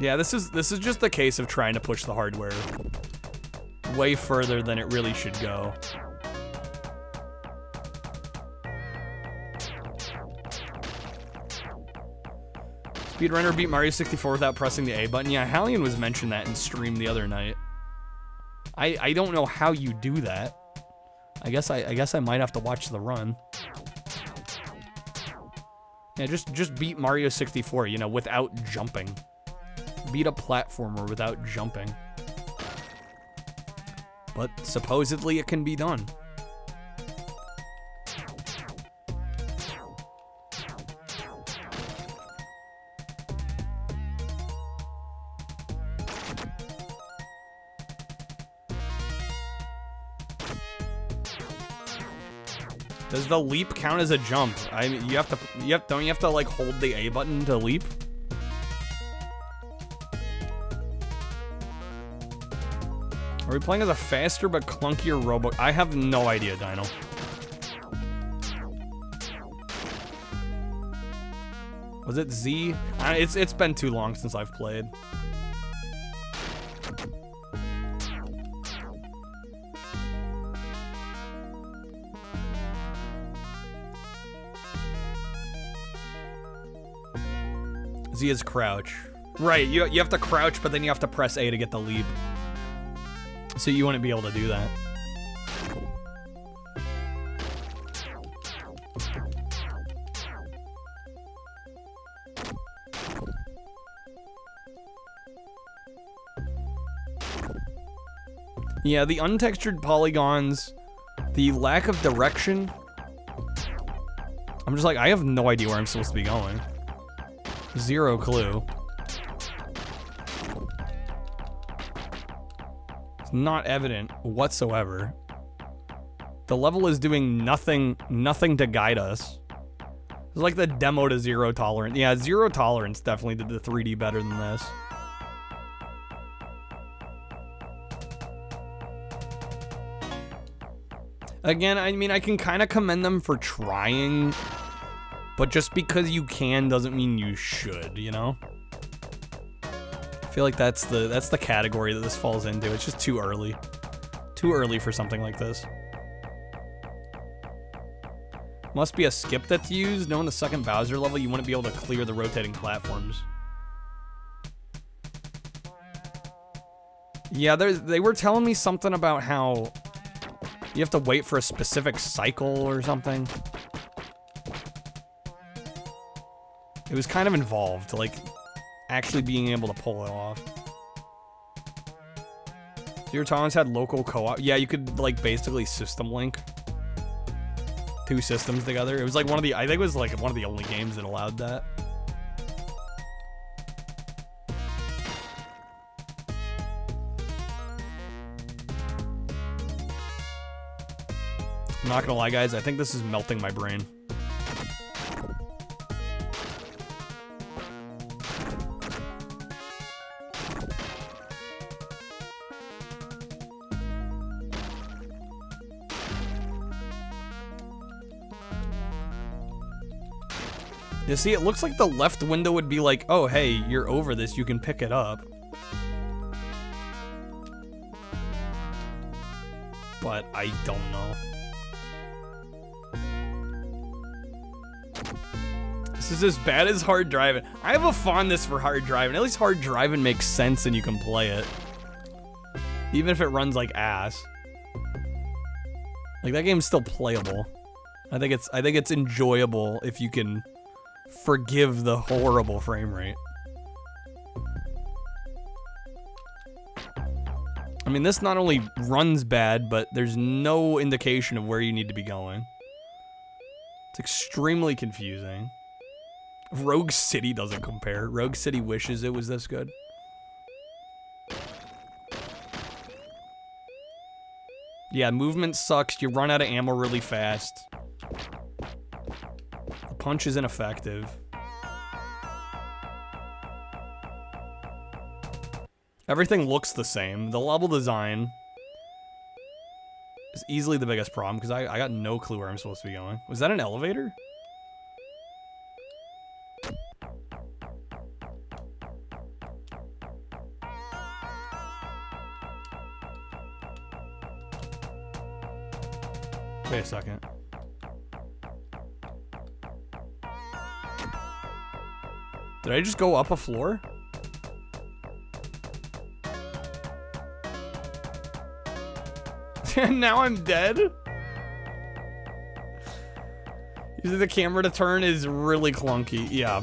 Yeah, this is just a case of trying to push the hardware way further than it really should go. Speedrunner beat Mario 64 without pressing the A button. Yeah, Hallian was mentioned that in stream the other night. I don't know how you do that. I guess I might have to watch the run. Yeah, just beat Mario 64, you know, without jumping. Beat a platformer without jumping. But supposedly it can be done. Does the leap count as a jump? I mean, don't you have to like hold the A button to leap? Are we playing as a faster but clunkier robot? I have no idea, Dino. Was it Z? It's been too long since I've played. Z is crouch. Right, you have to crouch, but then you have to press A to get the leap. So you wouldn't be able to do that. Yeah, the untextured polygons, the lack of direction. I'm just like, I have no idea where I'm supposed to be going. Zero clue. It's not evident whatsoever. The level is doing nothing to guide us. It's like the demo to Zero Tolerance. Yeah, Zero Tolerance definitely did the 3D better than this. Again, I mean, I can kind of commend them for trying, but just because you can doesn't mean you should, you know? I feel like that's the category that this falls into. It's just too early. Too early for something like this. Must be a skip that's used. Knowing the second Bowser level, you wouldn't be able to clear the rotating platforms. Yeah, they were telling me something about how you have to wait for a specific cycle or something. It was kind of involved, like actually being able to pull it off. Zero Tolerance had local co-op. Yeah, you could like basically system link two systems together. It was like one of the, I think it was like one of the only games that allowed that. I'm not gonna lie, guys, I think this is melting my brain. You see, it looks like the left window would be like, oh, hey, you're over this, you can pick it up. But I don't know. This is as bad as hard driving. I have a fondness for hard driving. At least hard driving makes sense and you can play it. Even if it runs like ass. Like, that game's still playable. I think it's enjoyable if you can forgive the horrible frame rate. I mean, this not only runs bad, but there's no indication of where you need to be going. It's extremely confusing. Rogue City doesn't compare. Rogue City wishes it was this good. Yeah, movement sucks. You run out of ammo really fast. The punch is ineffective. Everything looks the same. The level design is easily the biggest problem because I got no clue where I'm supposed to be going. Was that an elevator? Wait a second. Did I just go up a floor? And now I'm dead? Using the camera to turn is really clunky. Yeah.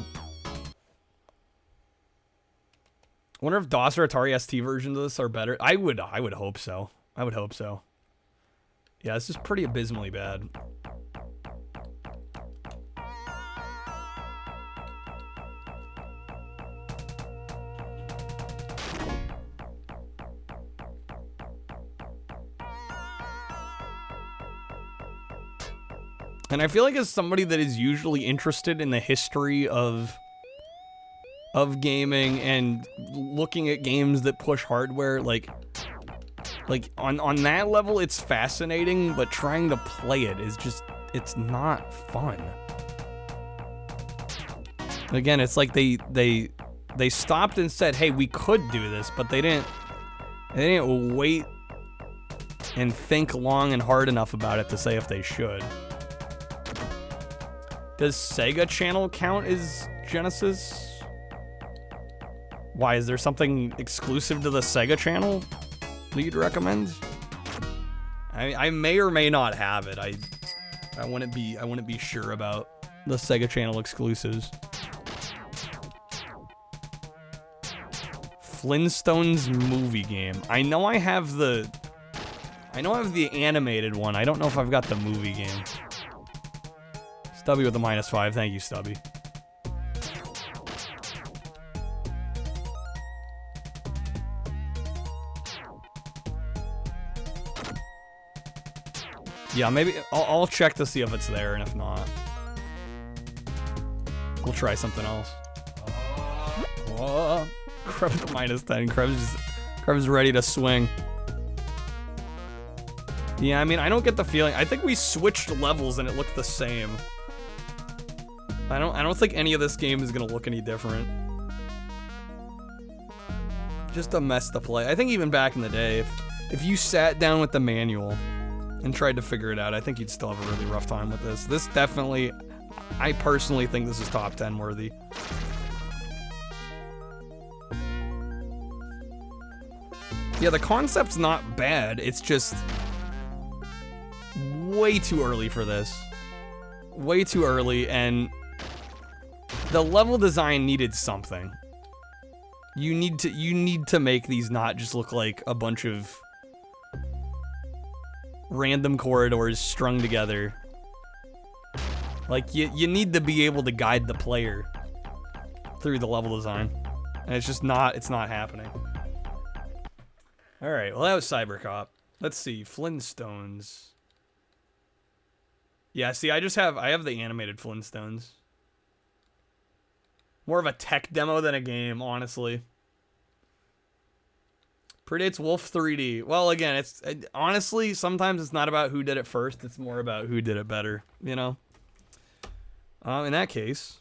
Wonder if DOS or Atari ST versions of this are better. I would hope so. I would hope so. Yeah, this is pretty abysmally bad. And I feel like as somebody that is usually interested in the history of gaming and looking at games that push hardware, like, Like, on that level, it's fascinating, but trying to play it is just, it's not fun. Again, it's like they stopped and said, hey, we could do this, but they didn't wait and think long and hard enough about it to say if they should. Does Sega Channel count as Genesis? Why, is there something exclusive to the Sega Channel that you'd recommend? I may or may not have it. I wouldn't be sure about the Sega Channel exclusives. Flintstones movie game. I know I have the animated one. I don't know if I've got the movie game. Stubby with the -5. Thank you, Stubby. Yeah, maybe I'll check to see if it's there, and if not, we'll try something else. Oh, Krebs at the -10. Krebs ready to swing. Yeah, I mean, I don't get the feeling. I think we switched levels and it looked the same. I don't think any of this game is gonna look any different. Just a mess to play. I think even back in the day, if you sat down with the manual and tried to figure it out, I think you'd still have a really rough time with this. This definitely, I personally think this is top 10 worthy. Yeah, the concept's not bad. It's just way too early for this. Way too early, and the level design needed something. You need to make these not just look like a bunch of random corridors strung together. Like, you need to be able to guide the player through the level design. And it's just not, it's not happening. Alright, well that was Cybercop. Let's see, Flintstones. Yeah, see, I have the animated Flintstones. More of a tech demo than a game, honestly. Predates Wolf 3D. Well, again, honestly, sometimes it's not about who did it first, it's more about who did it better, you know? In that case,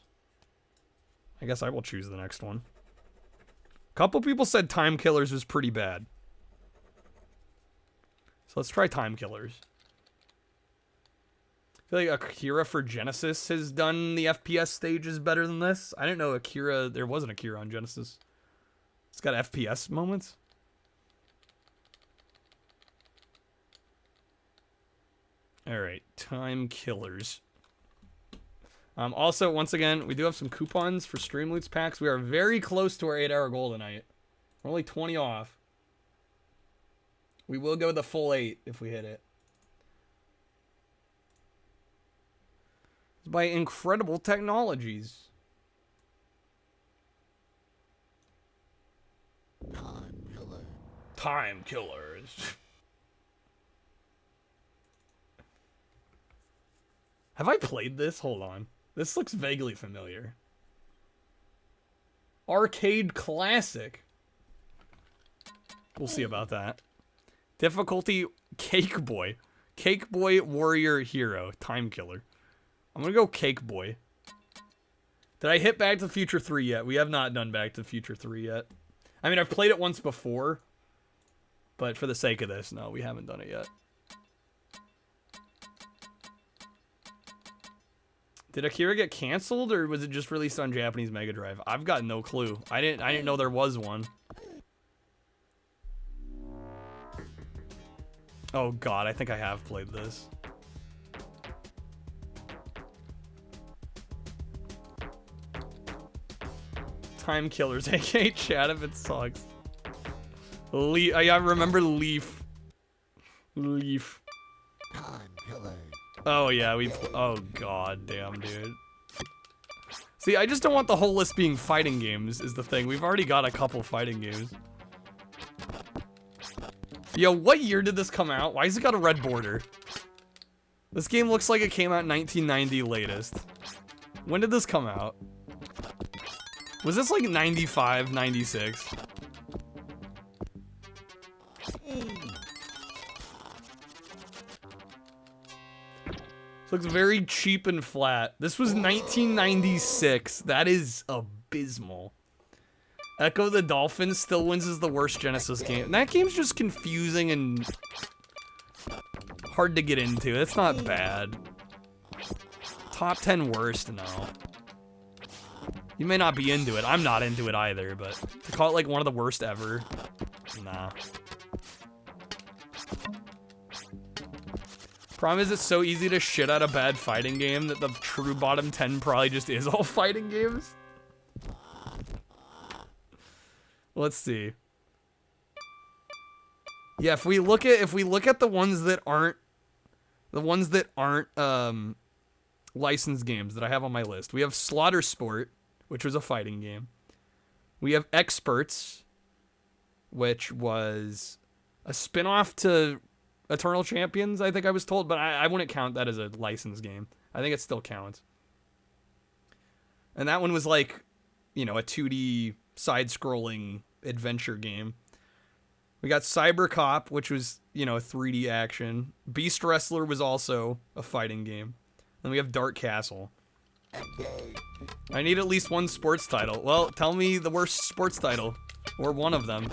I guess I will choose the next one. A couple people said Time Killers was pretty bad. So let's try Time Killers. I feel like Akira for Genesis has done the FPS stages better than this. I didn't know Akira, there was an Akira on Genesis. It's got FPS moments. Alright, Time Killers. Also, once again, we do have some coupons for Streamloots packs. We are very close to our 8-hour goal tonight. We're only 20 off. We will go the full 8 if we hit it. It's by Incredible Technologies. Time Killers. Have I played this? Hold on. This looks vaguely familiar. Arcade Classic. We'll see about that. Difficulty, Cake Boy. Cake Boy Warrior Hero. Time Killer. I'm gonna go Cake Boy. Did I hit Back to the Future 3 yet? We have not done Back to the Future 3 yet. I mean, I've played it once before. But for the sake of this, no, we haven't done it yet. Did Akira get canceled, or was it just released on Japanese Mega Drive? I've got no clue. I didn't know there was one. Oh god, I think I have played this. Time Killers, aka chat if it sucks. I remember Leaf. Leaf. Time Killers. Oh yeah, oh god damn, dude. See, I just don't want the whole list being fighting games is the thing. We've already got a couple fighting games. Yo, what year did this come out? Why has it got a red border? This game looks like it came out in 1990 latest. When did this come out? Was this like 95, 96? This looks very cheap and flat. This was 1996. That is abysmal. Echo the Dolphin still wins as the worst Genesis game. That game's just confusing and hard to get into. It's not bad. Top 10 worst, no. You may not be into it. I'm not into it either, but to call it like one of the worst ever, nah. Problem is, it's so easy to shit out a bad fighting game that the true bottom 10 probably just is all fighting games. Let's see. Yeah, if we look at the ones that aren't licensed games that I have on my list, we have Slaughter Sport, which was a fighting game. We have Experts, which was a spin-off to Eternal Champions, I think I was told, but I wouldn't count that as a licensed game. I think it still counts. And that one was like, you know, a 2D side-scrolling adventure game. We got Cyber Cop, which was, you know, a 3D action. Beast Wrestler was also a fighting game. Then we have Dark Castle. I need at least one sports title. Well, tell me the worst sports title. Or one of them.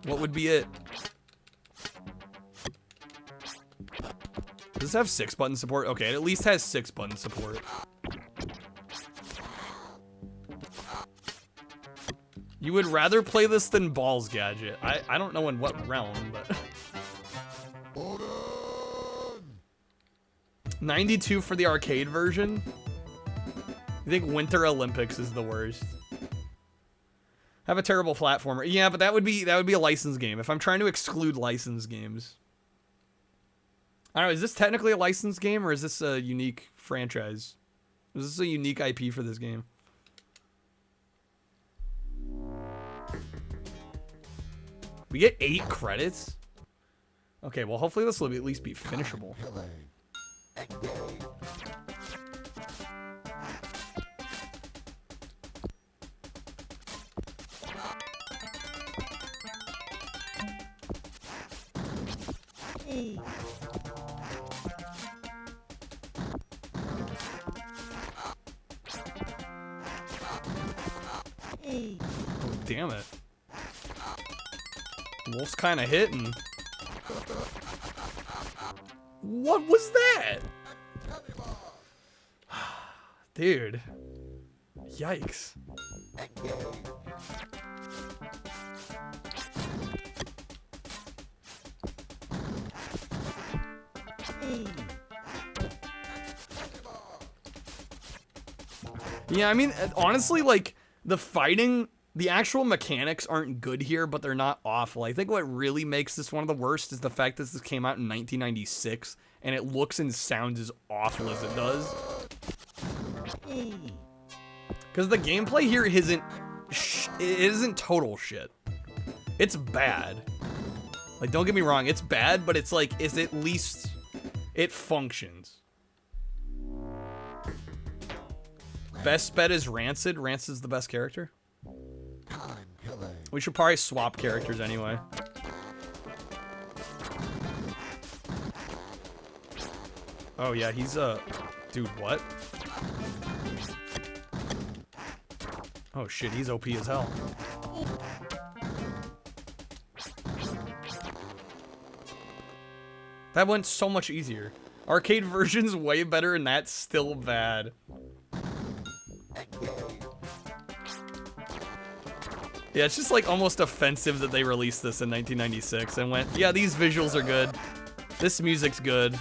What would be it? Does this have 6-button support? Okay, it at least has 6-button support. You would rather play this than Balls Gadget. I don't know in what realm, but... 92 for the arcade version? I think Winter Olympics is the worst. Have a terrible platformer. Yeah, but that would be a licensed game. If I'm trying to exclude licensed games. I don't know, is this technically a licensed game or is this a unique franchise? Is this a unique IP for this game? We get 8 credits? Okay, well hopefully this will at least be finishable. Oh, damn it. Wolf's kind of hitting. What was that? Dude. Yikes. Yeah, I mean, honestly, like, the fighting, the actual mechanics aren't good here, but they're not awful. I think what really makes this one of the worst is the fact that this came out in 1996, and it looks and sounds as awful as it does. Because the gameplay here isn't total shit. It's bad. Like, don't get me wrong, it's bad, but it's like, it's at least, it functions. Best bet is Rancid. Rancid's the best character. We should probably swap characters anyway. Oh yeah, he's dude, what? Oh shit, he's OP as hell. That went so much easier. Arcade version's way better and that's still bad. Yeah, it's just like almost offensive that they released this in 1996 and went, yeah, these visuals are good. This music's good.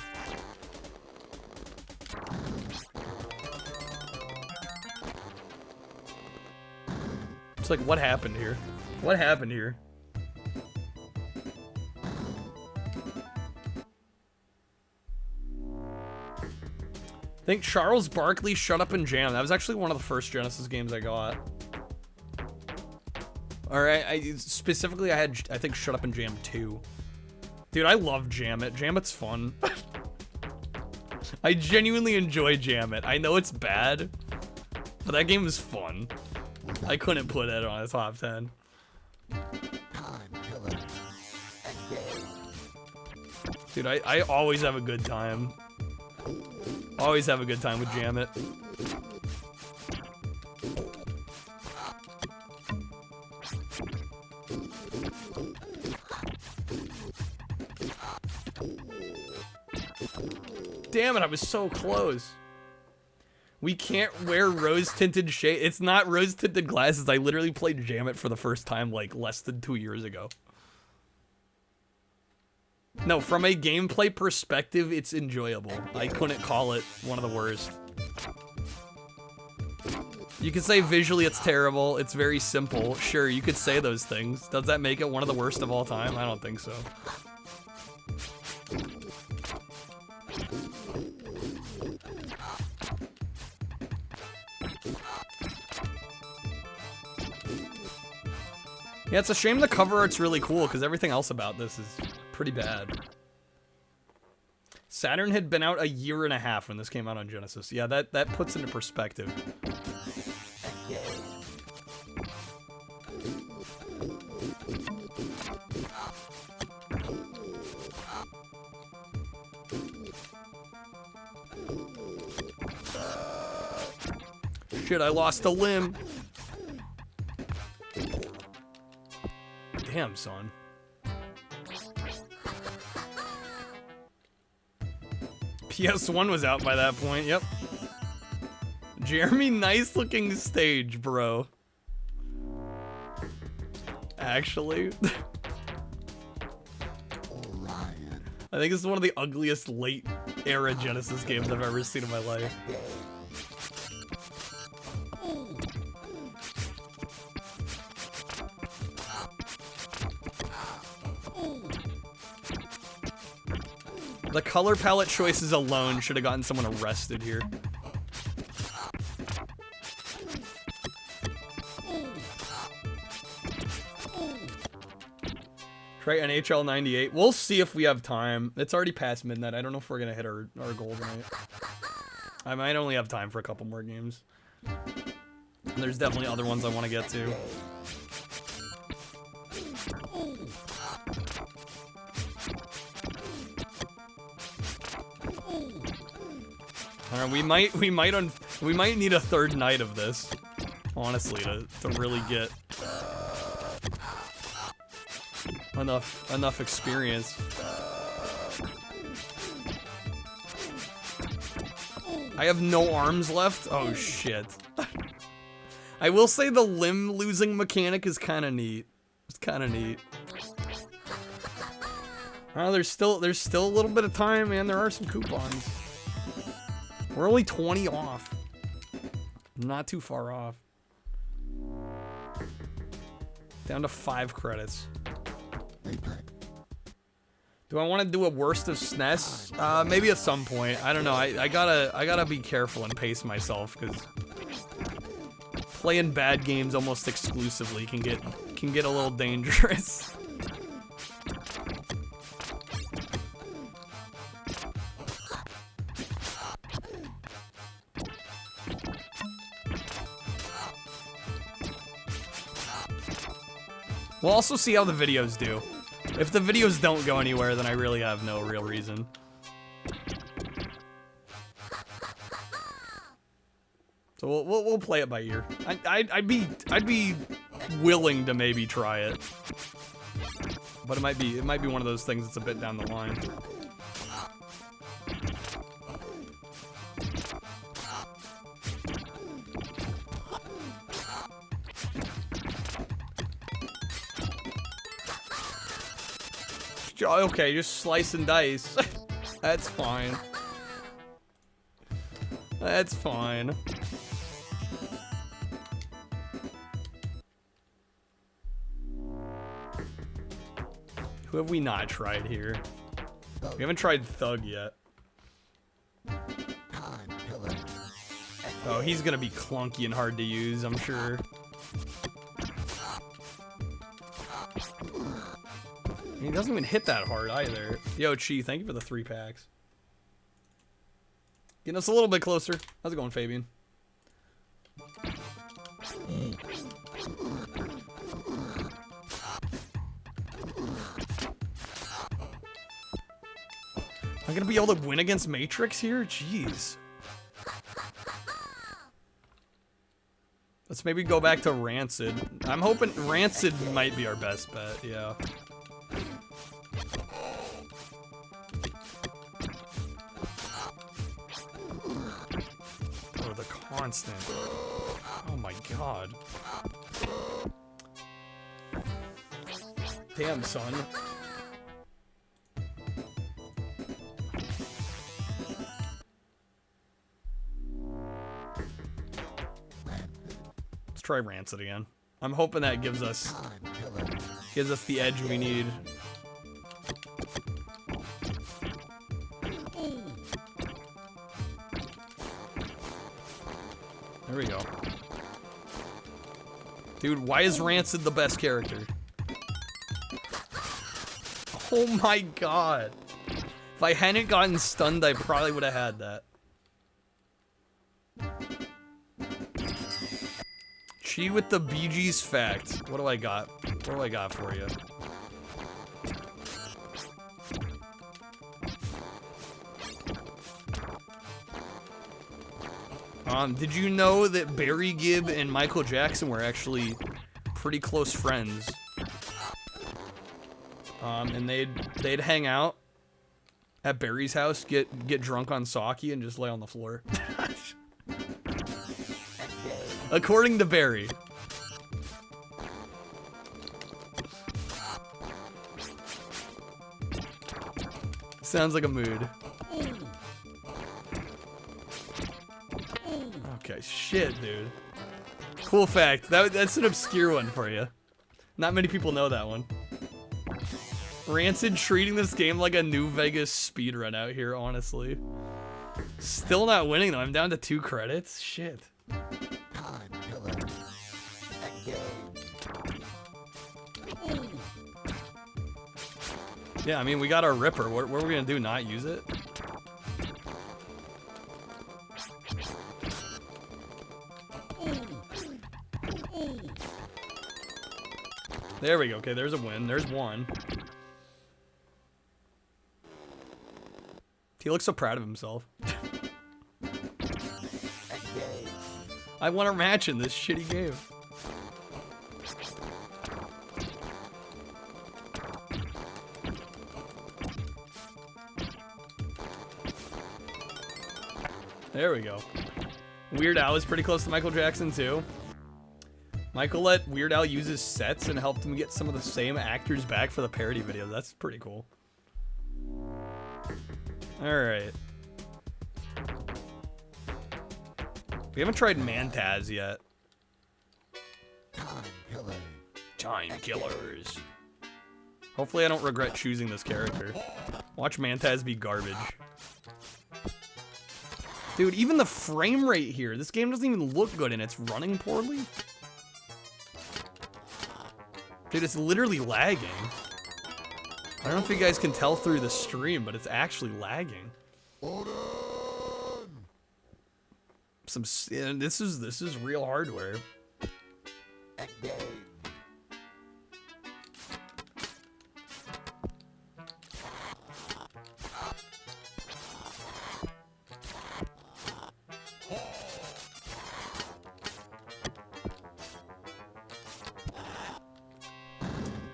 It's like, what happened here? What happened here? I think Charles Barkley, Shut Up and Jam. That was actually one of the first Genesis games I got. Alright, specifically I think Shut Up and Jam 2. Dude, I love Jam It. Jam It's fun. I genuinely enjoy Jam It. I know it's bad, but that game is fun. I couldn't put it on a top 10. Dude, I always have a good time. Always have a good time with Jam It. Damn it, I was so close. We can't wear rose-tinted shade. It's not rose-tinted glasses. I literally played Jam It for the first time like less than 2 years ago. No, from a gameplay perspective, it's enjoyable. I couldn't call it one of the worst. You could say visually it's terrible. It's very simple. Sure, you could say those things. Does that make it one of the worst of all time? I don't think so. Yeah, it's a shame the cover art's really cool because everything else about this is pretty bad. Saturn had been out a year and a half when this came out on Genesis. Yeah, that puts into perspective. Shit, I lost a limb. Damn, son. PS1 was out by that point, yep. Jeremy, nice looking stage, bro. Actually. I think this is one of the ugliest late era Genesis games I've ever seen in my life. The color palette choices alone should have gotten someone arrested here. Try NHL 98. We'll see if we have time. It's already past midnight. I don't know if we're going to hit our goal tonight. I might only have time for a couple more games. And there's definitely other ones I want to get to. Alright, we might need a third night of this, honestly, to really get enough experience. I have no arms left? Oh shit. I will say the limb losing mechanic is kind of neat. It's kind of neat. Oh, there's still a little bit of time, man. There are some coupons. We're only 20 off. Not too far off. Down to 5 credits. Do I want to do a worst of SNES? Maybe at some point. I don't know. I gotta be careful and pace myself because playing bad games almost exclusively can get a little dangerous. We'll also see how the videos do. If the videos don't go anywhere, then I really have no real reason. So we'll play it by ear. I'd be willing to maybe try it, but it might be one of those things that's a bit down the line. Okay, just slice and dice. That's fine. That's fine. Who have we not tried here? We haven't tried Thug yet. Oh, he's gonna be clunky and hard to use, I'm sure. He doesn't even hit that hard either. Yo, Chi, thank you for the 3 packs. Getting us a little bit closer. How's it going, Fabian? I'm gonna be able to win against Matrix here? Jeez. Let's maybe go back to Rancid. I'm hoping Rancid might be our best bet, yeah. Oh, the constant. Oh my god. Damn, son. Let's try Rancid again. I'm hoping that gives us the edge we need. There we go. Dude, why is Rancid the best character? Oh my god. If I hadn't gotten stunned, I probably would have had that. She with the Bee Gees fact. What do I got? What do I got for you? Did you know that Barry Gibb and Michael Jackson were actually pretty close friends? And they'd hang out at Barry's house, get drunk on sake, and just lay on the floor. According to Barry. Sounds like a mood. Okay, shit, dude. Cool fact. That's an obscure one for you. Not many people know that one. Rancid treating this game like a New Vegas speedrun out here, honestly. Still not winning, though. I'm down to 2 credits. Shit. Yeah, I mean, we got our Ripper. What are we gonna do, not use it? There we go. Okay, there's a win. There's one. He looks so proud of himself. I want a match in this shitty game. There we go. Weird Al is pretty close to Michael Jackson too. Michael let Weird Al use his sets and helped him get some of the same actors back for the parody video. That's pretty cool. Alright. We haven't tried Mantaz yet. Time Killers. Hopefully I don't regret choosing this character. Watch Mantaz be garbage. Dude, even the frame rate here, this game doesn't even look good and it's running poorly. Dude, it's literally lagging. I don't know if you guys can tell through the stream, but it's actually lagging. This is real hardware.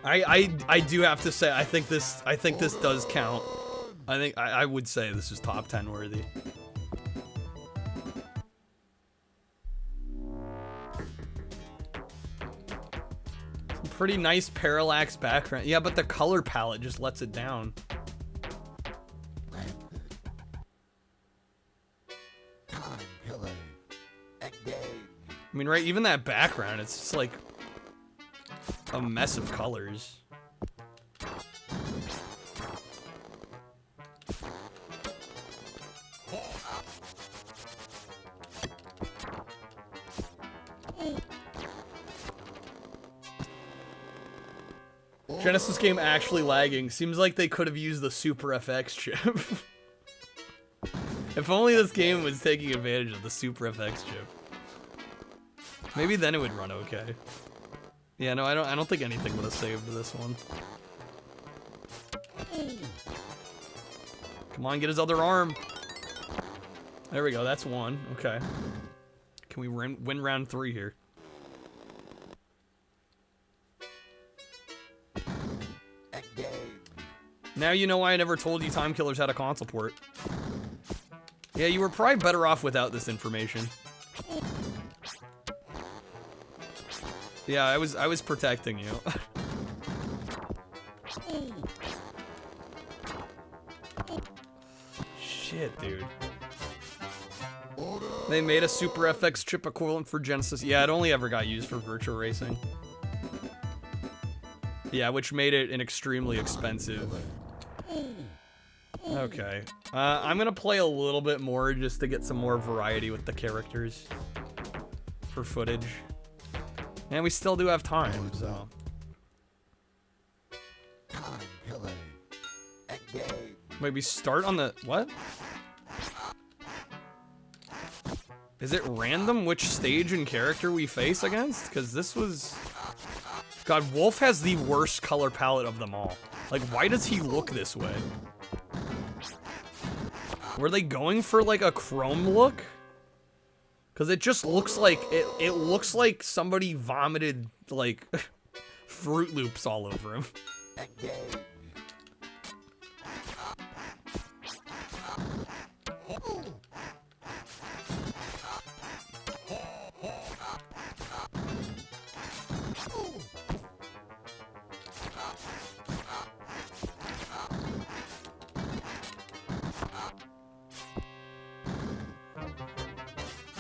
I do have to say I think this does count. I would say this is top 10 worthy. Some pretty nice parallax background. Yeah, but the color palette just lets it down. I mean, right, even that background, it's just like a mess of colors. Genesis game actually lagging. Seems like they could have used the Super FX chip. If only this game was taking advantage of the Super FX chip. Maybe then it would run okay. Yeah, no, I don't think anything would have saved this one. Come on, get his other arm. There we go, that's one. Okay. Can we win round 3 here? Now you know why I never told you Time Killers had a console port. Yeah, you were probably better off without this information. Yeah, I was protecting you. Shit, dude. They made a Super FX chip equivalent for Genesis. Yeah, it only ever got used for virtual racing. Yeah, which made it an extremely expensive. Okay. I'm gonna play a little bit more just to get some more variety with the characters for footage. And we still do have time, so. Wait, we start on the, what? Is it random which stage and character we face against? Because this was... God, Wolf has the worst color palette of them all. Like, why does he look this way? Were they going for, like, a chrome look? Because it just looks like, it looks like somebody vomited, like, Fruit Loops all over him.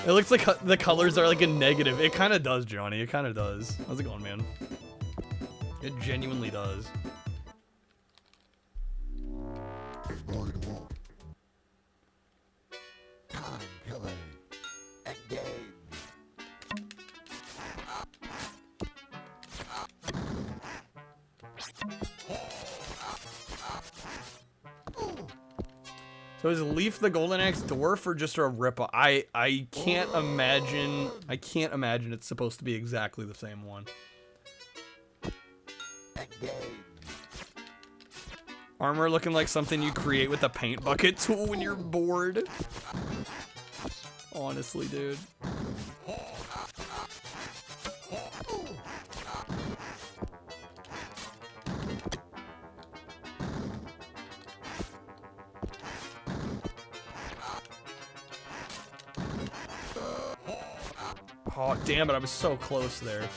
It looks like the colors are like a negative. It kind of does, Johnny. It kind of does. How's it going, man? It genuinely does. So is Leaf the Golden Axe dwarf or just a ripoff? I can't imagine. I can't imagine it's supposed to be exactly the same one. Armor looking like something you create with a paint bucket tool when you're bored. Honestly, dude. Oh, damn it, I was so close there.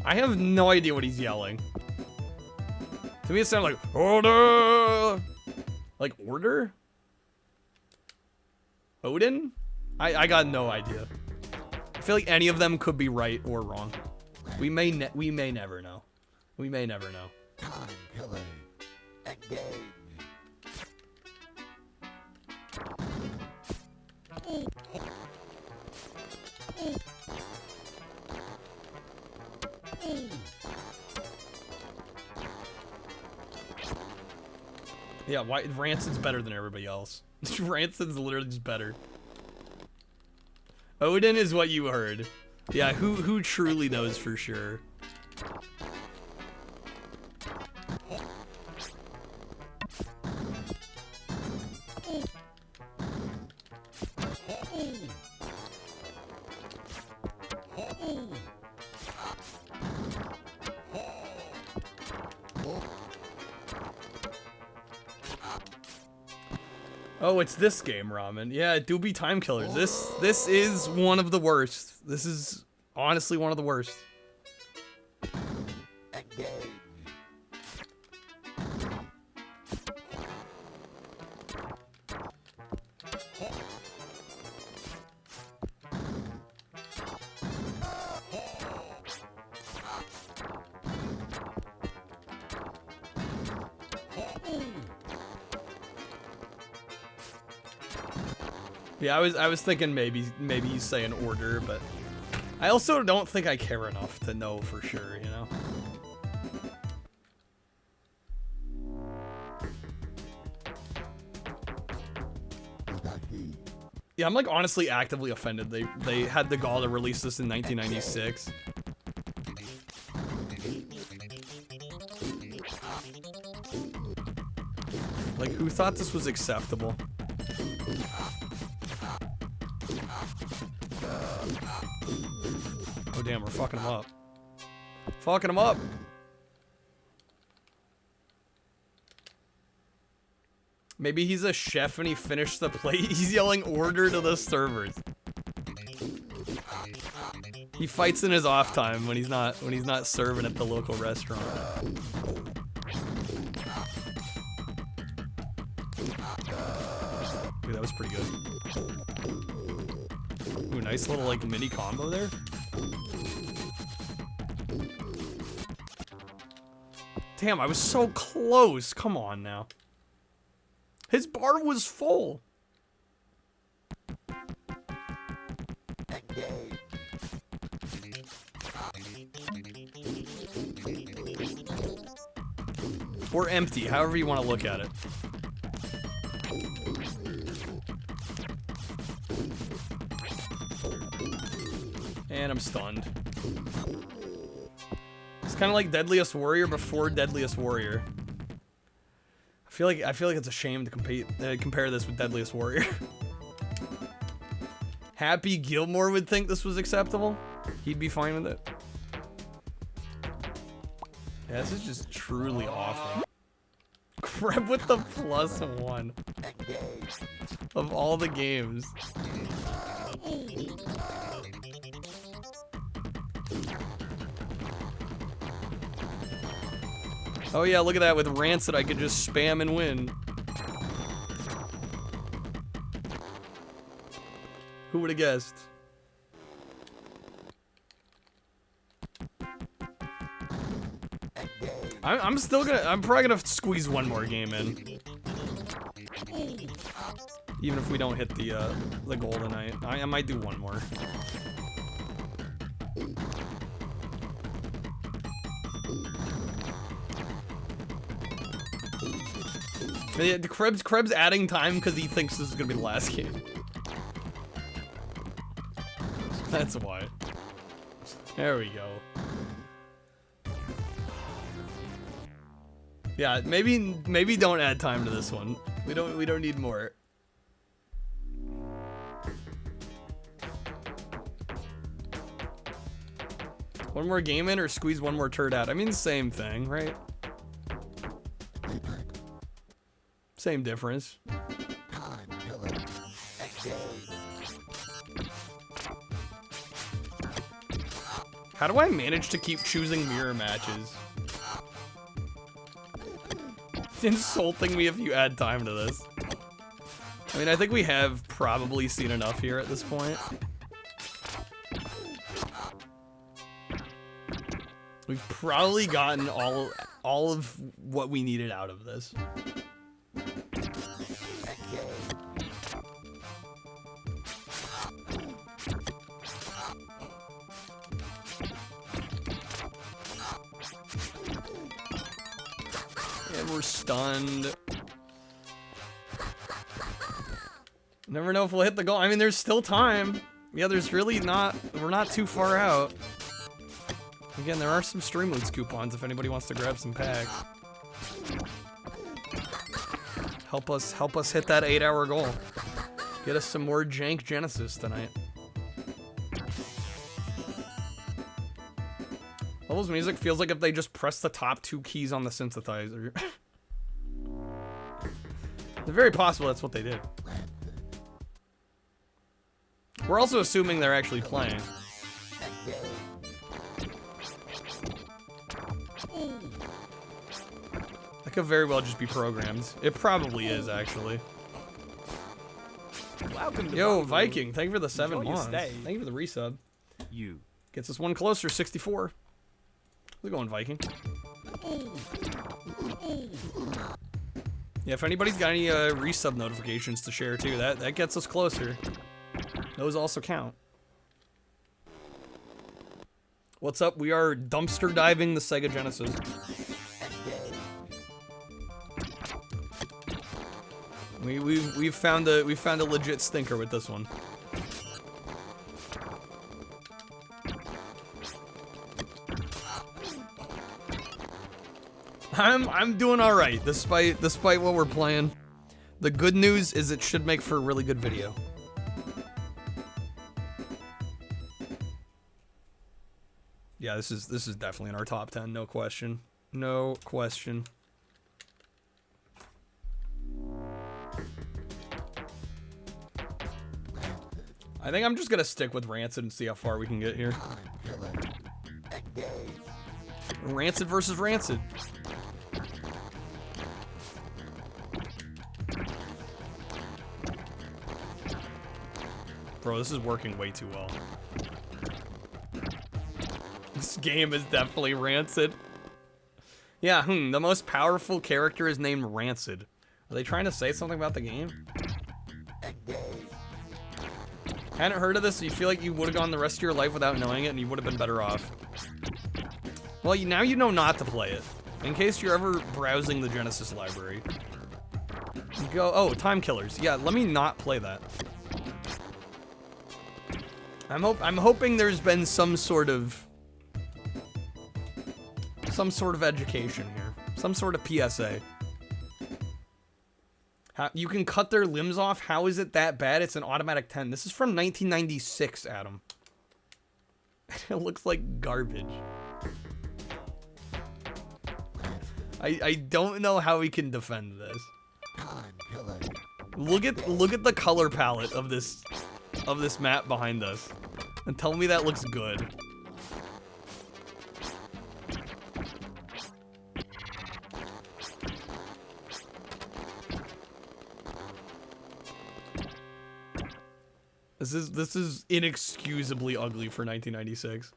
I have no idea what he's yelling. To me, it sounded like, order! Like, order? Odin? I got no idea. I feel like any of them could be right or wrong. We may never know. We may never know. Yeah, why Rancid's better than everybody else. Rancid's literally just better. Odin is what you heard. Yeah, who truly knows for sure? Oh, it's this game, Ramen. Yeah, it do be Time Killers. This is one of the worst. This is honestly one of the worst. Yeah, I was thinking maybe you say an order, but I also don't think I care enough to know for sure, you know? Yeah, I'm like honestly actively offended they had the gall to release this in 1996. Like, who thought this was acceptable? Oh, damn, we're fucking him up. Fucking him up! Maybe he's a chef and he finished the plate. He's yelling order to the servers. He fights in his off time when he's not serving at the local restaurant. Ooh, that was pretty good. Ooh, nice little like mini combo there. Damn, I was so close. Come on now. His bar was full. Or empty, however you want to look at it. And I'm stunned. It's kind of like Deadliest Warrior before Deadliest Warrior. I feel like it's a shame to compare this with Deadliest Warrior. Happy Gilmore would think this was acceptable. He'd be fine with it. Yeah, this is just truly awful. Crab with the +1 of all the games. Oh yeah, look at that with Rancid I could just spam and win. Who would have guessed? I'm probably gonna squeeze one more game in. Even if we don't hit the goal tonight. I might do one more. Yeah, Krebs adding time because he thinks this is gonna be the last game. That's why. There we go. Yeah, maybe don't add time to this one. We don't need more. One more game in or squeeze one more turd out? I mean, same thing, right? Same difference. How do I manage to keep choosing mirror matches? It's insulting me if you add time to this. I mean, I think we have probably seen enough here at this point. We've probably gotten all of what we needed out of this. And we're stunned. Never know if we'll hit the goal. I mean, there's still time. Yeah, there's really not. We're not too far out. Again, there are some Streamloots coupons if anybody wants to grab some packs. Help us hit that 8-hour goal. Get us some more jank Genesis tonight. Levels music feels like if they just press the top 2 keys on the synthesizer. It's very possible that's what they did. We're also assuming they're actually playing. That could very well just be programmed. It probably is, actually. Welcome to Yo, Viking, thank you for the 7 months. Stay. Thank you for the resub. You. Gets us one closer, 64. How's it going, Viking? Yeah, if anybody's got any resub notifications to share too, that gets us closer. Those also count. What's up? We are dumpster diving the Sega Genesis. We've found a legit stinker with this one. I'm doing all right despite what we're playing. The good news is it should make for a really good video. Yeah, this is definitely in our top 10, no question. No question. I think I'm just gonna stick with Rancid and see how far we can get here. Rancid versus Rancid. Bro, this is working way too well. This game is definitely Rancid. Yeah, the most powerful character is named Rancid. Are they trying to say something about the game? Hadn't heard of this, so you feel like you would have gone the rest of your life without knowing it and you would have been better off. Well, now you know not to play it. In case you're ever browsing the Genesis library. You go, oh, Time Killers. Yeah, let me not play that. I'm hoping there's been some sort of education here. Some sort of PSA. You can cut their limbs off? How is it that bad? It's an automatic 10. This is from 1996, Adam. It looks like garbage. I don't know how we can defend this. Look at the color palette of this map behind us. And tell me that looks good. This is inexcusably ugly for 1996.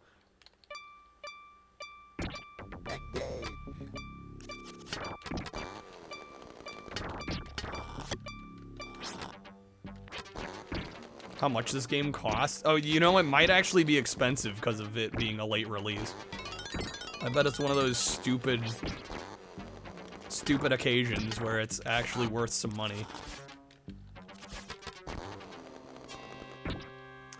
How much this game costs? Oh, you know, it might actually be expensive because of it being a late release. I bet it's one of those stupid occasions where it's actually worth some money.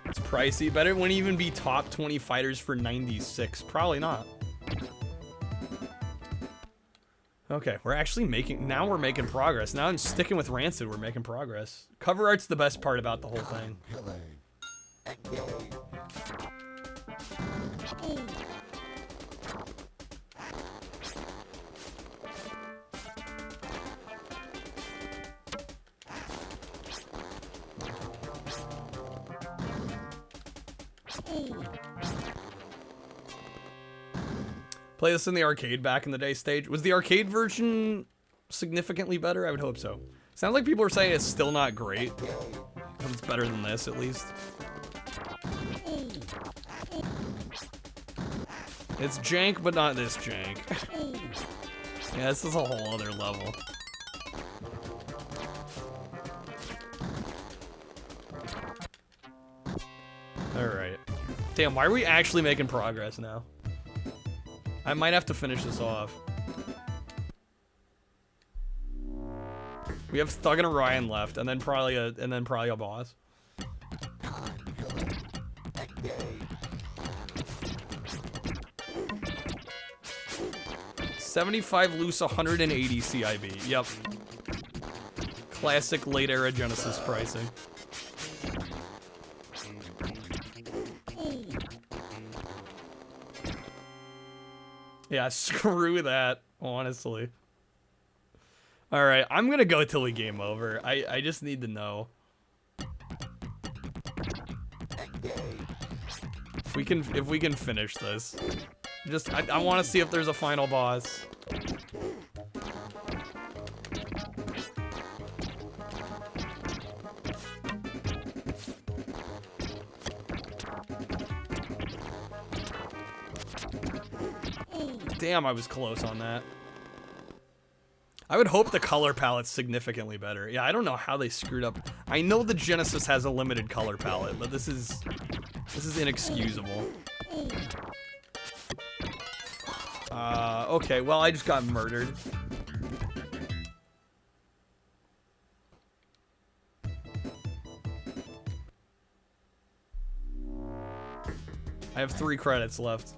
It's pricey. Bet it wouldn't even be top 20 fighters for 96. Probably not. Okay, we're actually making progress. Now I'm sticking with Rancid, we're making progress. Cover art's the best part about the whole thing. Play this in the arcade back in the day stage. Was the arcade version significantly better? I would hope so. Sounds like people are saying it's still not great. But it's better than this, at least. It's jank, but not this jank. Yeah, this is a whole other level. Alright. Damn, why are we actually making progress now? I might have to finish this off. We have Thug and Orion left, and then probably a boss. $75 loose, 180 CIB. Yep. Classic late era Genesis pricing. Yeah, screw that, honestly. Alright, I'm gonna go till we game over. I just need to know. If we can finish this. I wanna see if there's a final boss. Damn, I was close on that. I would hope the color palette's significantly better. Yeah, I don't know how they screwed up. I know the Genesis has a limited color palette, but this is inexcusable. Okay, well, I just got murdered. I have 3 credits left.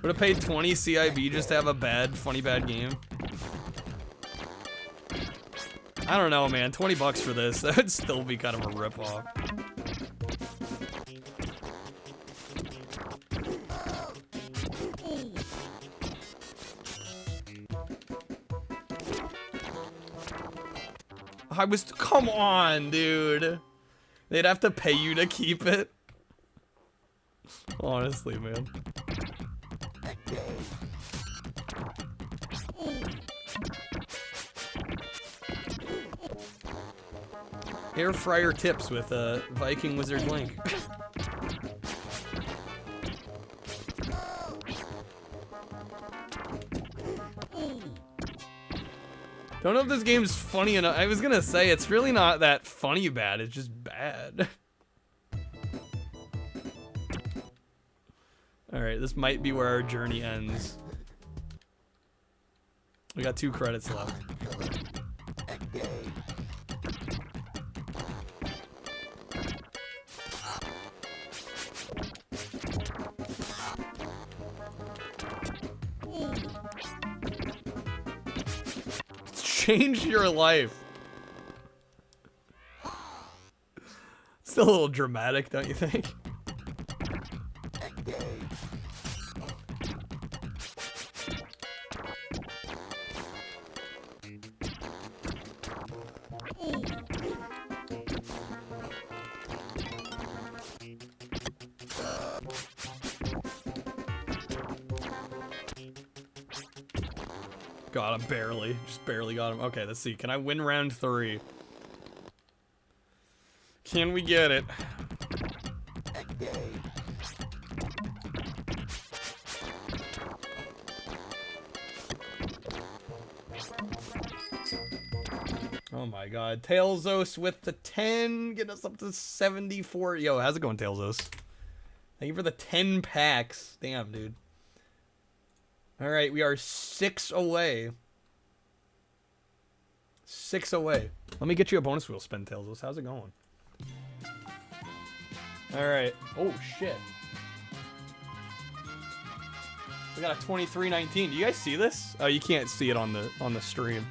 Would have paid 20 CIB just to have a funny bad game. I don't know, man. 20 bucks for this. That would still be kind of a ripoff. Come on, dude. They'd have to pay you to keep it. Honestly, man. Air fryer tips with Viking Wizard Link. Don't know if this game's funny enough. I was gonna say, it's really not that funny bad, it's just bad. Alright, this might be where our journey ends. We got 2 credits left. Change your life. Still a little dramatic, don't you think? Got him, barely. Just barely got him. Okay, let's see. Can I win round 3? Can we get it? Oh my god. Tailzos with the 10. Get us up to 74. Yo, how's it going, Tailzos? Thank you for the 10 packs. Damn, dude. Alright, we are 6 away. 6 away. Let me get you a bonus wheel spin, Tailzos. How's it going? Alright. Oh, shit. We got a 23-19. Do you guys see this? Oh, you can't see it on the stream.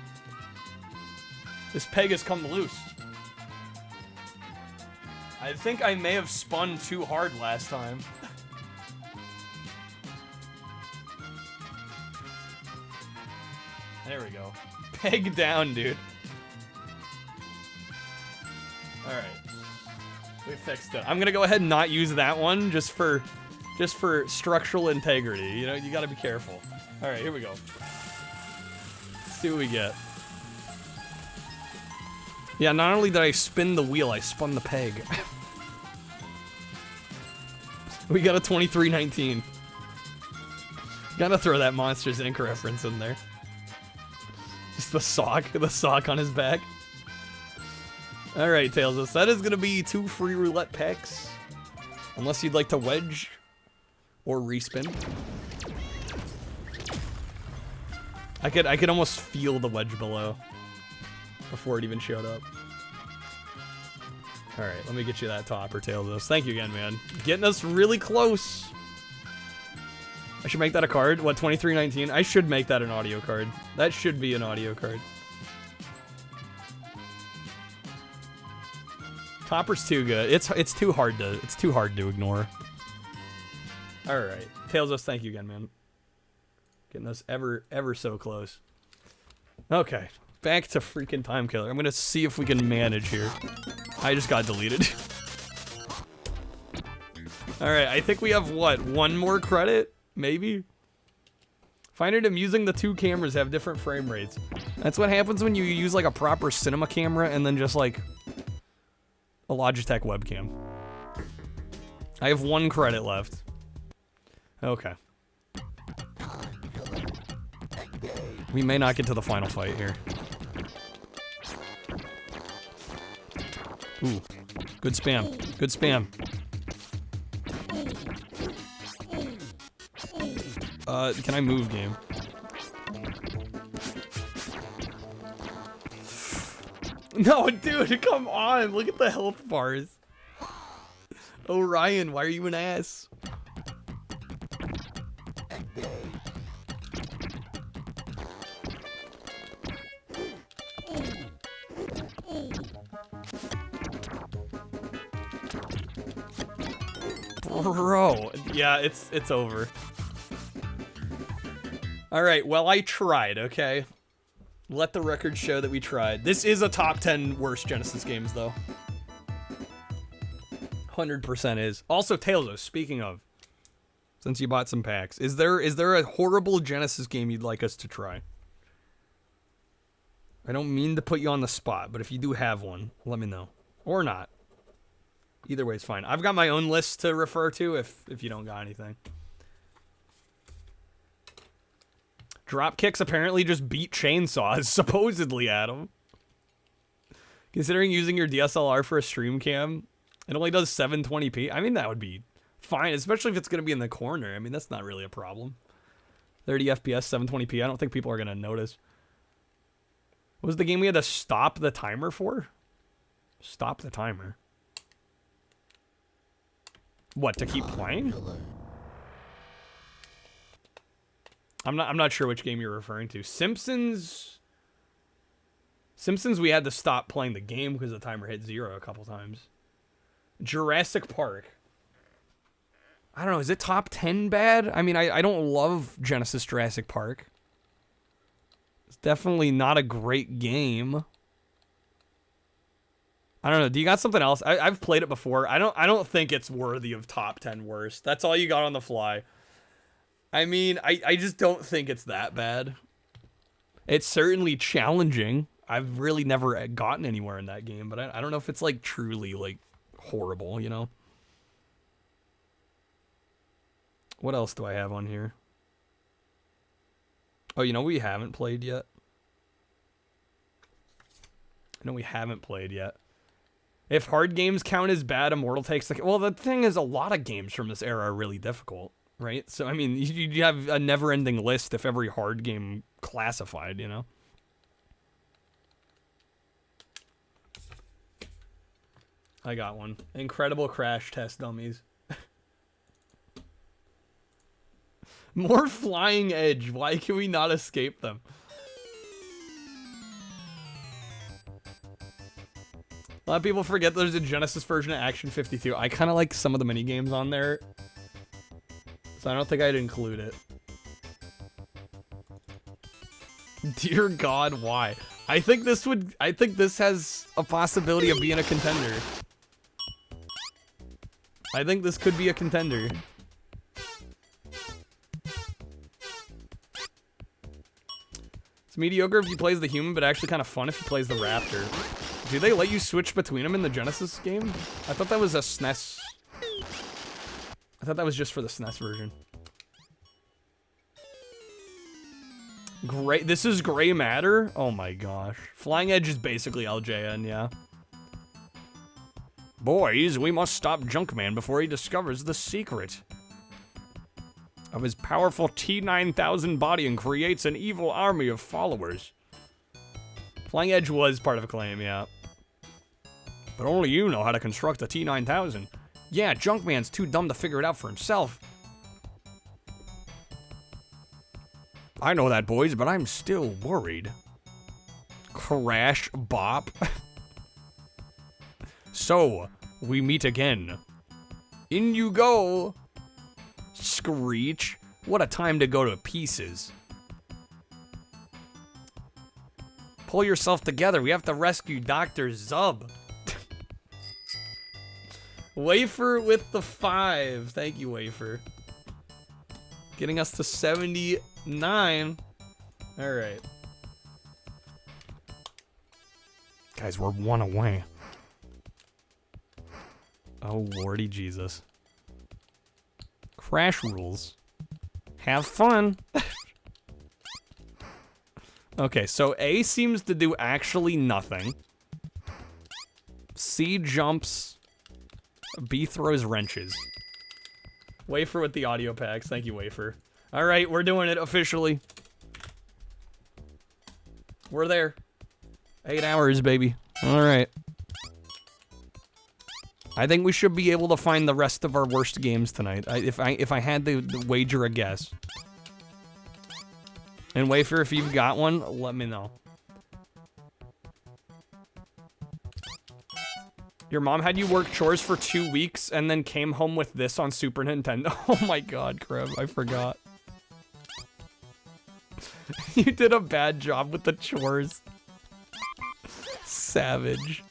This peg has come loose. I think I may have spun too hard last time. There we go. Peg down, dude. Alright. We fixed it. I'm gonna go ahead and not use that one just for structural integrity. You know, you gotta be careful. Alright, here we go. Let's see what we get. Yeah, not only did I spin the wheel, I spun the peg. We got a 23-19. Gotta throw that Monsters Inc. reference in there. Just the sock on his back. Alright, Tailzos, that is gonna be 2 free roulette packs. Unless you'd like to wedge or respin. I could almost feel the wedge below before it even showed up. Alright, let me get you that topper, Tailzos. Thank you again, man. Getting us really close. I should make that a card. What, 23-19? I should make that an audio card. That should be an audio card. Topper's too good. It's too hard to ignore. Alright. Tailzos, thank you again, man. Getting us ever so close. Okay. Back to freaking Time Killer. I'm gonna see if we can manage here. I just got deleted. Alright, I think we have, what, 1 more credit? Maybe? Find it amusing the 2 cameras have different frame rates. That's what happens when you use, like, a proper cinema camera and then just, like, a Logitech webcam. I have 1 credit left. Okay. We may not get to the final fight here. Ooh. Good spam. Good spam. Can I move, game? No, dude, come on. Look at the health bars. Oh, Ryan, why are you an ass? Bro, yeah, it's over. All right, well, I tried, okay? Let the record show that we tried. This is a top 10 worst Genesis games, though. 100% is. Also, Tails, speaking of, since you bought some packs, is there a horrible Genesis game you'd like us to try? I don't mean to put you on the spot, but if you do have one, let me know. Or not. Either way is fine. I've got my own list to refer to if you don't got anything. Dropkicks apparently just beat chainsaws, supposedly, Adam. Considering using your DSLR for a stream cam, it only does 720p. I mean, that would be fine, especially if it's going to be in the corner. I mean, that's not really a problem. 30 FPS, 720p. I don't think people are going to notice. What was the game we had to stop the timer for? Stop the timer. What, to keep playing? I'm not sure which game you're referring to. Simpsons we had to stop playing the game because the timer hit 0 a couple times. Jurassic Park. I don't know, is it top 10 bad? I mean, I don't love Genesis Jurassic Park. It's definitely not a great game. I don't know. Do you got something else? I've played it before. I don't think it's worthy of top 10 worst. That's all you got on the fly. I mean, I just don't think it's that bad. It's certainly challenging. I've really never gotten anywhere in that game, but I don't know if it's like truly like horrible, you know? What else do I have on here? Oh, you know we haven't played yet? No, we haven't played yet. If hard games count as bad, Immortal takes the... Well, the thing is, a lot of games from this era are really difficult, right? So, I mean, you have a never-ending list if every hard game classified, you know? I got one. Incredible Crash Test Dummies. More Flying Edge. Why can we not escape them? A lot of people forget there's a Genesis version of Action 52. I kind of like some of the minigames on there, so I don't think I'd include it. Dear God, why? I think this has a possibility of being a contender. I think this could be a contender. It's mediocre if he plays the human, but actually kind of fun if he plays the raptor. Do they let you switch between them in the Genesis game? I thought that was a SNES. I thought that was just for the SNES version. Great. This is Gray Matter? Oh my gosh. Flying Edge is basically LJN, yeah. Boys, we must stop Junkman before he discovers the secret of his powerful T-9000 body and creates an evil army of followers. Flying Edge was part of Acclaim, yeah. But only you know how to construct a T-9000. Yeah, Junkman's too dumb to figure it out for himself. I know that, boys, but I'm still worried. Crash Bop. So, we meet again. In you go. Screech. What a time to go to pieces. Pull yourself together. We have to rescue Dr. Zub. Wafer with the 5. Thank you, Wafer. Getting us to 79. All right. Guys, we're 1 away. Oh, Lordy Jesus. Crash rules. Have fun. Okay, so A seems to do actually nothing. C jumps. B throws wrenches. Wafer with the audio packs. Thank you, Wafer. All right, we're doing it officially. We're there. 8 hours, baby. All right. I think we should be able to find the rest of our worst games tonight. If I had to wager a guess. And Wafer, if you've got one, let me know. Your mom had you work chores for 2 weeks and then came home with this on Super Nintendo. Oh my god, Crib, I forgot. You did a bad job with the chores. Savage.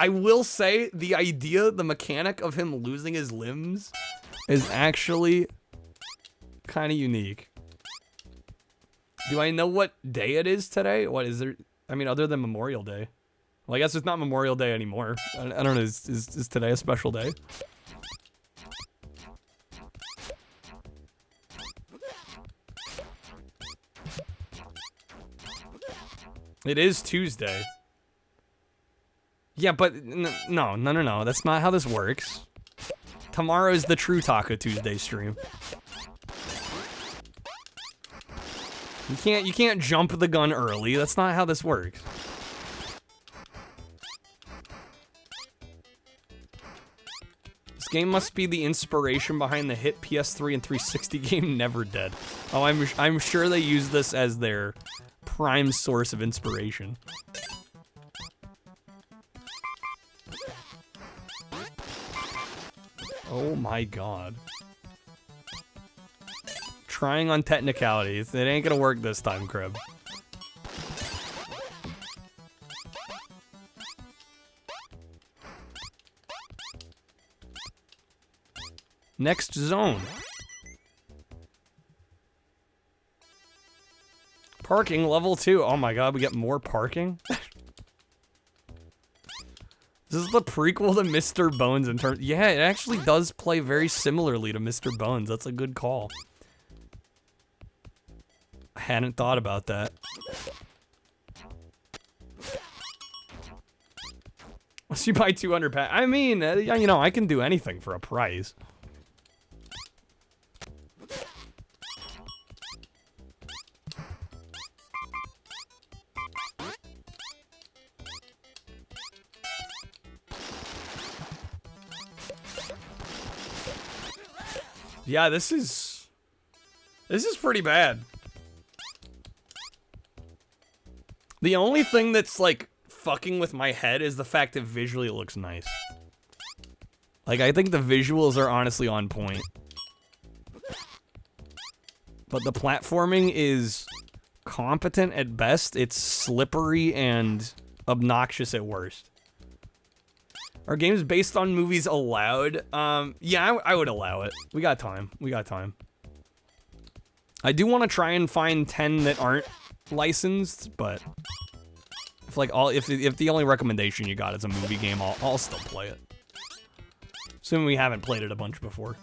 I will say the idea, the mechanic of him losing his limbs is actually kind of unique. Do I know what day it is today? What is there? I mean, other than Memorial Day. Well, I guess it's not Memorial Day anymore. I don't know. Is today a special day? It is Tuesday. Yeah, but no. That's not how this works. Tomorrow is the True Taco Tuesday stream. You can't jump the gun early. That's not how this works. This game must be the inspiration behind the hit PS3 and 360 game Never Dead. Oh, I'm sure they use this as their prime source of inspiration. Oh my god. Trying on technicalities. It ain't gonna work this time, Crib. Next zone. Parking level 2. Oh my god, we get more parking? This is the prequel to Mr. Bones in terms. Yeah, it actually does play very similarly to Mr. Bones. That's a good call. I hadn't thought about that. Once you buy 200 packs, I mean, you know, I can do anything for a price. Yeah, this is pretty bad. The only thing that's like fucking with my head is the fact that visually it looks nice. Like, I think the visuals are honestly on point. But the platforming is competent at best. It's slippery and obnoxious at worst. Are games based on movies allowed? Yeah, I would allow it. We got time. We got time. I do want to try and find 10 that aren't licensed, but if the only recommendation you got is a movie game, I'll still play it. Assuming we haven't played it a bunch before.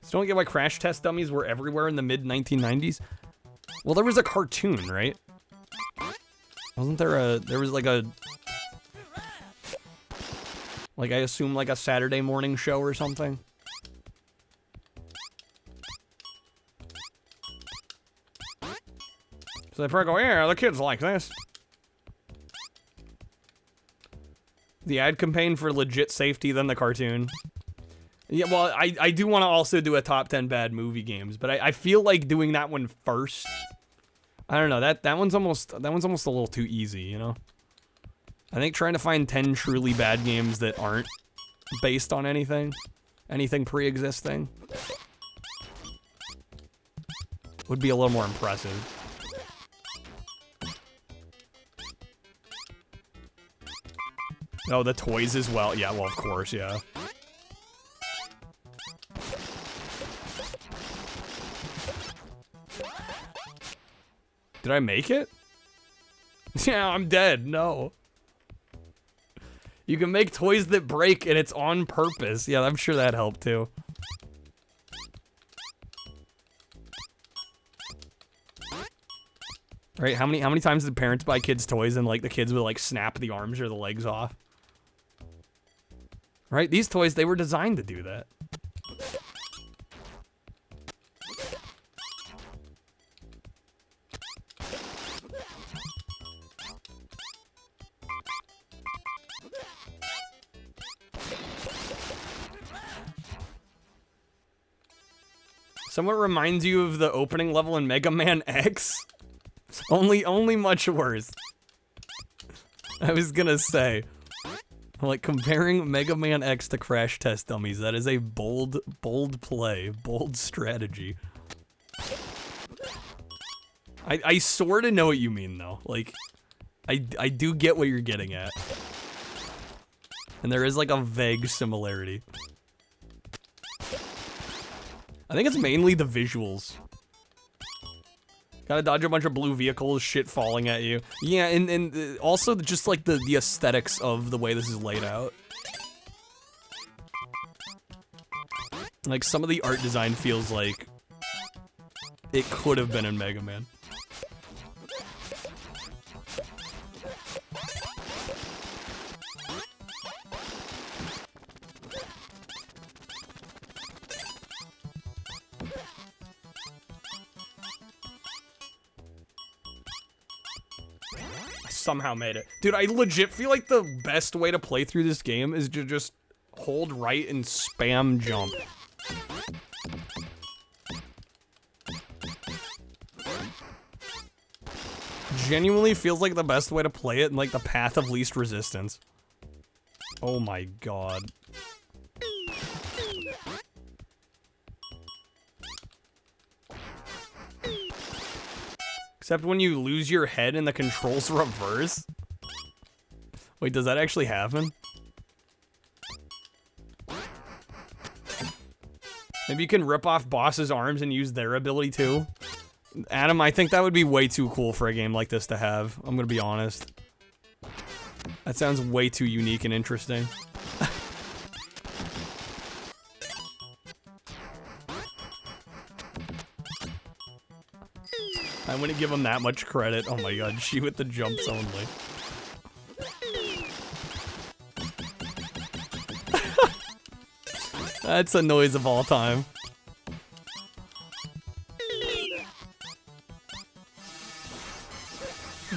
So don't get why Crash Test Dummies were everywhere in the mid-1990s. Well, there was a cartoon, right? Wasn't there was like I assume like a Saturday morning show or something? So they probably go, yeah, the kids like this. The ad campaign for legit safety than the cartoon. Yeah, well, I do want to also do a top 10 bad movie games, but I feel like doing that one first. I don't know, that one's almost a little too easy, you know? I think trying to find 10 truly bad games that aren't based on anything pre-existing, would be a little more impressive. Oh, the toys as well. Yeah, well, of course, yeah. Did I make it? Yeah, I'm dead. No. You can make toys that break and it's on purpose. Yeah, I'm sure that helped too. Right? How many times did parents buy kids toys and like the kids would like snap the arms or the legs off? Right? These toys, they were designed to do that. Somewhat reminds you of the opening level in Mega Man X. Only much worse. I was gonna say, like, comparing Mega Man X to Crash Test Dummies, that is a bold play, bold strategy. I sort of know what you mean, though. Like, I do get what you're getting at. And there is, like, a vague similarity. I think it's mainly the visuals. Gotta dodge a bunch of blue vehicles, shit falling at you. Yeah, and also just like the aesthetics of the way this is laid out. Like some of the art design feels like it could have been in Mega Man. Somehow made it. Dude, I legit feel like the best way to play through this game is to just hold right and spam jump. Genuinely feels like the best way to play it and like the path of least resistance. Oh my god. Except when you lose your head and the controls reverse. Wait, does that actually happen? Maybe you can rip off bosses' arms and use their ability too? Adam, I think that would be way too cool for a game like this to have. I'm gonna be honest. That sounds way too unique and interesting. I wouldn't give him that much credit. Oh my god, she with the jumps only. That's a noise of all time.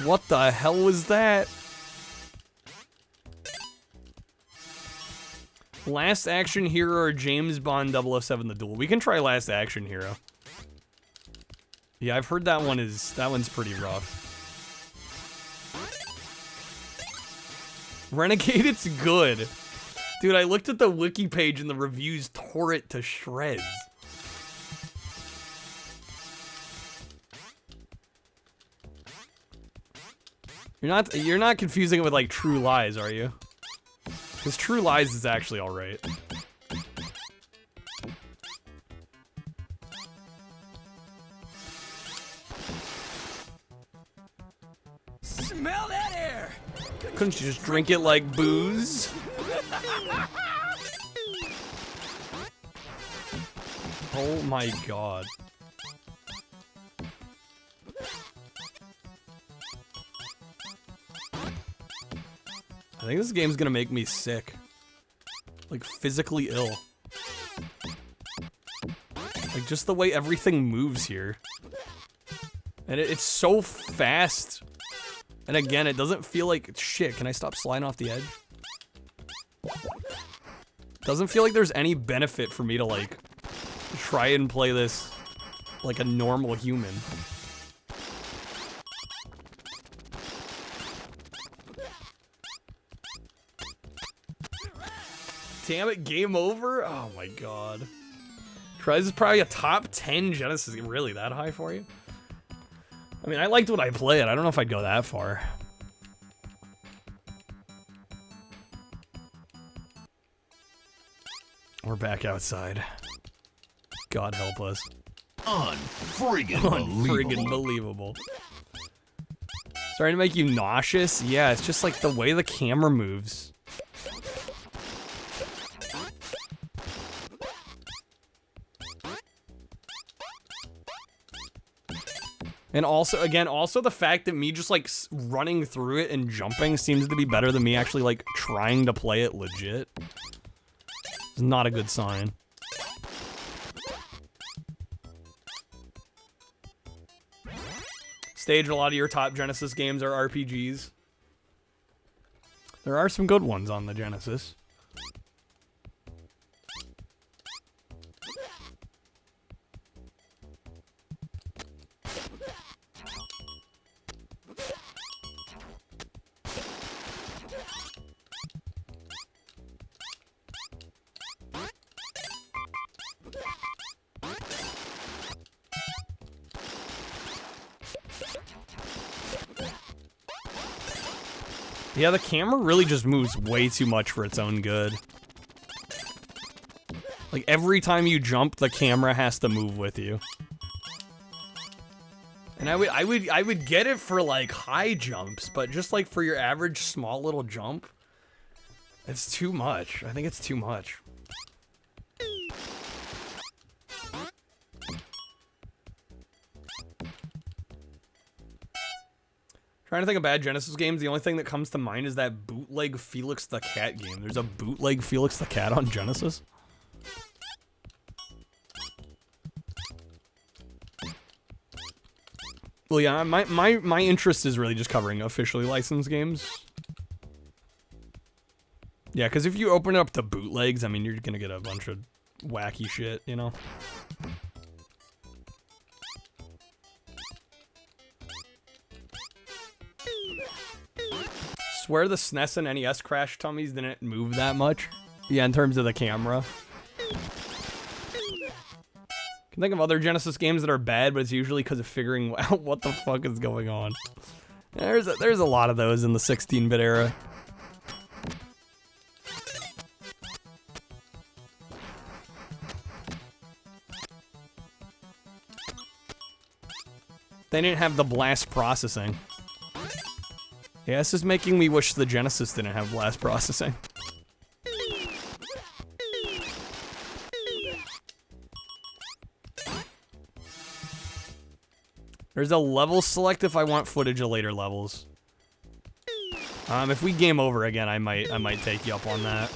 What the hell was that? Last Action Hero or James Bond 007 The Duel? We can try Last Action Hero. Yeah, I've heard that one's pretty rough. Renegade, it's good. Dude, I looked at the wiki page and the reviews tore it to shreds. You're not confusing it with like True Lies, are you? Because True Lies is actually alright. Smell that air! Couldn't you just drink it like booze? Oh my god. I think this game's gonna make me sick. Like, physically ill. Like, just the way everything moves here. And it's so fast. And again, it doesn't feel like... Shit, can I stop sliding off the edge? Doesn't feel like there's any benefit for me to, like, try and play this like a normal human. Damn it, game over? Oh my god. This is probably a top 10 Genesis. Really that high for you? I mean, I liked what I played. I don't know if I'd go that far. We're back outside. God help us. Unfriggin' believable. Starting to make you nauseous? Yeah, it's just like the way the camera moves. And also, again, also the fact that me just, like, running through it and jumping seems to be better than me actually, like, trying to play it legit. It's not a good sign. Stage, a lot of your top Genesis games are RPGs. There are some good ones on the Genesis. Yeah, the camera really just moves way too much for its own good. Like, every time you jump, the camera has to move with you. And I would get it for, like, high jumps, but just, like, for your average small little jump, it's too much. I think it's too much. Trying to think of bad Genesis games, the only thing that comes to mind is that bootleg Felix the Cat game. There's a bootleg Felix the Cat on Genesis? Well, yeah, my interest is really just covering officially licensed games. Yeah, because if you open it up to bootlegs, I mean, you're gonna get a bunch of wacky shit, you know? Swear the SNES and NES Crash Tummies didn't move that much. Yeah, in terms of the camera. Can think of other Genesis games that are bad, but it's usually because of figuring out what the fuck is going on. There's a lot of those in the 16-bit era. They didn't have the blast processing. Yeah, this is making me wish the Genesis didn't have blast processing. There's a level select if I want footage of later levels. If we game over again, I might take you up on that.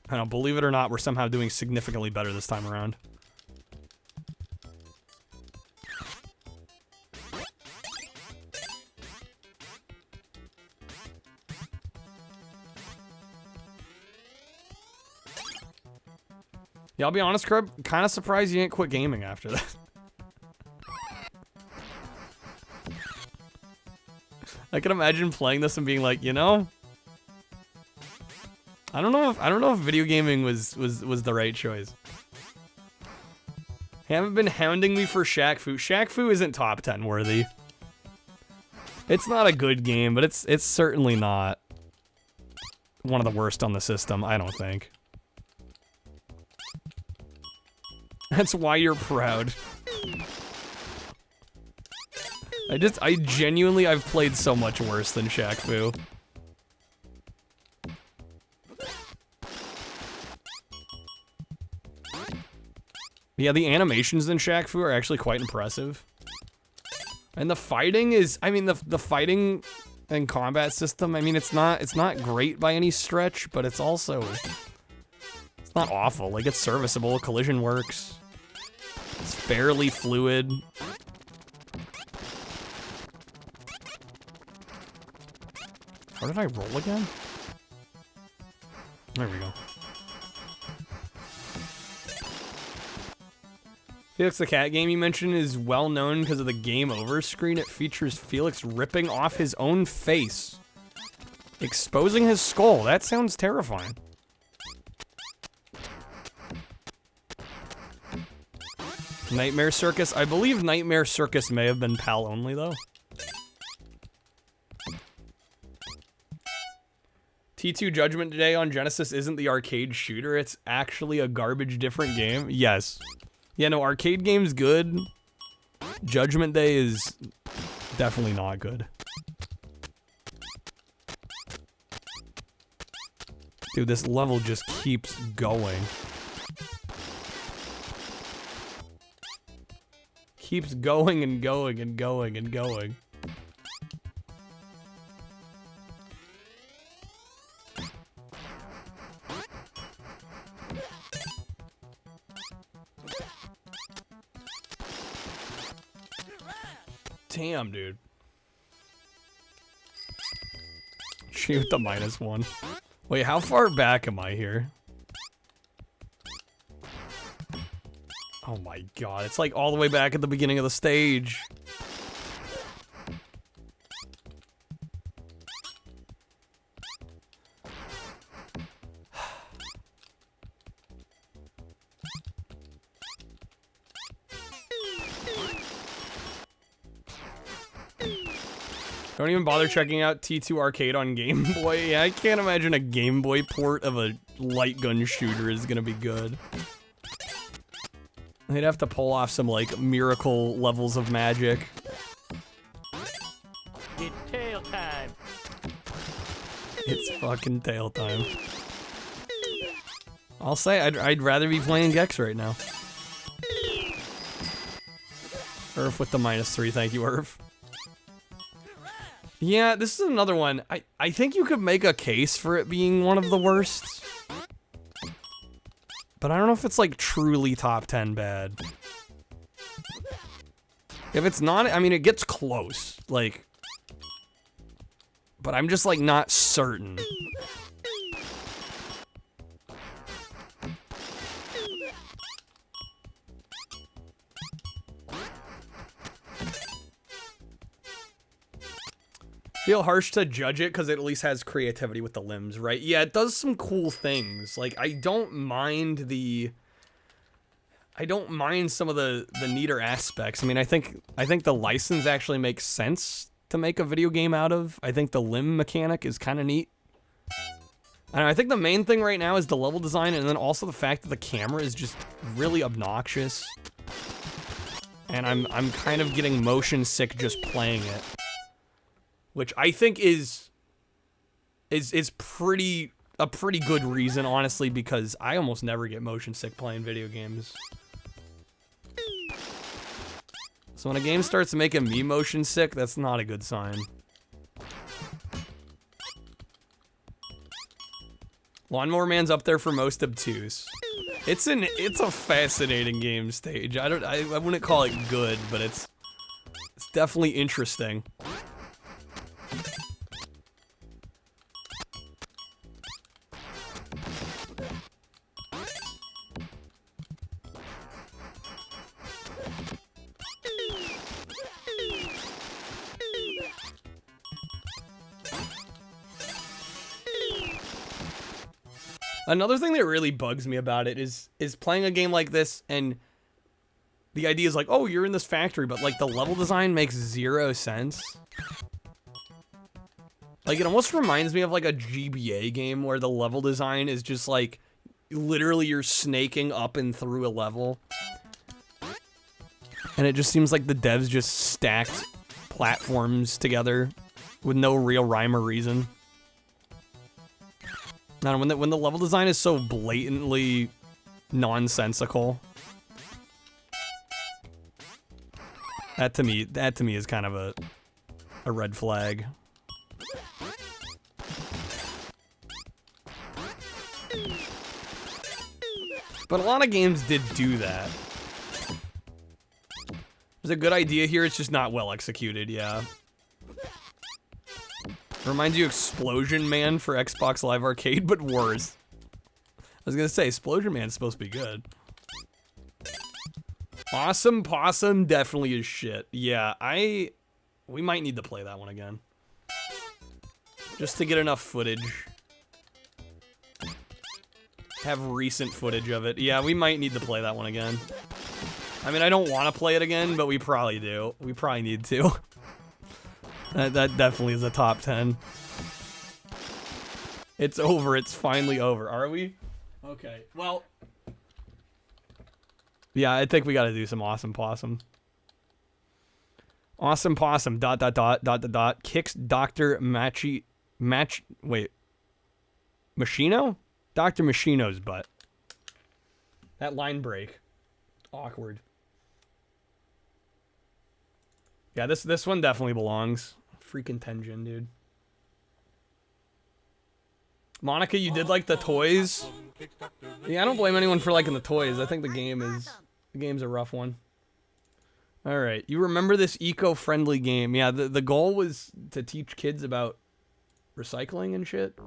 I don't believe it or not, we're somehow doing significantly better this time around. Yeah, I'll be honest, Crib, kind of surprised you didn't quit gaming after that. I can imagine playing this and being like, you know, I don't know if video gaming was the right choice. You haven't been hounding me for Shaq Fu. Shaq Fu isn't top 10 worthy. It's not a good game, but it's certainly not one of the worst on the system, I don't think. That's why you're proud. I've played so much worse than Shaq Fu. Yeah, the animations in Shaq Fu are actually quite impressive. And the fighting is, I mean, the fighting and combat system, I mean, it's not great by any stretch, but it's also, it's not awful. Like, it's serviceable, collision works. It's fairly fluid. How did I roll again? There we go. Felix the Cat game you mentioned is well known because of the game over screen. It features Felix ripping off his own face, exposing his skull. That sounds terrifying. Nightmare Circus? I believe Nightmare Circus may have been PAL only, though. T2 Judgment Day on Genesis isn't the arcade shooter. It's actually a garbage different game. Yes. Yeah, no, arcade game's good. Judgment Day is definitely not good. Dude, this level just keeps going. Keeps going and going and going and going. Damn, dude. Shoot the -1. Wait, how far back am I here? Oh my god, it's like all the way back at the beginning of the stage. Don't even bother checking out T2 Arcade on Game Boy. Yeah, I can't imagine a Game Boy port of a light gun shooter is gonna be good. They'd have to pull off some, like, miracle levels of magic. It's tail time. It's fucking tail time. I'll say I'd rather be playing Gex right now. Urf with the -3, thank you, Urf. Yeah, this is another one. I think you could make a case for it being one of the worst. But I don't know if it's like truly top 10 bad. If it's not, I mean, it gets close. Like, but I'm just like not certain. Feel harsh to judge it because it at least has creativity with the limbs, right? Yeah, it does some cool things. Like, I don't mind some of the neater aspects. I mean, I think the license actually makes sense to make a video game out of. I think the limb mechanic is kind of neat. And I think the main thing right now is the level design, and then also the fact that the camera is just really obnoxious. And I'm kind of getting motion sick just playing it. Which I think is a pretty good reason, honestly, because I almost never get motion sick playing video games. So when a game starts making me motion sick, that's not a good sign. Lawnmower Man's up there for most obtuse. It's a fascinating game stage. I wouldn't call it good, but it's definitely interesting. Another thing that really bugs me about it is playing a game like this, and the idea is like, oh, you're in this factory, but like the level design makes 0 sense. Like, it almost reminds me of like a GBA game where the level design is just like, literally you're snaking up and through a level. And it just seems like the devs just stacked platforms together with no real rhyme or reason. Now, when the level design is so blatantly nonsensical, that to me is kind of a red flag. But a lot of games did do that. There's a good idea here, it's just not well executed, yeah. Reminds you of Explosion Man for Xbox Live Arcade, but worse. I was gonna say, Explosion Man's supposed to be good. Awesome Possum definitely is shit. Yeah, we might need to play that one again. Just to get enough footage. Have recent footage of it. Yeah, we might need to play that one again. I mean, I don't want to play it again, but we probably do. We probably need to. That definitely is a top 10. It's over. It's finally over. Are we? Okay. Well. Yeah, I think we got to do some Awesome Possum. Awesome Possum. ... Kicks Dr. Wait. Machino? Dr. Machino's butt. That line break. Awkward. Yeah, this one definitely belongs. Freaking Tenjin, dude. Monica, you did like the toys? Yeah, I don't blame anyone for liking the toys. I think the game's a rough one. Alright, you remember this eco-friendly game. Yeah, the goal was to teach kids about recycling and shit.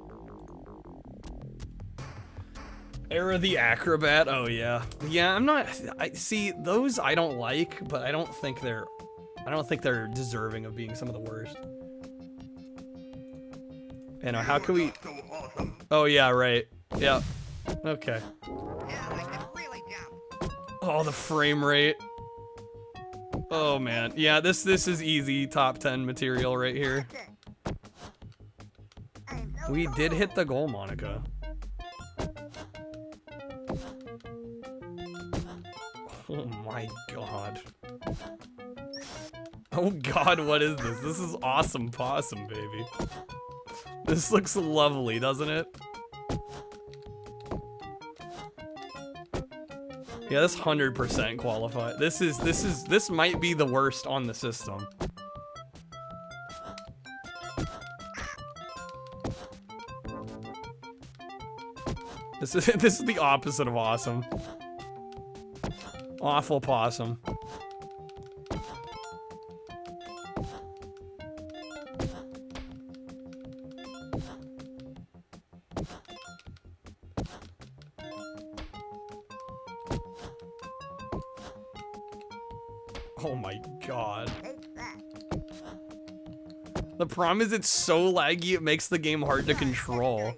Era the Acrobat, oh yeah. Yeah, see, those I don't like, but I don't think they're deserving of being some of the worst. And how can we... Oh yeah, right. Yeah. Okay. Oh, the frame rate. Oh man, yeah, this is easy top 10 material right here. We did hit the goal, Monica. Oh my god. Oh god, what is this? This is awesome possum, baby. This looks lovely, doesn't it? Yeah, this 100% qualified. This might be the worst on the system. This is the opposite of awesome. Awful possum. Oh my god. The problem is it's so laggy it makes the game hard to control.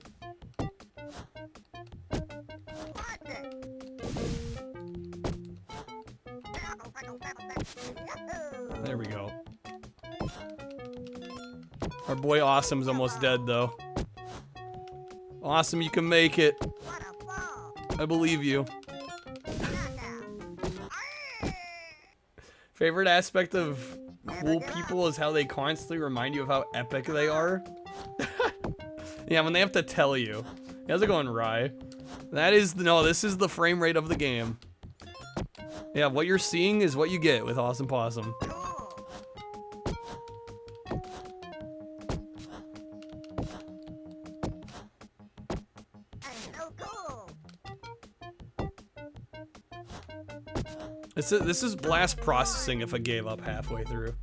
There we go. Our boy Awesome's almost dead though. Awesome, you can make it. I believe you. Favorite aspect of cool people is how they constantly remind you of how epic they are. Yeah, when they have to tell you. How's it going, Rye? That is, no, this is the frame rate of the game. Yeah, what you're seeing is what you get with Awesome Possum. This is blast processing if I gave up halfway through.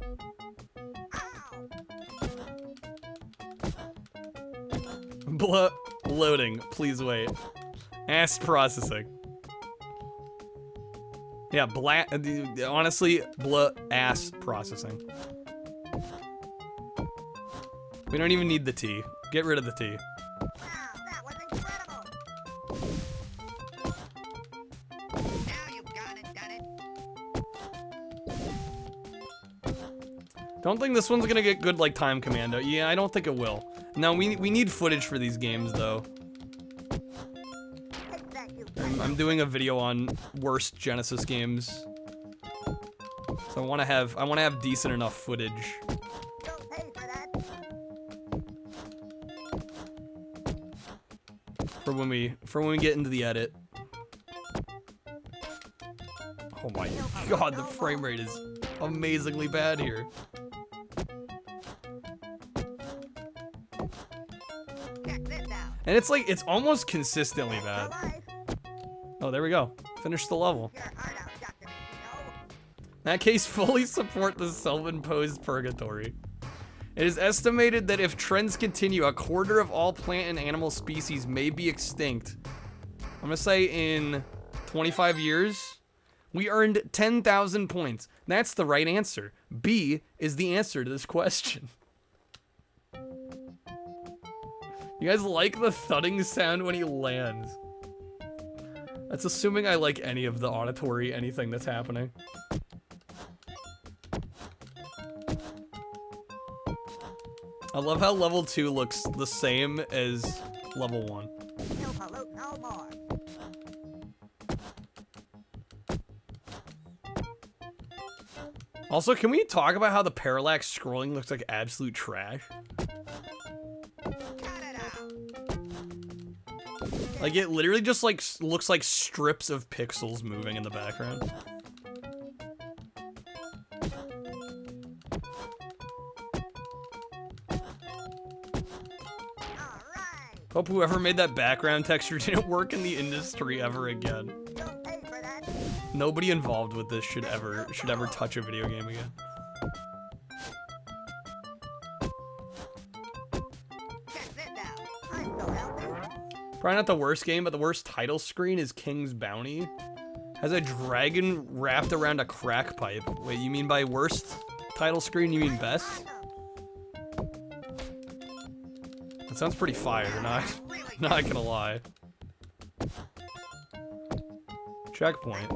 Loading, please wait. Ass processing. Yeah, honestly, ass processing. We don't even need the T. Get rid of the T. Don't think this one's gonna get good like Time Commando. Yeah, I don't think it will. No, we need footage for these games though. I'm doing a video on worst Genesis games, so I want to have decent enough footage. For when we get into the edit. Oh my god, the frame rate is amazingly bad here. And it's like, it's almost consistently bad. Oh, there we go. Finish the level. In that case, fully support the self-imposed purgatory. It is estimated that if trends continue, 1/4 of all plant and animal species may be extinct. I'm gonna say in 25 years, we earned 10,000 points. That's the right answer. B is the answer to this question. You guys like the thudding sound when he lands? That's assuming I like any of the auditory anything that's happening. I love how level 2 looks the same as level 1. Also, can we talk about how the parallax scrolling looks like absolute trash? Like, it literally just, like, looks like strips of pixels moving in the background. Hope whoever made that background texture didn't work in the industry ever again. Nobody involved with this should ever touch a video game again. Probably not the worst game, but the worst title screen is King's Bounty. Has a dragon wrapped around a crack pipe. Wait, you mean by worst title screen, you mean best? That sounds pretty fire, not gonna lie. Checkpoint.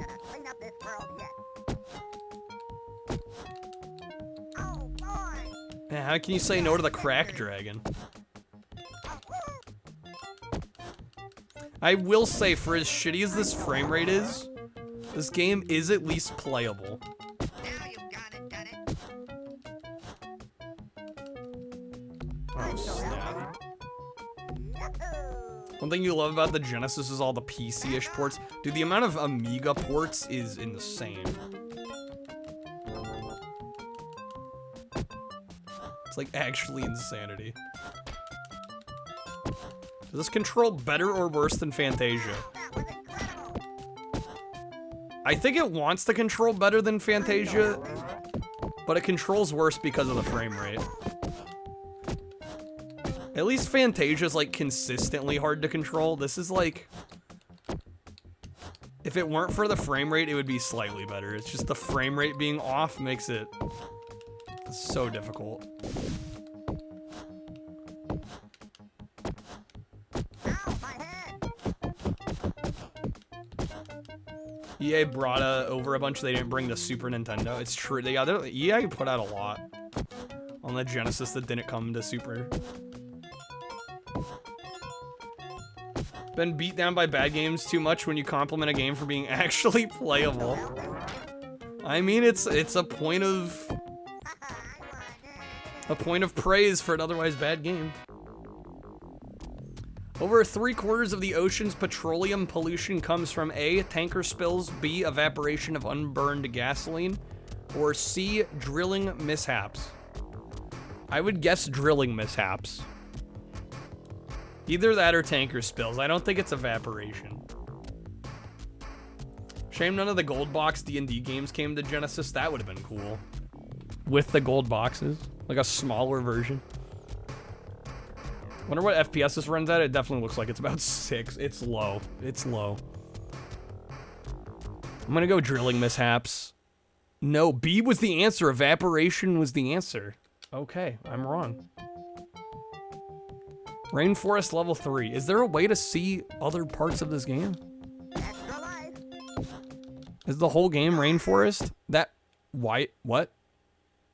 Man, how can you say no to the crack dragon? I will say, for as shitty as this frame rate is, this game is at least playable. Oh, snap. One thing you love about the Genesis is all the PC-ish ports. Dude, the amount of Amiga ports is insane. It's like actually insanity. Does this control better or worse than Fantasia? I think it wants to control better than Fantasia, but it controls worse because of the frame rate. At least Fantasia's like consistently hard to control. This is like, if it weren't for the frame rate, it would be slightly better. It's just the frame rate being off makes it so difficult. EA brought over a bunch they didn't bring to Super Nintendo. It's true. EA put out a lot on the Genesis that didn't come to Super. Been beat down by bad games too much when you compliment a game for being actually playable. I mean, it's a point of praise for an otherwise bad game. Over 3/4 of the ocean's petroleum pollution comes from A, tanker spills, B, evaporation of unburned gasoline, or C, drilling mishaps. I would guess drilling mishaps. Either that or tanker spills. I don't think it's evaporation. Shame none of the gold box D&D games came to Genesis. That would have been cool. With the gold boxes. Like a smaller version. Wonder what FPS this runs at. It definitely looks like it's about 6. It's low. It's low. I'm gonna go drilling mishaps. No, B was the answer. Evaporation was the answer. Okay, I'm wrong. Rainforest level 3. Is there a way to see other parts of this game? Is the whole game rainforest? That white what?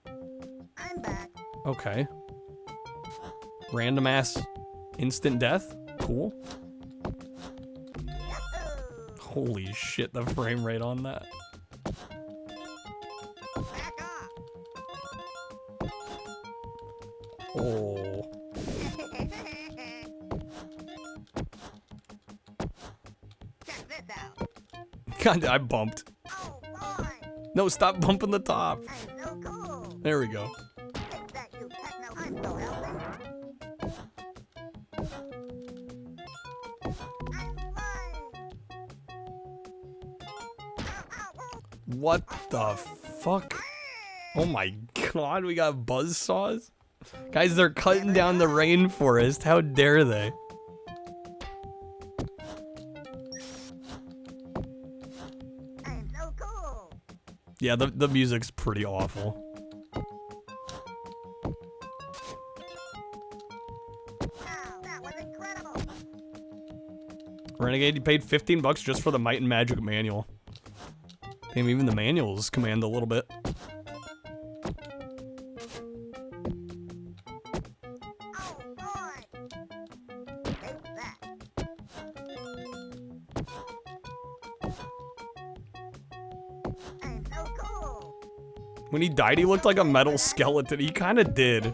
I'm back. Okay. Random ass instant death? Cool. Holy shit, the frame rate on that. Oh. God, I bumped. No, stop bumping the top. There we go. What the fuck? Oh my god, we got buzzsaws? Guys, they're cutting down the rainforest. How dare they? Yeah, the music's pretty awful. Renegade, you paid 15 bucks just for the Might and Magic manual. Damn, even the manuals command a little bit. When he died, he looked like a metal skeleton. He kind of did.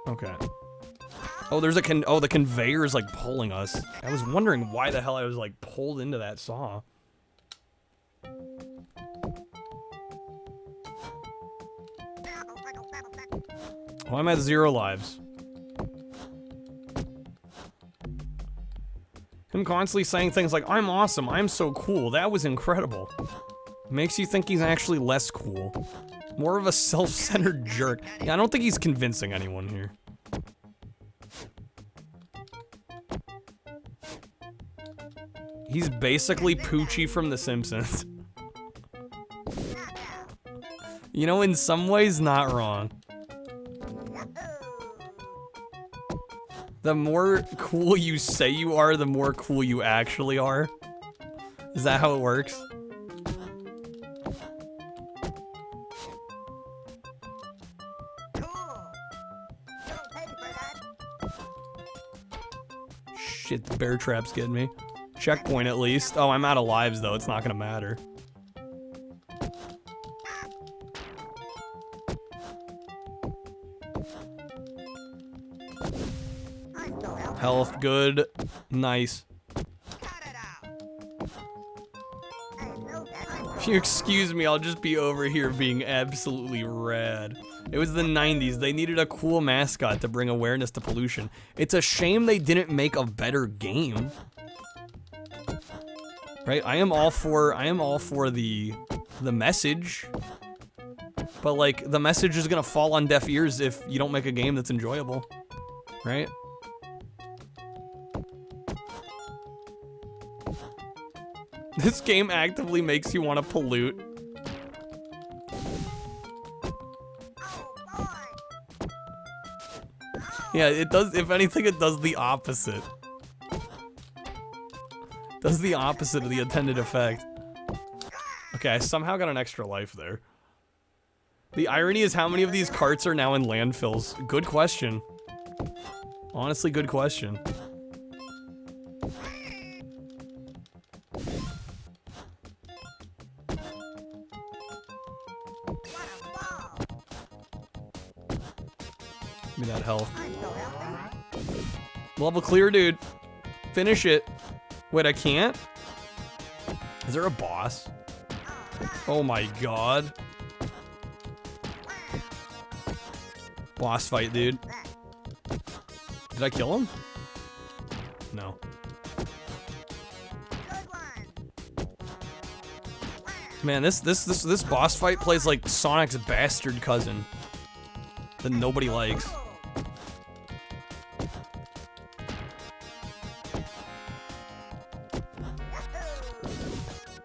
Okay. Oh, there's a the conveyor is like pulling us. I was wondering why the hell I was like pulled into that saw. Oh, I'm at 0 lives. Him constantly saying things like, "I'm awesome, I'm so cool, that was incredible." Makes you think he's actually less cool. More of a self-centered jerk. Yeah, I don't think he's convincing anyone here. He's basically Poochie from The Simpsons. You know, in some ways, not wrong. The more cool you say you are, the more cool you actually are. Is that how it works? Shit, the bear trap's getting me. Checkpoint at least. Oh, I'm out of lives though. It's not gonna matter. Health, good. Nice. If you excuse me, I'll just be over here being absolutely rad. It was the 90s. They needed a cool mascot to bring awareness to pollution. It's a shame they didn't make a better game. Right? I am all for the message. But like the message is going to fall on deaf ears if you don't make a game that's enjoyable. Right? This game actively makes you want to pollute. Yeah, it does. If anything, it does the opposite. Does the opposite of the intended effect. Okay, I somehow got an extra life there. The irony is how many of these carts are now in landfills? Good question. Honestly, good question. Give me that health. Level clear, dude. Finish it. Wait, I can't? Is there a boss? Oh my god. Boss fight, dude. Did I kill him? No. Man, this boss fight plays like Sonic's bastard cousin that nobody likes.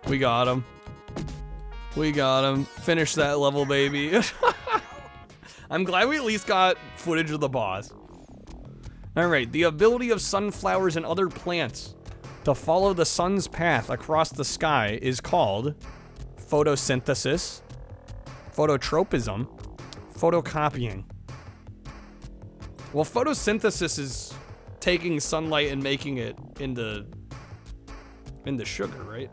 We got him. We got him. Finish that level, baby. I'm glad we at least got footage of the boss. Alright, the ability of sunflowers and other plants to follow the sun's path across the sky is called photosynthesis, phototropism, photocopying. Well, photosynthesis is taking sunlight and making it into sugar, right?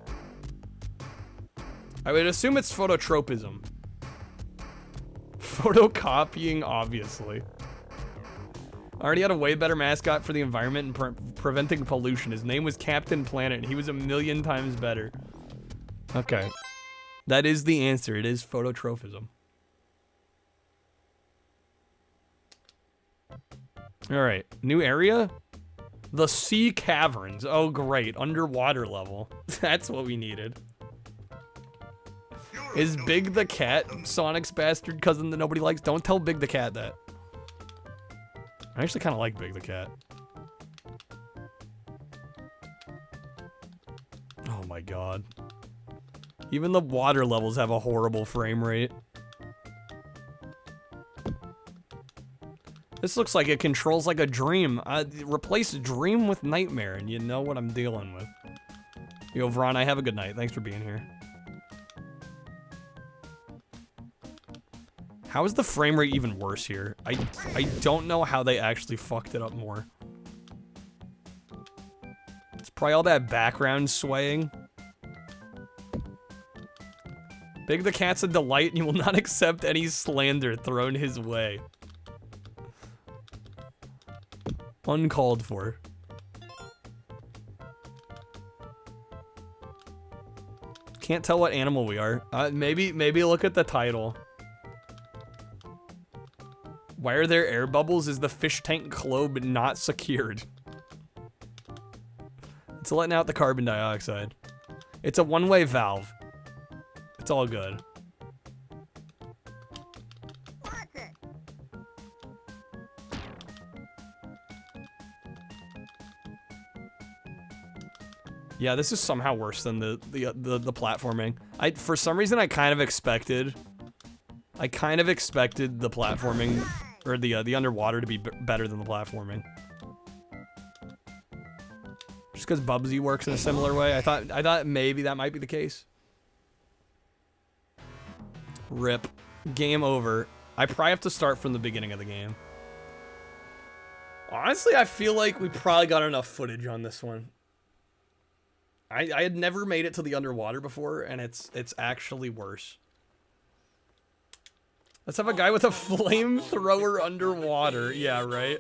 I would assume it's phototropism. Photocopying, obviously. I already had a way better mascot for the environment and preventing pollution. His name was Captain Planet, and he was 1,000,000 times better. Okay. That is the answer. It is phototropism. Alright. New area? The Sea Caverns. Oh, great. Underwater level. That's what we needed. Is Big the Cat Sonic's bastard cousin that nobody likes? Don't tell Big the Cat that. I actually kind of like Big the Cat. Oh my god. Even the water levels have a horrible frame rate. This looks like it controls like a dream. Replace dream with nightmare and you know what I'm dealing with. Yo, Vron, have a good night. Thanks for being here. How is the frame rate even worse here? I don't know how they actually fucked it up more. It's probably all that background swaying. Big the Cat's a delight and you will not accept any slander thrown his way. Uncalled for. Can't tell what animal we are. Maybe look at the title. Why are there air bubbles? Is the fish tank globe not secured? It's letting out the carbon dioxide. It's a one-way valve. It's all good. Yeah, this is somehow worse than the platforming. For some reason I kind of expected the platforming or the underwater to be better than the platforming. Just because Bubsy works in a similar way. I thought maybe that might be the case. RIP. Game over. I probably have to start from the beginning of the game. Honestly, I feel like we probably got enough footage on this one. I had never made it to the underwater before, and it's actually worse. Let's have a guy with a flamethrower underwater. Yeah, right?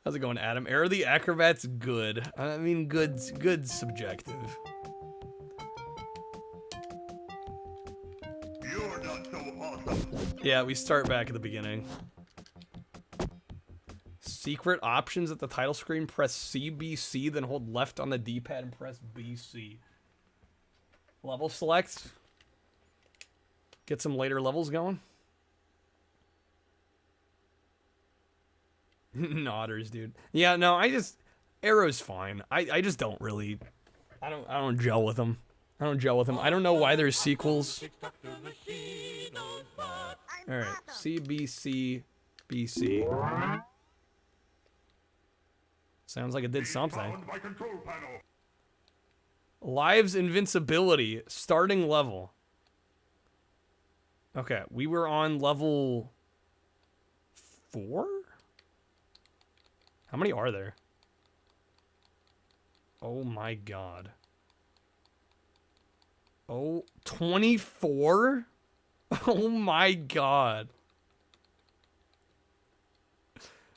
How's it going, Adam? Air the Acrobat's good. I mean, good's subjective. You're not so awesome. Yeah, we start back at the beginning. Secret options at the title screen. Press CBC, then hold left on the D-pad and press BC. Level select. Get some later levels going. Nodders, dude. Yeah, no, Arrow's fine. I just don't really. I don't gel with him. I don't know why there's sequels. All right, CBC, BC. Sounds like it did something. Lives invincibility, starting level. Okay, we were on level 4? How many are there? Oh my god. Oh, 24? Oh my god.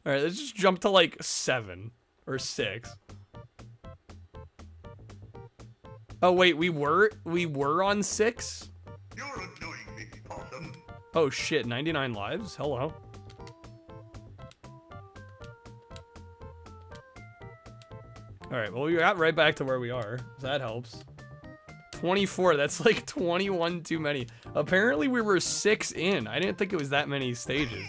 Alright, let's just jump to like 7 or 6. Oh wait, we were on 6? You're annoying me, Possum. Oh shit, 99 lives? Hello. Alright, well we got right back to where we are. So that helps. 24, that's like 21 too many. Apparently we were 6 in. I didn't think it was that many stages.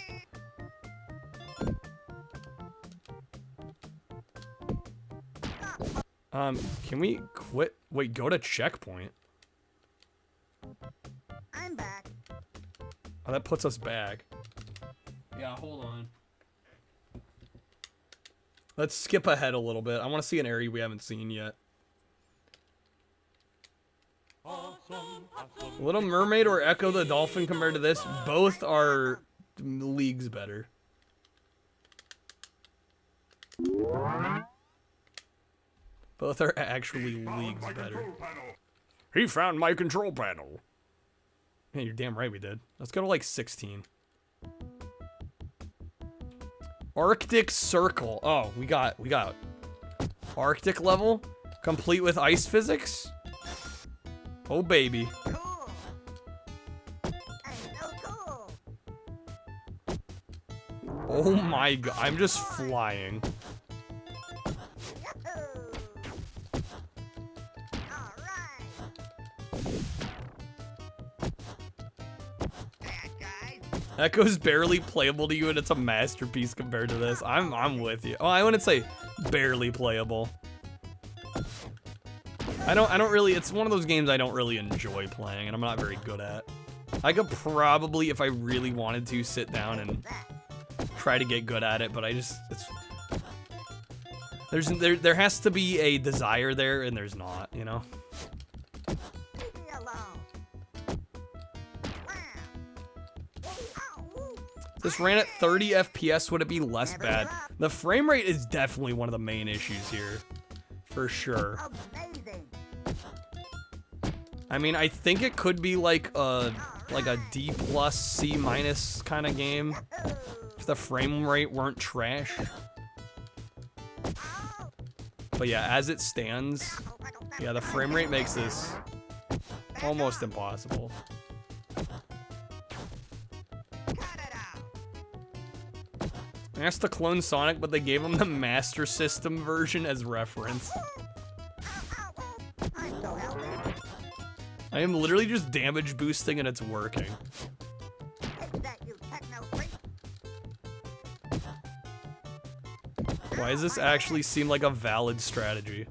Can we quit? Wait, go to checkpoint. I'm back. Oh, that puts us back. Yeah, hold on. Let's skip ahead a little bit. I want to see an area we haven't seen yet. Little Mermaid or Echo the Dolphin compared to this? Both are leagues better. Both are actually leagues better. He found my control panel. Yeah, you're damn right we did. Let's go to like 16. Arctic Circle. Oh, we got Arctic level, complete with ice physics. Oh baby. Oh my god, I'm just flying. Echo's barely playable to you, and it's a masterpiece compared to this. I'm with you. Oh, I wouldn't say barely playable. I don't really. It's one of those games I don't really enjoy playing, and I'm not very good at. I could probably, if I really wanted to, sit down and try to get good at it, but there has to be a desire there, and there's not, you know. This ran at 30 FPS, would it be less bad? The frame rate is definitely one of the main issues here, for sure. I mean, I think it could be like a D+, C- kind of game if the frame rate weren't trash. But yeah, as it stands, yeah, the frame rate makes this almost impossible. I asked to clone Sonic, but they gave him the Master System version as reference. I am literally just damage boosting and it's working. Why does this actually seem like a valid strategy?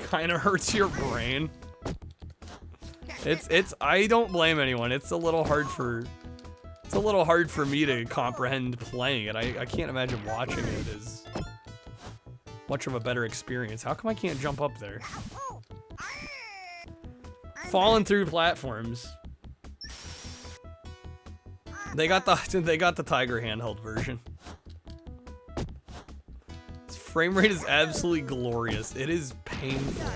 Kinda hurts your brain. I don't blame anyone. It's a little hard for me to comprehend playing it. I can't imagine watching it as much of a better experience. How come I can't jump up there? Falling through platforms. They got the Tiger handheld version. This frame rate is absolutely glorious. It is painful.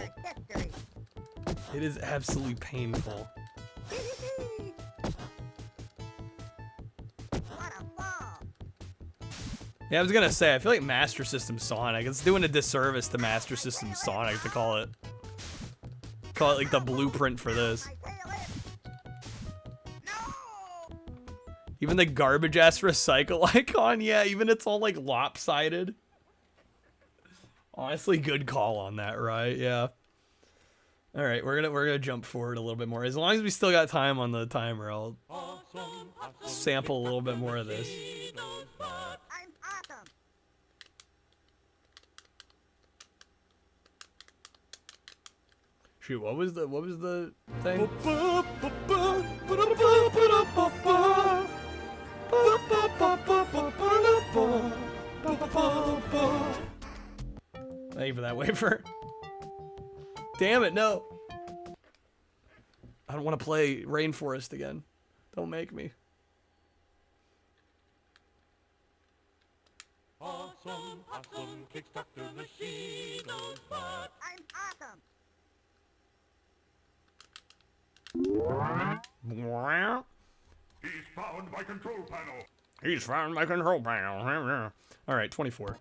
It is absolutely painful. Yeah, I was gonna say, I feel like Master System Sonic. It's doing a disservice to Master System Sonic to call it like the blueprint for this. Even the garbage ass recycle icon, yeah, even it's all like lopsided. Honestly, good call on that, right? Yeah. All right, we're gonna jump forward a little bit more. As long as we still got time on the timer, I'll sample a little bit more of this. Shoot, what was the thing? Thank you for that wafer. Damn it, no. I don't want to play Rainforest again. Don't make me. Awesome, Kickstarter machine knows what. I'm awesome. He's found my control panel. He's found my control panel. Alright, 24.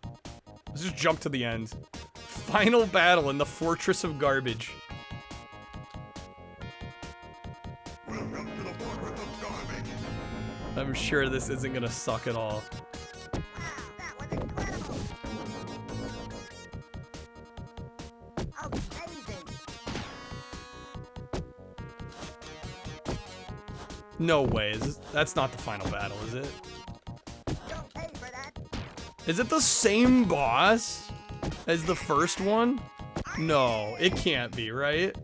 Let's just jump to the end. Final battle in the Fortress of Garbage. Welcome to the Fortress of Garbage. I'm sure this isn't gonna suck at all. No way. That's not the final battle, is it? Is it the same boss as the first one? No, it can't be, right?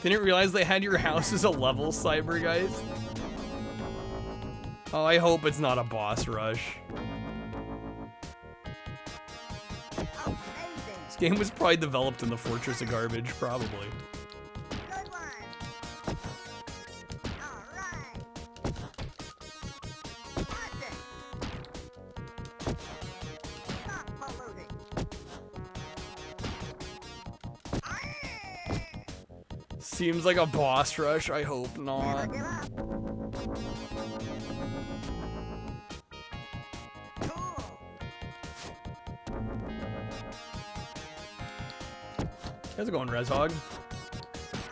Didn't realize they had your house as a level, Cyber guys. Oh, I hope it's not a boss rush. This game was probably developed in the Fortress of Garbage, probably. Seems like a boss rush, I hope not. How's it going, Reshog?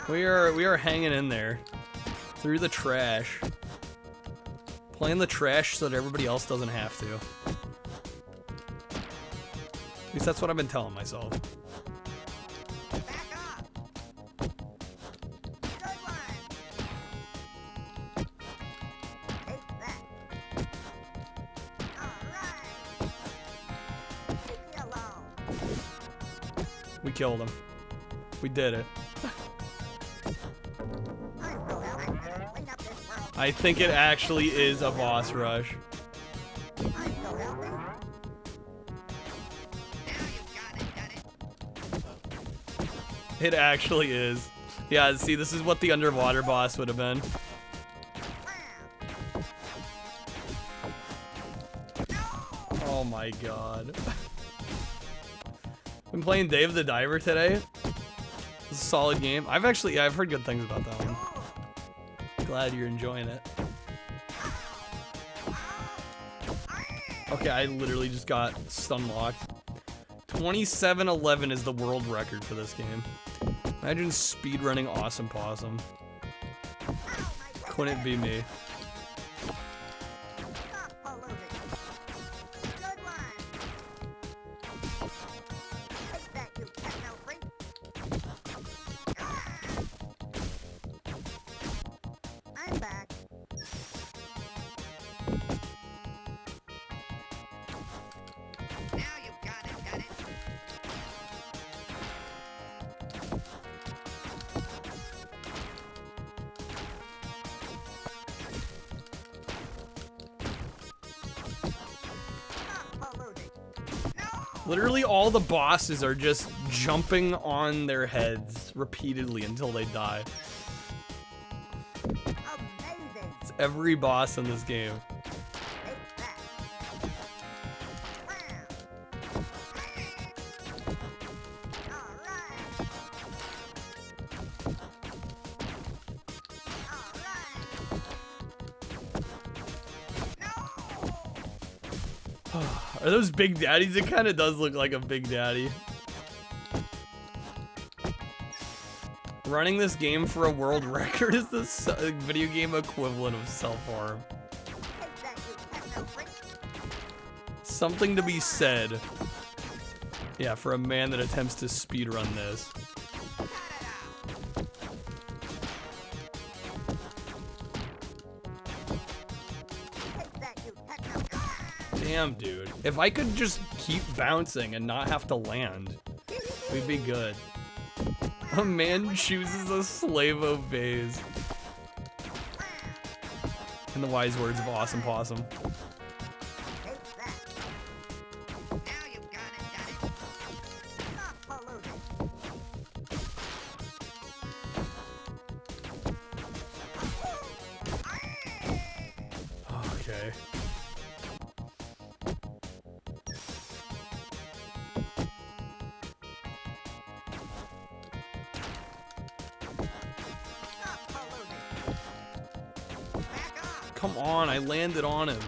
We are hanging in there. Through the trash. Playing the trash so that everybody else doesn't have to. At least that's what I've been telling myself. We killed him. We did it. I think it actually is a boss rush. It actually is. Yeah, see, this is what the underwater boss would have been. Oh my god. Been playing Dave the Diver today. It's a solid game. I've heard good things about that one. Glad you're enjoying it. Okay, I literally just got stun locked. 27:11 is the world record for this game. Imagine speedrunning Awesome Possum. Couldn't be me. Literally all the bosses are just jumping on their heads repeatedly until they die. It's every boss in this game. Are those Big Daddies? It kind of does look like a Big Daddy. Running this game for a world record is the video game equivalent of self-harm. Something to be said. Yeah, for a man that attempts to speedrun this. Damn, dude. If I could just keep bouncing and not have to land, we'd be good. A man chooses a slave obeys. In the wise words of Awesome Possum. Okay. Come on, I landed on him.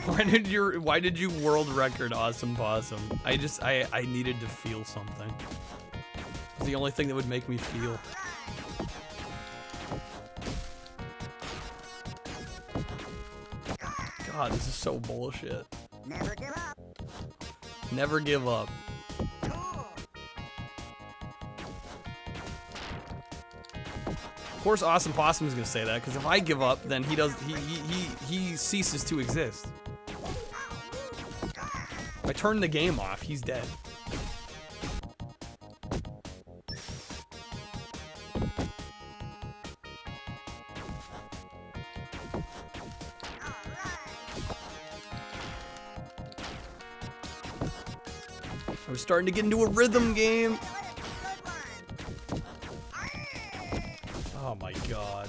Why did you world record Awesome Possum? I needed to feel something. It's the only thing that would make me feel. God, this is so bullshit. Never give up. Never give up. Of course, Awesome Possum is gonna say that because if I give up, then he ceases to exist. If I turn the game off, he's dead. I was starting to get into a rhythm game. Oh my god.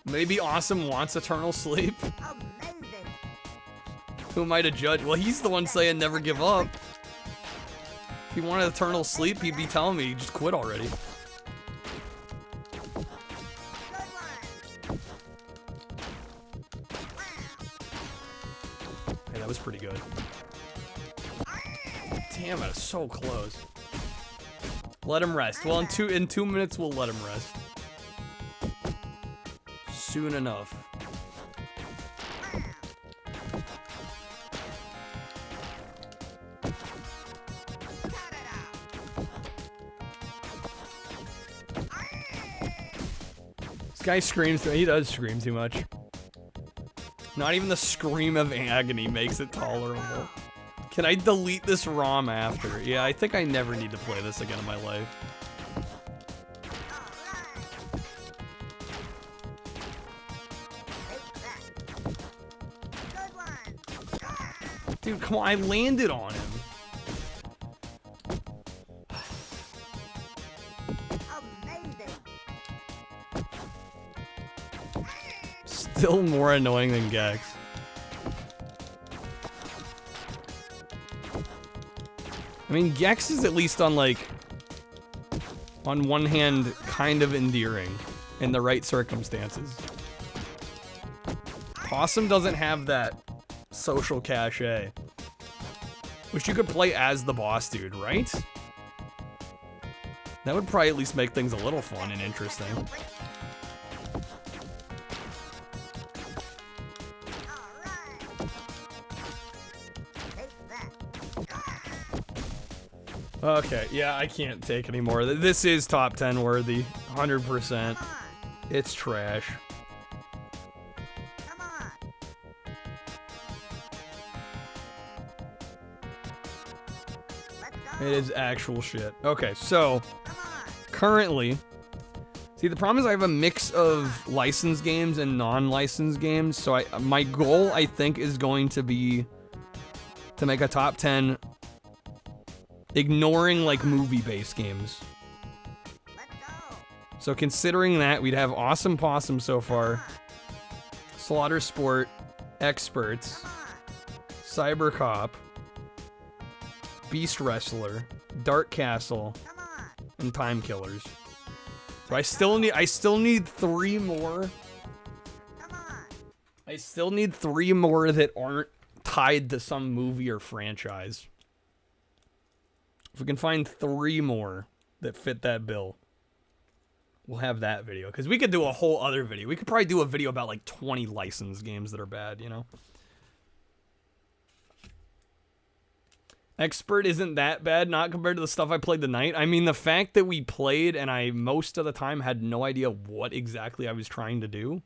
Maybe Awesome wants eternal sleep. Who am I to judge? Well, he's the one saying never give up. If he wanted eternal sleep, he'd be telling me just quit already. Hey, that was pretty good. Damn it, it's so close. Let him rest. Well, in 2 minutes, we'll let him rest. Soon enough. This guy screams. He does scream too much. Not even the scream of agony makes it tolerable. Can I delete this ROM after? Yeah, I think I never need to play this again in my life. Dude, come on, I landed on him. Still more annoying than Gex. I mean, Gex is at least on, like, on one hand, kind of endearing in the right circumstances. Possum doesn't have that social cachet. Which you could play as the boss dude, right? That would probably at least make things a little fun and interesting. Okay, yeah, I can't take any more. This is top 10 worthy, 100%. It's trash. It is actual shit. Okay, so currently, see, the problem is I have a mix of licensed games and non-licensed games. So my goal, I think, is going to be to make a top 10 ignoring like movie-based games. So considering that, we'd have Awesome Possum so far, Slaughter Sport, Experts, Cyber Cop, Beast Wrestler, Dark Castle, and Time Killers. So I still need 3 more. I still need 3 more that aren't tied to some movie or franchise. If we can find 3 more that fit that bill, we'll have that video. Because we could do a whole other video. We could probably do a video about like 20 licensed games that are bad, you know? Expert isn't that bad, not compared to the stuff I played tonight. I mean, the fact that we played and I most of the time had no idea what exactly I was trying to do.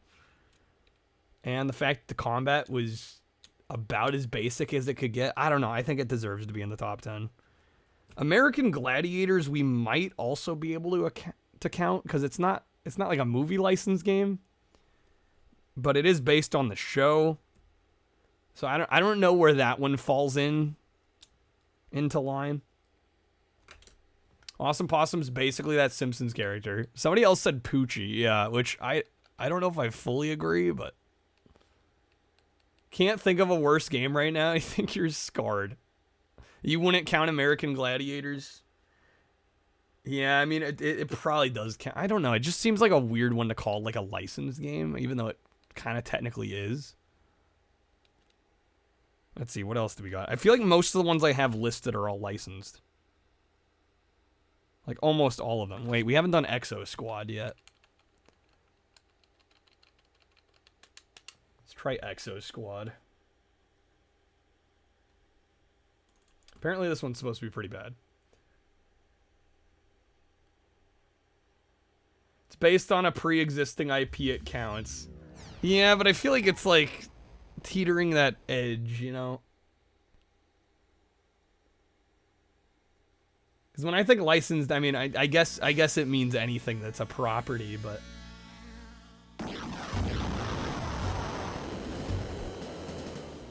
And the fact the combat was about as basic as it could get. I don't know. I think it deserves to be in the top 10. American Gladiators we might also be able to count because it's not like a movie license game, but it is based on the show. So I don't know where that one falls into line. Awesome Possum's basically that Simpsons character. Somebody else said Poochie, yeah, which I don't know if I fully agree, but can't think of a worse game right now. I think you're scarred. You wouldn't count American Gladiators? Yeah, I mean, it probably does count. I don't know. It just seems like a weird one to call like a licensed game, even though it kind of technically is. Let's see, what else do we got? I feel like most of the ones I have listed are all licensed. Like almost all of them. Wait, we haven't done Exo Squad yet. Let's try Exo Squad. Apparently this one's supposed to be pretty bad. It's based on a pre-existing IP, it counts. Yeah, but I feel like it's like teetering that edge, you know? Because when I think licensed, I mean, I guess it means anything that's a property, but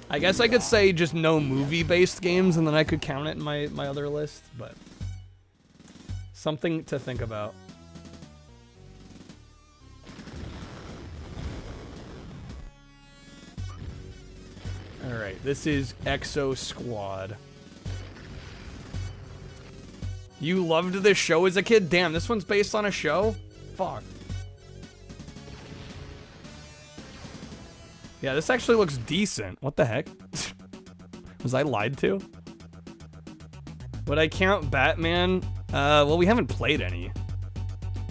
I guess I could say just no movie-based games, and then I could count it in my other list, but something to think about. Alright, this is Exo Squad. You loved this show as a kid? Damn, this one's based on a show? Fuck. Yeah, this actually looks decent. What the heck? Was I lied to? Would I count Batman? Well, we haven't played any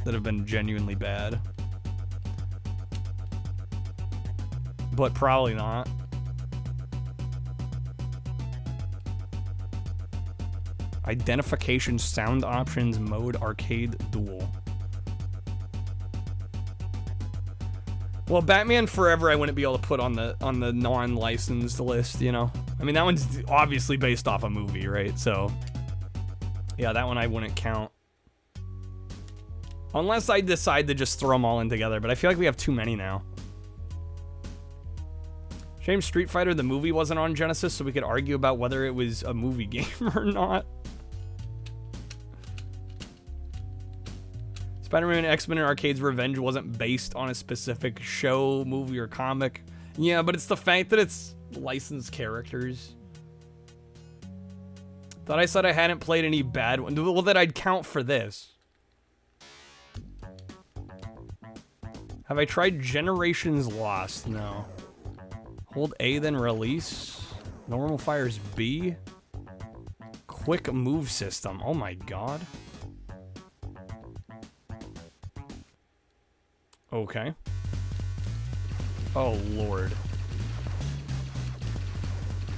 that have been genuinely bad. But probably not. Identification, sound options, mode, arcade, duel. Well, Batman Forever I wouldn't be able to put on the non-licensed list, you know? I mean, that one's obviously based off a movie, right? So, yeah, that one I wouldn't count. Unless I decide to just throw them all in together, but I feel like we have too many now. Shame Street Fighter, the movie, wasn't on Genesis, so we could argue about whether it was a movie game or not. Spider-Man X-Men and Arcade's Revenge wasn't based on a specific show, movie, or comic. Yeah, but it's the fact that it's licensed characters. Thought I said I hadn't played any bad ones. Well, that I'd count for this. Have I tried Generations Lost? No. Hold A, then release. Normal Fire's B. Quick move system. Oh my god. Okay. Oh, Lord.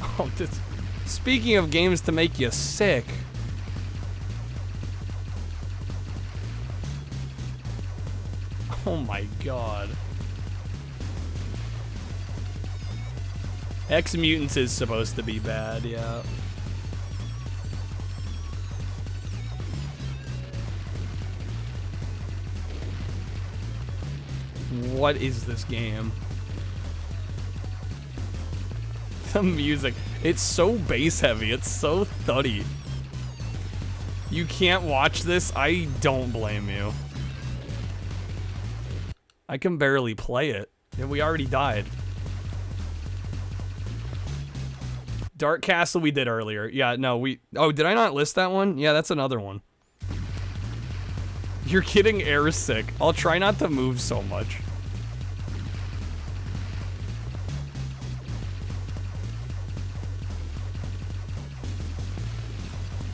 Oh, this... Speaking of games to make you sick. Oh my god. X-Mutants is supposed to be bad, yeah. What is this game? The music. It's so bass heavy. It's so thuddy. You can't watch this? I don't blame you. I can barely play it. And we already died. Dark Castle we did earlier. Yeah, no, we... Oh, did I not list that one? Yeah, that's another one. You're getting air sick. I'll try not to move so much.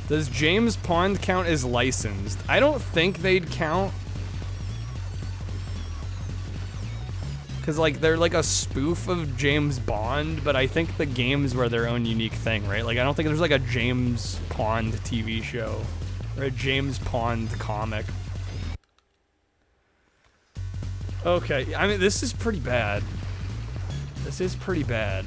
Does James Pond count as licensed? I don't think they'd count. Because, like, they're like a spoof of James Bond, but I think the games were their own unique thing, right? Like, I don't think there's like a James Pond TV show or a James Pond comic. Okay, I mean, this is pretty bad. This is pretty bad.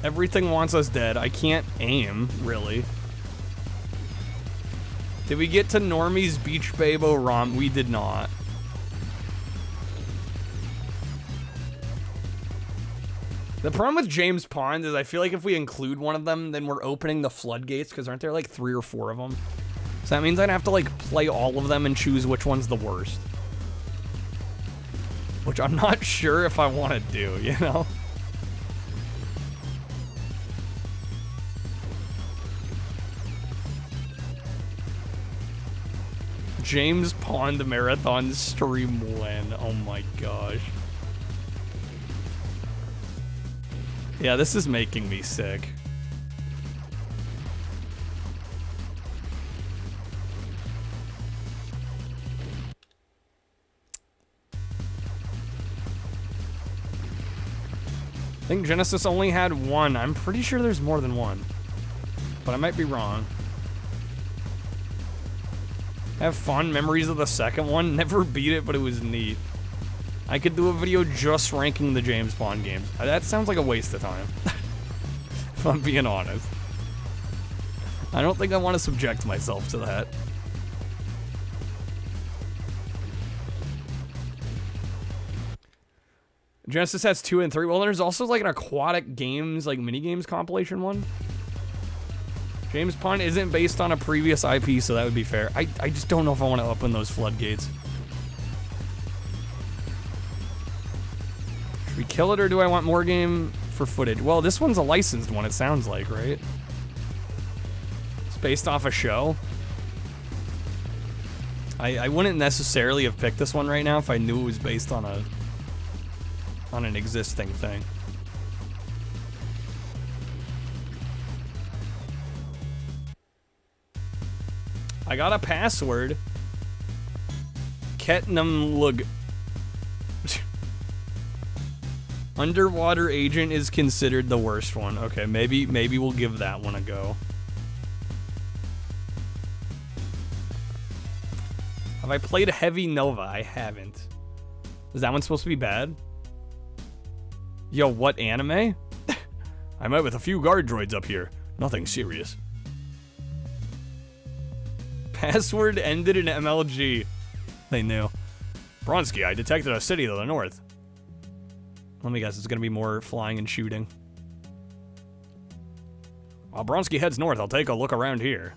Everything wants us dead. I can't aim, really. Did we get to Normie's Beach Babo ROM? We did not. The problem with James Pond is I feel like if we include one of them, then we're opening the floodgates, because aren't there like 3 or 4 of them? So that means I'd have to like play all of them and choose which one's the worst. Which I'm not sure if I want to do, you know? James Pond Marathon stream when? Oh my gosh. Yeah, this is making me sick. I think Genesis only had 1. I'm pretty sure there's more than 1. But I might be wrong. Have fond memories of the second one. Never beat it, but it was neat. I could do a video just ranking the James Bond games. That sounds like a waste of time. If I'm being honest. I don't think I want to subject myself to that. Genesis has 2 and 3. Well, there's also like an aquatic games, like mini games compilation one. James Pond isn't based on a previous IP, so that would be fair. I just don't know if I want to open those floodgates. Should we kill it, or do I want more game for footage? Well, this one's a licensed one, it sounds like, right? It's based off a show. I wouldn't necessarily have picked this one right now if I knew it was based on an existing thing. I got a password. Ketnum Lug. Underwater Agent is considered the worst one. Okay, maybe we'll give that one a go. Have I played Heavy Nova? I haven't. Is that one supposed to be bad? Yo, what anime? I met with a few guard droids up here. Nothing serious. Password ended in MLG. They knew. Bronsky, I detected a city to the north. Let me guess, it's gonna be more flying and shooting. While Bronsky heads north, I'll take a look around here.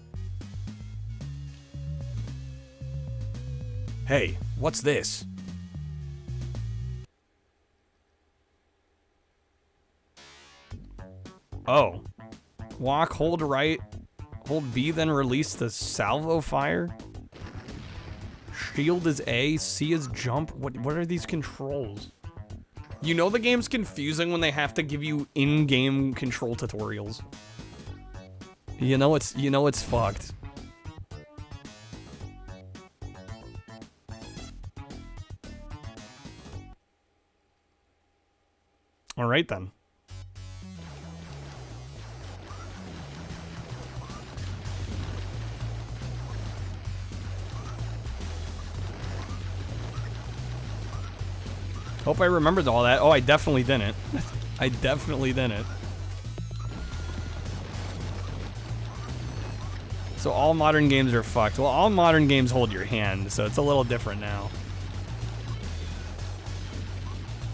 Hey, what's this? Oh. Walk, hold right, hold B, then release the salvo fire? Shield is A, C is jump? What are these controls? You know the game's confusing when they have to give you in-game control tutorials. You know it's fucked. All right then. Hope I remembered all that. Oh, I definitely didn't. I definitely didn't. So all modern games are fucked. Well, all modern games hold your hand, so it's a little different now.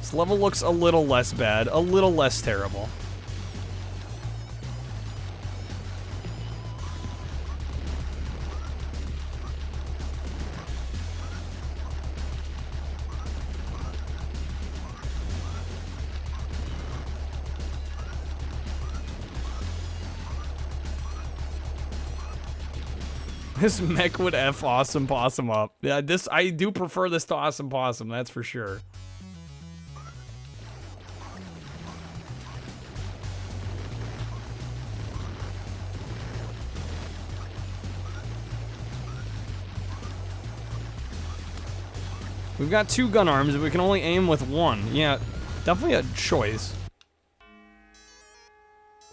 This level looks a little less bad, a little less terrible. This mech would F Awesome Possum up. Yeah, I do prefer this to Awesome Possum, that's for sure. We've got 2 gun arms, and we can only aim with 1. Yeah, definitely a choice.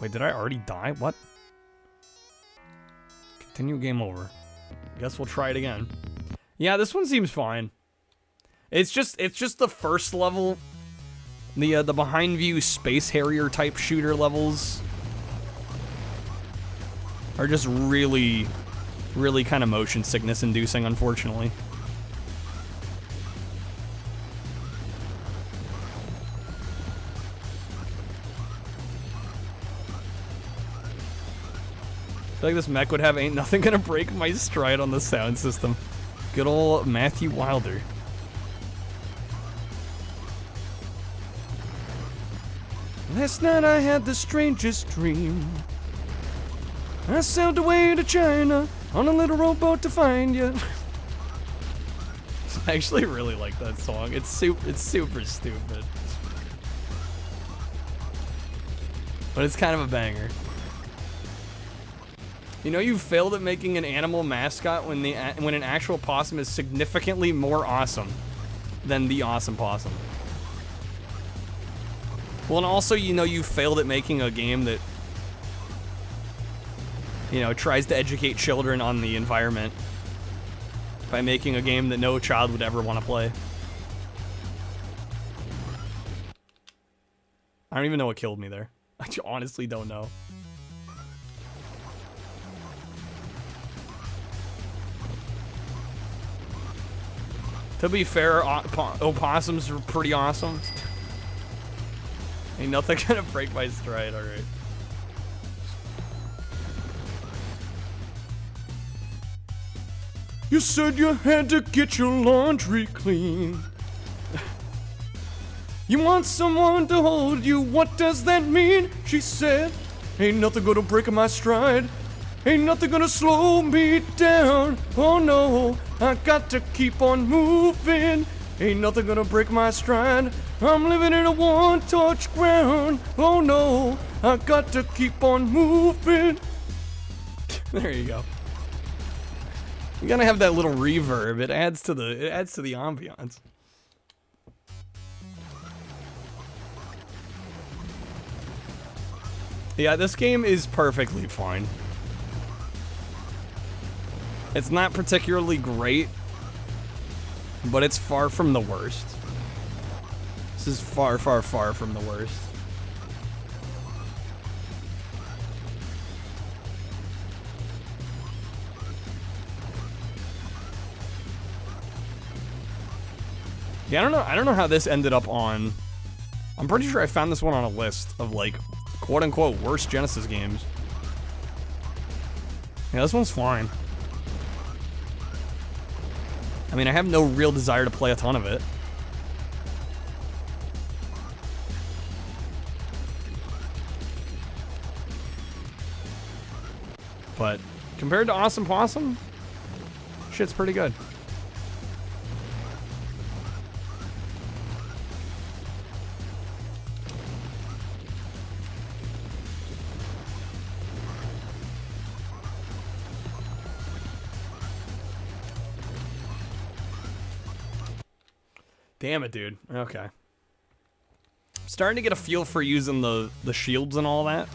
Wait, did I already die? What? Continue game over. Guess we'll try it again. Yeah, this one seems fine. It's just the first level. The behind view Space Harrier type shooter levels are just really kind of motion sickness inducing, unfortunately. I feel like this mech would have Ain't Nothing Gonna Break My Stride on the sound system. Good old Matthew Wilder. Last night I had the strangest dream. I sailed away to China on a little rowboat to find you. I actually really like that song. It's super stupid. But it's kind of a banger. You know you failed at making an animal mascot when an actual possum is significantly more awesome than the awesome possum. Well, and also you know you failed at making a game that, you know, tries to educate children on the environment by making a game that no child would ever want to play. I don't even know what killed me there. I honestly don't know. To be fair, opossums are pretty awesome. Ain't nothing gonna break my stride, alright. You said you had to get your laundry clean. You want someone to hold you, what does that mean? She said, ain't nothing gonna break my stride. Ain't nothing gonna slow me down. Oh no, I got to keep on moving. Ain't nothing gonna break my stride. I'm living in a one-touch ground. Oh no, I got to keep on moving. There you go. You gotta have that little reverb. It adds to the ambiance. Yeah, this game is perfectly fine. It's not particularly great, but it's far from the worst. This is far, far, far from the worst. Yeah, I don't know how this ended up on. I'm pretty sure I found this one on a list of like quote-unquote worst Genesis games. Yeah, this one's fine. I mean, I have no real desire to play a ton of it. But compared to Awesome Possum, shit's pretty good. Damn it, dude. Okay. I'm starting to get a feel for using the shields and all that.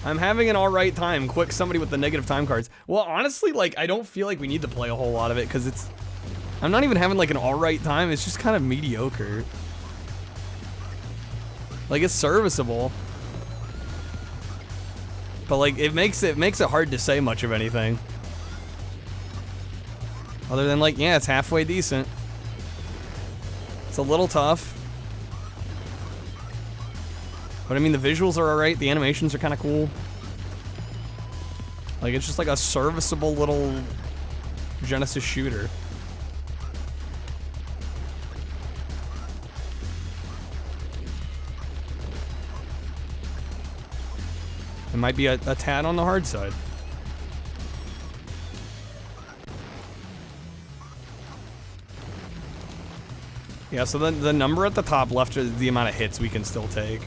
I'm having an alright time. Quick, somebody with the negative time cards. Well, honestly, like, I don't feel like we need to play a whole lot of it, because it's... I'm not even having, like, an alright time. It's just kind of mediocre. Like, it's serviceable. But, like, it makes it hard to say much of anything. Other than, like, yeah, it's halfway decent. It's a little tough. But I mean, the visuals are alright. The animations are kind of cool. Like, it's just like a serviceable little Genesis shooter. It might be a tad on the hard side. Yeah, so the number at the top left is the amount of hits we can still take.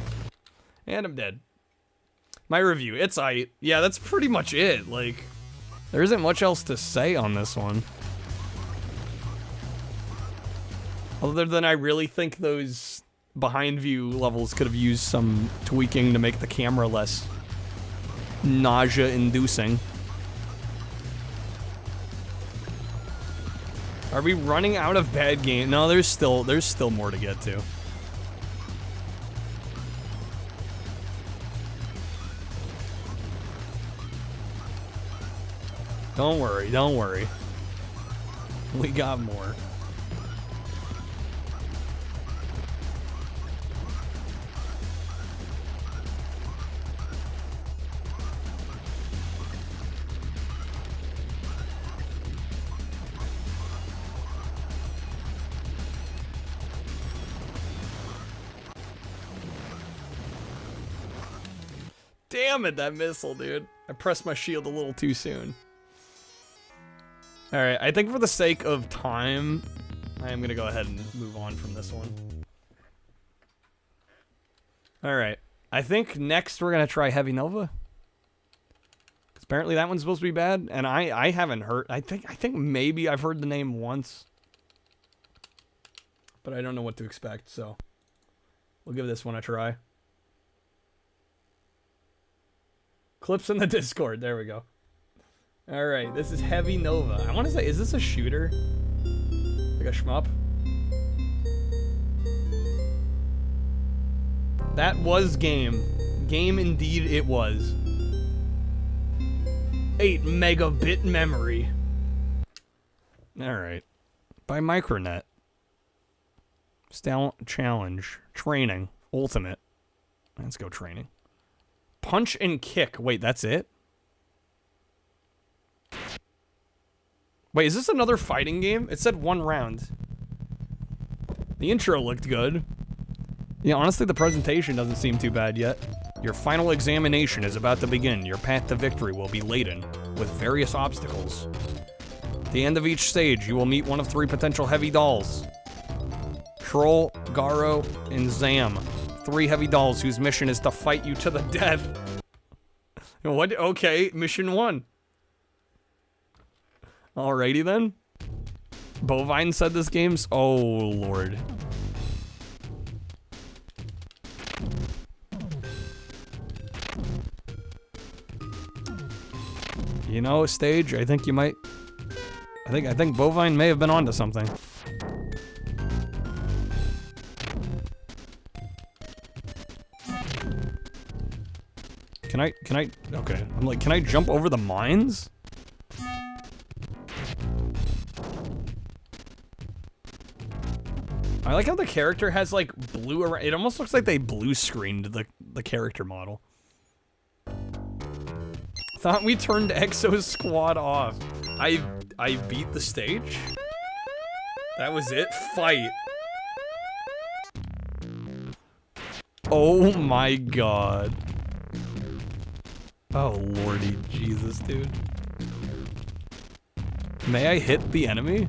And I'm dead. My review, it's aight. Yeah, that's pretty much it. Like, there isn't much else to say on this one. Other than I really think those behind view levels could have used some tweaking to make the camera less nausea-inducing. Are we running out of bad game? No, there's still more to get to. Don't worry, don't worry. We got more. Damn it, that missile, dude. I pressed my shield a little too soon. Alright, I think for the sake of time, I am gonna go ahead and move on from this one. Alright, I think next we're gonna try Heavy Nova. Because apparently that one's supposed to be bad, and I haven't heard, I think maybe I've heard the name once. But I don't know what to expect, so we'll give this one a try. Clips in the Discord, there we go. Alright, this is Heavy Nova. I want to say, is this a shooter? Like a shmup? That was game. Game indeed it was. 8 megabit memory. Alright. By Micronet. Challenge. Training. Ultimate. Let's go training. Punch and kick. Wait, that's it? Wait, is this another fighting game? It said 1 round. The intro looked good. Yeah, honestly, the presentation doesn't seem too bad yet. Your final examination is about to begin. Your path to victory will be laden with various obstacles. At the end of each stage, you will meet one of 3 potential heavy dolls. Troll, Garo, and Zam. 3 heavy dolls whose mission is to fight you to the death. What? Okay, mission 1. Alrighty then. Bovine said this game's... Oh, Lord. You know, Stage, I think you might... I think Bovine may have been onto something. Can I, okay. I'm like, can I jump over the mines? I like how the character has like blue around. It almost looks like they blue screened the character model. Thought we turned Exo Squad off. I beat the stage? That was it? Fight. Oh my god. Oh lordy Jesus, dude. May I hit the enemy?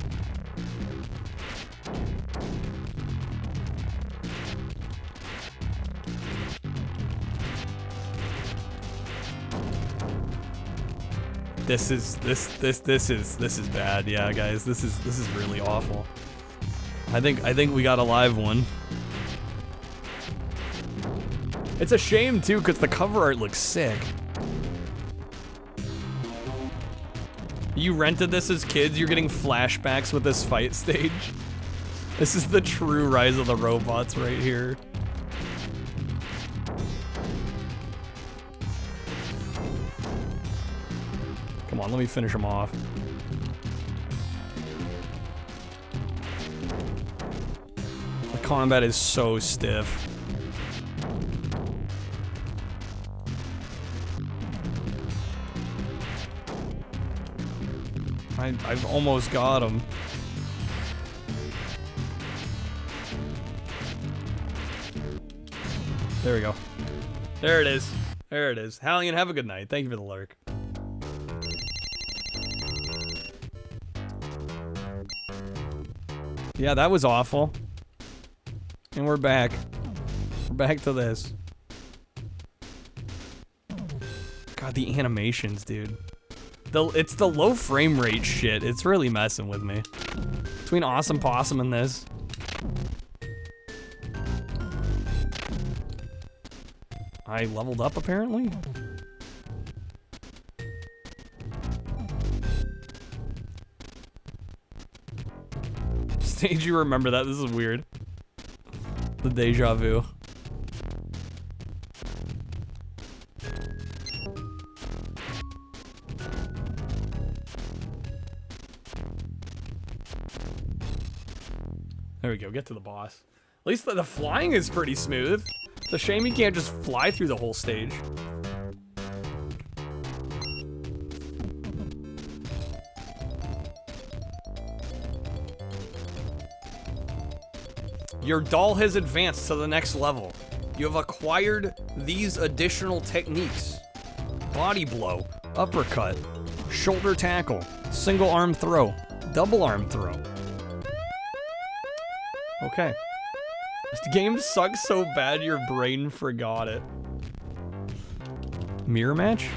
This is bad. Yeah, guys, this is really awful. I think we got a live one. It's a shame too, cause the cover art looks sick. You rented this as kids, you're getting flashbacks with this fight stage. This is the true Rise of the Robots right here. Come on, let me finish him off. combat is so stiff. I've almost got him. There we go. There it is. There it is. Hallian, have a good night. Thank you for the lurk. Yeah, that was awful. And we're back. We're back to this. God, the animations, dude. It's the low frame rate shit. It's really messing with me. Between Awesome Possum and this. I leveled up, apparently? Stage, you remember that? This is weird. The deja vu. There we go, get to the boss. At least the flying is pretty smooth. It's a shame you can't just fly through the whole stage. Your doll has advanced to the next level. You have acquired these additional techniques. Body blow, uppercut, shoulder tackle, single arm throw, double arm throw. Okay. This game sucks so bad your brain forgot it. Mirror match?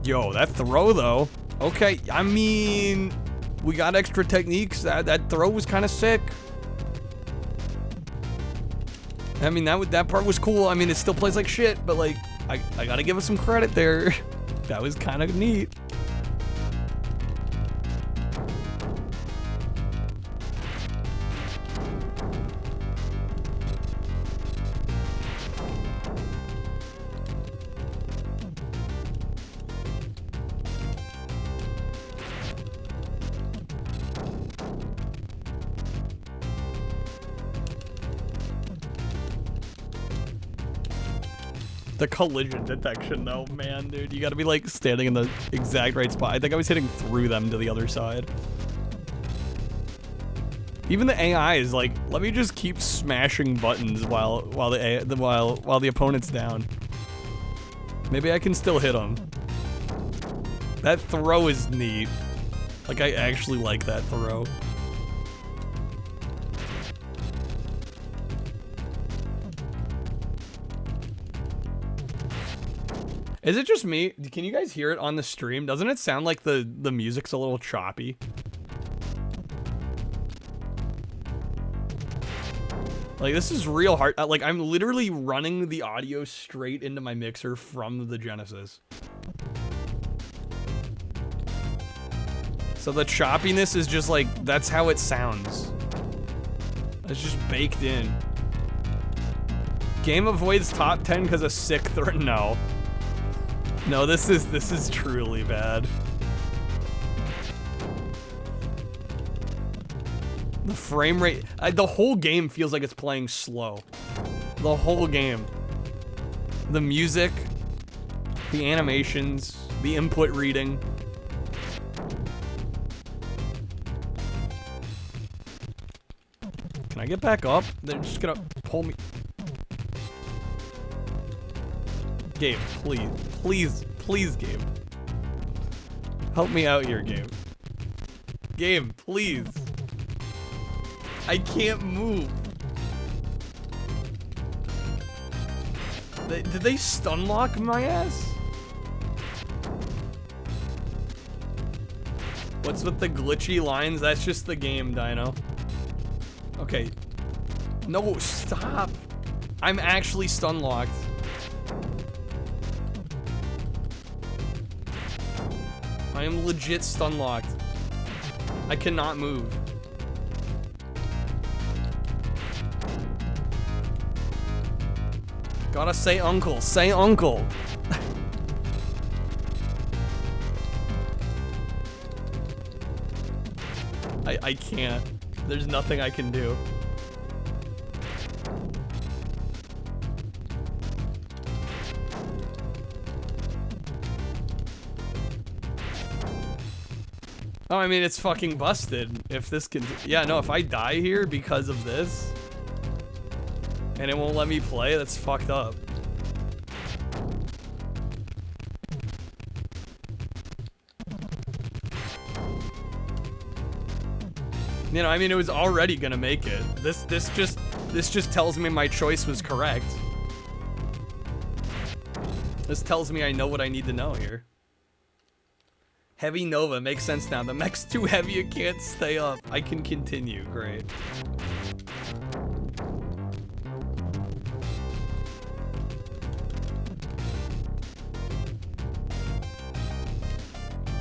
Yo, that throw though. Okay, I mean, we got extra techniques. That throw was kind of sick. I mean, that part was cool. I mean, it still plays like shit, but like, I gotta give us some credit there. That was kind of neat. The collision detection though, man, dude. You gotta be like standing in the exact right spot. I think I was hitting through them to the other side. Even the AI is like, let me just keep smashing buttons while the opponent's down. Maybe I can still hit him. That throw is neat. Like, I actually like that throw. Is it just me? Can you guys hear it on the stream? Doesn't it sound like the music's a little choppy? Like, this is real hard. Like, I'm literally running the audio straight into my mixer from the Genesis. So the choppiness is just like, that's how it sounds. It's just baked in. Game avoids top 10 because of sick throw. No. No, this is truly bad. The frame rate, the whole game feels like it's playing slow. The whole game. The music, the animations, the input reading. Can I get back up? They're just gonna pull me. Game, please. Please, please, game. Help me out here, game. Game, please. I can't move. Did they stun lock my ass? What's with the glitchy lines? That's just the game, Dino. Okay. No, stop. I'm actually stun locked. I am legit stun locked. I cannot move. Gotta say uncle. Say uncle. I can't. There's nothing I can do. Oh, I mean, it's fucking busted. If this can... Yeah, no, if I die here because of this, and it won't let me play, that's fucked up. You know, I mean, it was already gonna make it. This just tells me my choice was correct. This tells me I know what I need to know here. Heavy Nova makes sense now. The mech's too heavy, it can't stay up. I can continue. Great.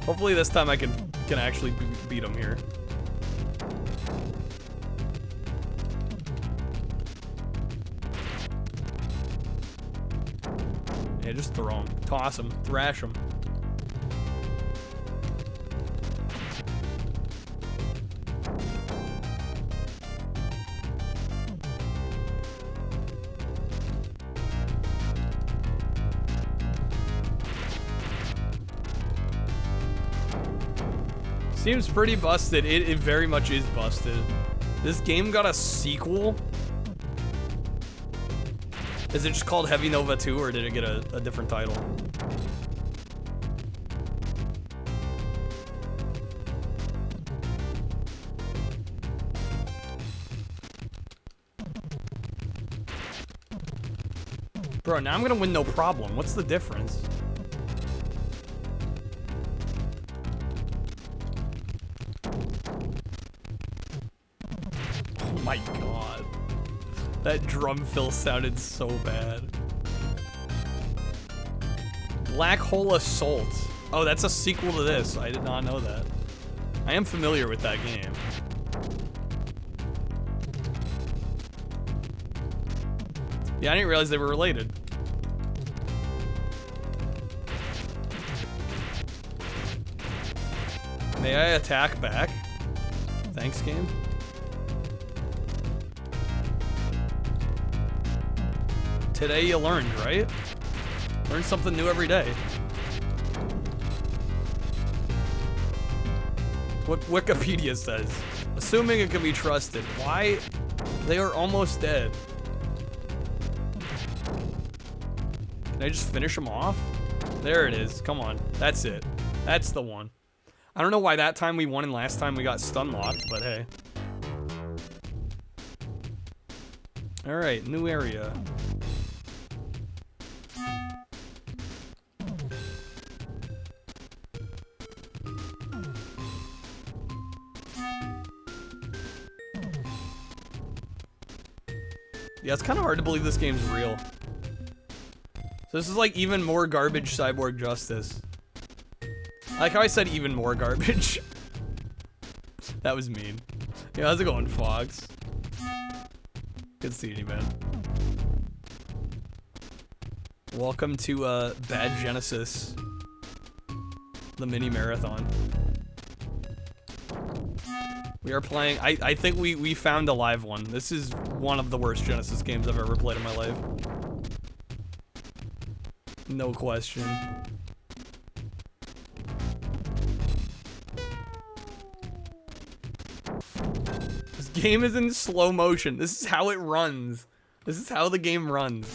Hopefully this time I can actually beat him here. Yeah, just throw him. Toss him. Thrash him. Seems pretty busted. It very much is busted. This game got a sequel? Is it just called Heavy Nova 2, or did it get a different title? Bro, now I'm gonna win no problem. What's the difference? Oh my god. That drum fill sounded so bad. Black Hole Assault. Oh, that's a sequel to this. I did not know that. I am familiar with that game. Yeah, I didn't realize they were related. May I attack back? Thanks, game. Today you learned, right? Learn something new every day. What Wikipedia says. Assuming it can be trusted. Why? They are almost dead. Can I just finish them off? There it is. Come on. That's it. That's the one. I don't know why that time we won and last time we got stun locked, but hey. Alright, new area. Yeah, it's kind of hard to believe this game's real. So this is like even more garbage Cyborg Justice. I like how I said even more garbage. That was mean. Yeah, how's it going, Fox? Good seeing you, man. Welcome to Bad Genesis, the mini marathon. We are playing. I think we found a live one. This is one of the worst Genesis games I've ever played in my life. No question. This game is in slow motion. This is how it runs. This is how the game runs.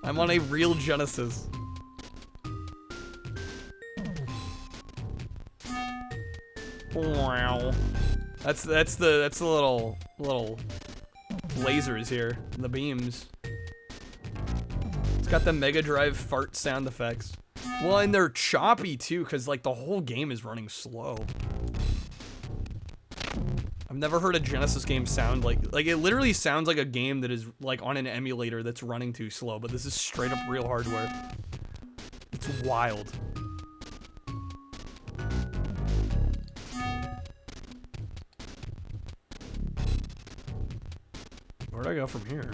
I'm on a real Genesis. Wow. That's the little lasers here, the beams. It's got the Mega Drive fart sound effects. Well, and they're choppy too, because like the whole game is running slow. I've never heard a Genesis game sound like it literally sounds like a game that is like on an emulator that's running too slow, but this is straight up real hardware. It's wild. Where'd I go from here?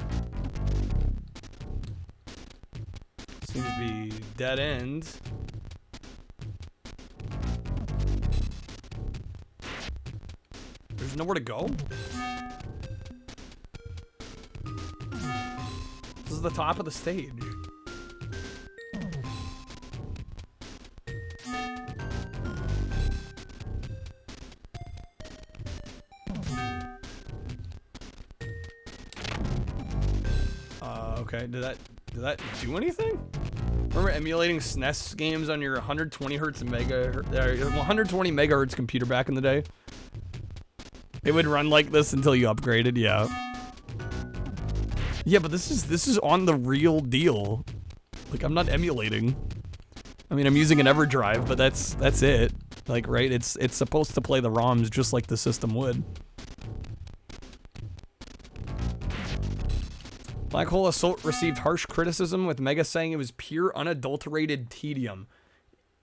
might be dead end. There's nowhere to go? This is the top of the stage. Okay, did that do anything? Remember emulating SNES games on your 120 megahertz computer back in the day? It would run like this until you upgraded, yeah. Yeah, but this is on the real deal. Like, I'm not emulating. I mean, I'm using an EverDrive, but that's it. Like, right? It's supposed to play the ROMs just like the system would. Black Hole Assault received harsh criticism, with Mega saying it was pure unadulterated tedium.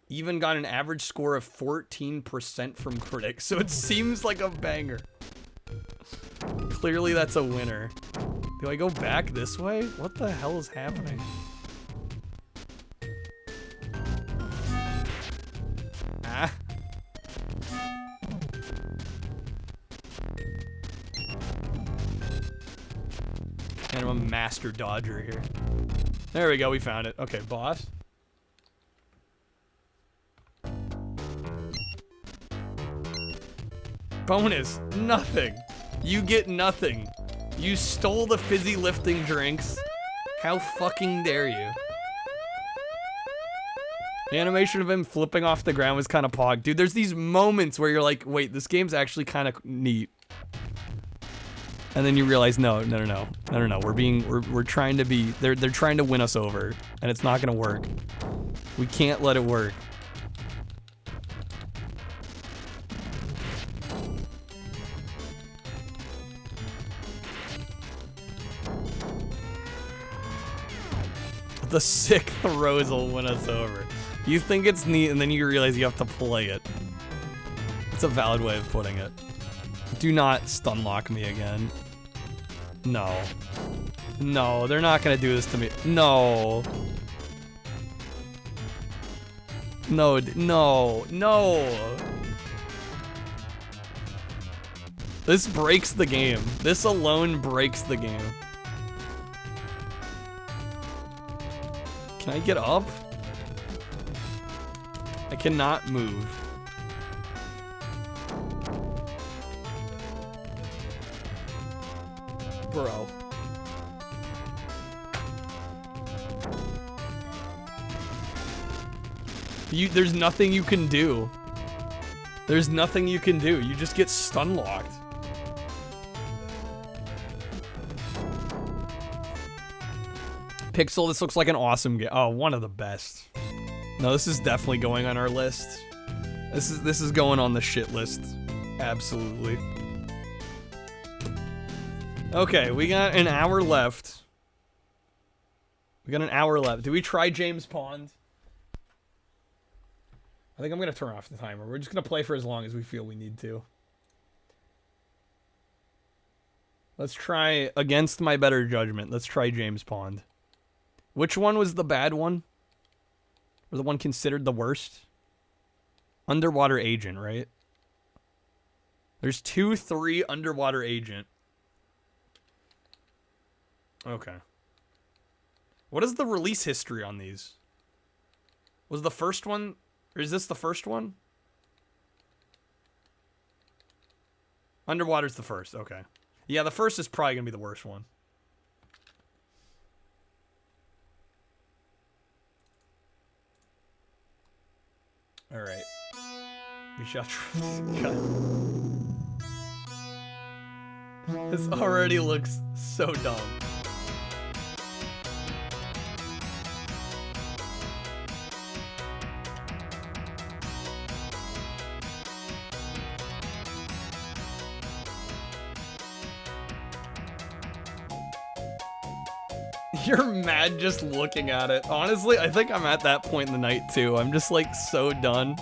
Even got an average score of 14% from critics, so it seems like a banger. Clearly that's a winner. Do I go back this way? What the hell is happening? Ah. And I'm a master dodger here. There we go, we found it. Okay, boss. Bonus, nothing. You get nothing. You stole the fizzy lifting drinks. How fucking dare you? The animation of him flipping off the ground was kind of pog. Dude, there's these moments where you're like, wait, this game's actually kind of neat. And then you realize, no. We're trying to be, they're trying to win us over, and it's not gonna work. We can't let it work. The sick throws will win us over. You think it's neat, and then you realize you have to play it. It's a valid way of putting it. Do not stun lock me again. No. No, they're not gonna do this to me. No. No, no. This breaks the game. This alone breaks the game. Can I get up? I cannot move. Bro. There's nothing you can do. There's nothing you can do. You just get stun locked. Pixel, this looks like an awesome game. Oh, one of the best. No, this is definitely going on our list. This is going on the shit list. Absolutely. Okay, we got an hour left. Do we try James Pond? I think I'm gonna turn off the timer. We're just gonna play for as long as we feel we need to. Let's try, against my better judgment, let's try James Pond. Which one was the bad one? Or the one considered the worst? Underwater Agent, right? There's 2, 3, Underwater Agent. Okay. What is the release history on these? Was the first one, or is this the first one? Underwater's the first, okay. Yeah, the first is probably gonna be the worst one. Alright. We shall try. This already looks so dumb. You're mad just looking at it. Honestly, I think I'm at that point in the night too. I'm just like so done.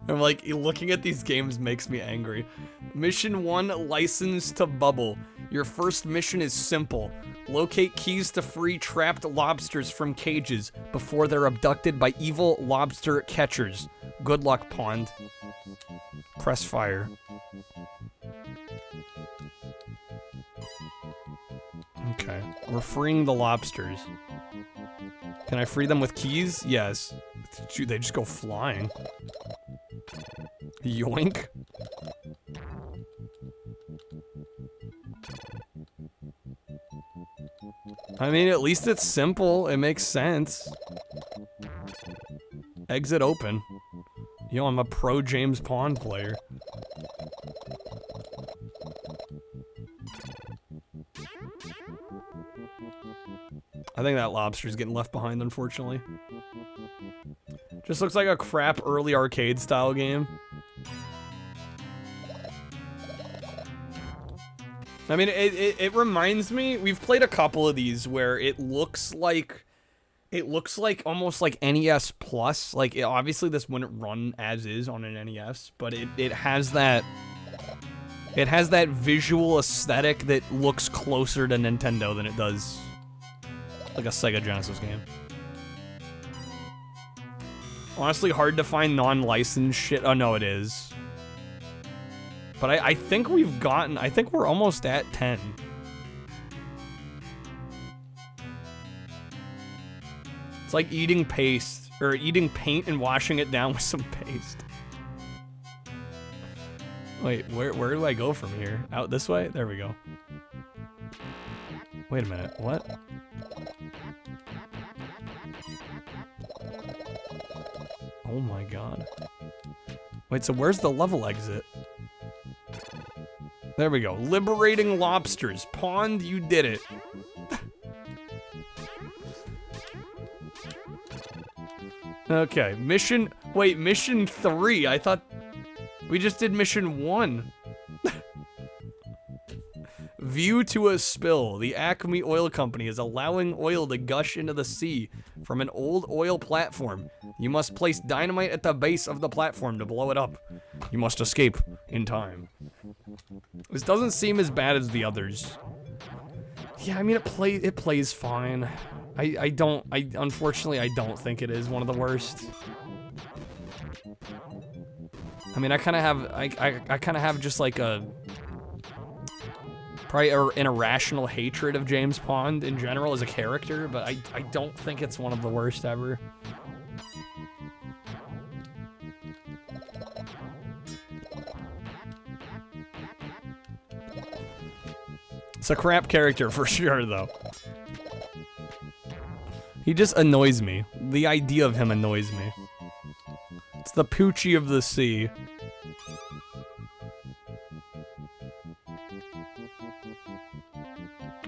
I'm like, looking at these games makes me angry. Mission 1, License to Bubble. Your first mission is simple. Locate keys to free trapped lobsters from cages before they're abducted by evil lobster catchers. Good luck, Pond. Press fire. Okay, we're freeing the lobsters. Can I free them with keys? Yes. Dude, they just go flying. Yoink. I mean, at least it's simple. It makes sense. Exit open. Yo, I'm a pro James Pond player. I think that lobster's getting left behind, unfortunately. Just looks like a crap early arcade style game. I mean, it reminds me, we've played a couple of these where it looks like almost like NES Plus. Like, obviously this wouldn't run as is on an NES, but it has that visual aesthetic that looks closer to Nintendo than it does like a Sega Genesis game. Honestly, hard to find non-licensed shit. Oh, no, it is. But I think I think we're almost at 10. It's like eating paste, or eating paint and washing it down with some paste. Wait, where do I go from here? Out this way? There we go. Wait a minute, what? Oh my god. Wait, so where's the level exit? There we go. Liberating lobsters. Pond, you did it. Okay, mission... Wait, mission 3. I thought we just did mission 1. View to a spill. The Acme Oil Company is allowing oil to gush into the sea from an old oil platform. You must place dynamite at the base of the platform to blow it up. You must escape in time. This doesn't seem as bad as the others. Yeah, I mean, it plays fine. Unfortunately, I don't think it is one of the worst. I mean, I kind of have just like probably an irrational hatred of James Pond in general as a character, but I don't think it's one of the worst ever. It's a crap character for sure, though. He just annoys me. The idea of him annoys me. It's the Poochie of the sea.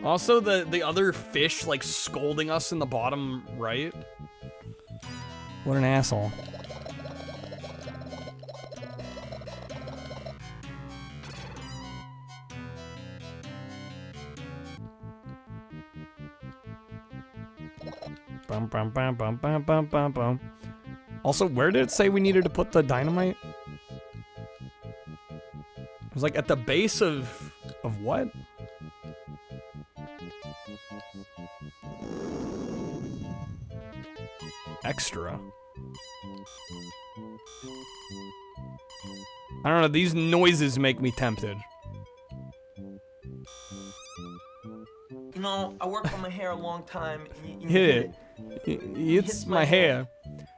Also, the other fish, like, scolding us in the bottom right. What an asshole. Bum, bum, bum, bum, bum, bum, bum, bum. Also, where did it say we needed to put the dynamite? It was like at the base of what? Extra. I don't know, these noises make me tempted. You know, I worked on my hair a long time. It's my hair.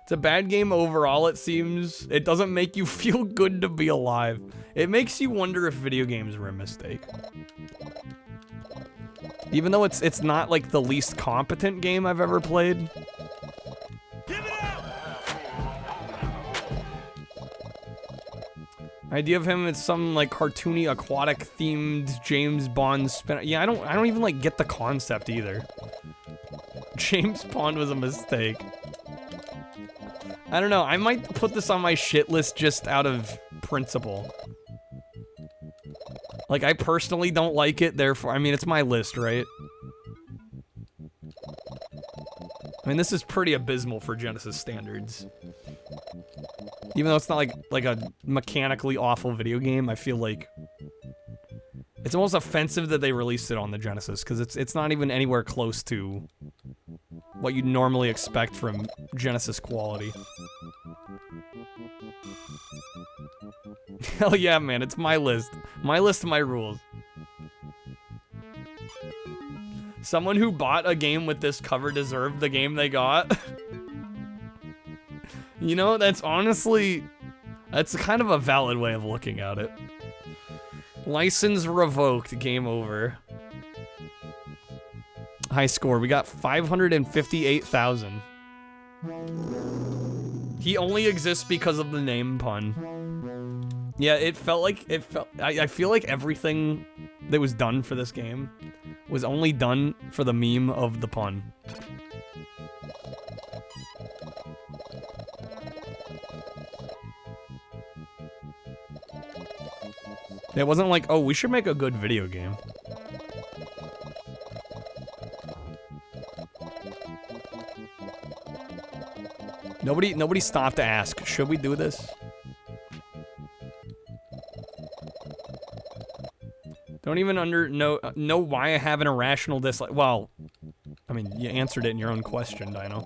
It's a bad game overall, it seems. It doesn't make you feel good to be alive. It makes you wonder if video games were a mistake. Even though it's not like the least competent game I've ever played. Idea of him as some like cartoony aquatic themed James Bond spin. Yeah, I don't even like get the concept either. James Bond was a mistake. I don't know, I might put this on my shit list just out of principle. Like, I personally don't like it, therefore, I mean, it's my list, right? I mean, this is pretty abysmal for Genesis standards. Even though it's not like a mechanically awful video game, I feel like It's almost offensive that they released it on the Genesis, because it's not even anywhere close to what you'd normally expect from Genesis quality. Hell yeah, man, it's my list. My list, my rules. Someone who bought a game with this cover deserved the game they got. You know, that's honestly... That's kind of a valid way of looking at it. License revoked. Game over. High score. We got 558,000. He only exists because of the name pun. Yeah, it felt like... I feel like everything that was done for this game was only done for the meme of the pun. It wasn't like, oh, we should make a good video game. Nobody stopped to ask, should we do this? Don't even know why I have an irrational dislike. Well, I mean, you answered it in your own question, Dino.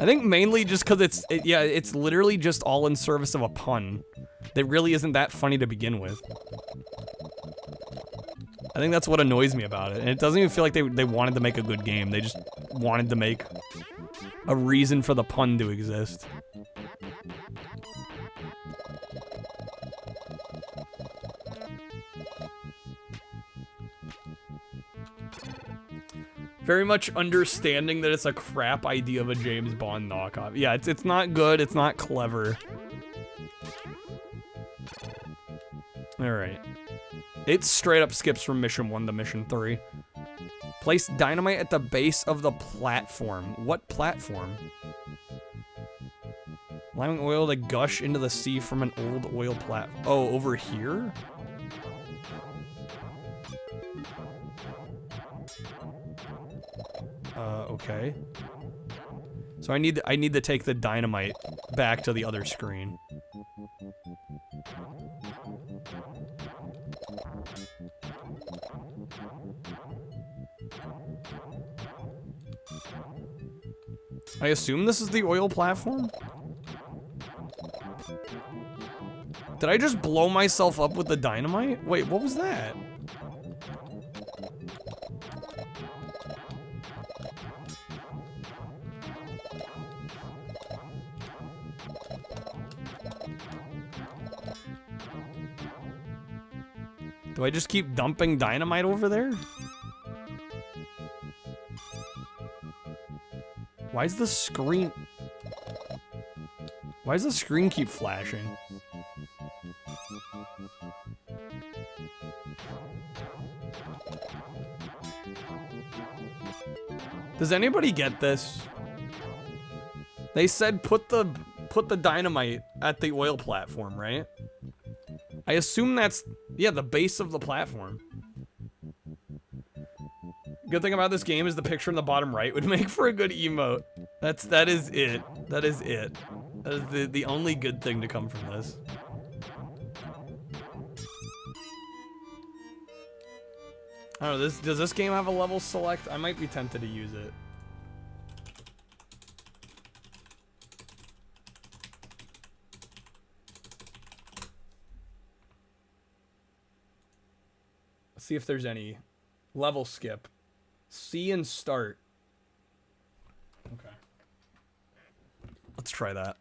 I think mainly just because it's literally just all in service of a pun. That really isn't that funny to begin with. I think that's what annoys me about it. And it doesn't even feel like they wanted to make a good game. They just wanted to make a reason for the pun to exist. Very much understanding that it's a crap idea of a James Bond knockoff. Yeah, it's not good, it's not clever. Alright. It straight up skips from mission 1 to mission 3. Place dynamite at the base of the platform. What platform? Allowing oil to gush into the sea from an old oil platform. Oh, over here? Okay. So I need to take the dynamite back to the other screen. I assume this is the oil platform? Did I just blow myself up with the dynamite? Wait, what was that? Do I just keep dumping dynamite over there? Why is the screen... Why does the screen keep flashing? Does anybody get this? They said put the dynamite at the oil platform, right? I assume that's, yeah, the base of the platform. Good thing about this game is the picture in the bottom right would make for a good emote. That is it. That is it. That is the only good thing to come from this. I don't know, does this game have a level select? I might be tempted to use it. Let's see if there's any level skip. C and start. Okay. Let's try that.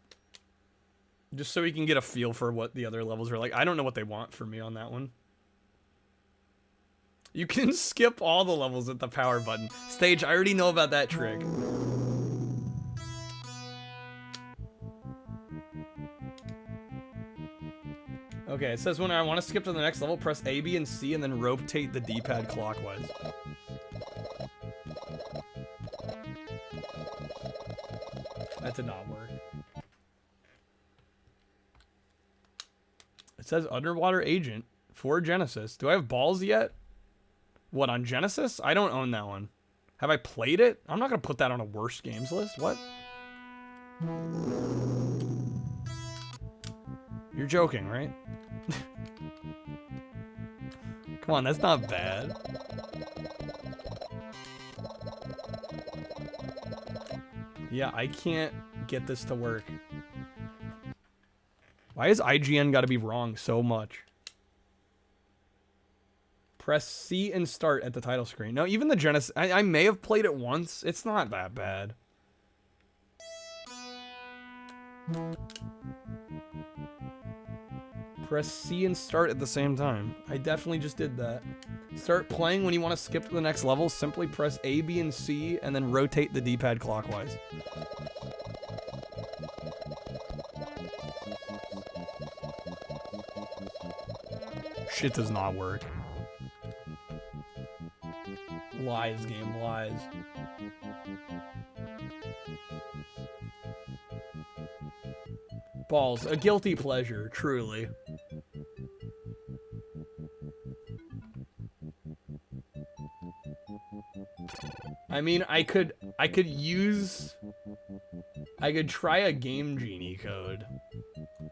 Just so we can get a feel for what the other levels are like. I don't know what they want from me on that one. You can skip all the levels with the power button. Stage, I already know about that trick. Okay, it says when I want to skip to the next level, press A, B, and C, and then rotate the D-pad clockwise. That did not work. It says Underwater Agent for Genesis. Do I have balls yet? What, on Genesis? I don't own that one. Have I played it? I'm not going to put that on a worst games list. What? You're joking, right? Come on, that's not bad. Yeah, I can't get this to work. Why has IGN got to be wrong so much? Press C and start at the title screen. No, even the Genesis... I may have played it once. It's not that bad. Press C and start at the same time. I definitely just did that. Start playing when you want to skip to the next level. Simply press A, B, and C, and then rotate the D-pad clockwise. Shit does not work. Lies, game, lies. Balls, a guilty pleasure, truly. I mean, I could try a Game Genie code.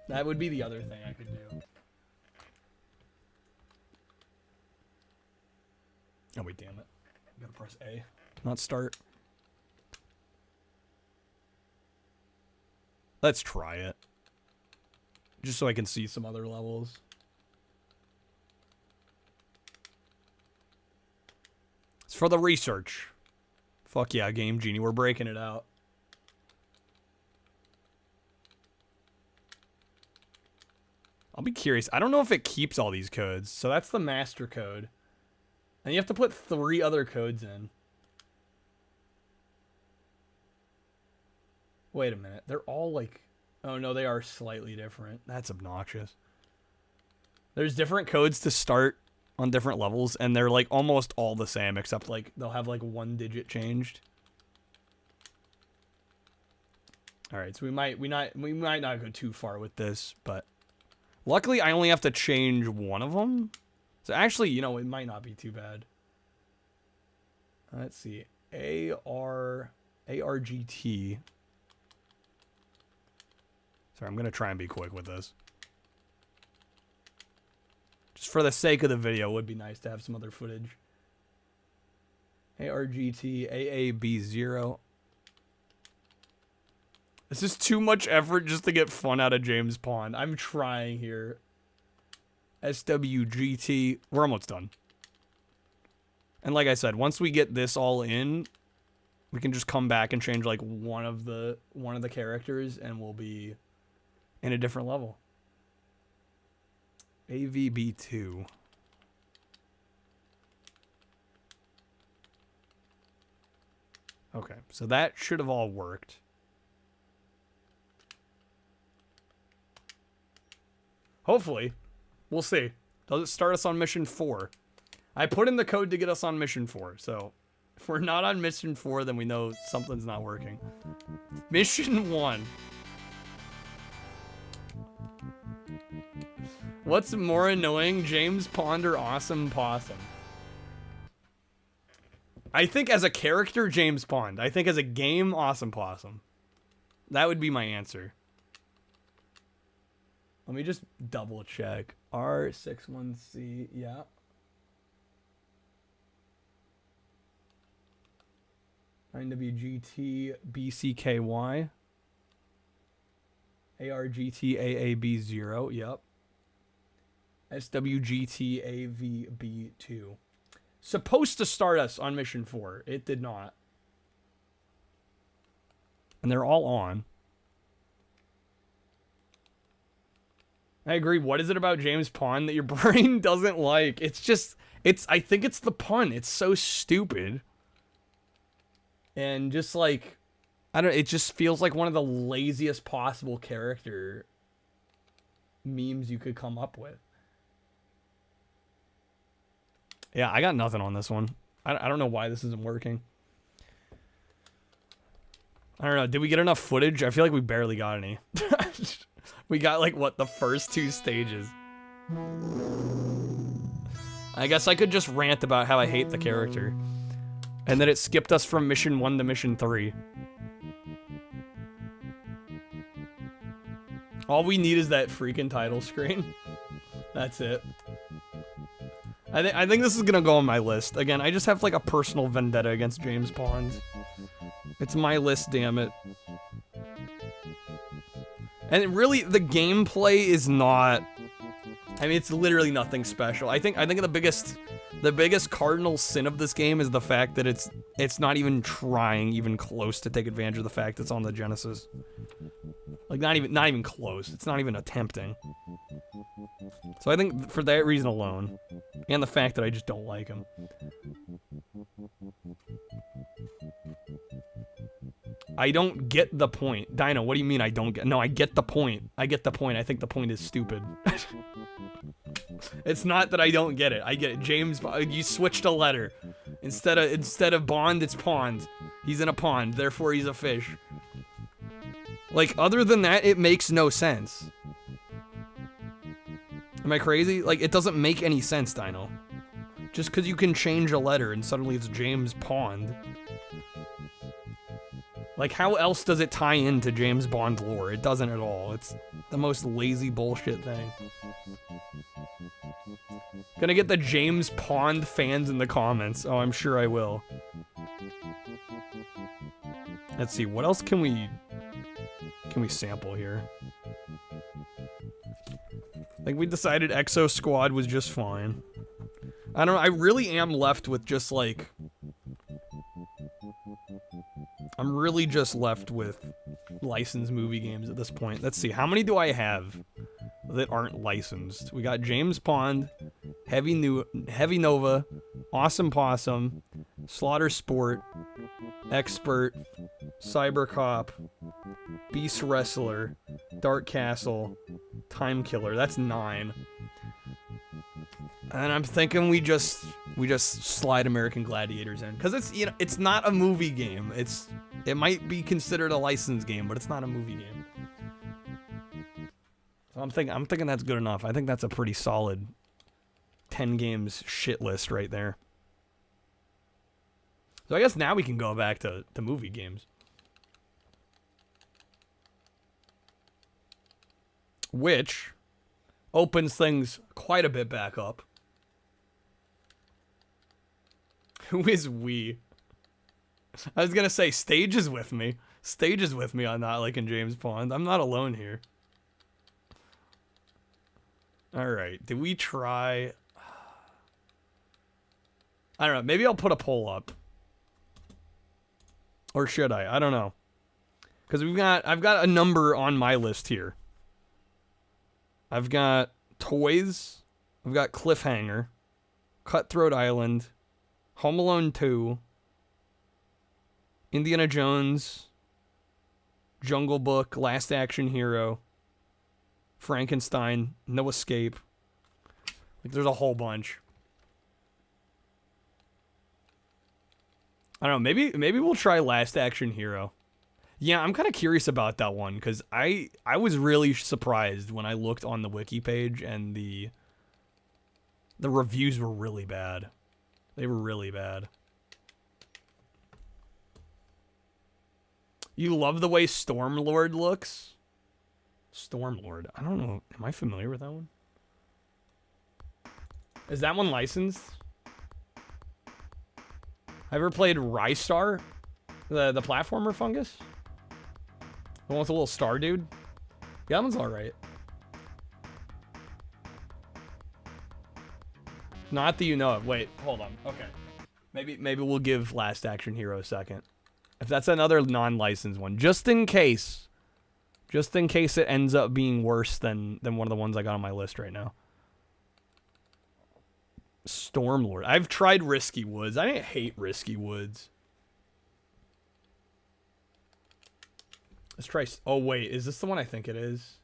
That would be the other thing I could do. Oh wait, damn it. I gotta press A, not start. Let's try it. Just so I can see some other levels. It's for the research. Fuck yeah, Game Genie, we're breaking it out. I'll be curious. I don't know if it keeps all these codes. So that's the master code. And you have to put 3 other codes in. Wait a minute. They're all like... Oh no, they are slightly different. That's obnoxious. There's different codes to start on different levels, and they're like almost all the same, except like they'll have like 1 digit changed. Alright, so we might not go too far with this, but luckily I only have to change one of them. So actually, you know, it might not be too bad. Let's see. ARGT. Sorry, I'm going to try and be quick with this. Just for the sake of the video, it would be nice to have some other footage. ARGT, AAB0. This is too much effort just to get fun out of James Pond. I'm trying here. SWGT. We're almost done. And like I said, once we get this all in, we can just come back and change like one of the characters and we'll be in a different level. AVB2. Okay, so that should have all worked. Hopefully. We'll see. Does it start us on mission 4? I put in the code to get us on mission 4, so if we're not on mission 4, then we know something's not working. Mission 1. What's more annoying, James Pond or Awesome Possum? I think as a character, James Pond. I think as a game, Awesome Possum. That would be my answer. Let me just double check. R61C, yeah. NWGT BCKY. ARGT AAB0, yep. SWGT AVB2. Supposed to start us on mission 4. It did not. And they're all on. I agree. What is it about James Pond that your brain doesn't like? It's just, I think it's the pun. It's so stupid. And just like, it just feels like one of the laziest possible character memes you could come up with. Yeah, I got nothing on this one. I don't know why this isn't working. I don't know. Did we get enough footage? I feel like we barely got any. We got, like, what, the first 2 stages. I guess I could just rant about how I hate the character. And that it skipped us from mission 1 to mission 3. All we need is that freaking title screen. That's it. I think this is gonna go on my list. Again, I just have like a personal vendetta against James Bond. It's my list, damn it. And really, the gameplay is not... I mean, it's literally nothing special. I think the biggest cardinal sin of this game is the fact that it's not even trying even close to take advantage of the fact it's on the Genesis. Like, not even close. It's not even attempting. So I think for that reason alone, and the fact that I just don't like him. I don't get the point. Dino, what do you mean I don't get? No, I get the point. I get the point. I think the point is stupid. It's not that I don't get it. I get it. James, you switched a letter. Instead of Bond, it's pond. He's in a pond, therefore he's a fish. Like, other than that, it makes no sense. Am I crazy? Like, it doesn't make any sense, Dino. Just because you can change a letter and suddenly it's James Pond. Like, how else does it tie into James Bond lore? It doesn't at all. It's the most lazy bullshit thing. Gonna get the James Pond fans in the comments. Oh, I'm sure I will. Let's see, what else can we sample here? I think we decided Exo Squad was just fine. I don't know, I really am left with just like... I'm really just left with licensed movie games at this point. Let's see, how many do I have that aren't licensed? We got James Pond, Heavy Nova, Awesome Possum, Slaughter Sport, Expert, Cyber Cop, Beast Wrestler, Dark Castle, Time Killer. That's 9. And I'm thinking we just slide American Gladiators in, because it's, you know, it's not a movie game. It might be considered a licensed game, but it's not a movie game. So I'm thinking that's good enough. I think that's a pretty solid 10 games shit list right there. So I guess now we can go back to movie games. Which opens things quite a bit back up. Who is we? I was gonna say, Stage is with me. Stage is with me on not liking James Bond. I'm not alone here. Alright, did we try... I don't know, maybe I'll put a poll up. Or should I? I don't know. Because I've got a number on my list here. I've got Toys. I've got Cliffhanger. Cutthroat Island. Home Alone 2. Indiana Jones. Jungle Book. Last Action Hero. Frankenstein. No Escape. Like, there's a whole bunch. I don't know, maybe we'll try Last Action Hero. Yeah, I'm kind of curious about that one, because I was really surprised when I looked on the wiki page and the reviews were really bad. They were really bad. You love the way Stormlord looks? Stormlord. I don't know. Am I familiar with that one? Is that one licensed? Ever played Rystar? The platformer fungus? The one with the little star dude? Yeah, that one's alright. Not that you know of. Wait, hold on. Okay. Maybe we'll give Last Action Hero a second. If that's another non-licensed one. Just in case. Just in case it ends up being worse than one of the ones I got on my list right now. Stormlord. I've tried Risky Woods. I didn't hate Risky Woods. Let's try... Oh, wait. Is this the one I think it is?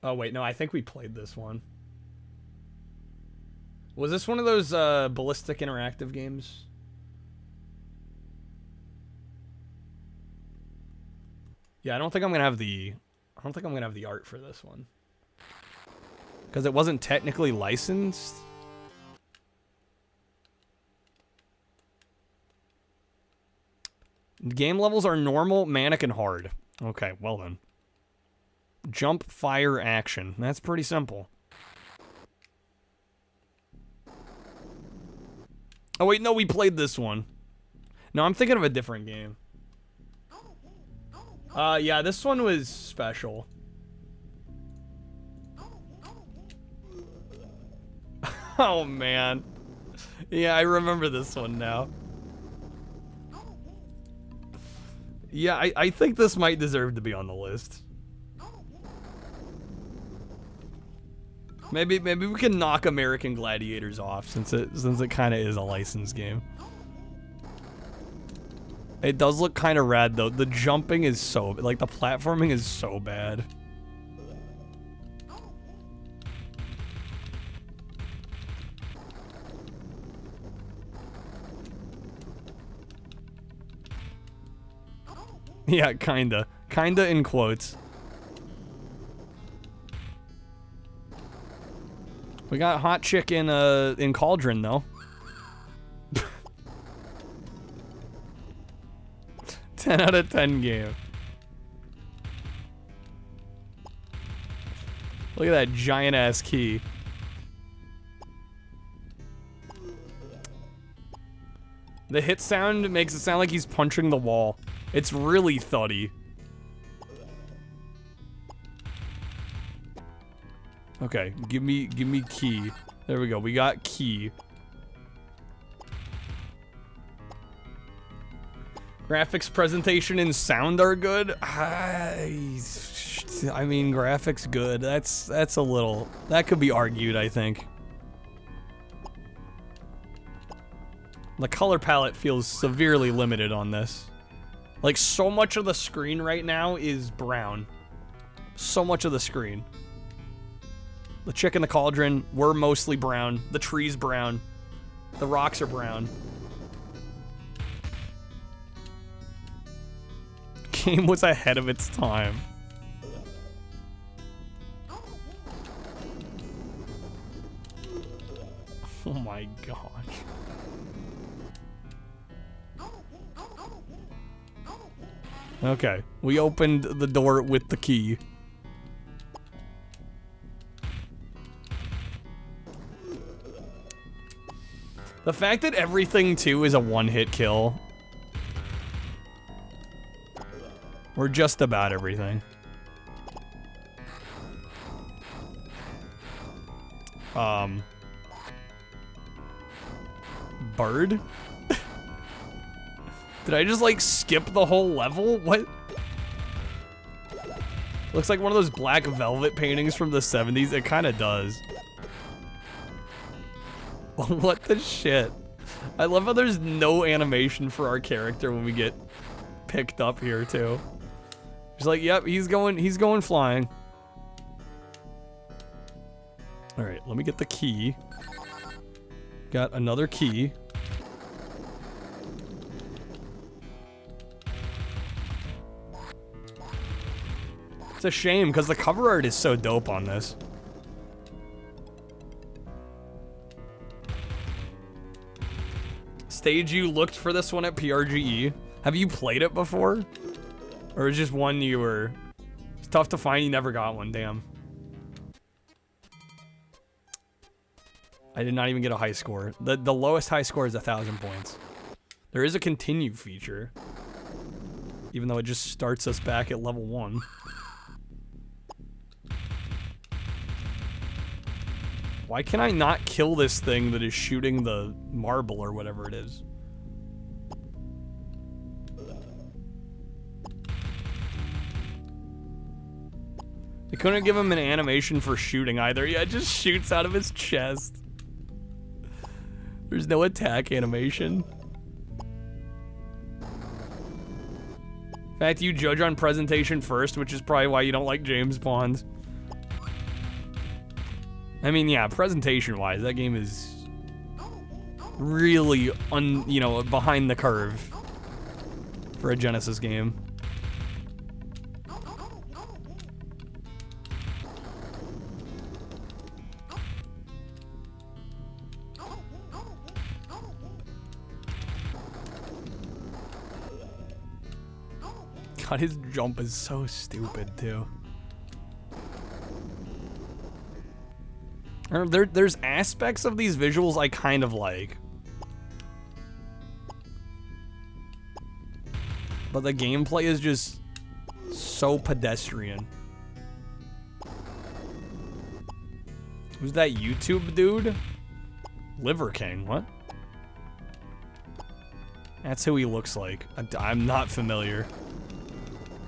Oh, wait. No, I think we played this one. Was this one of those ballistic interactive games? Yeah, I don't think I'm going to have the... I don't think I'm going to have the art for this one. Because it wasn't technically licensed. Game levels are normal, manic, and hard. Okay, well then. Jump, fire, action. That's pretty simple. Oh wait, no, we played this one. No, I'm thinking of a different game. Yeah, this one was special. Oh man. Yeah, I remember this one now. Yeah, I think this might deserve to be on the list. Maybe we can knock American Gladiators off since it kind of is a licensed game. It does look kind of rad though. The jumping is so like the platforming is so bad. Yeah, kinda in quotes. We got hot chick in Cauldron though. 10 out of 10 game. Look at that giant ass key. The hit sound makes it sound like he's punching the wall. It's really thuddy. Okay, give me key. There we go. We got key. Graphics, presentation, and sound are good. I mean, graphics good. That's a little. That could be argued, I think. The color palette feels severely limited on this. Like, so much of the screen right now is brown. So much of the screen. The chick in the cauldron, we're mostly brown. The tree's brown. The rocks are brown. Game was ahead of its time. Oh my gosh. Okay, we opened the door with the key. The fact that everything, too, is a one-hit kill. Or just about everything. Bird? Did I just, like, skip the whole level? What? Looks like one of those black velvet paintings from the 70s. It kind of does. What the shit? I love how there's no animation for our character when we get picked up here too. He's like, yep, he's going flying. All right, let me get the key. Got another key. It's a shame because the cover art is so dope on this. Stage you looked for this one at PRGE. Have you played it before? Or is just one you were... It's tough to find, you never got one, damn. I did not even get a high score. The lowest high score is 1,000 points. There is a continue feature. Even though it just starts us back at level 1. Why can I not kill this thing that is shooting the marble or whatever it is? They couldn't give him an animation for shooting either. Yeah, it just shoots out of his chest. There's no attack animation. In fact, you judge on presentation first, which is probably why you don't like James Bond. I mean, yeah, presentation-wise, that game is really, behind the curve for a Genesis game. God, his jump is so stupid, too. There's aspects of these visuals I kind of like. but the gameplay is just so pedestrian. Who's that YouTube dude? Liver King, what? That's who he looks like. I'm not familiar.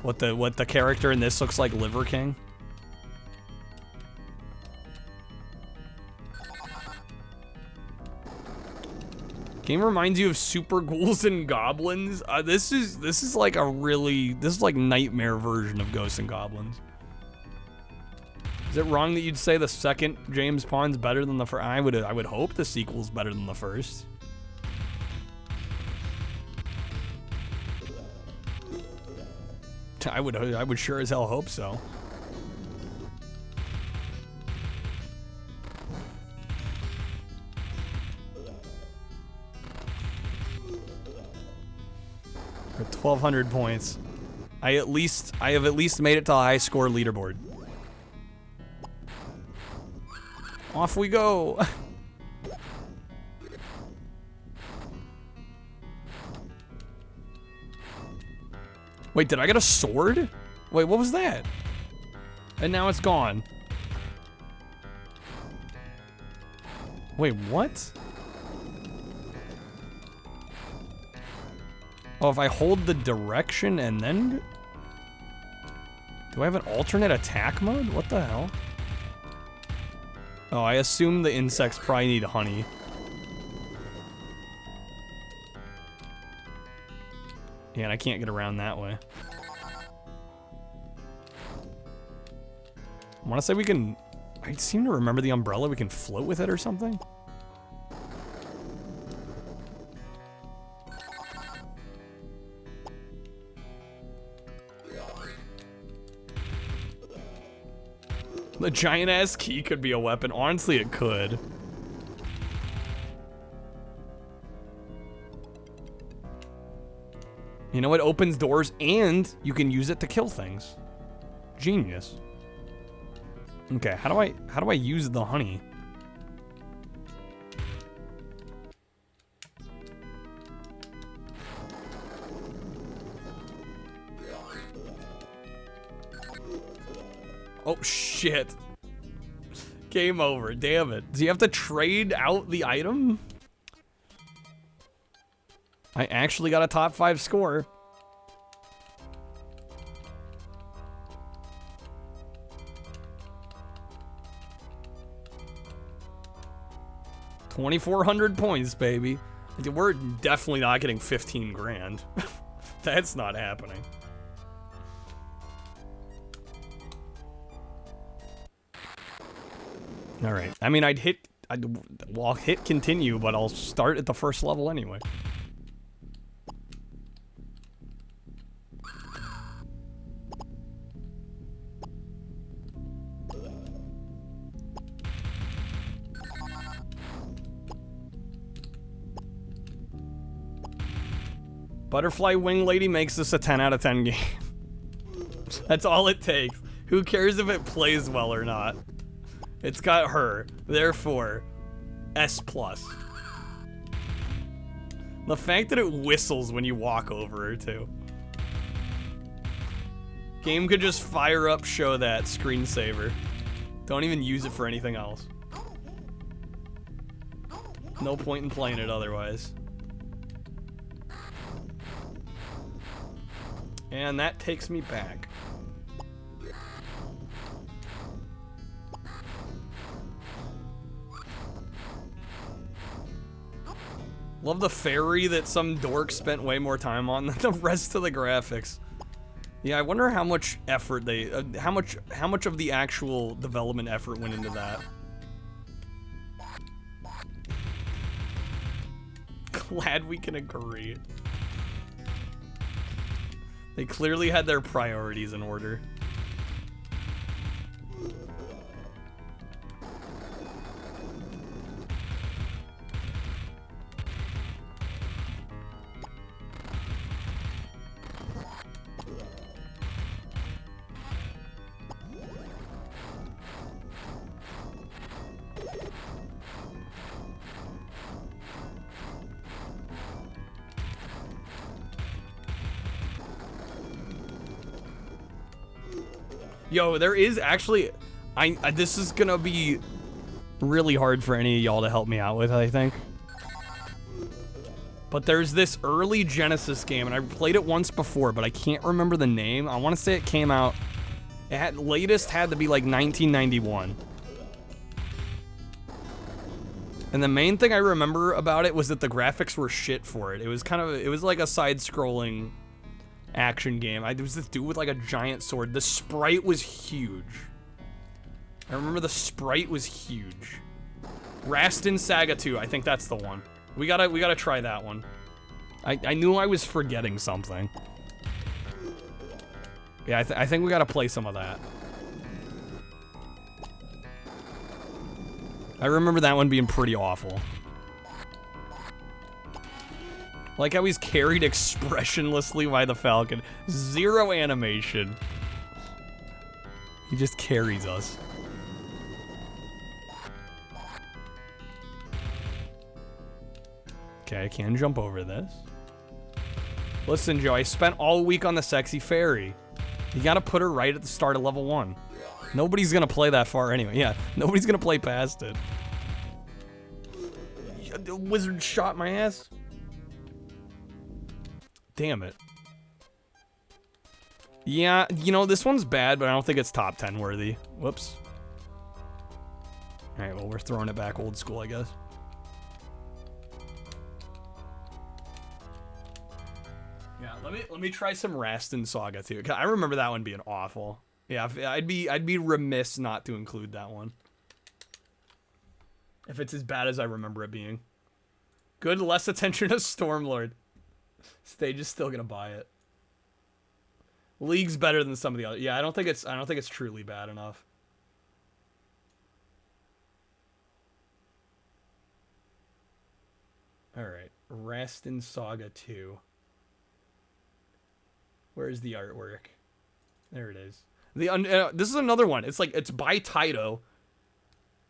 What the character in this looks like, Liver King? Game reminds you of Super Ghouls and Goblins. This is like nightmare version of Ghosts and Goblins. Is it wrong that you'd say the second James Bond's better than the first? I would hope the sequel's better than the first. I would sure as hell hope so. For 1,200 points, I have at least made it to a high score leaderboard. Off we go. Wait, did I get a sword? Wait, what was that? And now it's gone. Wait, what? Oh, if I hold the direction and then... Do I have an alternate attack mode? What the hell? Oh, I assume the insects probably need honey. Yeah, and I can't get around that way. I want to say we can... I seem to remember the umbrella. We can float with it or something? The giant-ass key could be a weapon. Honestly, it could. You know, it opens doors and you can use it to kill things. Genius. Okay, how do I use the honey? Oh shit. Game over, damn it. Do you have to trade out the item? I actually got a top 5 score. $2,400 points, baby. We're definitely not getting 15 grand. That's not happening. All right. I mean, I'll hit continue, but I'll start at the first level anyway. Butterfly Wing Lady makes this a 10 out of 10 game. That's all it takes. Who cares if it plays well or not? It's got her, therefore, S+. The fact that it whistles when you walk over her, too. Game could just fire up show that screensaver. Don't even use it for anything else. No point in playing it otherwise. And that takes me back. Love the ferry that some dork spent way more time on than the rest of the graphics. Yeah, I wonder how much effort they, how much of the actual development effort went into that. Glad we can agree. They clearly had their priorities in order. Yo, there is actually... this is gonna be really hard for any of y'all to help me out with, I think. But there's this early Genesis game, and I've played it once before, but I can't remember the name. I want to say it came out... latest had to be like 1991. And the main thing I remember about it was that the graphics were shit for it. It was like a side-scrolling action game. There was this dude with like a giant sword. The sprite was huge. I remember the sprite was huge. Rastin Saga 2, I think that's the one. We gotta try that one. I knew I was forgetting something. Yeah, I think we gotta play some of that. I remember that one being pretty awful. Like how he's carried expressionlessly by the Falcon. Zero animation. He just carries us. Okay, I can jump over this. Listen, Joe, I spent all week on the sexy fairy. You gotta put her right at the start of level 1. Nobody's gonna play that far anyway. Yeah, nobody's gonna play past it. The wizard shot my ass. Damn it. Yeah, you know, this one's bad, but I don't think it's top 10 worthy. Whoops. Alright, well, we're throwing it back old school, I guess. Yeah, let me try some Rastin Saga too. 'Cause I remember that one being awful. Yeah, I'd be remiss not to include that one. If it's as bad as I remember it being. Good, less attention to Stormlord. Stage is still gonna buy it. League's better than some of the other. Yeah, I don't think it's truly bad enough. All right, Rastin Saga 2. Where's the artwork? There it is. This is another one. It's by Taito,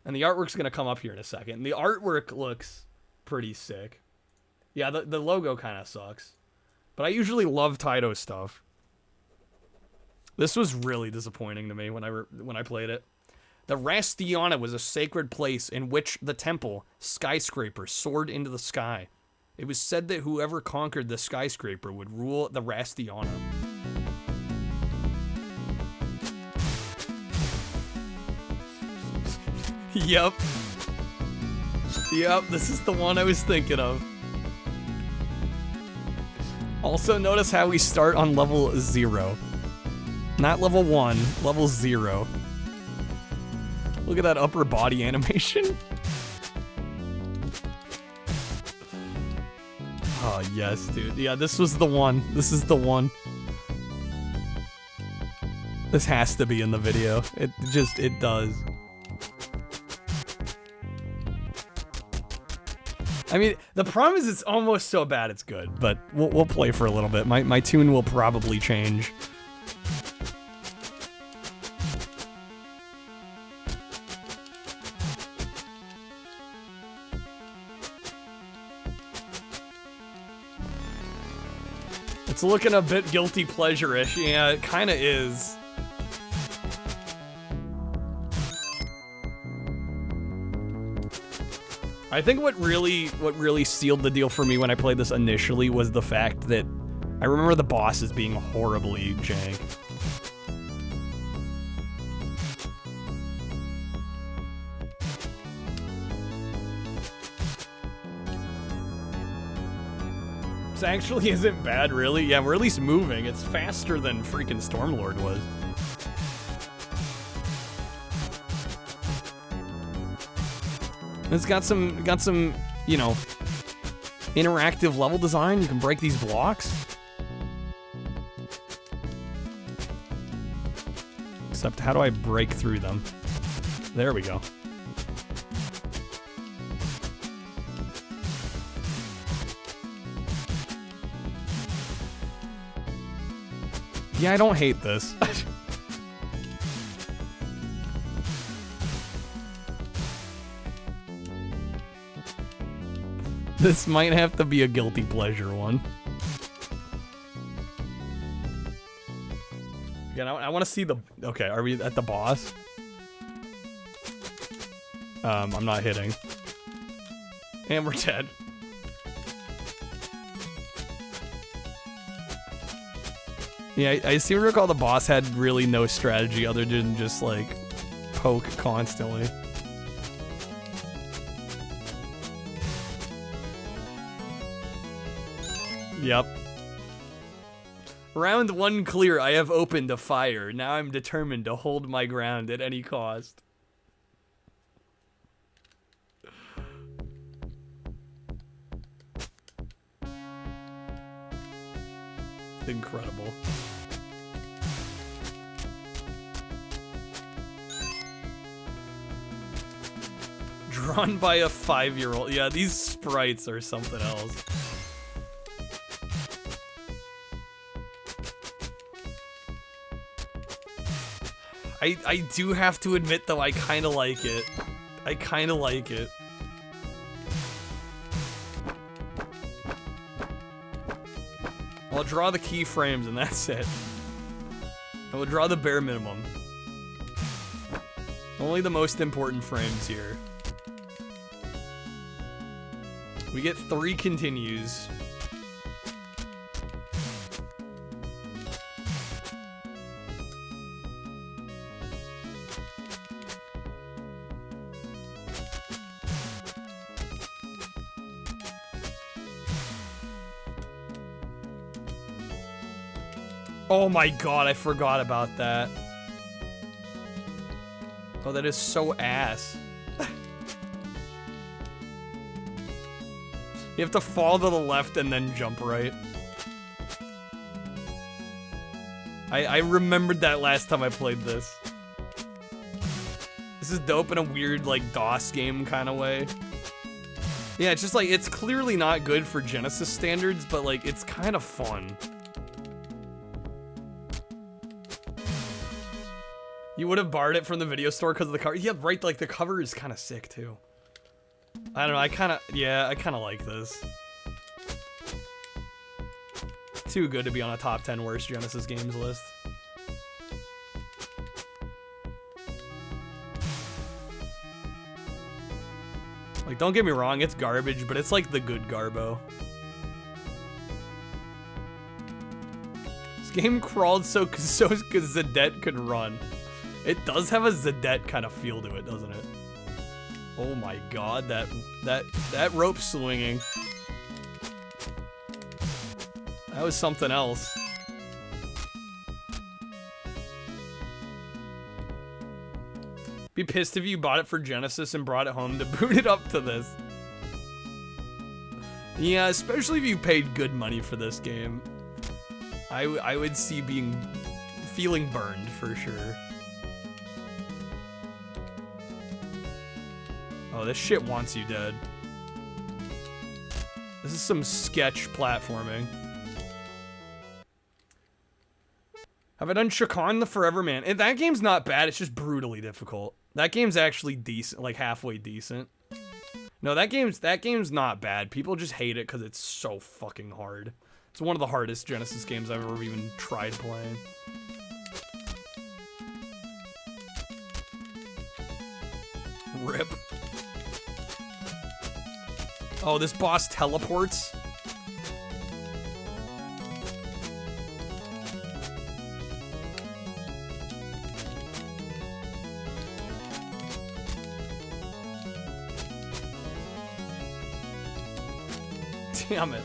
and the artwork's gonna come up here in a second. The artwork looks pretty sick. Yeah, the logo kind of sucks, but I usually love Taito stuff. This was really disappointing to me when I played it. The Rastiana was a sacred place in which the temple skyscraper soared into the sky. It was said that whoever conquered the skyscraper would rule the Rastiana. Yep. Yep, this is the one I was thinking of. Also, notice how we start on level 0. Not level 1, level 0. Look at that upper body animation. Oh, yes, dude. Yeah, this was the one. This is the one. This has to be in the video. It does. I mean, the problem is it's almost so bad it's good, but we'll play for a little bit. My tune will probably change. It's looking a bit guilty pleasure-ish. Yeah, it kind of is. I think what really sealed the deal for me when I played this initially was the fact that I remember the bosses being horribly jank. This actually isn't bad, really. Yeah, we're at least moving. It's faster than freaking Stormlord was. It's got some, you know, interactive level design. You can break these blocks. Except, how do I break through them? There we go. Yeah, I don't hate this. This might have to be a guilty pleasure one. Again, I want to see the... Okay, are we at the boss? I'm not hitting. And we're dead. Yeah, I seem to recall the boss had really no strategy other than just, like, poke constantly. Yep. Round 1 clear, I have opened a fire. Now I'm determined to hold my ground at any cost. Incredible. Drawn by a 5-year-old. Yeah, these sprites are something else. I do have to admit, though, I kind of like it. I kind of like it. I'll draw the keyframes and that's it. I will draw the bare minimum. Only the most important frames here. We get 3 continues. Oh my god, I forgot about that. Oh, that is so ass. You have to fall to the left and then jump right. I remembered that last time I played this. This is dope in a weird, like, DOS game kind of way. Yeah, it's just like, it's clearly not good for Genesis standards, but, like, it's kind of fun. You would have borrowed it from the video store because of the cover. Yeah, right, like, the cover is kind of sick, too. I don't know, I kind of like this. Too good to be on a top 10 worst Genesis games list. Like, don't get me wrong, it's garbage, but it's like the good Garbo. This game crawled so Zadette could run. It does have a Zadette kind of feel to it, doesn't it? Oh my god, that rope swinging. That was something else. Be pissed if you bought it for Genesis and brought it home to boot it up to this. Yeah, especially if you paid good money for this game. I would see feeling burned for sure. Oh, this shit wants you dead. This is some sketch platforming. Have I done Shakan the Forever Man? And that game's not bad, it's just brutally difficult. That game's actually decent, like halfway decent. No, that game's not bad. People just hate it because it's so fucking hard. It's one of the hardest Genesis games I've ever even tried playing. Rip. Oh, this boss teleports? Damn it.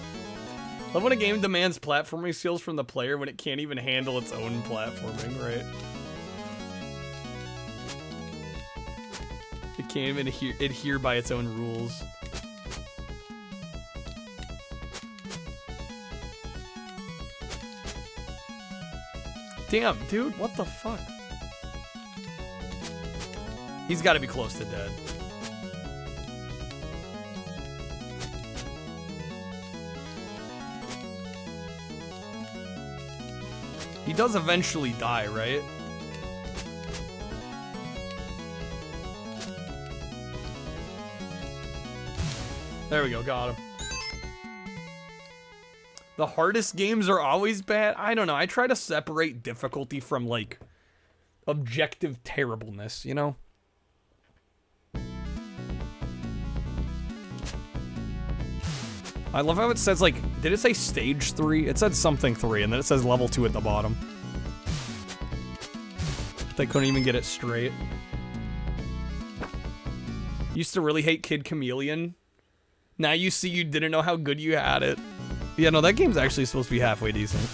Love when a game demands platforming skills from the player when it can't even handle its own platforming, right? It can't even adhere by its own rules. Damn, dude, what the fuck? He's got to be close to dead. He does eventually die, right? There we go, got him. The hardest games are always bad. I don't know. I try to separate difficulty from, like, objective terribleness, you know? I love how it says, like, did it say stage 3? It said something 3, and then it says level 2 at the bottom. They couldn't even get it straight. Used to really hate Kid Chameleon. Now you see you didn't know how good you had it. Yeah, no, that game's actually supposed to be halfway decent.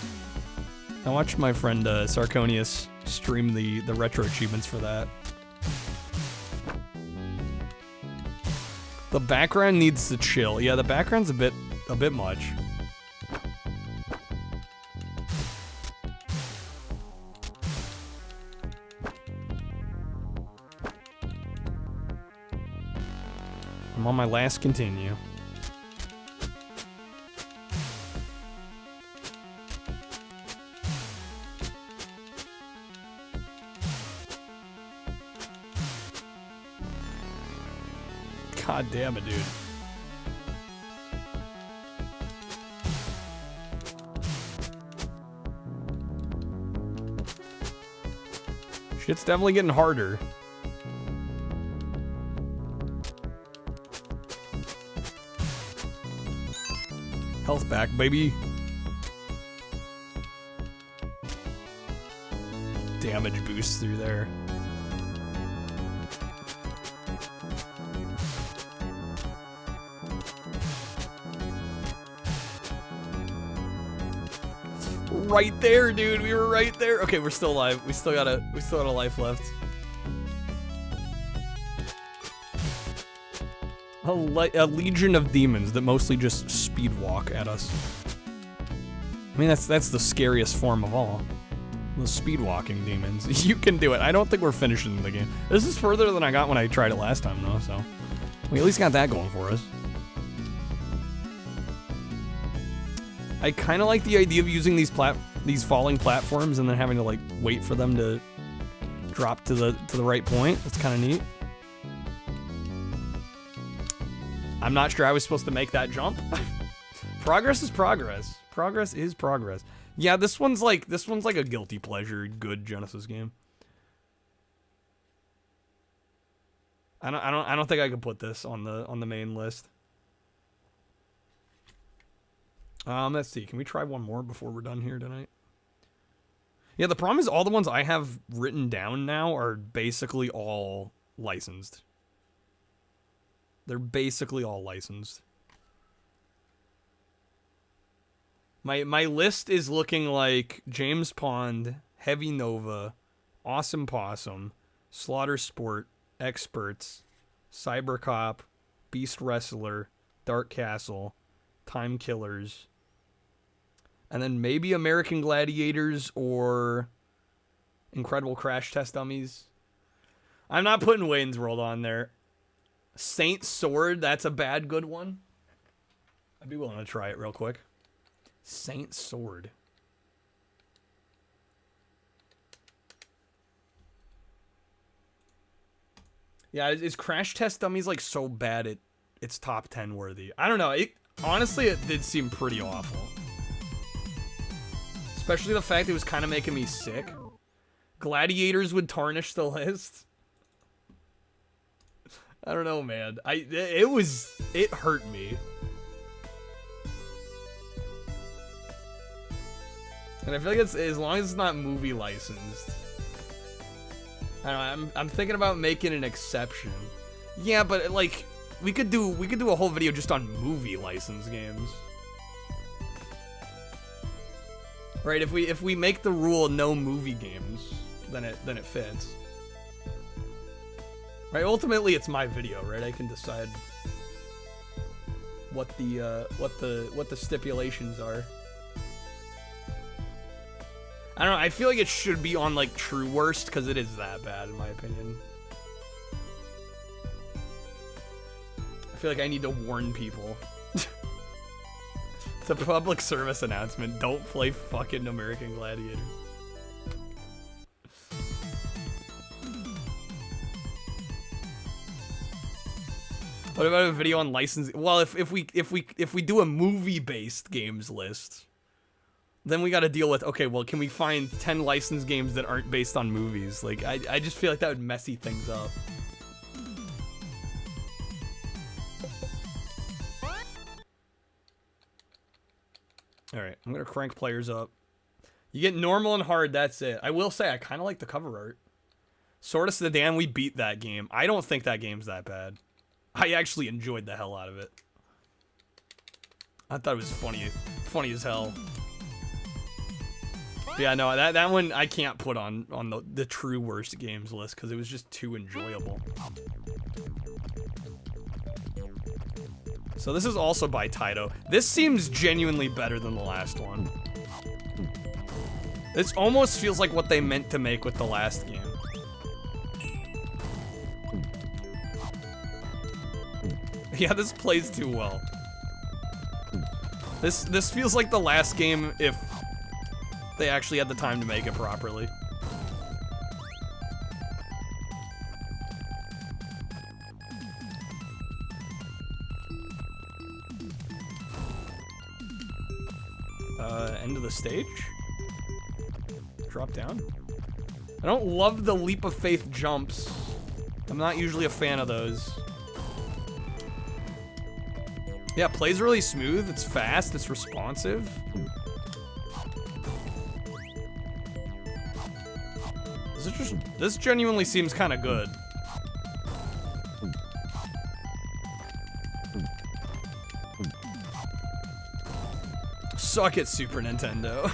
I watched my friend Sarconius stream the retro achievements for that. The background needs to chill. Yeah, the background's a bit much. I'm on my last continue. God damn it, dude. Shit's definitely getting harder. Health back, baby. Damage boost through there. Right there, dude. We were right there. Okay, we're still alive. We still got a life left. A legion of demons that mostly just speed walk at us. I mean, that's the scariest form of all. The speed walking demons. You can do it. I don't think we're finishing the game. This is further than I got when I tried it last time, though, so we at least got that going for us. I kind of like the idea of using these falling platforms and then having to, like, wait for them to drop to the right point. That's kind of neat. I'm not sure I was supposed to make that jump. Progress is progress. Progress is progress. Yeah, this one's like a guilty pleasure good Genesis game. I don't think I could put this on the main list. Let's see. Can we try one more before we're done here tonight? Yeah, the problem is all the ones I have written down now are basically all licensed. They're basically all licensed. My list is looking like James Pond, Heavy Nova, Awesome Possum, Slaughter Sport, Experts, Cyber Cop, Beast Wrestler, Dark Castle, Time Killers, and then maybe American Gladiators or Incredible Crash Test Dummies. I'm not putting Wayne's World on there. Saint Sword, that's a bad good one. I'd be willing to try it real quick. Saint Sword. Yeah, is Crash Test Dummies like so bad it's top 10 worthy? I don't know. Honestly, it did seem pretty awful. Especially the fact it was kind of making me sick. Gladiators would tarnish the list. I don't know, man. It hurt me. And I feel like it's, as long as it's not movie licensed. I don't know, I'm thinking about making an exception. Yeah, but like we could do a whole video just on movie licensed games. Right, if we make the rule no movie games, then it fits. Right, ultimately it's my video, right? I can decide what the stipulations are. I don't know, I feel like it should be on like True Worst because it is that bad in my opinion. I feel like I need to warn people. It's a public service announcement. Don't play fucking American Gladiators. What about a video on licensing? Well, if we do a movie-based games list, then we got to deal with, okay, well, can we find 10 licensed games that aren't based on movies? Like, I just feel like that would messy things up. Alright, I'm gonna crank players up. You get normal and hard, that's it. I will say, I kind of like the cover art. Sword of Sedan, we beat that game. I don't think that game's that bad. I actually enjoyed the hell out of it. I thought it was funny as hell. Yeah, no, that one I can't put on the true worst games list because it was just too enjoyable. So this is also by Taito. This seems genuinely better than the last one. This almost feels like what they meant to make with the last game. Yeah, this plays too well. This feels like the last game if they actually had the time to make it properly. End of the stage? Drop down? I don't love the leap of faith jumps. I'm not usually a fan of those. Yeah, it plays really smooth, it's fast, it's responsive. This genuinely seems kind of good. Suck it, Super Nintendo.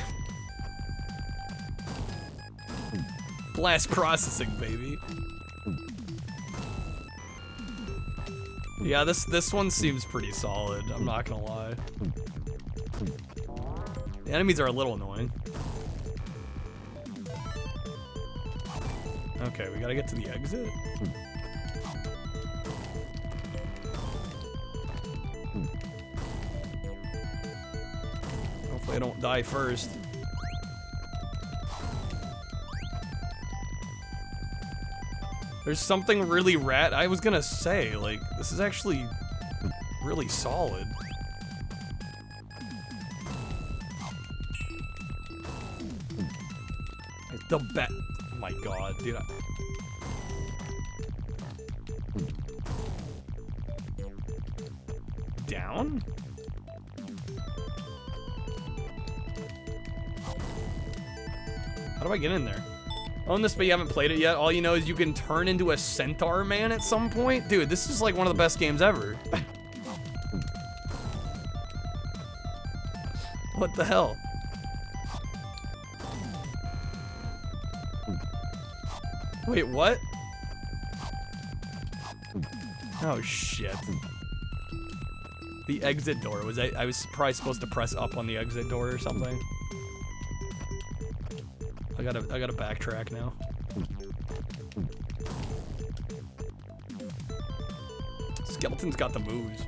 Blast processing, baby. Yeah, this one seems pretty solid, I'm not gonna lie. The enemies are a little annoying. Okay, we gotta get to the exit. Hopefully I don't die first. There's something really I was gonna say, like, this is actually really solid. The bet. Oh my god, dude. Down? How do I get in there? Own this, but you haven't played it yet. All you know is you can turn into a centaur man at some point. Dude, this is like one of the best games ever. What the hell? Wait, what? Oh shit. The exit door. I was probably supposed to press up on the exit door or something. I gotta backtrack now. Skeleton's got the moves.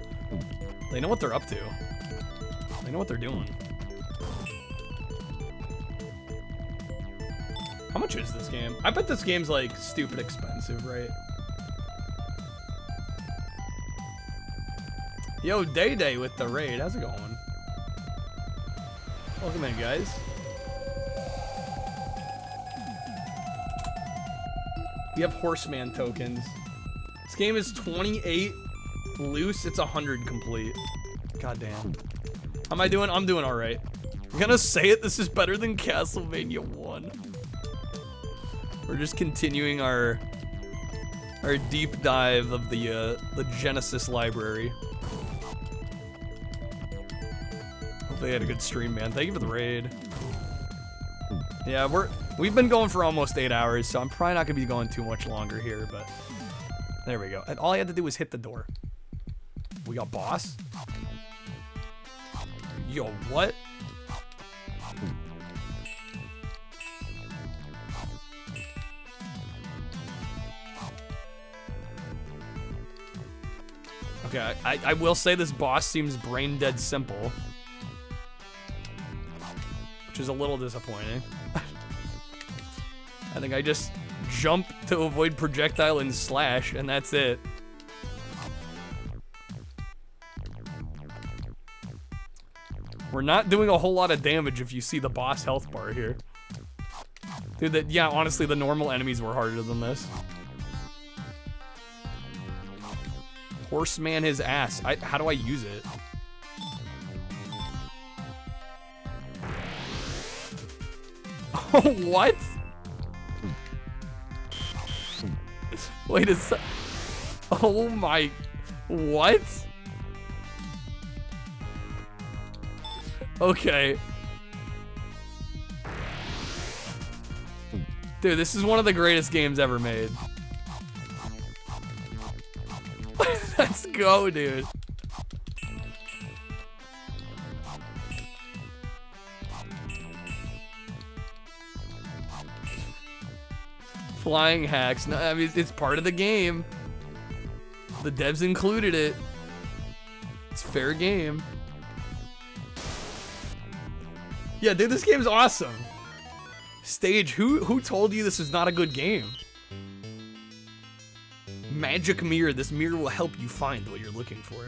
They know what they're up to. They know what they're doing. How much is this game? I bet this game's like stupid expensive, right? Yo, Day Day with the raid. How's it going? Welcome in, guys. We have Horseman tokens. This game is 28 loose. It's 100 complete. God damn. How am I doing? I'm doing all right. I'm gonna say it. This is better than Castlevania 1. We're just continuing our deep dive of the Genesis library. Hopefully, I had a good stream, man. Thank you for the raid. Yeah, we've been going for almost 8 hours, so I'm probably not gonna be going too much longer here. But there we go. And all I had to do was hit the door. We got boss. Yo, what? Okay, I will say this boss seems brain dead simple, which is a little disappointing. I think I just jump to avoid projectile and slash, and that's it. We're not doing a whole lot of damage if you see the boss health bar here. Dude, yeah, honestly, the normal enemies were harder than this. Horseman his ass. How do I use it? Oh, what? Wait a sec. Oh my. What? Okay. Dude, this is one of the greatest games ever made. Let's go, dude. Flying hacks. No, I mean, it's part of the game. The devs included it. It's fair game. Yeah, dude, this game's awesome. Stage, who told you this is not a good game? Magic mirror. This mirror will help you find what you're looking for.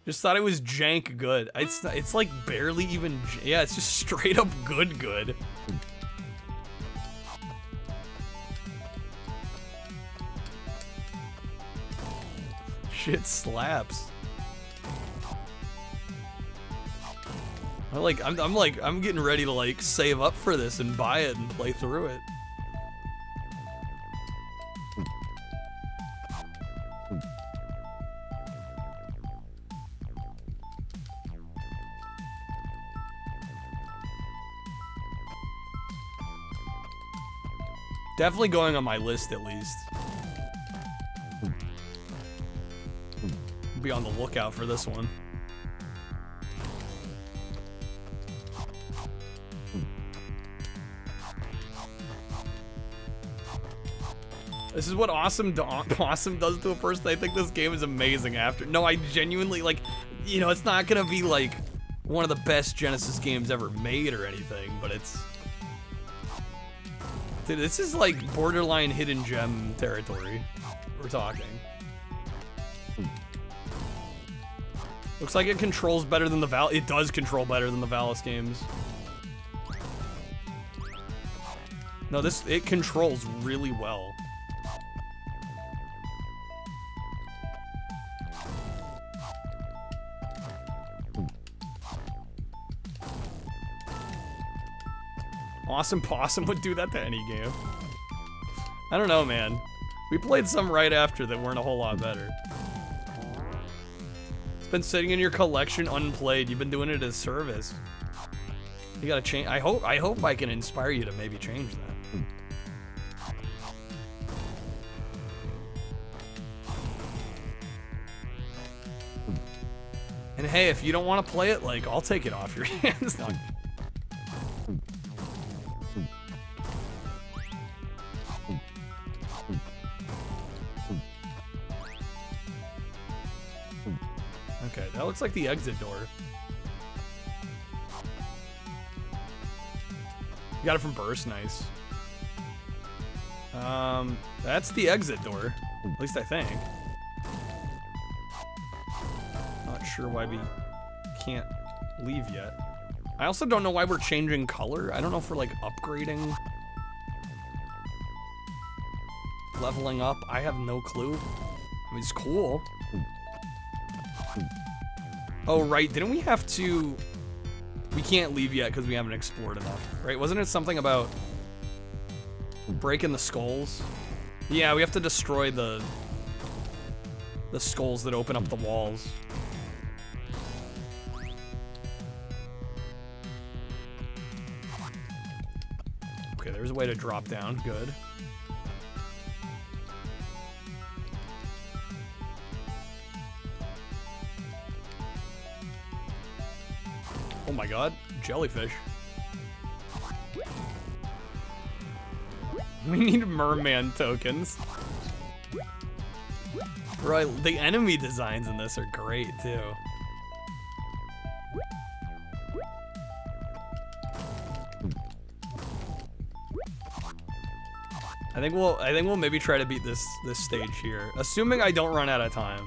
Just thought it was jank good. It's like barely even, yeah, it's just straight up good. Shit slaps. I'm getting ready to like save up for this and buy it and play through it. Definitely going on my list at least. Be on the lookout for this one. This is what awesome does to a person. I think this game is amazing after. No, I genuinely, like, you know, it's not gonna be like one of the best Genesis games ever made or anything, but it's... Dude, this is like borderline hidden gem territory. We're talking. Looks like it controls better than the it does control better than the Valis games. No, it controls really well. Awesome Possum would do that to any game. I don't know, man. We played some right after that weren't a whole lot better. It's been sitting in your collection unplayed. You've been doing it as service. You gotta change. I hope I can inspire you to maybe change that. And hey, if you don't want to play it, like, I'll take it off your hands. No. Okay, that looks like the exit door. You got it from Burst, nice. That's the exit door. At least I think. Not sure why we can't leave yet. I also don't know why we're changing color. I don't know if we're like upgrading. Leveling up. I have no clue. I mean, it's cool. Oh, right. Didn't we have to... We can't leave yet because we haven't explored enough, right? Wasn't it something about breaking the skulls? Yeah, we have to destroy the skulls that open up the walls. Okay, there's a way to drop down. Good. Oh my god, jellyfish. We need merman tokens. Right, the enemy designs in this are great too. I think we'll maybe try to beat this stage here, assuming I don't run out of time.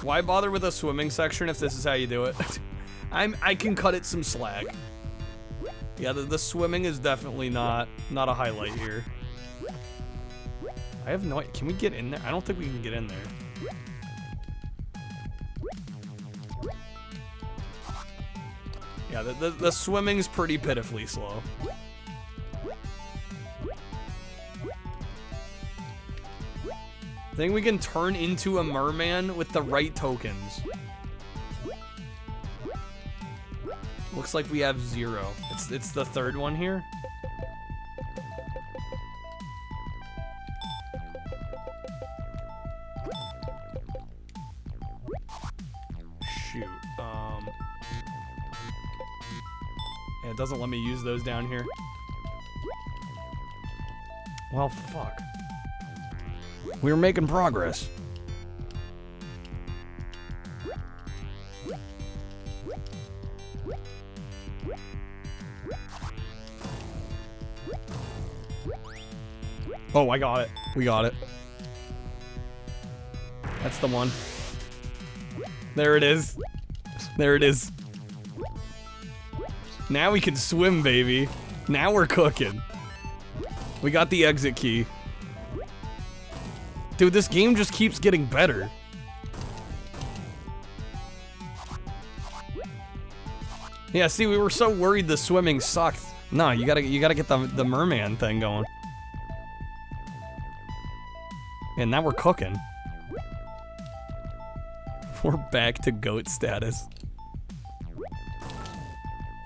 Why bother with a swimming section if this is how you do it? I can cut it some slack. Yeah, the swimming is definitely not a highlight here. I have no idea. Can we get in there? I don't think we can get in there. Yeah, the swimming's pretty pitifully slow. I think we can turn into a merman with the right tokens. Looks like we have 0. It's the third one here. Shoot. Yeah, it doesn't let me use those down here. Well, fuck. We were making progress. Oh, I got it. We got it. That's the one. There it is. There it is. Now we can swim, baby. Now we're cooking. We got the exit key. Dude, this game just keeps getting better. Yeah, see, we were so worried the swimming sucked. No, you gotta get the merman thing going. And now we're cooking. We're back to goat status.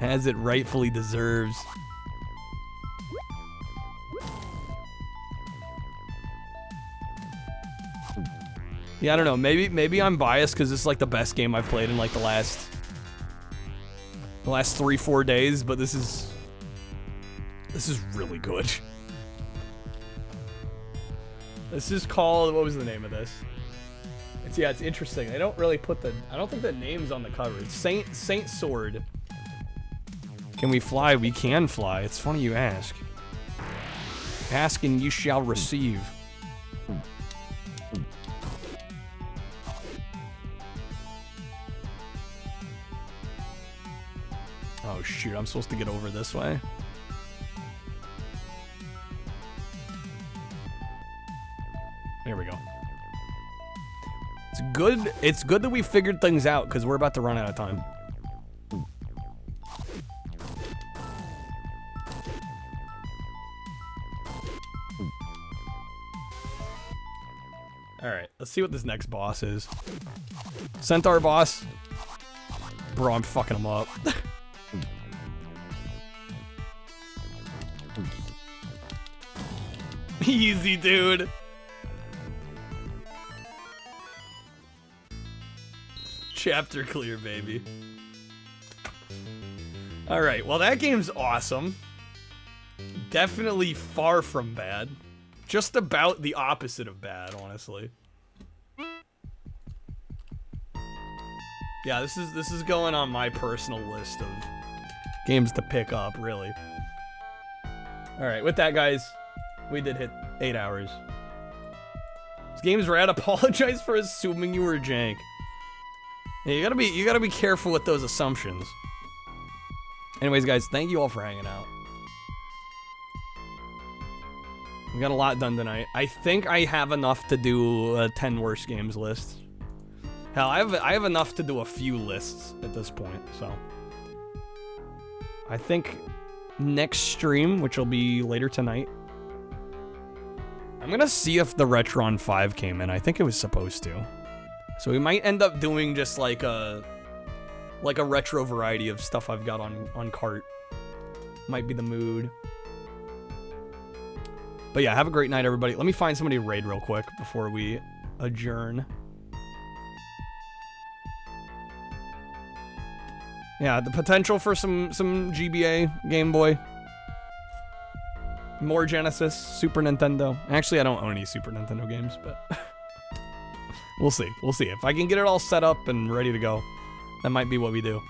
As it rightfully deserves. Yeah, I don't know. Maybe I'm biased because this is like the best game I've played in like the last 3-4 days, but this is really good. This is called, what was the name of this? It's interesting. They don't really put I don't think the name's on the cover. It's Saint Sword. Can we fly? We can fly. It's funny you ask. Ask and you shall receive. Oh shoot, I'm supposed to get over this way. There we go. It's good that we figured things out because we're about to run out of time. Alright, let's see what this next boss is. Centaur boss. Bro, I'm fucking him up. Easy, dude. Chapter clear, baby. Alright, well that game's awesome. Definitely far from bad. Just about the opposite of bad, honestly. Yeah, this is going on my personal list of games to pick up, really. Alright, with that, guys, we did hit 8 hours. This game's rad. Apologize for assuming you were jank. Yeah, you gotta be careful with those assumptions. Anyways, guys, thank you all for hanging out. We got a lot done tonight. I think I have enough to do a 10 worst games list. Hell, I have enough to do a few lists at this point, so. I think next stream, which will be later tonight, I'm gonna see if the Retron 5 came in. I think it was supposed to. So we might end up doing just like a retro variety of stuff I've got on cart. Might be the mood. But yeah, have a great night, everybody. Let me find somebody to raid real quick before we adjourn. Yeah, the potential for some GBA, Game Boy. More Genesis, Super Nintendo. Actually, I don't own any Super Nintendo games, but we'll see. We'll see. If I can get it all set up and ready to go, that might be what we do.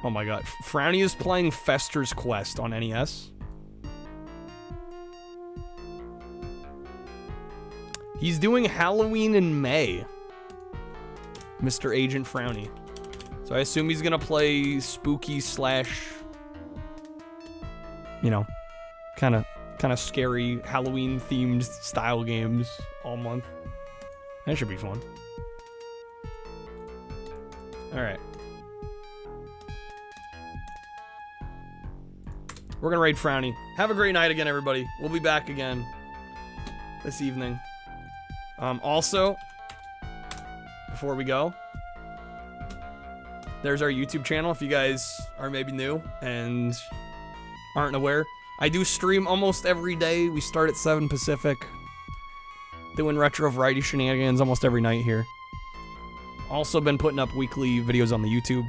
Oh my god. Frowny is playing Fester's Quest on NES. He's doing Halloween in May. Mr. Agent Frowny. So I assume he's gonna play spooky slash, you know, kind of scary Halloween themed style games all month. That should be fun. All right. We're gonna raid Frowny. Have a great night again, everybody. We'll be back again this evening. Also, before we go, there's our YouTube channel if you guys are maybe new and aren't aware. I do stream almost every day. We start at 7 Pacific. Doing retro variety shenanigans almost every night here. Also been putting up weekly videos on the YouTube.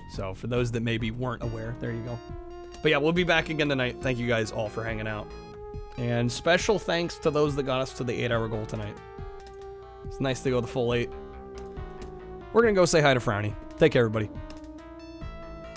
So for those that maybe weren't aware, there you go. But yeah, we'll be back again tonight. Thank you guys all for hanging out. And special thanks to those that got us to the 8-hour goal tonight. It's nice to go the full 8. We're gonna go say hi to Frowny. Take care, everybody.